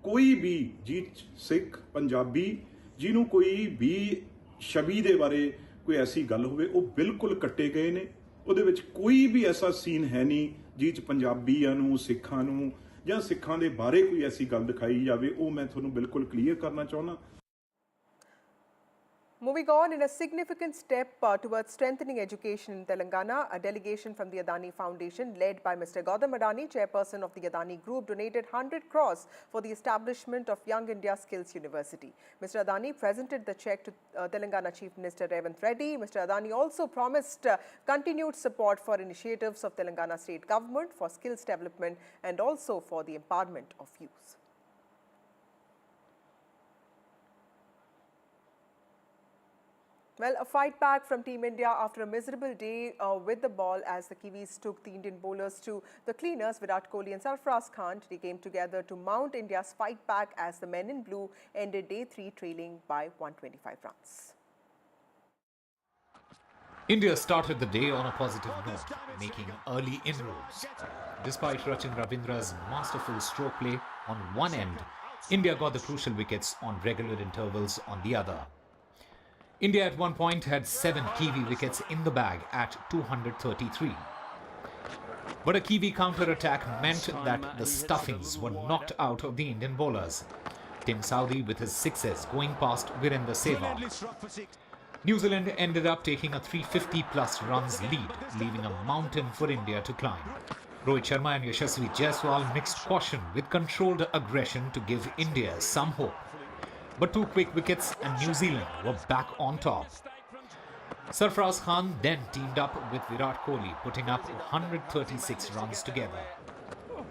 ਕੋਈ ਵੀ ਜੀ ਸਿੱਖ ਪੰਜਾਬੀ ਜਿਹਨੂੰ ਕੋਈ ਵੀ ਛਵੀ ਦੇ ਬਾਰੇ ਕੋਈ ਐਸੀ ਗੱਲ ਹੋਵੇ ਉਹ ਬਿਲਕੁਲ ਕੱਟੇ ਗਏ ਨੇ। ਉਹਦੇ ਵਿੱਚ ਕੋਈ ਵੀ ਐਸਾ ਸੀਨ ਹੈ ਨਹੀਂ ਜਿਹ 'ਚ ਪੰਜਾਬੀਆਂ ਨੂੰ, ਸਿੱਖਾਂ ਨੂੰ ਜਾਂ ਸਿੱਖਾਂ ਦੇ ਬਾਰੇ ਕੋਈ ਐਸੀ ਗੱਲ ਦਿਖਾਈ ਜਾਵੇ। ਉਹ ਮੈਂ ਤੁਹਾਨੂੰ ਬਿਲਕੁਲ ਕਲੀਅਰ ਕਰਨਾ ਚਾਹੁੰਦਾ। Moving on, in a significant step towards strengthening education in Telangana, a delegation from the Adani Foundation, led by Mr. Gautam Adani, chairperson of the Adani Group, donated 100 crores for the establishment of Young India Skills University. Mr. Adani presented the check to Telangana Chief Minister Revant Reddy. Mr. Adani also promised continued support for initiatives of Telangana state government for skills development and also for the empowerment of youth. Well, a fight back from Team India after a miserable day with the ball as the Kiwis took the Indian bowlers to the cleaners. Virat Kohli and Sarfaraz Khan today came together to mount India's fight back as the men in blue ended day 3 trailing by 125 runs. India started the day on a positive note, making early inroads. Despite Russian Ravindra's masterful stroke play on one end, India got the crucial wickets on regular intervals on the other. India at one point had 7 Kiwi wickets in the bag at 233. But a Kiwi counter-attack meant that the stuffings were knocked out of the Indian bowlers. Tim Southee with his sixes going past Virendra Sehwag. New Zealand ended up taking a 350-plus runs lead, leaving a mountain for India to climb. Rohit Sharma and Yashasvi Jaiswal mixed caution with controlled aggression to give India some hope. But 2 quick wickets and New Zealand were back on top. Sarfaraz Khan then teamed up with Virat Kohli, putting up 136 runs together.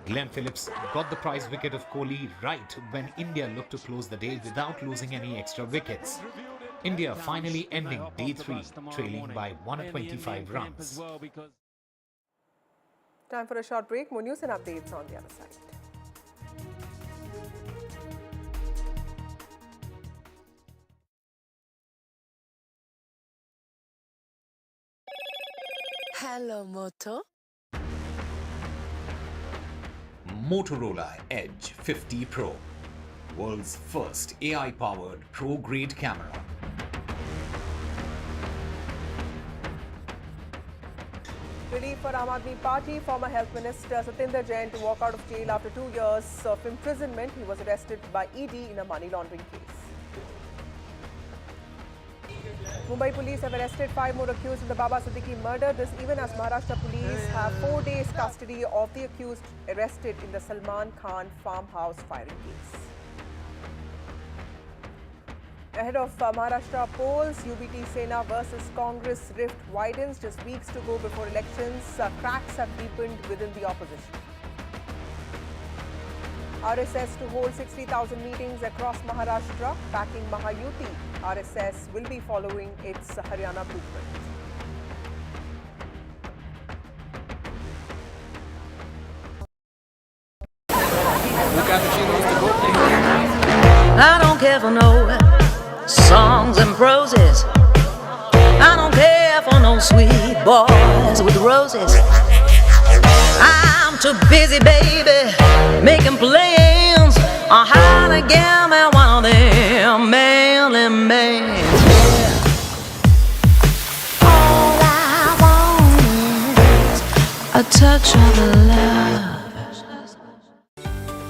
Glenn Phillips got the prize wicket of Kohli right when India looked to close the day without losing any extra wickets. India finally ending day 3, trailing by 125 runs. Time for a short break. More news and updates on the other side. Hello, Moto. Motorola Edge 50 Pro, world's first AI-powered pro-grade camera. Relief for Aam Aadmi Party. Former Health Minister Satinder Jain to walk out of jail after 2 years of imprisonment. He was arrested by ED in a money laundering case. Mumbai police have arrested 5 more accused in the Baba Siddiqui murder. This even as Maharashtra police have 4 days custody of the accused arrested in the Salman Khan farmhouse firing case. Ahead of Maharashtra polls, UBT Sena versus Congress rift widens. Just weeks to go before elections, cracks have deepened within the opposition. RSS to hold 60,000 meetings across Maharashtra, backing Mahayuti. RSS will be following its Haryana blueprint. I don't care for no songs and proses. I don't care for no sweet boys with roses. I'm too busy, baby, making plans on how to get me one of them manly men. All I want is a touch of love.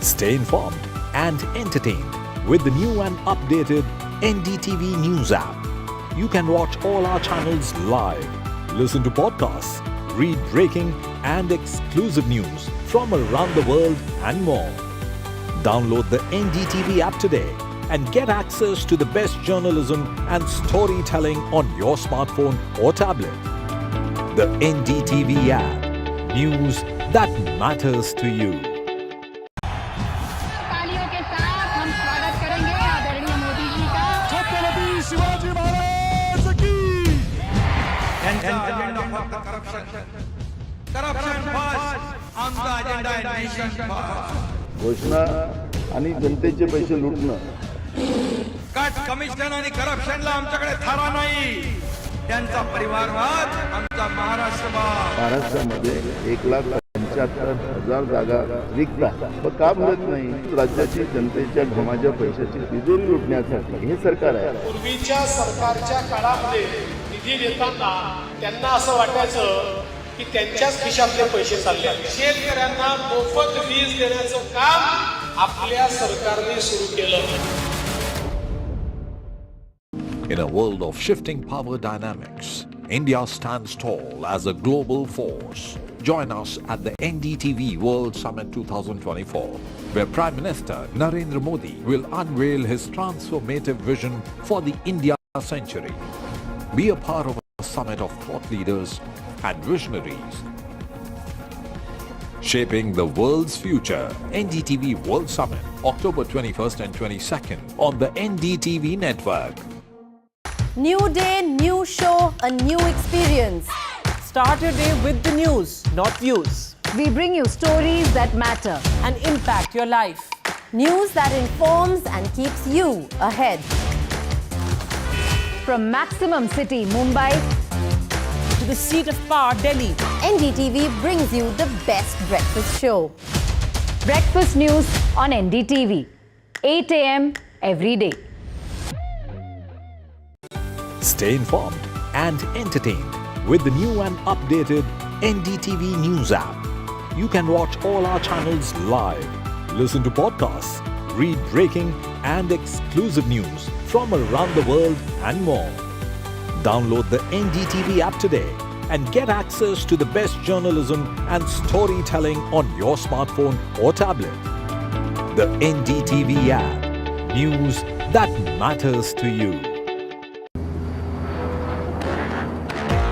Stay informed and entertained with the new and updated NDTV News app. You can watch all our channels live, listen to podcasts, read breaking and exclusive news from around the world and more. Download the NDTV app today and get access to the best journalism and storytelling on your smartphone or tablet. The NDTV app. News that matters to you. घोषणा आणि जनतेचे पैसे लुटणं. Cut commission आणि करप्शनला आमच्याकडे थारा नाही. त्यांचा परिवारवाद आमचा महाराष्ट्रामध्ये 1,75,000 जागा रिक्त पण का भरत नाही. राज्याची जनतेच्या घमाच्या पैशाची तिजोरी लुटण्यासाठी हे सरकार आहे. पूर्वीच्या सरकारच्या काळामध्ये निधी देताना त्यांना असं वाटायचं की त्यांच्याच खिशातले पैसे चालले. शेतकऱ्यांना मोफत वीज देण्याचं काम आपल्या सरकारने सुरू केलं. In a world of shifting power dynamics, India stands tall as a global force. Join us at the NDTV World Summit 2024, where Prime Minister Narendra Modi will unveil his transformative vision for the India century. Be a part of a summit of thought leaders and visionaries, shaping the world's future. NDTV World Summit, October 21st and 22nd on the NDTV network. New day, new show, a new experience. Start your day with the news, not views. We bring you stories that matter and impact your life. News that informs and keeps you ahead. From Maximum City, Mumbai, to the seat of power, Delhi, NDTV brings you the best breakfast show. Breakfast news on NDTV, 8 a.m. every day. Stay informed and entertained with the new and updated NDTV News app. You can watch all our channels live, listen to podcasts, read breaking and exclusive news from around the world and more. Download the NDTV app today and get access to the best journalism and storytelling on your smartphone or tablet. The NDTV app. News that matters to you.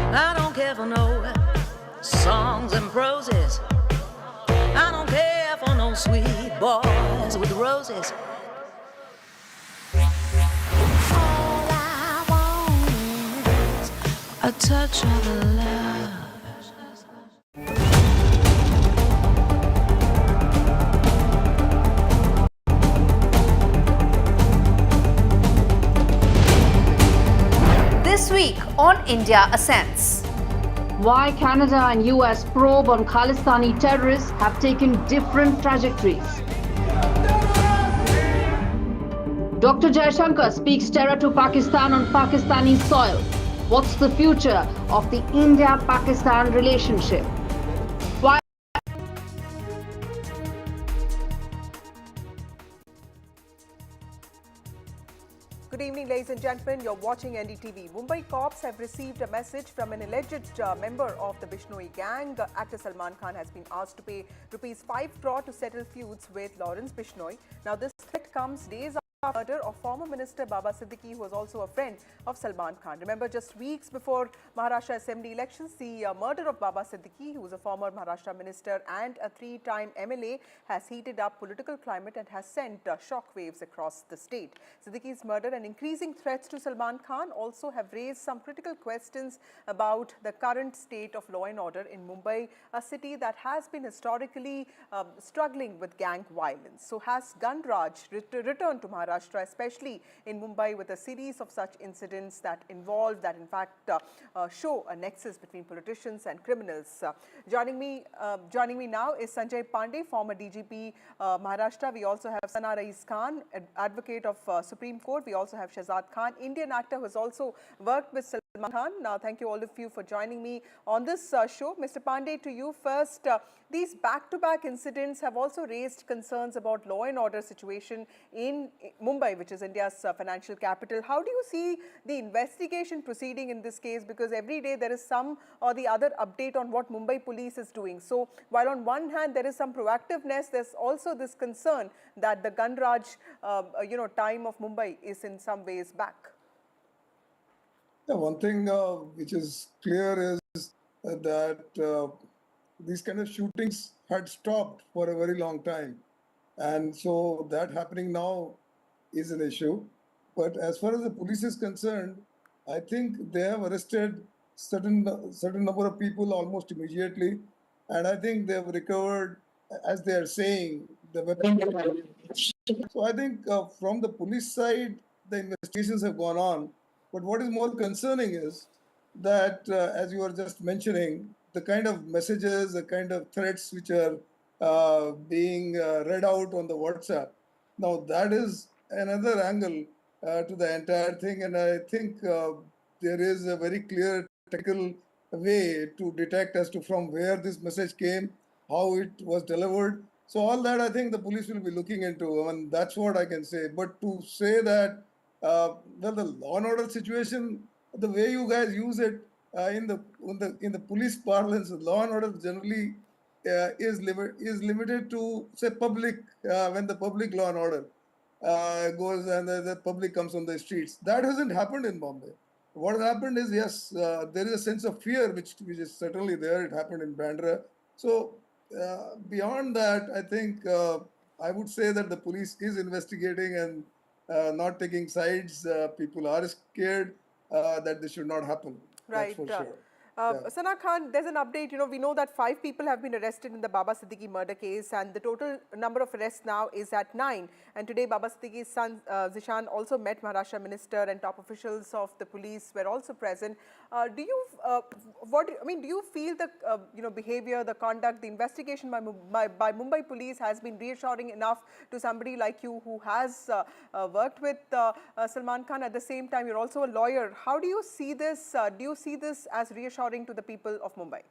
I don't care for no songs and proses. I don't care for no sweet boys with roses. All I want is a touch of love. This week on India Ascents. Why Canada and US probe on Khalistani terrorists have taken different trajectories. Dr. Jaishankar speaks terror to Pakistan on Pakistani soil. What's the future of the India-Pakistan relationship? Why? Good evening, ladies and gentlemen. You're watching NDTV. Mumbai cops have received a message from an alleged member of the Bishnoi gang. Actor Salman Khan has been asked to pay rupees 5 crore to settle feuds with Lawrence Bishnoi. Now, this threat comes days after the murder of former Minister Baba Siddiqui, who was also a friend of Salman Khan. Remember, just weeks before Maharashtra Assembly elections, the murder of Baba Siddiqui, who was a former Maharashtra minister and a 3-time MLA, has heated up political climate and has sent shockwaves across the state. Siddiqui's murder and increasing threats to Salman Khan also have raised some critical questions about the current state of law and order in Mumbai, a city that has been historically struggling with gang violence. So has gun raj returned to Maharashtra, especially in Mumbai, with a series of such incidents that involve, that in fact show a nexus between politicians and criminals. Joining me now is Sanjay Pandey, former DGP Maharashtra. We also have Sana Rais Khan, advocate of Supreme Court. We also have Shahzad Khan, Indian actor who has also worked with Salman Khan. Now, thank you all of you for joining me on this show. Mr. Pandey, to you first. These back-to-back incidents have also raised concerns about law and order situation in Mumbai, which is India's financial capital. How do you see the investigation proceeding in this case? Because every day there is some or the other update on what Mumbai police is doing. So while on one hand there is some proactiveness, there's also this concern that the gun raj, time of Mumbai is in some ways back. Yeah, one thing which is clear is that these kind of shootings had stopped for a very long time. And so that happening now is an issue. But as far as the police is concerned, I think they have arrested certain number of people almost immediately. And I think they have recovered, as they are saying, the weapon. So I think from the police side, the investigations have gone on. But what is more concerning is that, as you were just mentioning, the kind of messages, the kind of threats which are being read out on the WhatsApp. Now, that is another angle to the entire thing. And I think there is a very clear technical way to detect as to from where this message came, how it was delivered. So all that, I think the police will be looking into, and that's what I can say. But to say that well, the law and order situation, the way you guys use it in the police parlance, law and order generally is limited to, say, public, when the public law and order goes and the public comes on the streets. That hasn't happened in Bombay. What has happened is, yes, there is a sense of fear which is certainly there. It happened in Bandra. So beyond that, I think I would say that the police is investigating and not taking sides. People are scared that this should not happen. Right. That's for sure. Sana Khan, there's an update. We know that 5 people have been arrested in the Baba Siddiqui murder case, and the total number of arrests now is at 9. And today, Baba Siddiqui's son Zishan also met Maharashtra minister, and top officials of the police were also present. Do you feel the behavior, the conduct, the investigation by Mumbai police has been reassuring enough to somebody like you who has worked with Salman Khan? At the same time, you're also a lawyer. How do you see this? Do you see this as reassuring to the people of Mumbai?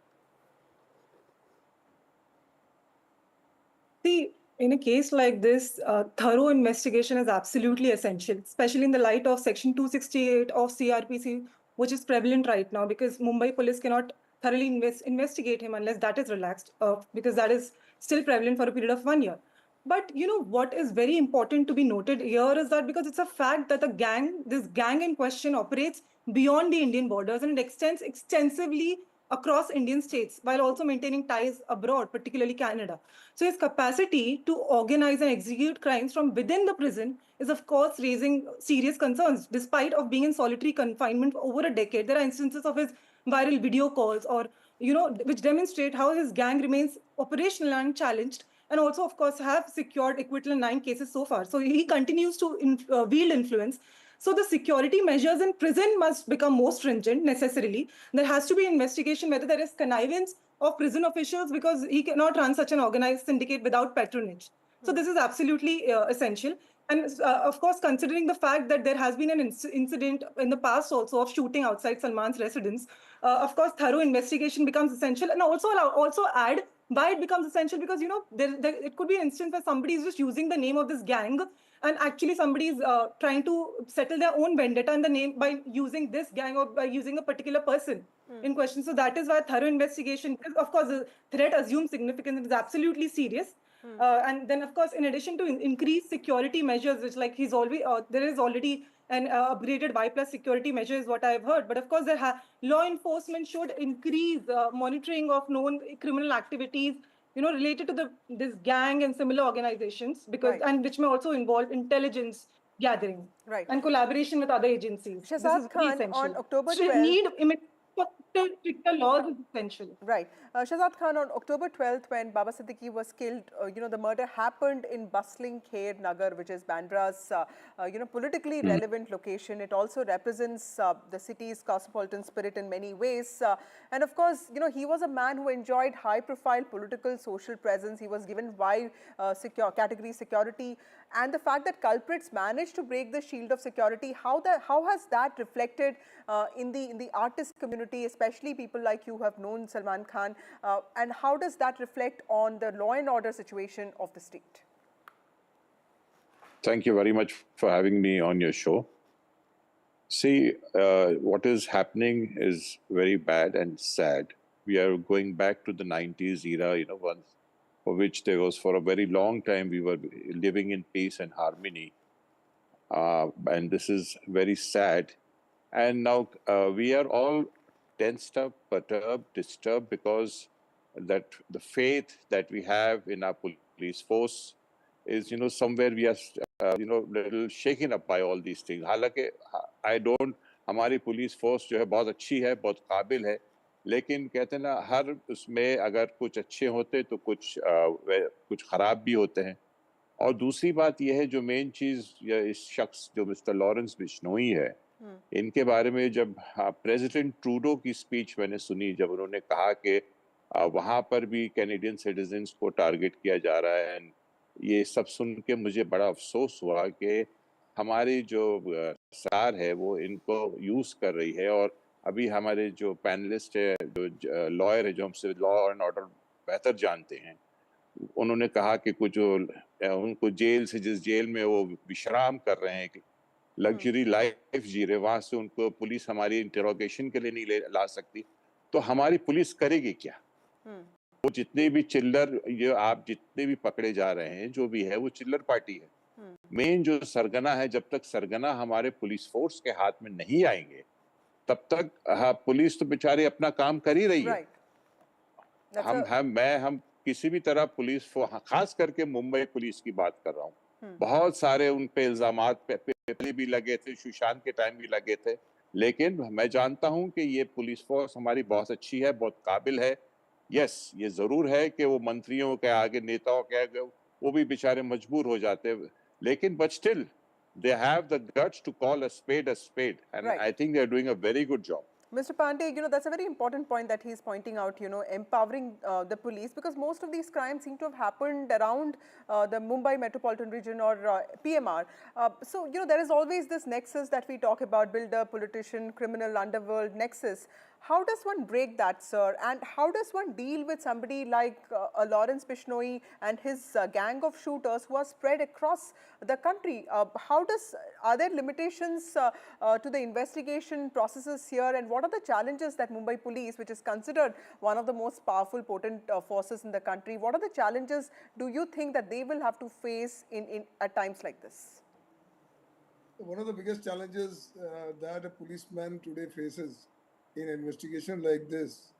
See, in a case like this, thorough investigation is absolutely essential, especially in the light of Section 268 of CRPC, which is prevalent right now, because Mumbai police cannot thoroughly investigate him unless that is relaxed, because that is still prevalent for a period of 1 year. But what is very important to be noted here is that because it's a fact that this gang in question operates beyond the Indian borders, and it extends extensively across Indian states while also maintaining ties abroad, particularly Canada. So his capacity to organize and execute crimes from within the prison is, of course, raising serious concerns. Despite of being in solitary confinement for over a decade, there are instances of his viral video calls or, which demonstrate how his gang remains operational and unchallenged, and also, of course, have secured acquittal in 9 cases so far. So he continues to wield influence. So the security measures in prison must become more stringent necessarily. There has to be investigation whether there is connivance of prison officials, because he cannot run such an organized syndicate without patronage. So this is absolutely essential. And of course, considering the fact that there has been an incident in the past also of shooting outside Salman's residence, of course, thorough investigation becomes essential. And also add why it becomes essential, because, it could be an instance where somebody is just using the name of this gang, and actually somebody is trying to settle their own vendetta in the name by using this gang or by using a particular person in question. So that is why thorough investigation, of course, the threat assumes significance, it is absolutely serious. And then, of course, in addition to increased security measures, which like there is already an upgraded Y+ security measure is what I've heard. But of course, law enforcement should increase monitoring of known criminal activities, related to this gang and similar organizations, and which may also involve intelligence gathering and collaboration with other agencies. Shahzad Khan, essential. on October 12th... So need stricter laws is essential. Right. Shahzad Khan, on October 12th, when Baba Siddiqui was killed, the murder happened in bustling Kher Nagar, which is Bandra's, politically relevant location. It also represents the city's cosmopolitan spirit in many ways. And of course, he was a man who enjoyed high-profile political, social presence. He was given wide category security. And the fact that culprits managed to break the shield of security, how has that reflected in the artist community, especially people like you who have known Salman Khan, and how does that reflect on the law and order situation of the state? Thank you very much for having me on your show. See, what is happening is very bad and sad. We are going back to the 90s era, once, for which there was, for a very long time, we were living in peace and harmony. And this is very sad. And now we are all tensed up, perturbed, disturbed, because that the faith that we have in our police force is, somewhere we are, little shaken up by all these things. हालांकि हमारी police force जो है बहुत अच्छी है, बहुत काबिल है, लेकिन कहते हैं ना, हर उसमें अगर कुछ अच्छे होते तो कुछ खराब भी होते हैं. और दूसरी बात यह है, जो मेन चीज़ इस शख्स जो मिस्टर लॉरेंस बिश्नोई है, इनके बारे में जब प्रेसिडेंट ट्रूडो की स्पीच मैंने सुनी, जब उन्होंने कहा कि वहाँ पर भी कैनेडियन सिटीजन्स को टारगेट किया जा रहा है, ये सब सुन के मुझे बड़ा अफसोस हुआ कि हमारी जो सरकार है वो इनको यूज़ कर रही है. और अभी हमारे जो पैनलिस्ट है, जो लॉयर है, जो हमसे लॉ एंड ऑर्डर बेहतर जानते हैं, उन्होंने कहा कि कुछ उनको जेल से, जिस जेल में वो विश्राम कर रहे हैं, लग्जरी लाइफ जी रहे, वहां से उनको पुलिस हमारी इंटरोगेशन के लिए नहीं ला सकती, तो हमारी पुलिस करेगी क्या? वो जितने भी चिल्लर, ये आप जितने भी पकड़े जा रहे हैं, जो भी है वो चिल्लर पार्टी है। मेन जो सरगना है, जब तक सरगना हमारे पुलिस फोर्स के हाथ में नहीं आएंगे तब तक पुलिस तो बेचारी अपना काम कर ही रही है। हम किसी भी तरह पुलिस, खास करके मुंबई पुलिस की बात कर रहा हूँ, बहुत सारे उन पे इल्जामात पहले भी लगे थे, सुशांत के टाइम भी लगे थे, लेकिन मैं जानता हूं कि ये पुलिस फोर्स हमारी बहुत अच्छी है, बहुत काबिल है। यस, ये जरूर है कि वो मंत्रियों के आगे, नेताओं के आगे वो भी बेचारे मजबूर हो जाते हैं, लेकिन but still they have the guts to call a spade, and I think they are doing a very good job. Mr. Pandey, that's a very important point that he's pointing out, empowering the police, because most of these crimes seem to have happened around the Mumbai metropolitan region or PMR. So, there is always this nexus that we talk about, builder, politician, criminal, underworld nexus. How does one break that, sir? And how does one deal with somebody like Lawrence Bishnoi and his gang of shooters who are spread across the country? Are there limitations to the investigation processes here? And what are the challenges that Mumbai police, which is considered one of the most powerful, potent forces in the country, what are the challenges do you think that they will have to face at times like this? One of the biggest challenges that a policeman today faces in an investigation like this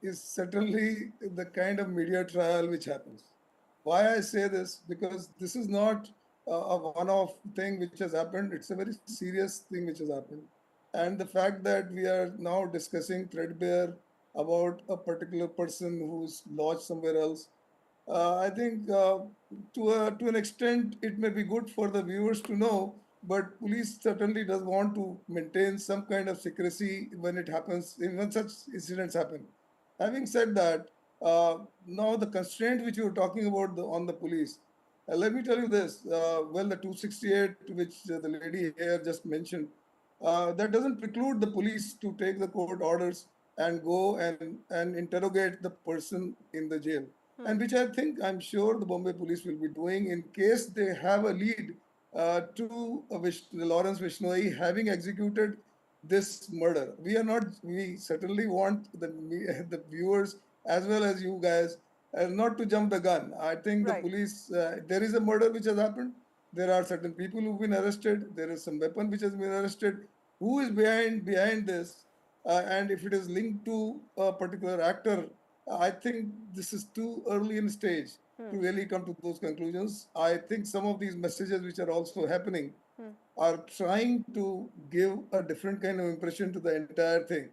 is certainly the kind of media trial which happens. Why I say this? Because this is not a one-off thing which has happened. It's a very serious thing which has happened. And the fact that we are now discussing threadbare about a particular person who's lodged somewhere else, I think to an extent it may be good for the viewers to know, but police certainly does want to maintain some kind of secrecy when it happens, when such incidents happen. Having said that, now the constraint which you were talking about on the police, let me tell you this, well, the 268 which the lady here just mentioned, that doesn't preclude the police to take the court orders and go and interrogate the person in the jail. And which I'm sure the Bombay police will be doing in case they have a lead to Lawrence Bishnoi having executed this murder. We certainly want the viewers as well as you guys not to jump the gun. I think the police, there is a murder which has happened. There are certain people who've been arrested. There is some weapon which has been arrested. Who is behind this? And if it is linked to a particular actor, I think this is too early in stage to really come to those conclusions. I think some of these messages which are also happening are trying to give a different kind of impression to the entire thing.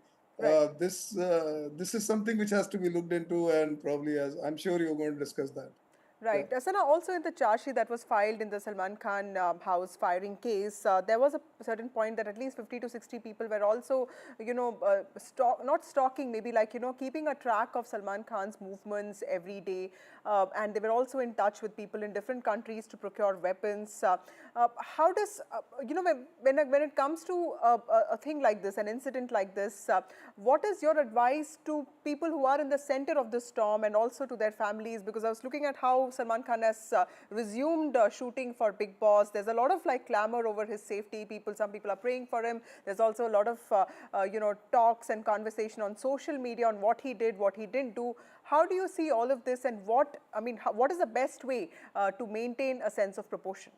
This is something which has to be looked into, and probably, as I'm sure you're going to discuss that. Right. Asana, also in the charge sheet that was filed in the Salman Khan house firing case, there was a certain point that at least 50 to 60 people were also, not stalking, maybe like, keeping a track of Salman Khan's movements every day. And they were also in touch with people in different countries to procure weapons. How does, when it comes to a thing like this, an incident like this, what is your advice to people who are in the center of the storm and also to their families? Because I was looking at how Salman Khan has resumed shooting for Big Boss. There's a lot of clamor over his safety. Some people are praying for him. There's also a lot of talks and conversation on social media on what he did, what he didn't do. How do you see all of this, and what is the best way to maintain a sense of proportion?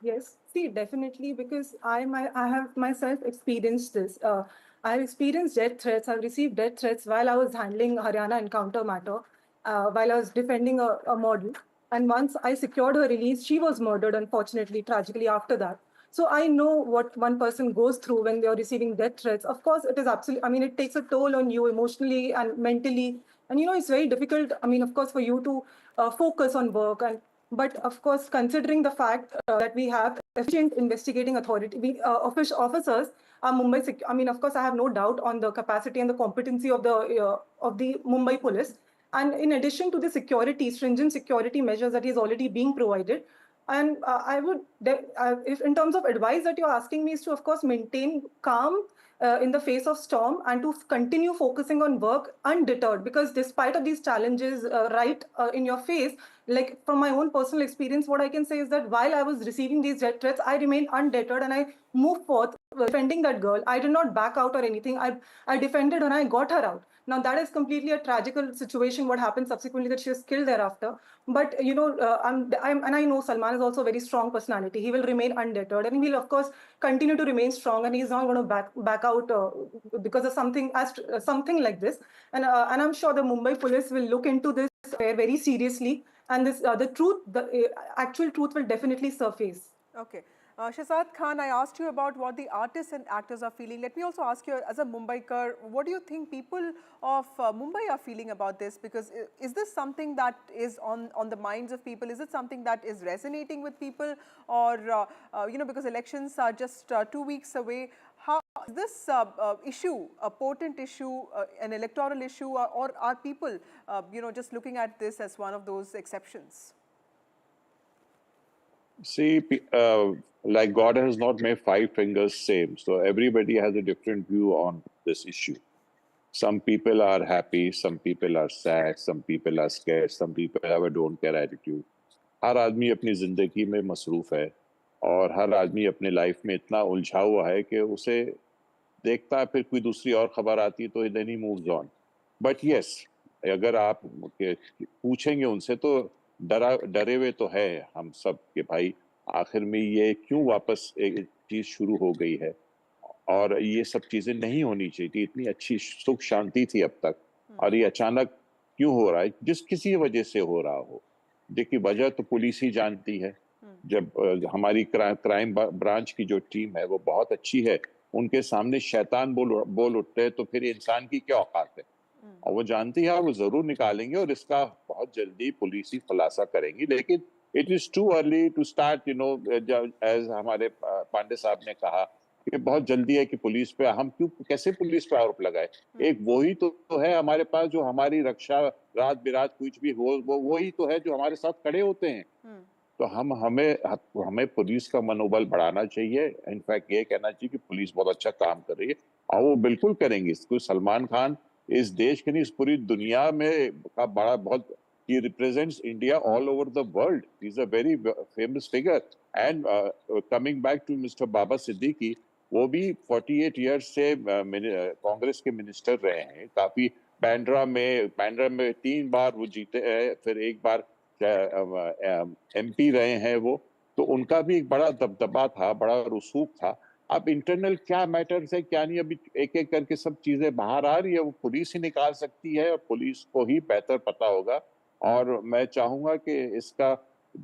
Yes, see, definitely, because I have myself experienced this. I have experienced death threats. I've received death threats while I was handling Haryana encounter matter, while I was defending a model. And once I secured her release, she was murdered, unfortunately, tragically after that. So I know what one person goes through when they are receiving death threats. Of course, it is absolutely, it takes a toll on you emotionally and mentally. And, it's very difficult, of course, for you to focus on work. But of course, considering the fact that we have efficient investigating authority, officers are Mumbai. Of course, I have no doubt on the capacity and the competency of the Mumbai police. And in addition to the stringent security measures that is already being provided, and I would, if in terms of advice that you're asking me, is to, of course, maintain calm in the face of storm and to continue focusing on work undeterred, because despite of these challenges in your face, like from my own personal experience, what I can say is that while I was receiving these death threats, I remained undeterred and I moved forth defending that girl. I did not back out or anything. I defended her and I got her out. Now that is completely a tragical situation. What happened subsequently, that she was killed thereafter. But and I know Salman is also a very strong personality. He will remain undeterred, and he will of course continue to remain strong. And he's not going to back out because of something like this. And I'm sure the Mumbai police will look into this affair very seriously. And this the actual truth will definitely surface. Okay. Shahzad Khan, I asked you about what the artists and actors are feeling. Let me also ask you, as a Mumbaikar, what do you think people of Mumbai are feeling about this? Because is this something that is on the minds of people? Is it something that is resonating with people? Or, because elections are just 2 weeks away, how is this issue a potent issue, an electoral issue, or are people, just looking at this as one of those exceptions? See, like God has not made 5 fingers same. So everybody has a different view on this issue. Some people are happy, some people are sad, some people are scared, some people have a don't care attitude. हर आदमी अपनी जिंदगी में मसरूफ है और हर आदमी अपने life में इतना उलझा हुआ है कि उसे देखता है, फिर कोई दूसरी और खबर आती है तो then he moves on. But yes, अगर आप पूछेंगे उनसे तो डरे हुए तो है हम सब कि भाई आखिर में ये क्यों वापस एक चीज शुरू हो गई है और ये सब चीजें नहीं होनी चाहिए थी, इतनी अच्छी सुख शांति थी अब तक, और ये अचानक क्यों हो रहा है, जिस किसी वजह से हो रहा हो। देखिए वजह तो पुलिस ही जानती है। जब हमारी क्राइम ब्रांच की जो टीम है वो बहुत अच्छी है, उनके सामने शैतान बोल उठते हैं तो फिर इंसान की क्या औकात है, और वो जानती है वो जरूर निकालेंगे और इसका बहुत जल्दी पुलिस ही खुलासा करेंगी। लेकिन it is too early to start, as हमारे पांडे साहब ने कहा कि बहुत जल्दी है कि पुलिस पे हम कैसे पुलिस पे आरोप लगाए। एक वही तो है हमारे पास जो हमारी रक्षा रात बिरात कुछ भी हो, वो वही तो है जो हमारे साथ खड़े होते हैं। तो हमें पुलिस का मनोबल बढ़ाना चाहिए। इनफैक्ट ये कहना चाहिए कि पुलिस बहुत अच्छा काम कर रही है और वो बिल्कुल करेंगी। इसको सलमान खान इस देश के नहीं, इस पूरी दुनिया में का बड़ा बहुत, he represents India all over the world. He's a very famous figure. And coming back to Mr. Baba Siddiqui, वो भी 48 years से कांग्रेस के मिनिस्टर रहे हैं। काफी बांद्रा में 3 बार वो जीते हैं, फिर एक बार MP रहे हैं वो, तो उनका भी एक बड़ा दबदबा था, बड़ा रसूख था। अब इंटरनल क्या मैटर्स है क्या नहीं, अभी एक एक करके सब चीजें बाहर आ रही है, वो पुलिस ही निकाल सकती है और पुलिस को ही बेहतर पता होगा। और मैं चाहूंगा कि इसका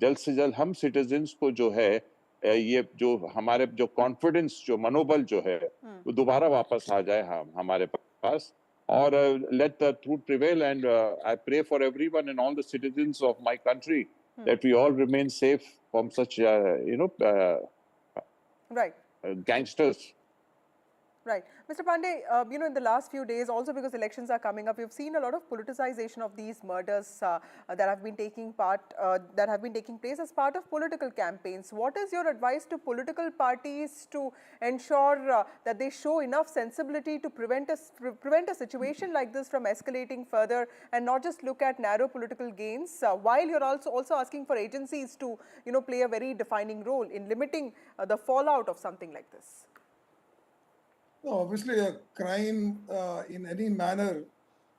जल्द से जल्द हम सिटीजन्स को जो है ये जो हमारे जो कॉन्फिडेंस, जो मनोबल जो है वो दोबारा वापस आ जाए हमारे पास, और let the truth prevail. And I pray for everyone and all the citizens of my country that we all remain safe from such right gangsters. Right. Mr. Pandey, in the last few days, also because elections are coming up, we've seen a lot of politicization of these murders that have been taking place as part of political campaigns. What is your advice to political parties to ensure that they show enough sensibility to prevent a situation like this from escalating further and not just look at narrow political gains, while you're also asking for agencies to, play a very defining role in limiting the fallout of something like this? No, obviously, a crime in any manner,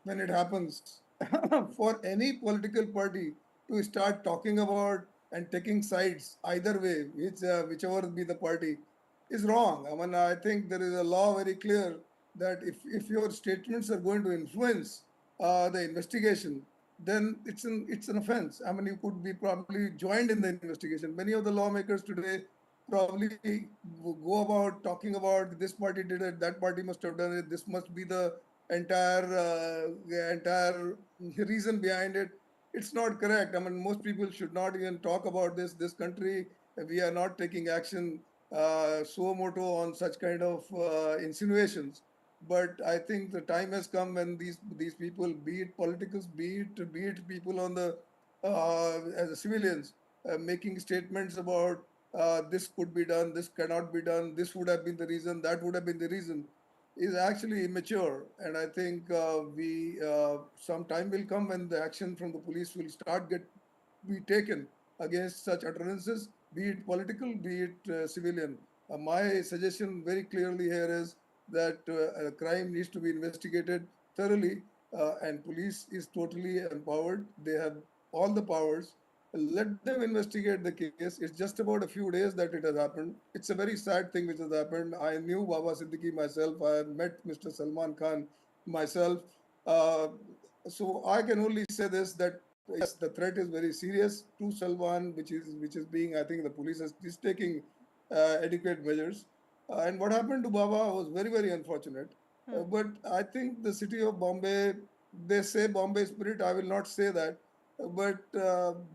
when it happens, for any political party to start talking about and taking sides either way, whichever be the party, is wrong. I mean, I think there is a law very clear that if your statements are going to influence the investigation, then it's an offense. I mean, you could be probably joined in the investigation. Many of the lawmakers today probably go about talking about this party did it, that party must have done it, this must be the entire reason behind it. It's not correct. I mean, most people should not even talk about this. This country, we are not taking action suo moto on such kind of insinuations. But I think the time has come when these people, be it politicals, be it people on the as civilians, making statements about this could be done, this cannot be done, this would have been the reason, that would have been the reason. is actually immature. And I think some time will come when the action from the police will be taken against such utterances, be it political, be it civilian. My suggestion very clearly here is that a crime needs to be investigated thoroughly, and police is totally empowered. They have all the powers. Let them investigate the case. It's just about a few days that it has happened. It's a very sad thing which has happened. I knew Baba Siddiqui myself. I have met Mr. Salman Khan myself. So I can only say this, that yes, the threat is very serious to Salman, which is being, I think the police is taking adequate measures. And what happened to Baba was very, very unfortunate. But I think the city of Bombay, they say Bombay spirit, I will not say that. But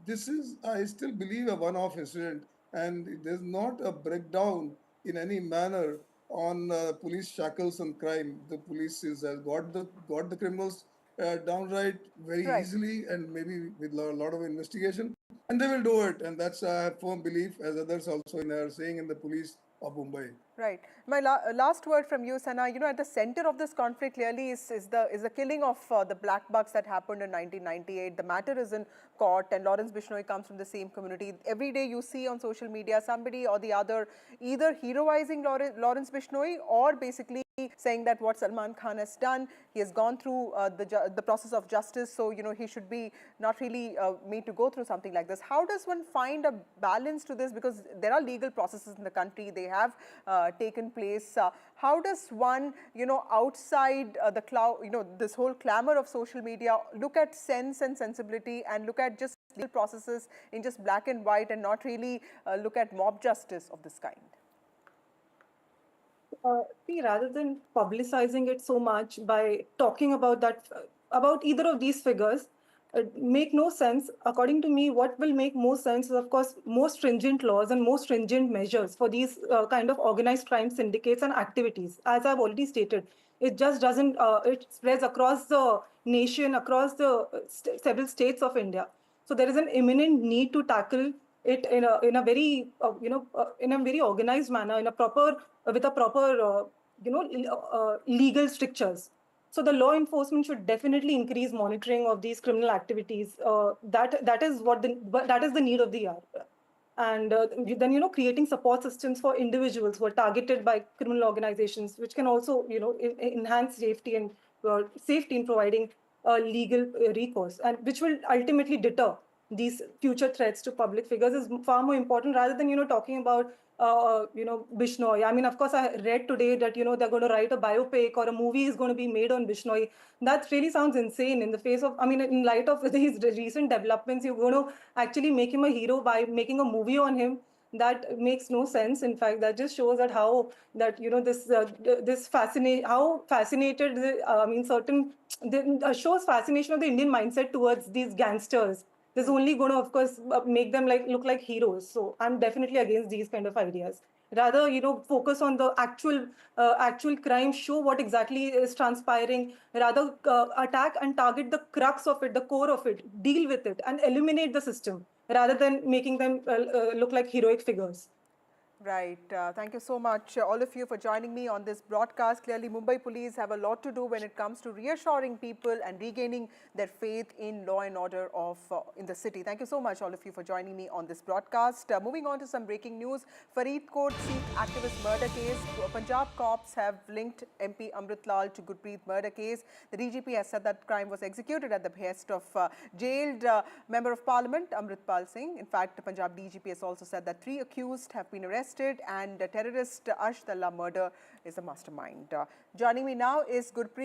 this is, I still believe, a one-off incident, and there's not a breakdown in any manner on police shackles and crime. The police has got the criminals downright very easily, and maybe with a lot of investigation, and they will do it. And that's a firm belief, as others also are saying in the police of Mumbai. Right. My last word from you, Sana. You know, at the center of this conflict clearly is the killing of the black bucks that happened in 1998. The matter is in court, and Lawrence Bishnoi comes from the same community. Every day you see on social media somebody or the other either heroizing Lawrence Bishnoi or basically saying that what Salman Khan has done, he has gone through the process of justice, so you know he should be not really made to go through something like this. How does one find a balance to this? Because there are legal processes in the country, they have taken place. How does one, you know, outside the cloud, you know, this whole clamor of social media, look at sense and sensibility and look at just legal processes in just black and white and not really look at mob justice of this kind? See, rather than publicizing it so much by talking about about either of these figures, make no sense. According to me, what will make more sense is, of course, more stringent laws and more stringent measures for these kind of organized crime syndicates and activities. As I've already stated, it just doesn't, it spreads across the nation, across the several states of India. So there is an imminent need to tackle it in a very in a very organized manner, in a proper with a proper legal strictures. So the law enforcement should definitely increase monitoring of these criminal activities. That is the need of the hour. And then, you know, creating support systems for individuals who are targeted by criminal organizations, which can also, you know, enhance safety and safety in providing legal recourse, and which will ultimately deter these future threats to public figures, is far more important rather than, you know, talking about Bishnoi. I mean, of course, I read today that, you know, they're going to write a biopic or a movie is going to be made on Bishnoi. That really sounds insane in the face of, I mean, in light of these recent developments, you're going to actually make him a hero by making a movie on him. That makes no sense. In fact, that just shows that how that, you know, how fascinated, shows fascination of the Indian mindset towards these gangsters. This is only going to, of course, make them look like heroes. So I'm definitely against these kind of ideas. Rather, you know, focus on the actual crime, show what exactly is transpiring. Rather, attack and target the crux of it, the core of it, deal with it, and eliminate the system, rather than making them look like heroic figures. Right. Thank you so much, all of you, for joining me on this broadcast. Clearly, Mumbai police have a lot to do when it comes to reassuring people and regaining their faith in law and order in the city. Thank you so much, all of you, for joining me on this broadcast. Moving on to some breaking news. Faridkot Sikh activist murder case. Punjab cops have linked MP Amrit Lal to Gurpreet murder case. The DGP has said that crime was executed at the behest of jailed Member of Parliament Amritpal Singh. In fact, the Punjab DGP has also said that 3 accused have been arrested, and terrorist Ash Dalla murder is a mastermind. Joining me now is Gurpreet.